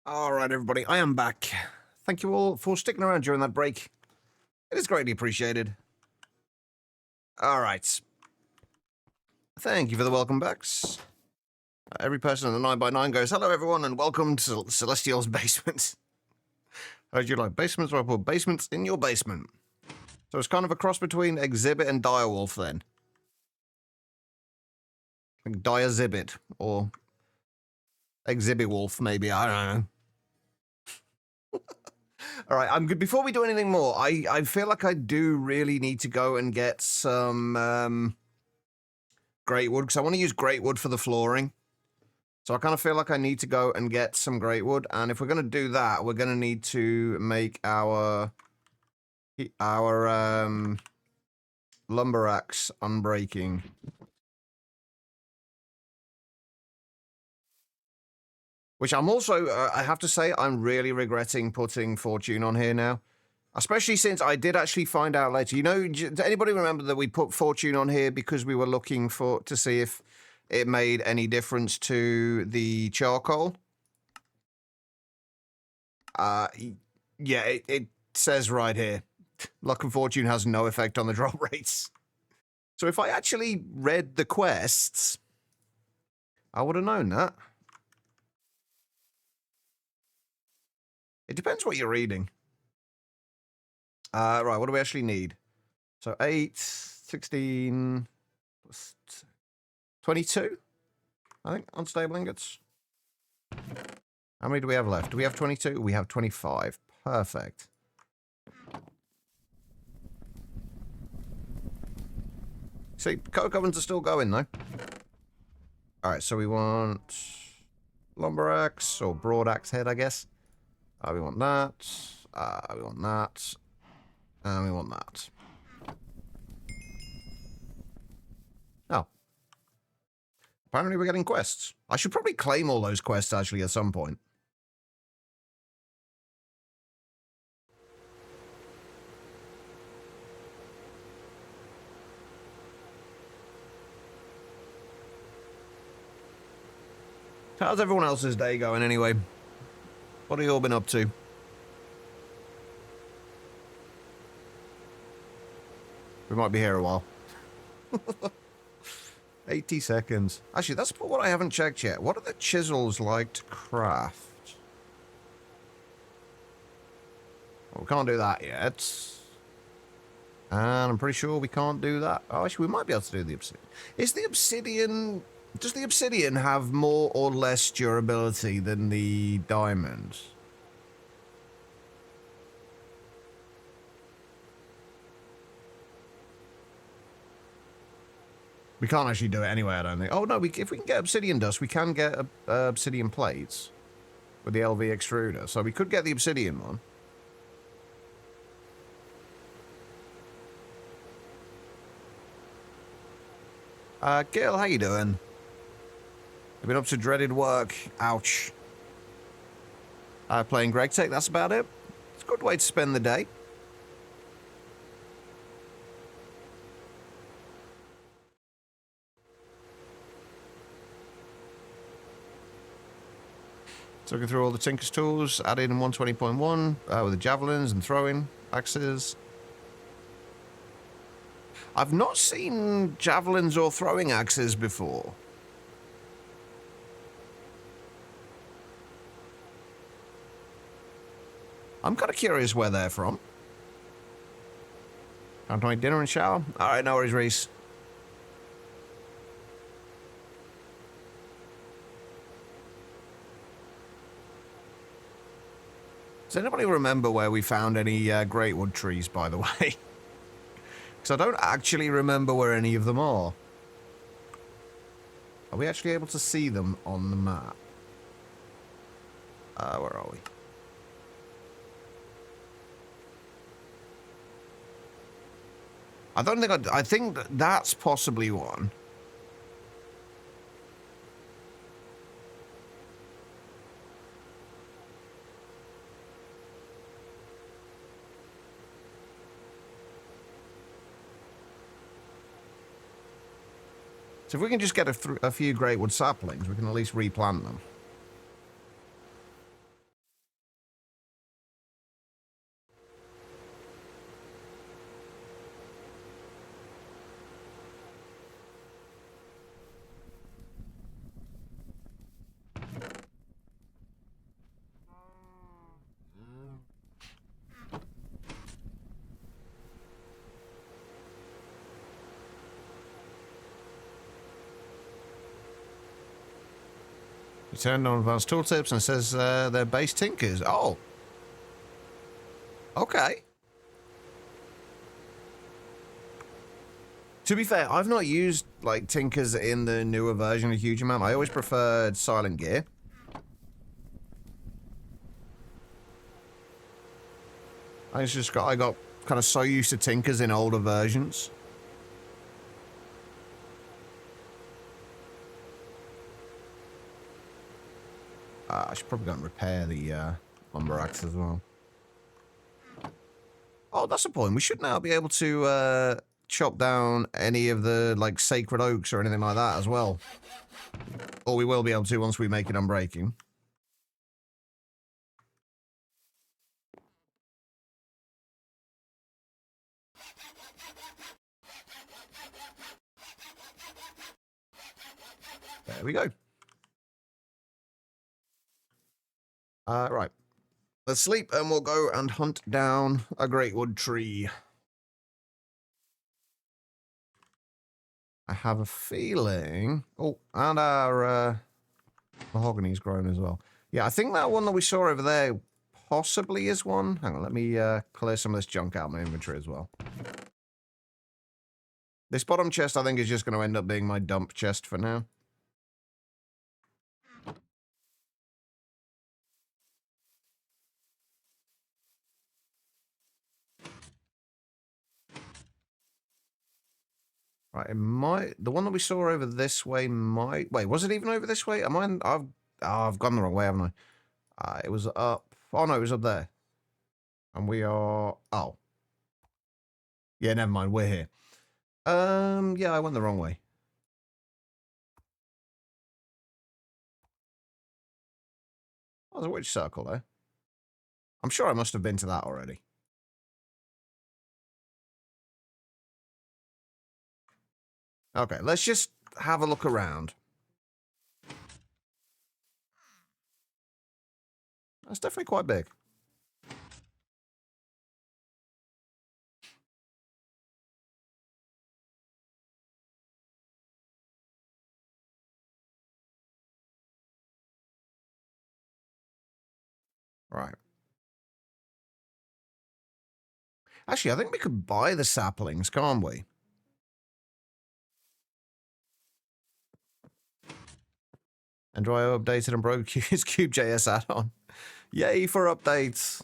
All right, everybody, I am back. Thank you all for sticking around during that break. It is greatly appreciated. All right. Thank you for the welcome backs. Every person in the 9x9 goes, hello, everyone, and welcome to Celestial's basement. How'd you like basements? Well, I put basements in your basement. So it's kind of a cross between Exhibit and Direwolf, then. Like Dire-Zibbit, or Exhibit Wolf, maybe, I don't know. All right, I'm good. Before we do anything more, I feel like I do really need to go and get some great wood, because I want to use great wood for the flooring. So I kind of feel like I need to go and get some great wood, and if we're going to do that, we're going to need to make our lumber axe unbreaking. Which I'm also, I have to say, I'm really regretting putting Fortune on here now. Especially since I did actually find out later. You know, does anybody remember that we put Fortune on here because we were looking to see if it made any difference to the charcoal? Yeah, it says right here, luck and fortune has no effect on the drop rates. So if I actually read the quests, I would have known that. It depends what you're reading. Right, what do we actually need? So 8, 16, 22, I think, unstable ingots. How many do we have left? Do we have 22? We have 25. Perfect. See, coke ovens are still going, though. Alright, so we want lumber axe, or broad axe head, I guess. We want that. We want that. And we want that. Oh. Apparently we're getting quests. I should probably claim all those quests, actually, at some point. How's everyone else's day going, anyway? What have you all been up to? We might be here a while. 80 seconds. Actually, that's what I haven't checked yet. What are the chisels like to craft? Well, we can't do that yet. And I'm pretty sure we can't do that. Oh, actually, we might be able to do the obsidian. Is the obsidian... Does the obsidian have more or less durability than the diamond? We can't actually do it anyway, I don't think. Oh, no, if we can get obsidian dust, we can get obsidian plates with the LV extruder. So we could get the obsidian one. Gil, how you doing? I've been up to dreaded work. Ouch. Playing Greg Tech, that's about it. It's a good way to spend the day. So looking through all the Tinker's tools, added in 120.1 with the javelins and throwing axes. I've not seen javelins or throwing axes before. I'm kind of curious where they're from. Can't I eat dinner and shower? Alright, no worries, Reese. Does anybody remember where we found any great wood trees, by the way? Because I don't actually remember where any of them are. Are we actually able to see them on the map? Where are we? I don't think I think that's possibly one. So if we can just get a few great wood saplings, we can at least replant them. You turned on advanced tooltips and it says they're base tinkers. Oh. Okay. To be fair, I've not used, like, Tinkers in the newer version a huge amount. I always preferred Silent Gear. I got kind of so used to Tinkers in older versions. I should probably go and repair the lumber axe as well. Oh, that's the point. We should now be able to chop down any of the, like, sacred oaks or anything like that as well. Or we will be able to once we make it unbreaking. There we go. Right. Let's sleep and we'll go and hunt down a great wood tree. I have a feeling... Oh, and our mahogany's grown as well. Yeah, I think that one that we saw over there possibly is one. Hang on, let me clear some of this junk out of my inventory as well. This bottom chest, I think, is just going to end up being my dump chest for now. Right, it might... The one that we saw over this way might... Wait, was it even over this way? Am I... I've gone the wrong way, haven't I? It was up... Oh, no, it was up there. And we are... Oh. Yeah, never mind, we're here. Yeah, I went the wrong way. Oh, there's a witch circle there. I'm sure I must have been to that already. Okay, let's just have a look around. That's definitely quite big. Right. Actually, I think we could buy the saplings, can't we? And I updated and broke his Cube.js add-on. Yay for updates.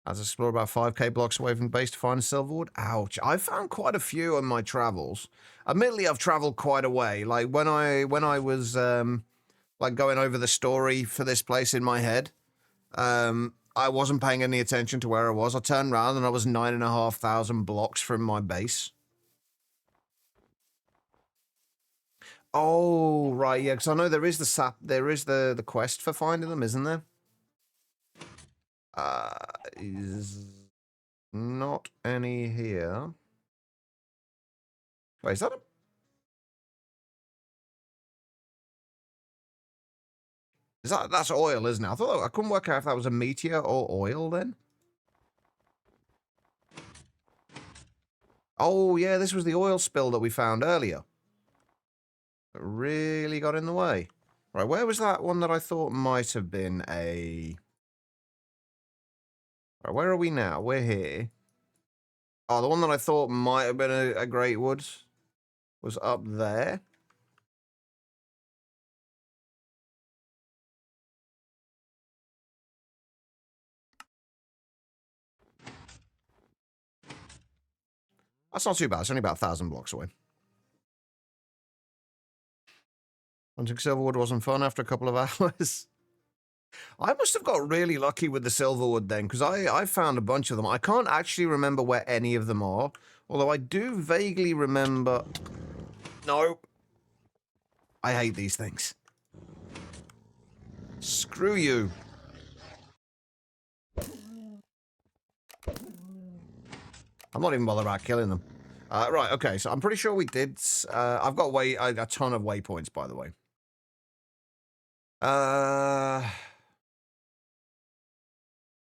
As I explore about 5k blocks away from base to find a silverwood. Ouch. I found quite a few on my travels. Admittedly, I've traveled quite a way. Like when I was like going over the story for this place in my head, I wasn't paying any attention to where I was. I turned around and I was 9,500 blocks from my base. Oh, right, yeah, because I know there is the quest for finding them, isn't there? Is not any here. Wait, is that a... That's oil, isn't it? I couldn't work out if that was a meteor or oil then. Oh, yeah, this was the oil spill that we found earlier. It really got in the way. Right, where was that one that I thought might have been a... Right, where are we now? We're here. Oh, the one that I thought might have been a great wood was up there. That's not too bad. It's only about 1,000 blocks away. Hunting silverwood wasn't fun after a couple of hours. I must have got really lucky with the silverwood then, because I found a bunch of them. I can't actually remember where any of them are, although I do vaguely remember... No. I hate these things. Screw you. I'm not even bothered about killing them. Right, okay, so I'm pretty sure we did... I've got a ton of waypoints, by the way.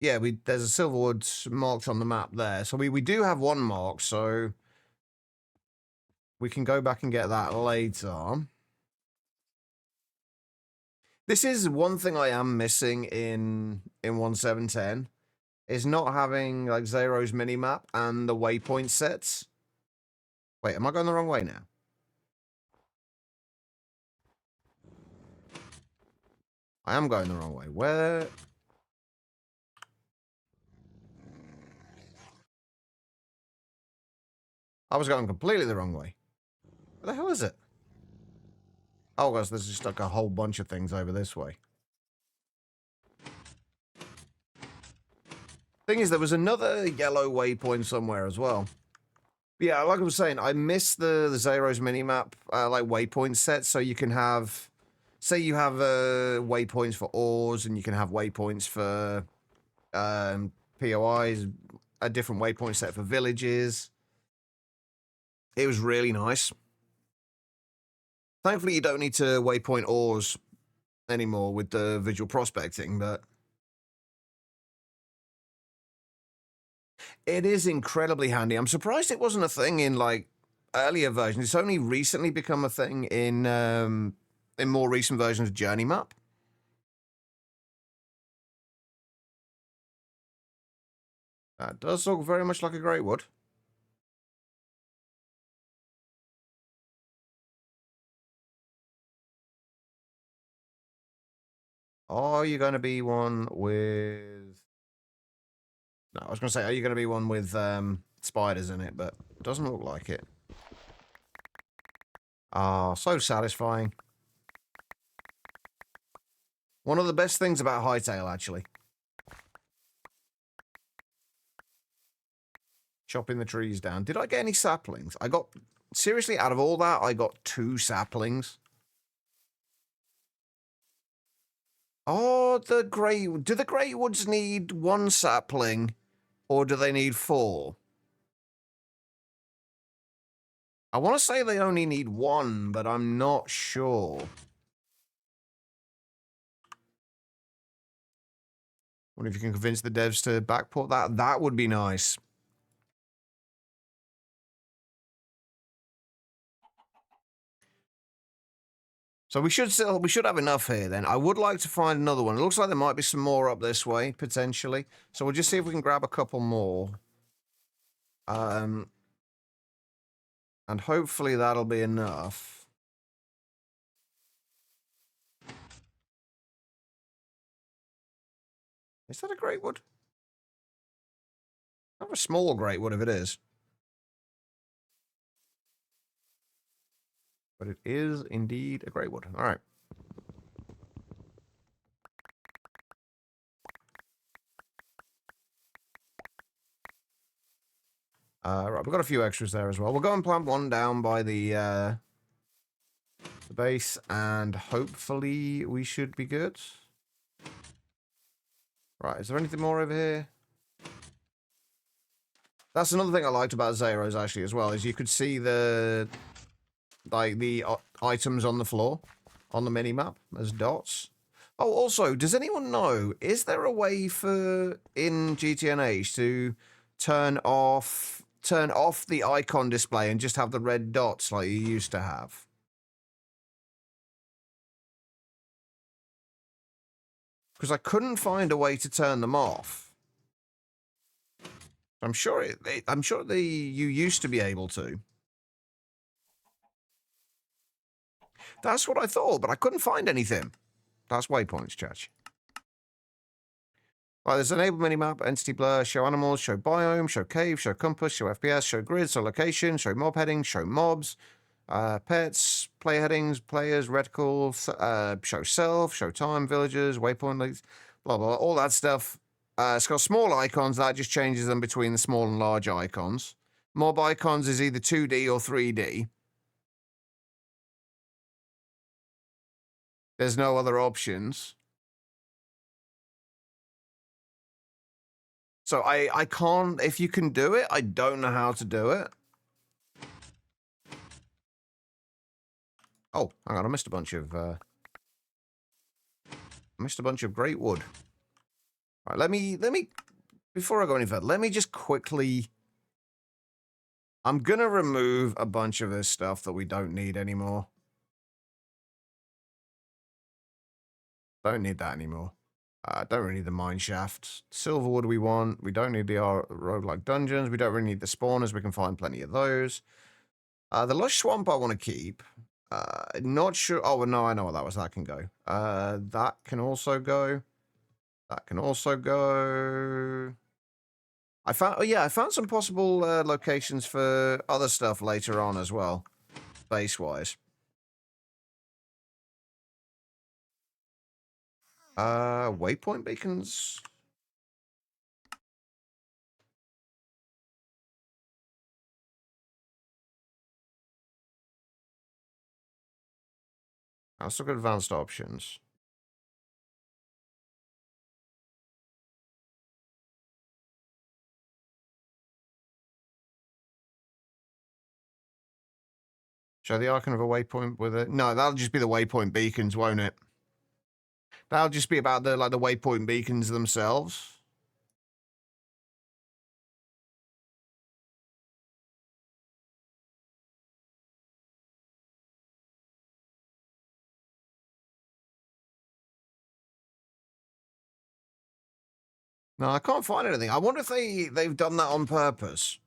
Yeah, there's a silverwood marked on the map there. So we do have one mark, so we can go back and get that later. This is one thing I am missing in 1.7.10 is not having like Zero's minimap and the waypoint sets. Wait, am I going the wrong way now? I am going the wrong way. Where? I was going completely the wrong way. Where the hell is it? Oh, gosh, there's just like a whole bunch of things over this way. Thing is, there was another yellow waypoint somewhere as well. But yeah, like I was saying, I miss the Zero's minimap, like waypoint set, so you can have, say you have waypoints for ores, and you can have waypoints for POIs, a different waypoint set for villages. It was really nice. Thankfully, you don't need to waypoint ores anymore with the visual prospecting, but it is incredibly handy. I'm surprised it wasn't a thing in like earlier versions. It's only recently become a thing in more recent versions of Journey Map. That does look very much like a great wood. Are you going to be one with... No, I was going to say, are you going to be one with spiders in it? But it doesn't look like it. Ah, so satisfying. One of the best things about Hightail, actually. Chopping the trees down. Did I get any saplings? I got... Seriously, out of all that, I got 2 saplings. Oh, do the Grey Woods need 1 sapling, or do they need 4? I want to say they only need 1, but I'm not sure. Wonder if you can convince the devs to backport that. That would be nice. So we should have enough here then. I would like to find another one. It looks like there might be some more up this way, potentially. So we'll just see if we can grab a couple more. And hopefully that'll be enough. Is that a great wood? Not a small great wood if it is. But it is indeed a great wood. All right. Right, we've got a few extras there as well. We'll go and plant one down by the base, and hopefully we should be good. Right, is there anything more over here? That's another thing I liked about Zero's actually as well, is you could see the items on the floor on the mini-map as dots. Oh, also, does anyone know, is there a way for, in GTNH, to turn off the icon display and just have the red dots like you used to have? Because I couldn't find a way to turn them off. I'm sure you used to be able to. That's what I thought, but I couldn't find anything. That's waypoints, Church. Right, there's enable minimap, entity blur, show animals, show biome, show cave, show compass, show FPS, show grid, show location, show mob headings, show mobs, pets, player headings, players, reticle, show self, show time, villagers, waypoint links, blah, blah, blah, all that stuff. It's got small icons, that just changes them between the small and large icons. Mob icons is either 2D or 3D. There's no other options. So I can't, if you can do it, I don't know how to do it. Oh, hang on, I missed a bunch of great wood. All right, let me, before I go any further, let me just quickly, I'm gonna remove a bunch of this stuff that we don't need anymore. Don't need that anymore. Don't really need the mine shaft. Silverwood we want. We don't need the roguelike dungeons. We don't really need the spawners. We can find plenty of those. The lush swamp I want to keep. Not sure. Oh, no, I know what that was. That can go. That can also go. That can also go. I found. Oh, yeah, I found some possible locations for other stuff later on as well, base-wise. Waypoint beacons. Let's look at advanced options. Show the icon of a waypoint with it. No, that'll just be the waypoint beacons, won't it? That'll just be about the waypoint beacons themselves. No, I can't find anything. I wonder if they've done that on purpose.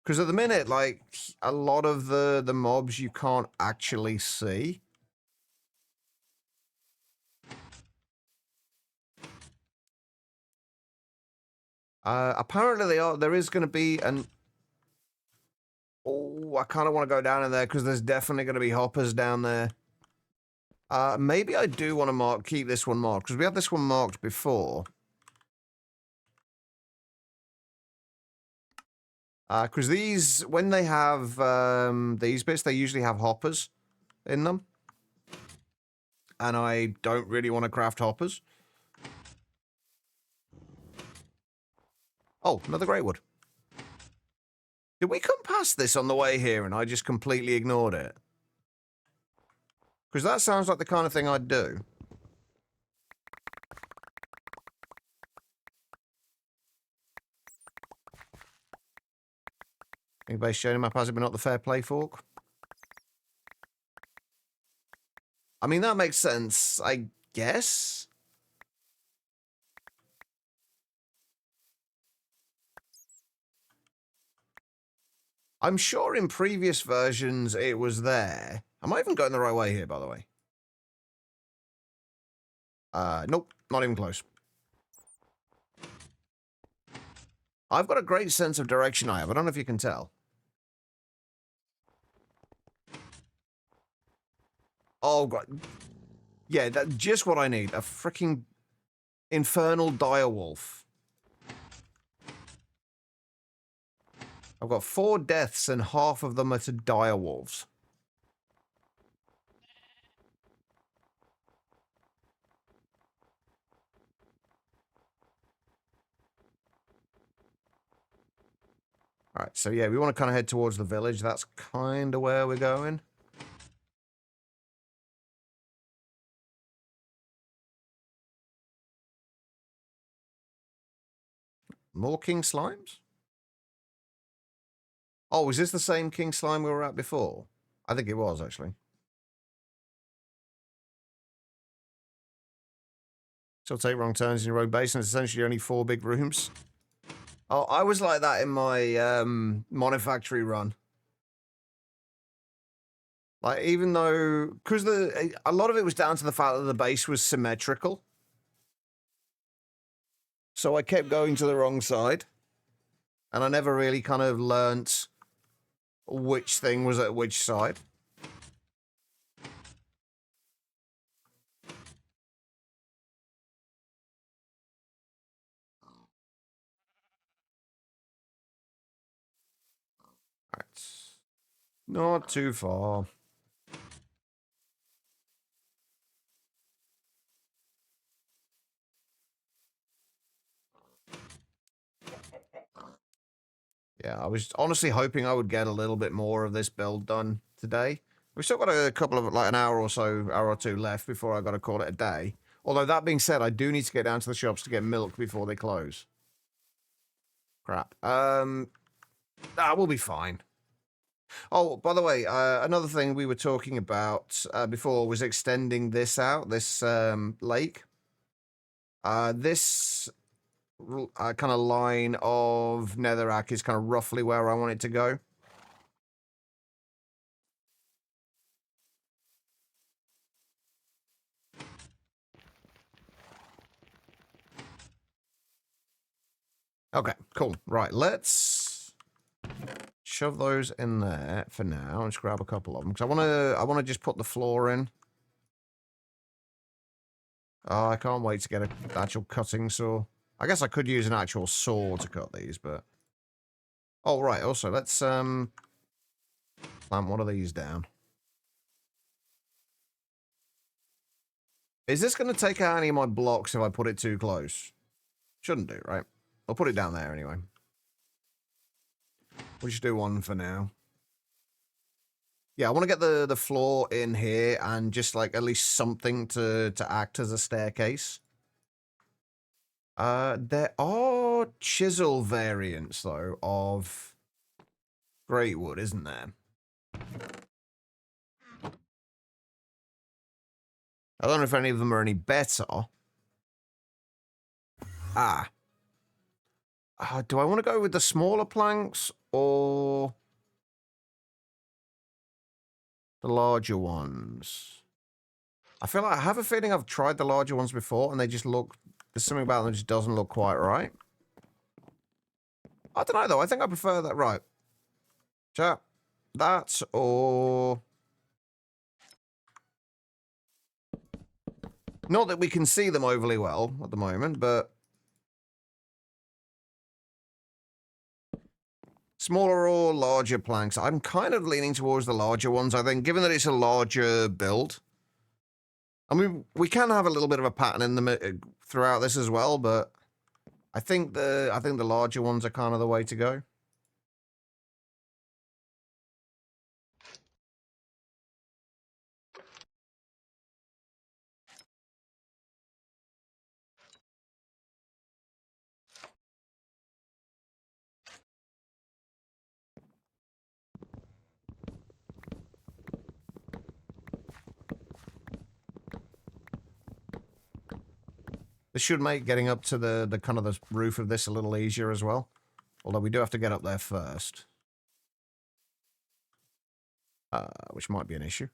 Because at the minute, like, a lot of the mobs you can't actually see. Apparently there is going to be an... Oh, I kind of want to go down in there because there's definitely going to be hoppers down there. Maybe I do want to keep this one marked because we had this one marked before. Because these, when they have these bits, they usually have hoppers in them. And I don't really want to craft hoppers. Oh, another grey wood. Did we come past this on the way here and I just completely ignored it? Because that sounds like the kind of thing I'd do. Anybody showing him up has it been not the fair play fork? I mean, that makes sense, I guess. I'm sure in previous versions it was there. Am I even going the right way here, by the way? Nope, not even close. I've got a great sense of direction, I have. I don't know if you can tell. Oh, God. Yeah, that's just what I need. A freaking infernal direwolf. I've got 4 deaths and half of them are to direwolves. Alright, so yeah, we want to kind of head towards the village. That's kind of where we're going. More king slimes? Oh, is this the same king slime we were at before? I think it was, actually. Still take wrong turns in your own base, and it's essentially only 4 big rooms. Oh, I was like that in my Monofactory run. Like, even though... Because a lot of it was down to the fact that the base was symmetrical. So I kept going to the wrong side. And I never really kind of learnt which thing was at which side. Alright. Not too far. Yeah, I was honestly hoping I would get a little bit more of this build done today. We've still got a couple of, like an hour or 2 left before I got to call it a day. Although that being said, I do need to get down to the shops to get milk before they close. Crap. We'll be fine. Oh, by the way, another thing we were talking about before was extending this out, this lake. This kind of line of netherrack is kind of roughly where I want it to go. Okay, cool. Right, let's shove those in there for now. Let's grab a couple of them because I want to just put the floor in. Oh, I can't wait to get an actual cutting saw. I guess I could use an actual saw to cut these, but... Oh, right. Also, let's clamp one of these down. Is this going to take out any of my blocks if I put it too close? Shouldn't do, right? I'll put it down there anyway. We'll just do one for now. Yeah, I want to get the floor in here and just, like, at least something to act as a staircase. There are chisel variants, though, of great wood, isn't there? I don't know if any of them are any better. Do I want to go with the smaller planks or the larger ones? I feel like I have a feeling I've tried the larger ones before and they just look... There's something about them that just doesn't look quite right. I don't know, though. I think I prefer that. Right. Chat. That or... Not that we can see them overly well at the moment, but... Smaller or larger planks? I'm kind of leaning towards the larger ones, I think, given that it's a larger build. I mean, we can have a little bit of a pattern in the throughout this as well, but I think the larger ones are kind of the way to go. This should make getting up to the kind of the roof of this a little easier as well. Although we do have to get up there first. Which might be an issue.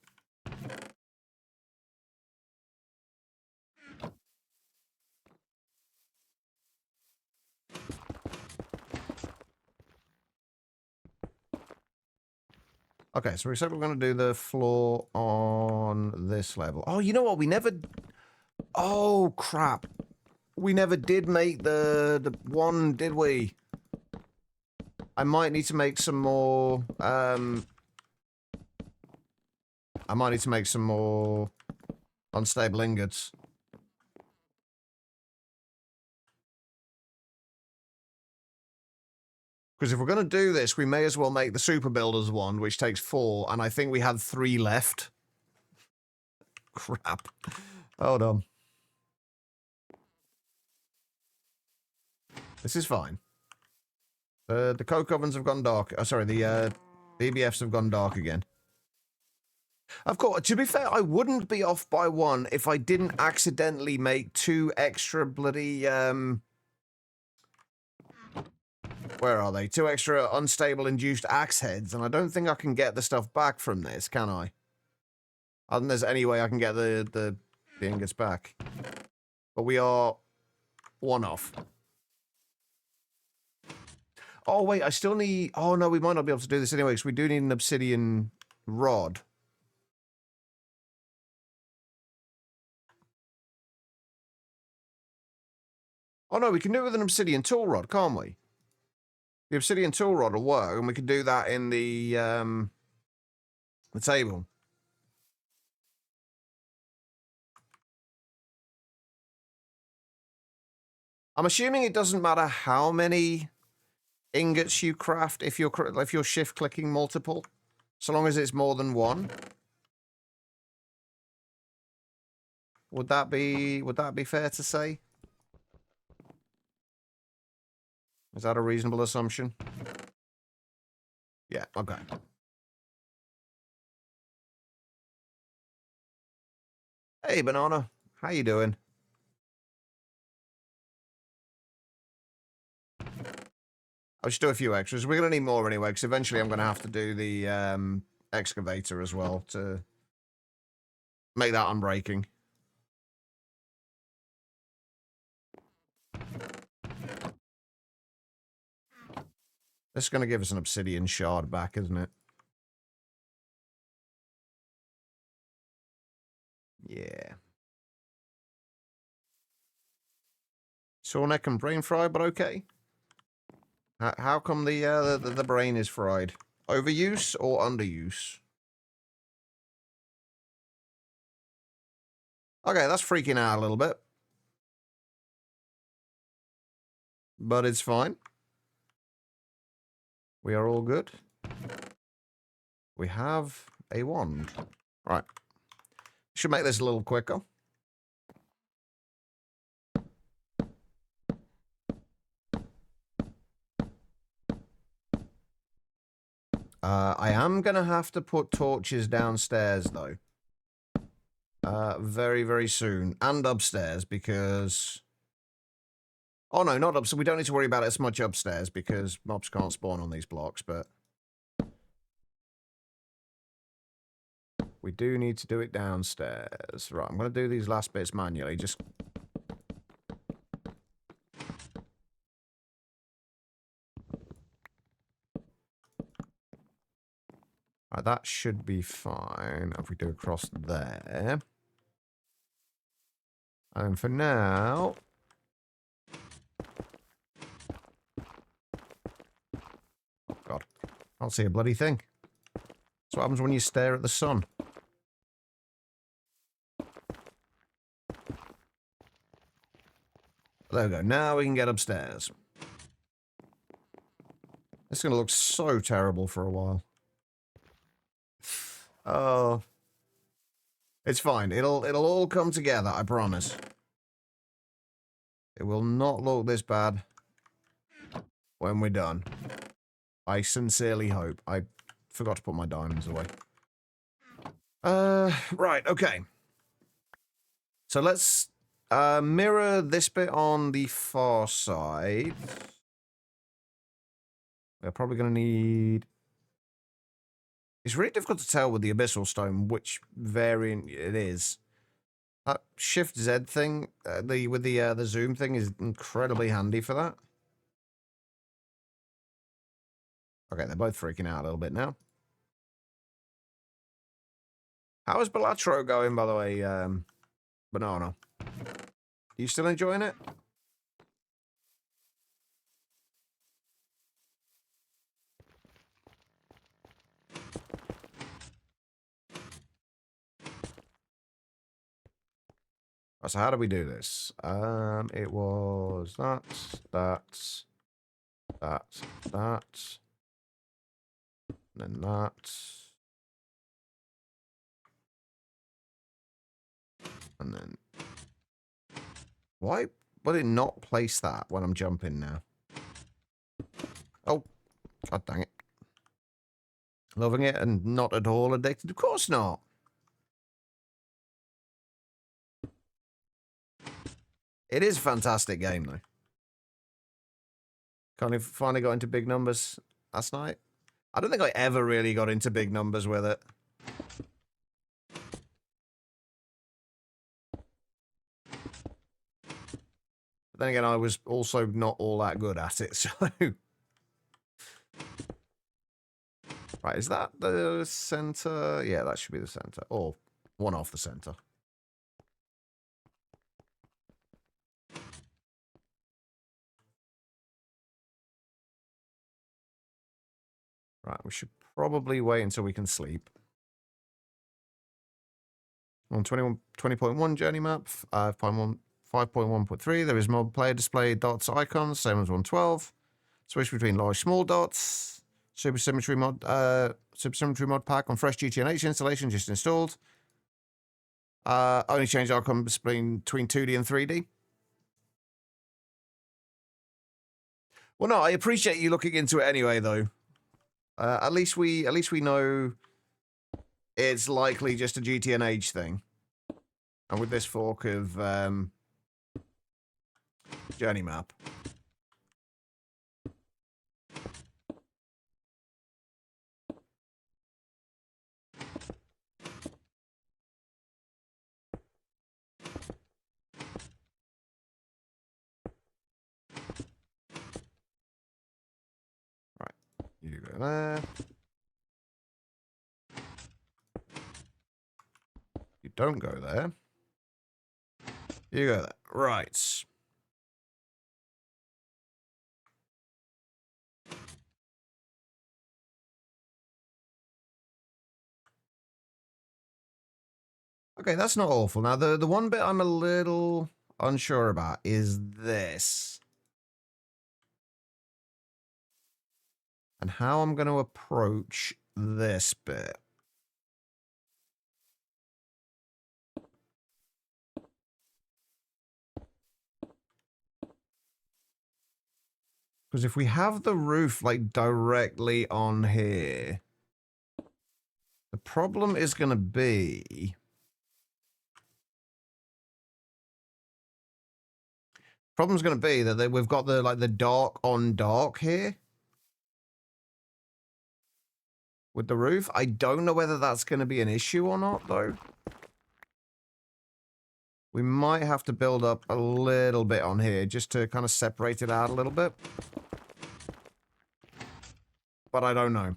Okay, so we said we're going to do the floor on this level. Oh, you know what? We never... Oh, crap. We never did make the one, did we? I might need to make some more... I might need to make some more unstable ingots. Because if we're going to do this, we may as well make the Super Builders one, which takes 4, and I think we had 3 left. Crap. Hold on. This is fine. The coke ovens have gone dark. Oh, sorry, the BBFs have gone dark again. Of course, to be fair, I wouldn't be off by 1 if I didn't accidentally make 2 extra bloody, where are they? 2 extra unstable induced axe heads, and I don't think I can get the stuff back from this, can I? I don't think there's any way I can get the ingots back. But we are 1 off. Oh, wait, I still need... Oh, no, we might not be able to do this anyway, because we do need an obsidian rod. Oh, no, we can do it with an obsidian tool rod, can't we? The obsidian tool rod will work, and we can do that in the table. I'm assuming it doesn't matter how many ingots you craft if you're shift clicking multiple, so long as it's more than 1. Would that be fair to say? Is that a reasonable assumption? Yeah, okay. Hey, Banana. How you doing? I'll just do a few extras. We're going to need more anyway, because eventually I'm going to have to do the excavator as well to make that unbreaking. This is going to give us an obsidian shard back, isn't it? Yeah. Sore neck and brain fried, but okay. How come the brain is fried? Overuse or underuse? Okay, that's freaking out a little bit. But it's fine. We are all good. We have a wand. Right. Should make this a little quicker. I am going to have to put torches downstairs, though. Very, very soon. And upstairs, because... Oh, no, not upstairs. We don't need to worry about it as much upstairs, because mobs can't spawn on these blocks, but... we do need to do it downstairs. Right, I'm going to do these last bits manually, just... Right, that should be fine if we do across there. And for now... God, I can't see a bloody thing. That's what happens when you stare at the sun. There we go. Now we can get upstairs. It's going to look so terrible for a while. Oh. It's fine. It'll all come together, I promise. It will not look this bad when we're done. I sincerely hope. I forgot to put my diamonds away. Right, okay. So let's mirror this bit on the far side. We're probably going to need... It's really difficult to tell with the abyssal stone which variant it is. That Shift Z thing, with the zoom thing, is incredibly handy for that. Okay, they're both freaking out a little bit now. How is Balatro going, by the way, Banana? Are you still enjoying it? So how do we do this? It was that, and then that, and then... Why would it not place that when I'm jumping now? Oh, god dang it. Loving it and not at all addicted? Of course not. It is a fantastic game, though. Finally got into big numbers last night. I don't think I ever really got into big numbers with it. But then again, I was also not all that good at it, so... Right, is that the center? Yeah, that should be the center. Or one off the center. Right, we should probably wait until we can sleep. On 20.1 journey map, 5.1.3, there is mob player display dots icons, same as 112. Switch between large small dots. Supersymmetry mod pack on fresh GTNH installation just installed. Only change icons between 2D and 3D. Well, no, I appreciate you looking into it anyway, though. At least we know it's likely just a GTNH thing. And with this fork of journey map. Right, you go there. You don't go there. You go there. Right. Okay, that's not awful. Now, the one bit I'm a little unsure about is this. And how I'm going to approach this bit. Because if we have the roof, like, directly on here, the problem is going to be... Problem's going to be that we've got the, like, the dark on dark here. With the roof. I don't know whether that's going to be an issue or not, though. We might have to build up a little bit on here just to kind of separate it out a little bit. But I don't know.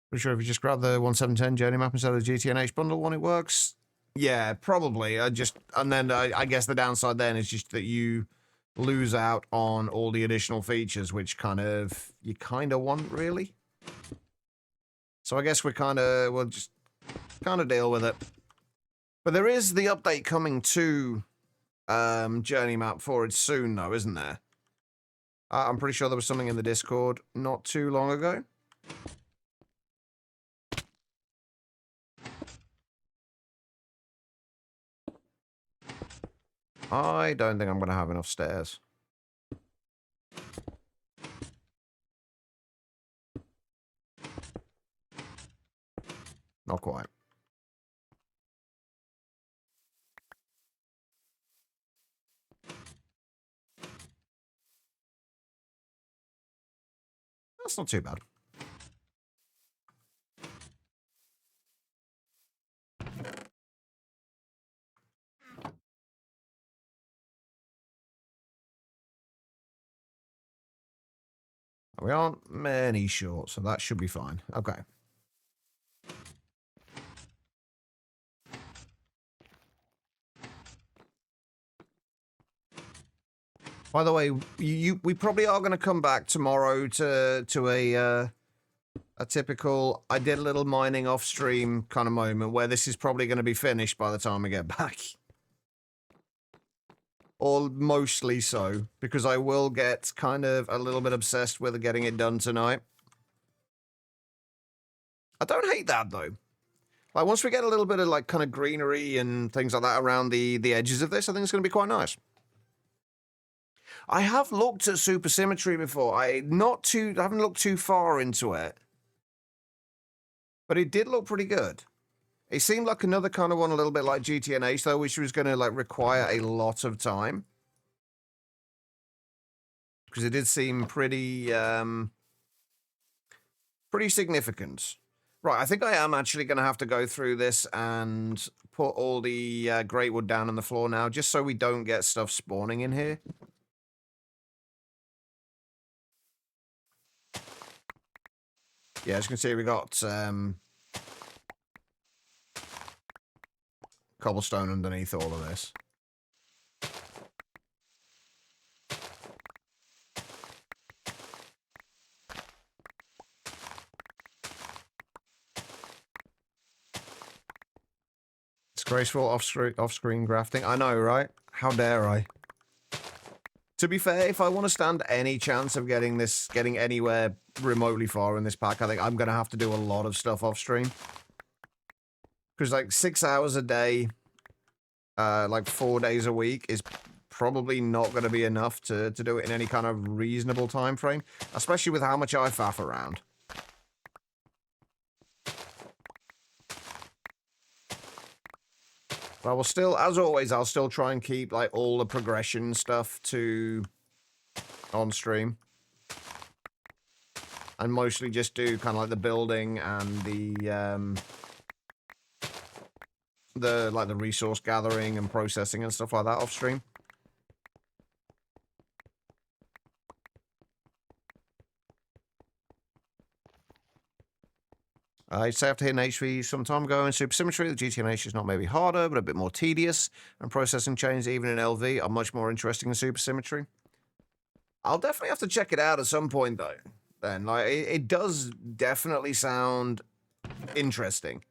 Pretty sure if you just grab the 1710 journey map instead of the GTNH bundle one, it works. Yeah, probably. And then I guess the downside then is just that you lose out on all the additional features, which you kind of want, really. So I guess we'll just kind of deal with it. But there is the update coming to journey map for it soon, though, isn't there? I'm pretty sure there was something in the Discord not too long ago. I don't think I'm going to have enough stairs. Not quite. That's not too bad. We aren't many short, so that should be fine. Okay. By the way, we probably are going to come back tomorrow to a typical I did a little mining off stream kind of moment where this is probably going to be finished by the time we get back. Or mostly so, because I will get kind of a little bit obsessed with getting it done tonight. I don't hate that, though. Like, once we get a little bit of, like, kind of greenery and things like that around the edges of this, I think it's going to be quite nice. I have looked at supersymmetry before. I haven't looked too far into it. But it did look pretty good. It seemed like another kind of one a little bit like GTNH, though, which was going to, like, require a lot of time. Because it did seem pretty, pretty significant. Right, I think I am actually going to have to go through this and put all the great wood down on the floor now, just so we don't get stuff spawning in here. Yeah, as you can see, we got cobblestone underneath all of this. Disgraceful off-screen grafting. I know, right? How dare I? To be fair, if I want to stand any chance of getting anywhere remotely far in this pack, I think I'm going to have to do a lot of stuff off-stream. Because, like, 6 hours a day, like 4 days a week is probably not going to be enough to do it in any kind of reasonable time frame, especially with how much I faff around. But I will still, as always, I'll still try and keep like all the progression stuff on stream. And mostly just do kind of like the building and the resource gathering and processing and stuff like that off stream. I say after hitting HV some time ago in Supersymmetry, the GTNH is not maybe harder, but a bit more tedious, and processing chains even in LV are much more interesting than Supersymmetry. I'll definitely have to check it out at some point, though. Then, like, it does definitely sound interesting.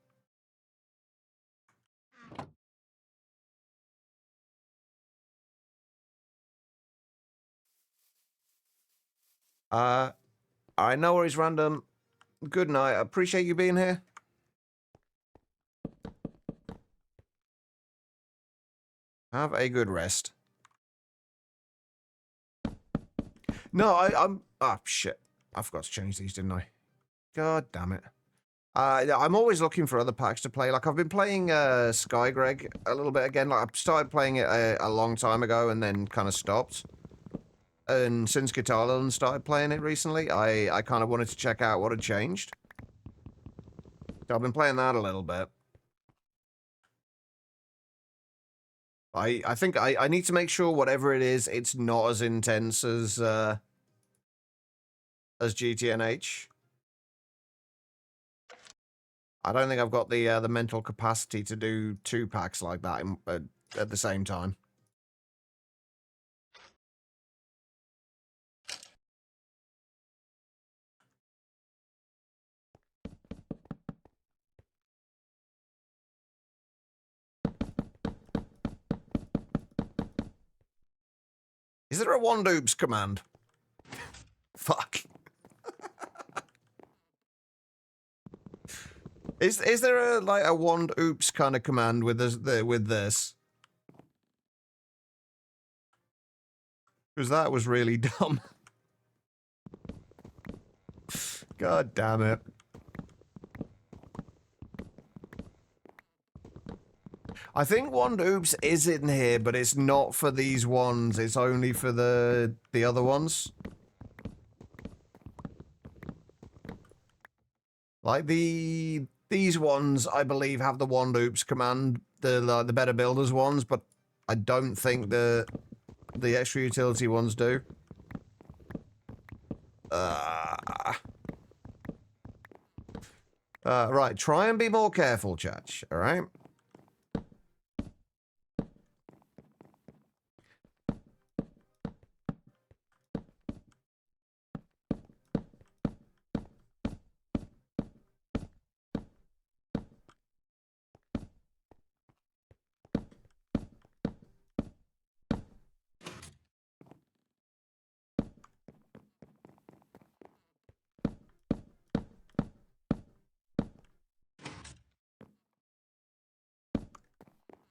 I know where he's random. Good night. I appreciate you being here. Have a good rest. No, I'm... Oh, shit. I forgot to change these, didn't I? God damn it. I'm always looking for other packs to play. Like, I've been playing Sky Greg a little bit again. Like, I started playing it a long time ago and then kind of stopped. And since Guitar Land started playing it recently, I kind of wanted to check out what had changed. So I've been playing that a little bit. I think I need to make sure whatever it is, it's not as intense as GTNH. I don't think I've got the mental capacity to do 2 packs like that at the same time. Is there a wand oops command? Fuck. Is there a wand oops kind of command with this? Because that was really dumb. God damn it. I think wand oops is in here, but it's not for these ones. It's only for the other ones. Like these ones, I believe, have the wand oops command, the better builders ones, but I don't think the extra utility ones do. Right, try and be more careful, Chach, alright?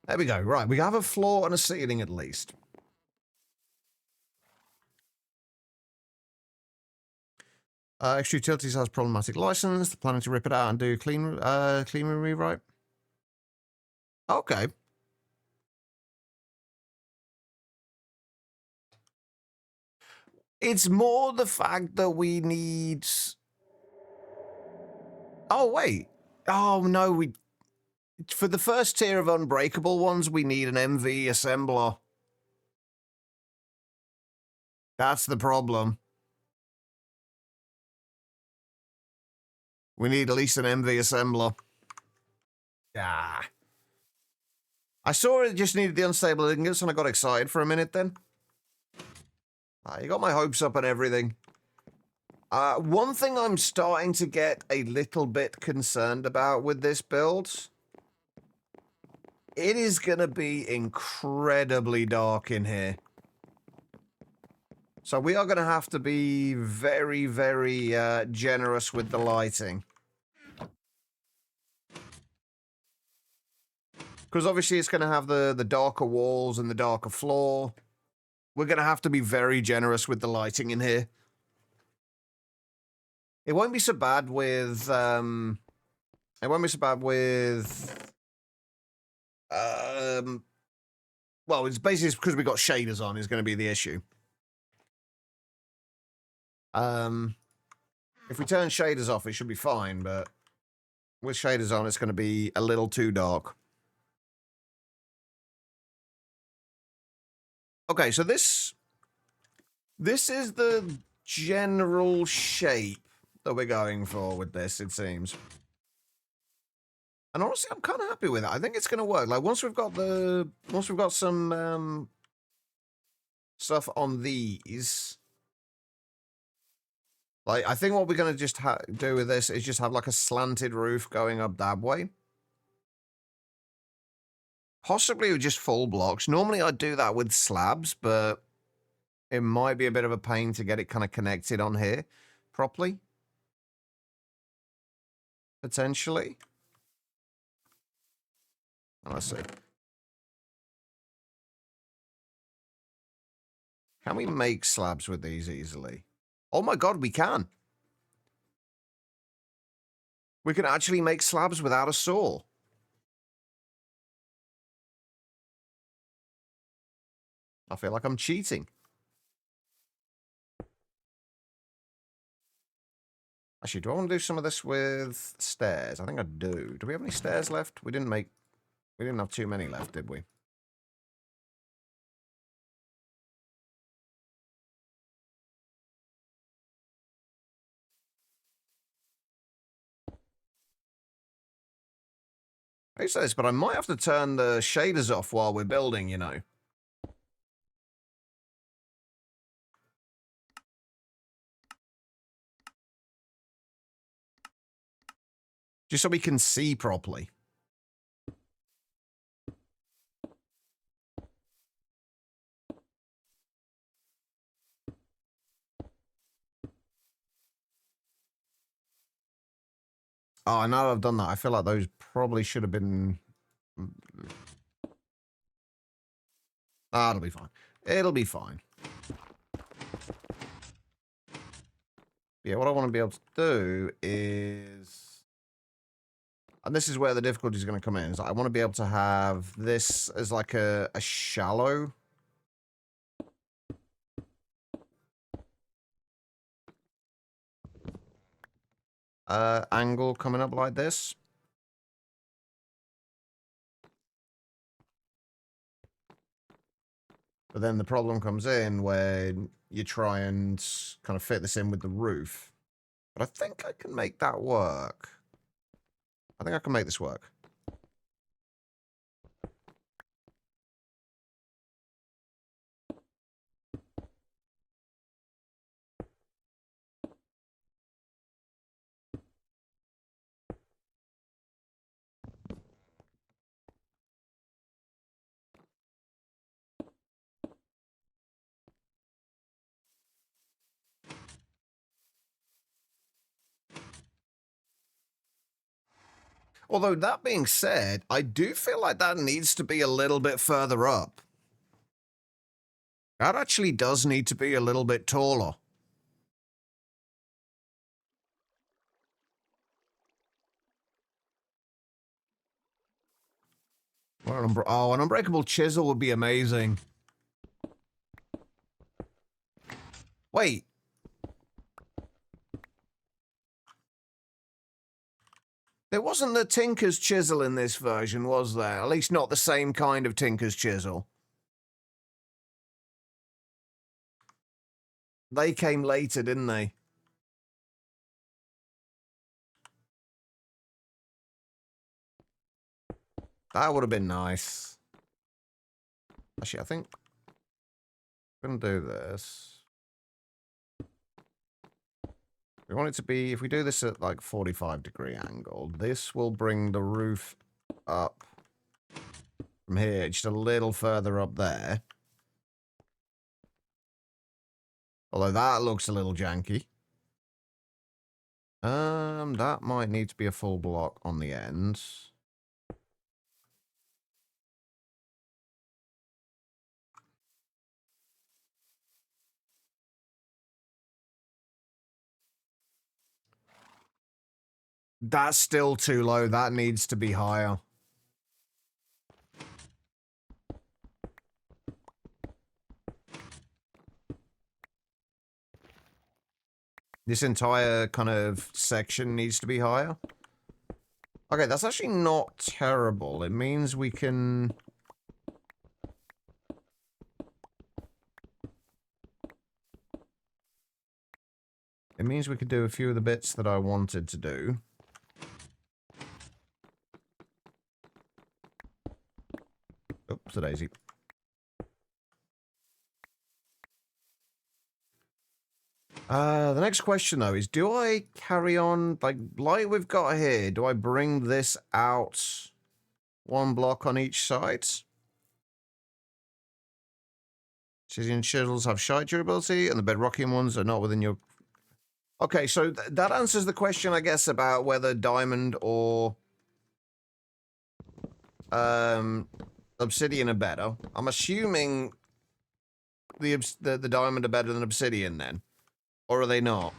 There we go. Right, we have a floor and a ceiling at least. Extra Utilities has problematic license. Planning to rip it out and do clean rewrite. Okay. It's more the fact that we need... Oh, wait. Oh, no, for the first tier of unbreakable ones, we need an MV assembler. That's the problem. We need at least an MV assembler. Ah. I saw it just needed the unstable ingots and I got excited for a minute then. You got my hopes up and everything. One thing I'm starting to get a little bit concerned about with this build... It is going to be incredibly dark in here. So we are going to have to be very, very generous with the lighting. Because obviously it's going to have the darker walls and the darker floor. We're going to have to be very generous with the lighting in here. It won't be so bad with, it won't be so bad with, well, it's basically because we got shaders on is going to be the issue. If we turn shaders off, it should be fine, but with shaders on, it's going to be a little too dark. Okay, so this is the general shape that we're going for with this, it seems. And honestly, I'm kind of happy with it. I think it's going to work. Like, once we've got some stuff on these, like, I think what we're going to just do with this is just have, like, a slanted roof going up that way. Possibly with just full blocks. Normally I'd do that with slabs, but it might be a bit of a pain to get it kind of connected on here properly. Potentially. Let's see. Can we make slabs with these easily? Oh my god, we can. We can actually make slabs without a saw. I feel like I'm cheating. Actually, do I want to do some of this with stairs? I think I do. Do we have any stairs left? We didn't have too many left, did we? I say this, but I might have to turn the shaders off while we're building, you know. Just so we can see properly. Oh, now that I've done that, I feel like those probably should have been... Ah, it'll be fine. It'll be fine. Yeah, what I want to be able to do is... And this is where the difficulty is going to come in. Is I want to be able to have this as like a shallow... angle coming up like this. But then the problem comes in when you try and kind of fit this in with the roof. But I think I can make that work. I think I can make this work. Although, that being said, I do feel like that needs to be a little bit further up. That actually does need to be a little bit taller. Oh, an unbreakable chisel would be amazing. Wait. There wasn't the Tinker's chisel in this version, was there? At least not the same kind of Tinker's chisel. They came later, didn't they? That would have been nice. Actually, I think I'm going to do this. We want it to be, if we do this at like 45-degree angle, this will bring the roof up from here, just a little further up there. Although that looks a little janky. That might need to be a full block on the ends. That's still too low. That needs to be higher. This entire kind of section needs to be higher. Okay, that's actually not terrible. It means we can... It means we could do a few of the bits that I wanted to do. Oops, a daisy. The next question, though, is do I carry on, like we've got here, do I bring this out one block on each side? Obsidian chisels have shite durability, and the bedrockian ones are not within your... Okay, so that answers the question, I guess, about whether diamond or obsidian are better. I'm assuming the diamond are better than obsidian, then. Or are they not?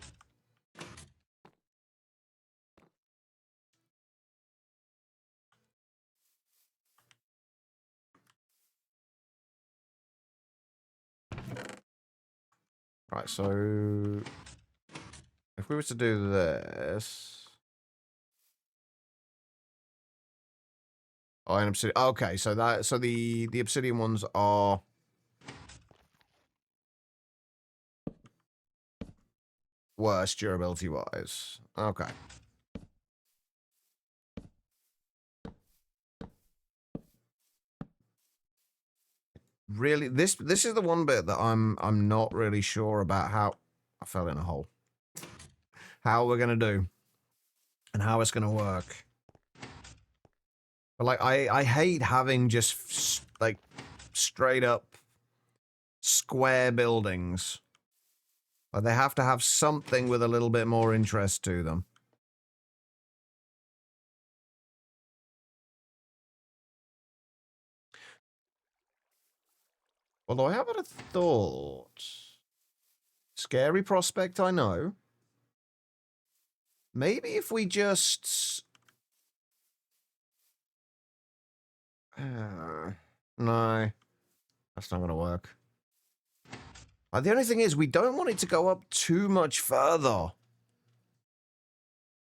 Right, so... If we were to do this... Oh, an obsidian... Okay, so the obsidian ones are... worse durability-wise. Okay. Really, this is the one bit that I'm not really sure about how... I fell in a hole. How we're gonna do. And how it's gonna work. But, like, I hate having just, like, straight up square buildings. Like, they have to have something with a little bit more interest to them. Although I have had a thought. Scary prospect, I know. Maybe if we just... no. That's not going to work. The only thing is, we don't want it to go up too much further.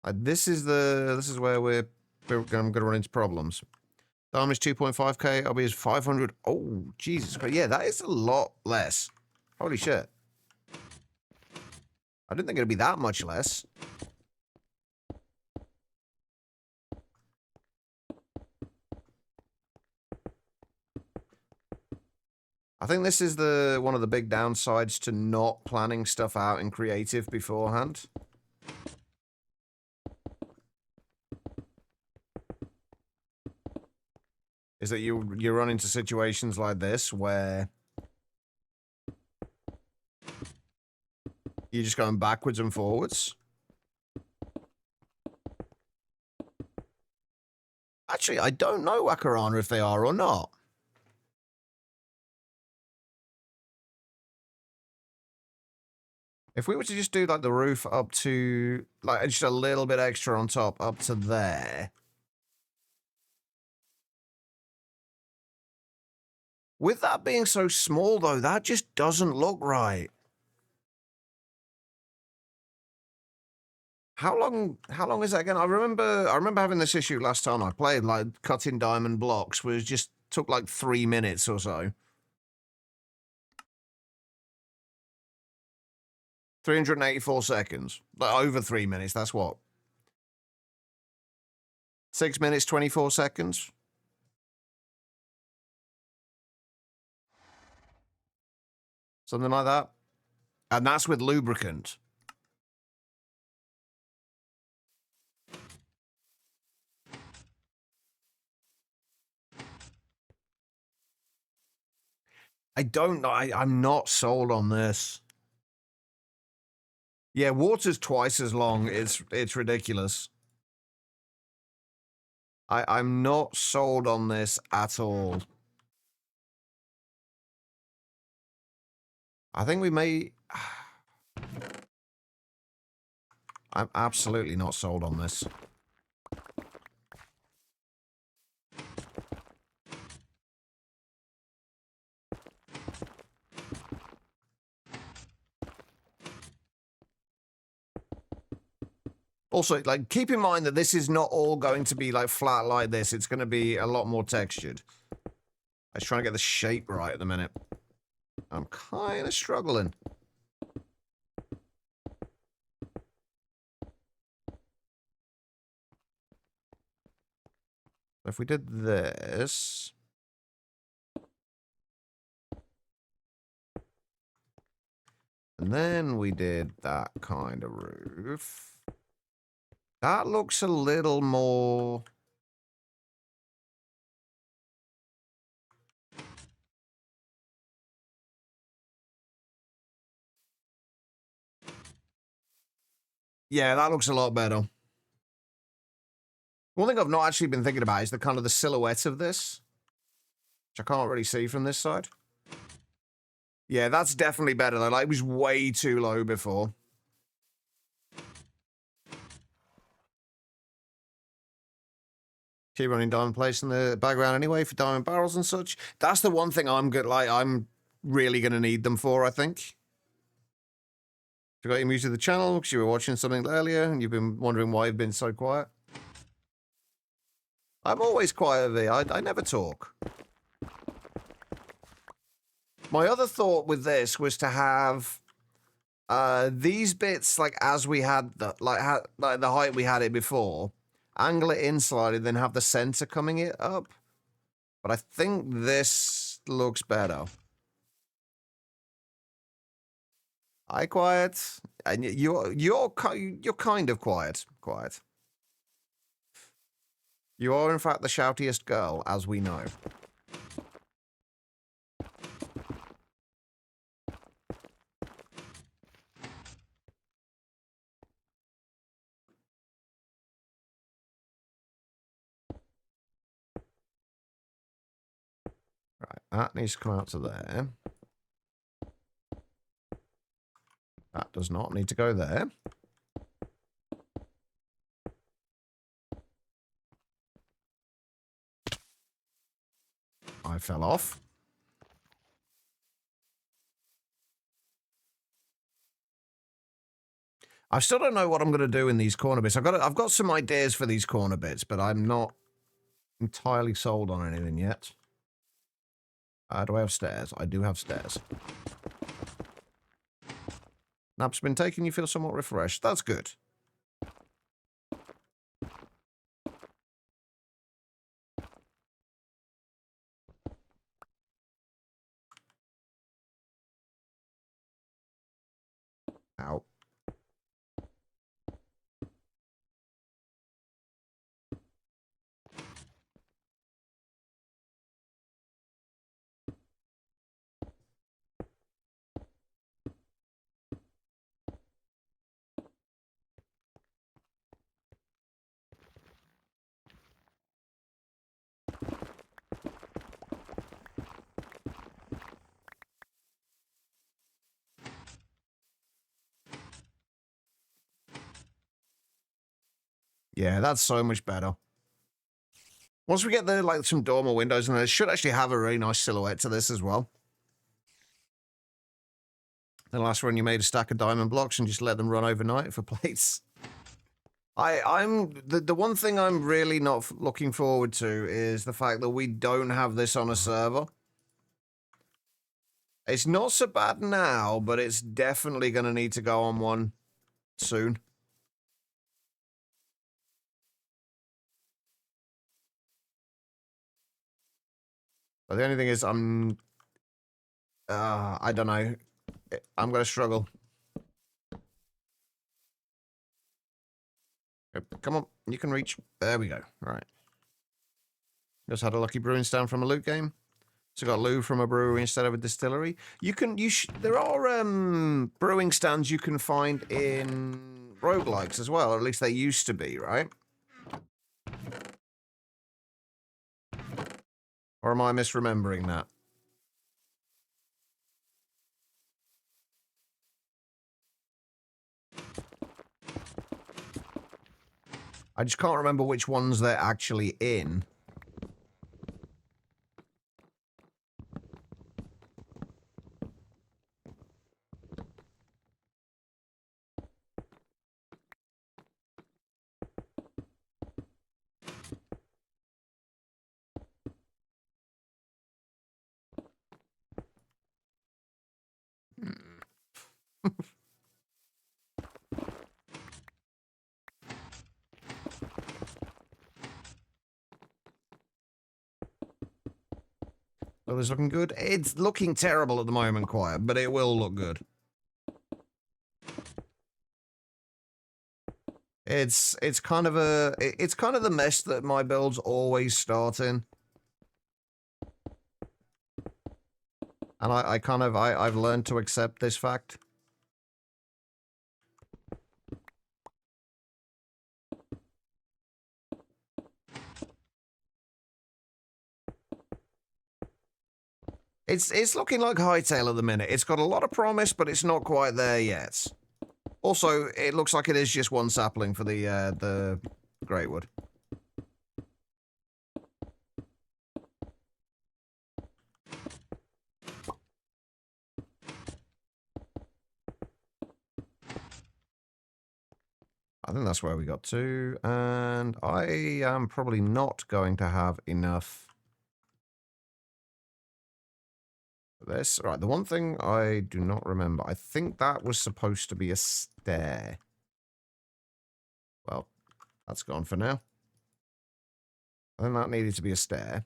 This is where we're going to run into problems. Diamond is 2.5k, LB is 500. Oh, Jesus Christ. Yeah, that is a lot less. Holy shit. I didn't think it'd be that much less. I think this is one of the big downsides to not planning stuff out in creative beforehand. Is that you run into situations like this where you're just going backwards and forwards. Actually, I don't know Wakarana if they are or not. If we were to just do like the roof up to like just a little bit extra on top up to there. With that being so small though, that just doesn't look right. How long is that again? I remember having this issue last time I played, like cutting diamond blocks was just took like 3 minutes or so. 384 seconds. Like over 3 minutes, that's what? 6 minutes, 24 seconds? Something like that. And that's with lubricant. I don't know. I'm not sold on this. Yeah, water's twice as long. It's ridiculous. I'm not sold on this at all. I think we may... I'm absolutely not sold on this. Also, like, keep in mind that this is not all going to be, like, flat like this. It's going to be a lot more textured. I was trying to get the shape right at the minute. I'm kind of struggling. If we did this... And then we did that kind of roof. That looks a little more... Yeah, that looks a lot better. One thing I've not actually been thinking about is the kind of the silhouette of this, which I can't really see from this side. Yeah, that's definitely better though. Like, it was way too low before. Keep running diamond plates in the background anyway for diamond barrels and such. That's the one thing I'm good. Like, I'm really gonna need them for, I think. Forgot you muted the channel because you were watching something earlier and you've been wondering why you've been so quiet. I'm always quiet, V. I never talk. My other thought with this was to have these bits like as we had the like the height we had it before, angle it in slightly, then have the center coming it up. But I think this looks better. I quiet, and you're kind of quiet. You are in fact the shoutiest girl, as we know. Right, that needs to come out to there. That does not need to go there. I fell off. I still don't know what I'm going to do in these corner bits. I've got some ideas for these corner bits, but I'm not entirely sold on anything yet. Do I have stairs? I do have stairs. Nap's been taken. You feel somewhat refreshed. That's good. Ow. Yeah, that's so much better. Once we get like some dormer windows, and it should actually have a really nice silhouette to this as well. The last run you made a stack of diamond blocks and just let them run overnight for plates. I'm the one thing I'm really not looking forward to is the fact that we don't have this on a server. It's not so bad now, but it's definitely going to need to go on one soon. But the only thing is, I don't know. I'm going to struggle. Come on, you can reach. There we go. All right. Just had a lucky brewing stand from a loot game. So got loo from a brewery instead of a distillery. There are brewing stands you can find in roguelikes as well, or at least they used to be, right? Or am I misremembering that? I just can't remember which ones they're actually in. Well, it's looking good. It's looking terrible at the moment, quiet, but it will look good. It's kind of the mess that my builds always start in. And I've learned to accept this fact. It's looking like Hightail at the minute. It's got a lot of promise, but it's not quite there yet. Also, it looks like it is just one sapling for the Greatwood. I think that's where we got to, and I am probably not going to have enough for this. Right, the one thing I do not remember, I think that was supposed to be a stair. Well, that's gone for now. I think that needed to be a stair.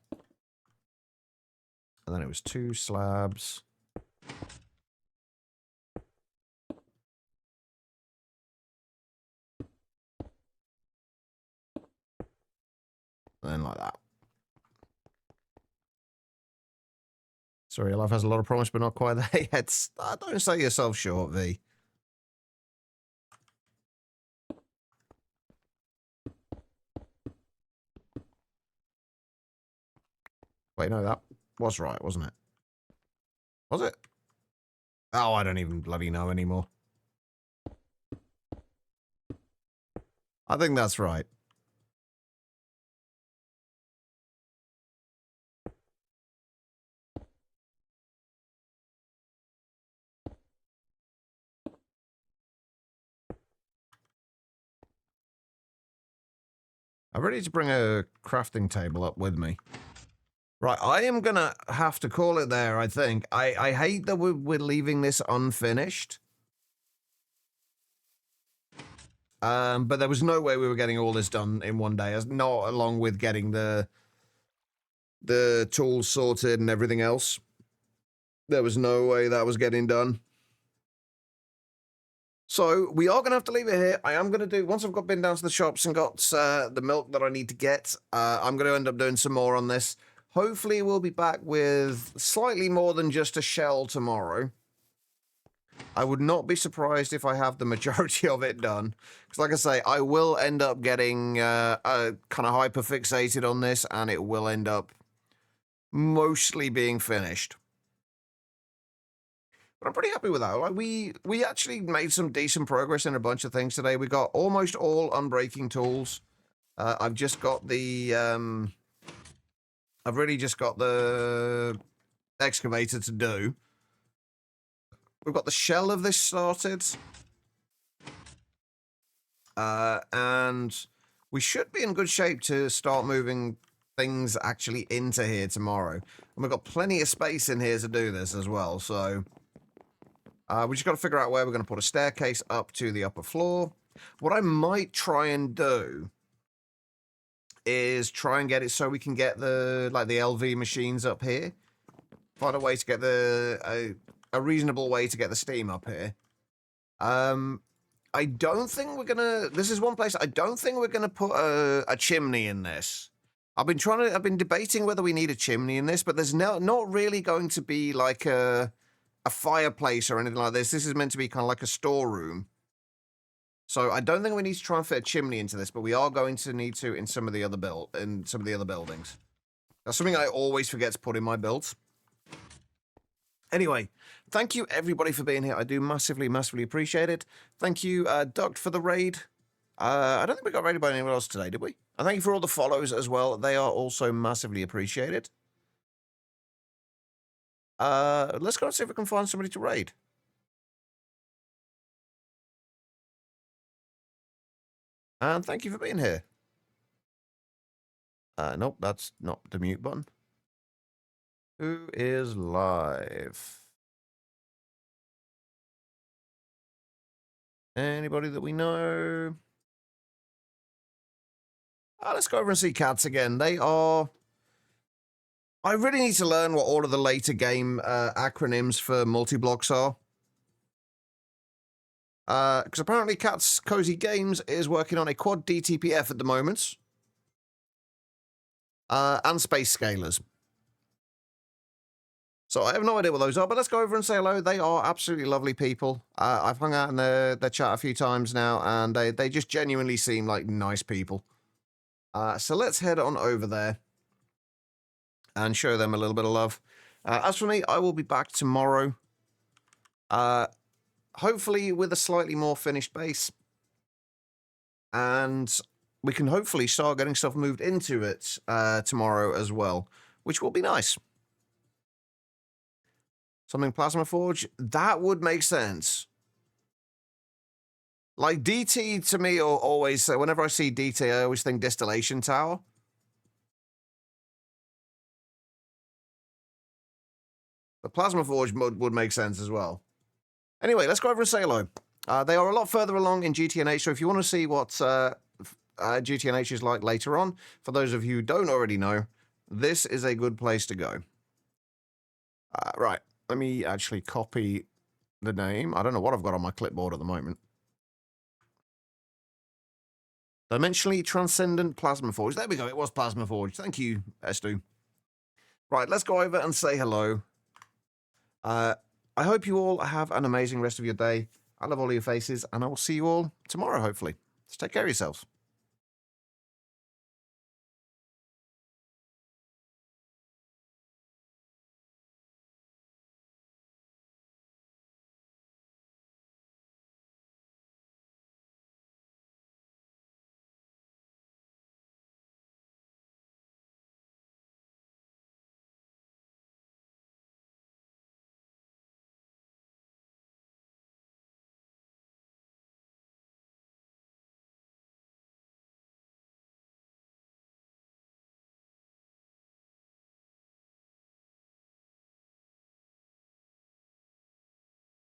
And then it was 2 slabs. And then like that. Sorry, life has a lot of promise, but not quite there yet. Don't sell yourself short, V. Wait, no, that was right, wasn't it? Was it? Oh, I don't even bloody know anymore. I think that's right. I'm ready to bring a crafting table up with me. Right, I am going to have to call it there, I think. I hate that we're leaving this unfinished. But there was no way we were getting all this done in one day, not along with getting the tools sorted and everything else. There was no way that was getting done. So we are going to have to leave it here. I am going to do, once I've been down to the shops and got the milk that I need to get, I'm going to end up doing some more on this. Hopefully we'll be back with slightly more than just a shell tomorrow. I would not be surprised if I have the majority of it done. Because like I say, I will end up getting kind of hyper-fixated on this, and it will end up mostly being finished. But I'm pretty happy with that. Like we actually made some decent progress in a bunch of things today. We got almost all unbreaking tools. I've just got the I've really just got the excavator to do. We've got the shell of this started. And we should be in good shape to start moving things actually into here tomorrow. And we've got plenty of space in here to do this as well, so we just got to figure out where we're going to put a staircase up to the upper floor. What I might try and do is try and get it so we can get the LV machines up here. Find a way to get a reasonable way to get the steam up here. I don't think we're gonna. This is one place I don't think we're gonna put a chimney in this. I've been debating whether we need a chimney in this, but there's not really going to be like a fireplace or anything like this. This is meant to be kind of like a storeroom. So I don't think we need to try and fit a chimney into this, but we are going to need to in some of the other buildings. That's something I always forget to put in my builds. Anyway, thank you everybody for being here. I do massively, massively appreciate it. Thank you, Duck, for the raid. I don't think we got raided by anyone else today, did we? And thank you for all the follows as well. They are also massively appreciated. Let's go and see if we can find somebody to raid. And thank you for being here. Nope, that's not the mute button. Who is live? Anybody that we know? Let's go over and see cats again. They are I really need to learn what all of the later game acronyms for multi-blocks are. Because apparently Cat's Cozy Games is working on a quad DTPF at the moment. And space scalers. So I have no idea what those are, but let's go over and say hello. They are absolutely lovely people. I've hung out in their chat a few times now, and they just genuinely seem like nice people. So let's head on over there and show them a little bit of love. As for me, I will be back tomorrow. Hopefully with a slightly more finished base. And we can hopefully start getting stuff moved into it tomorrow as well, which will be nice. Something Plasma Forge? That would make sense. Like, DT to me always, whenever I see DT, I always think Distillation Tower. The Plasma Forge would make sense as well. Anyway, let's go over and say hello. They are a lot further along in GTNH, so if you want to see what GTNH is like later on, for those of you who don't already know, this is a good place to go. Right, let me actually copy the name. I don't know what I've got on my clipboard at the moment. Dimensionally Transcendent Plasma Forge. There we go, it was Plasma Forge. Thank you, Estu. Right, let's go over and say hello. I hope you all have an amazing rest of your day. I love all of your faces, and I will see you all tomorrow, hopefully. So take care of yourselves.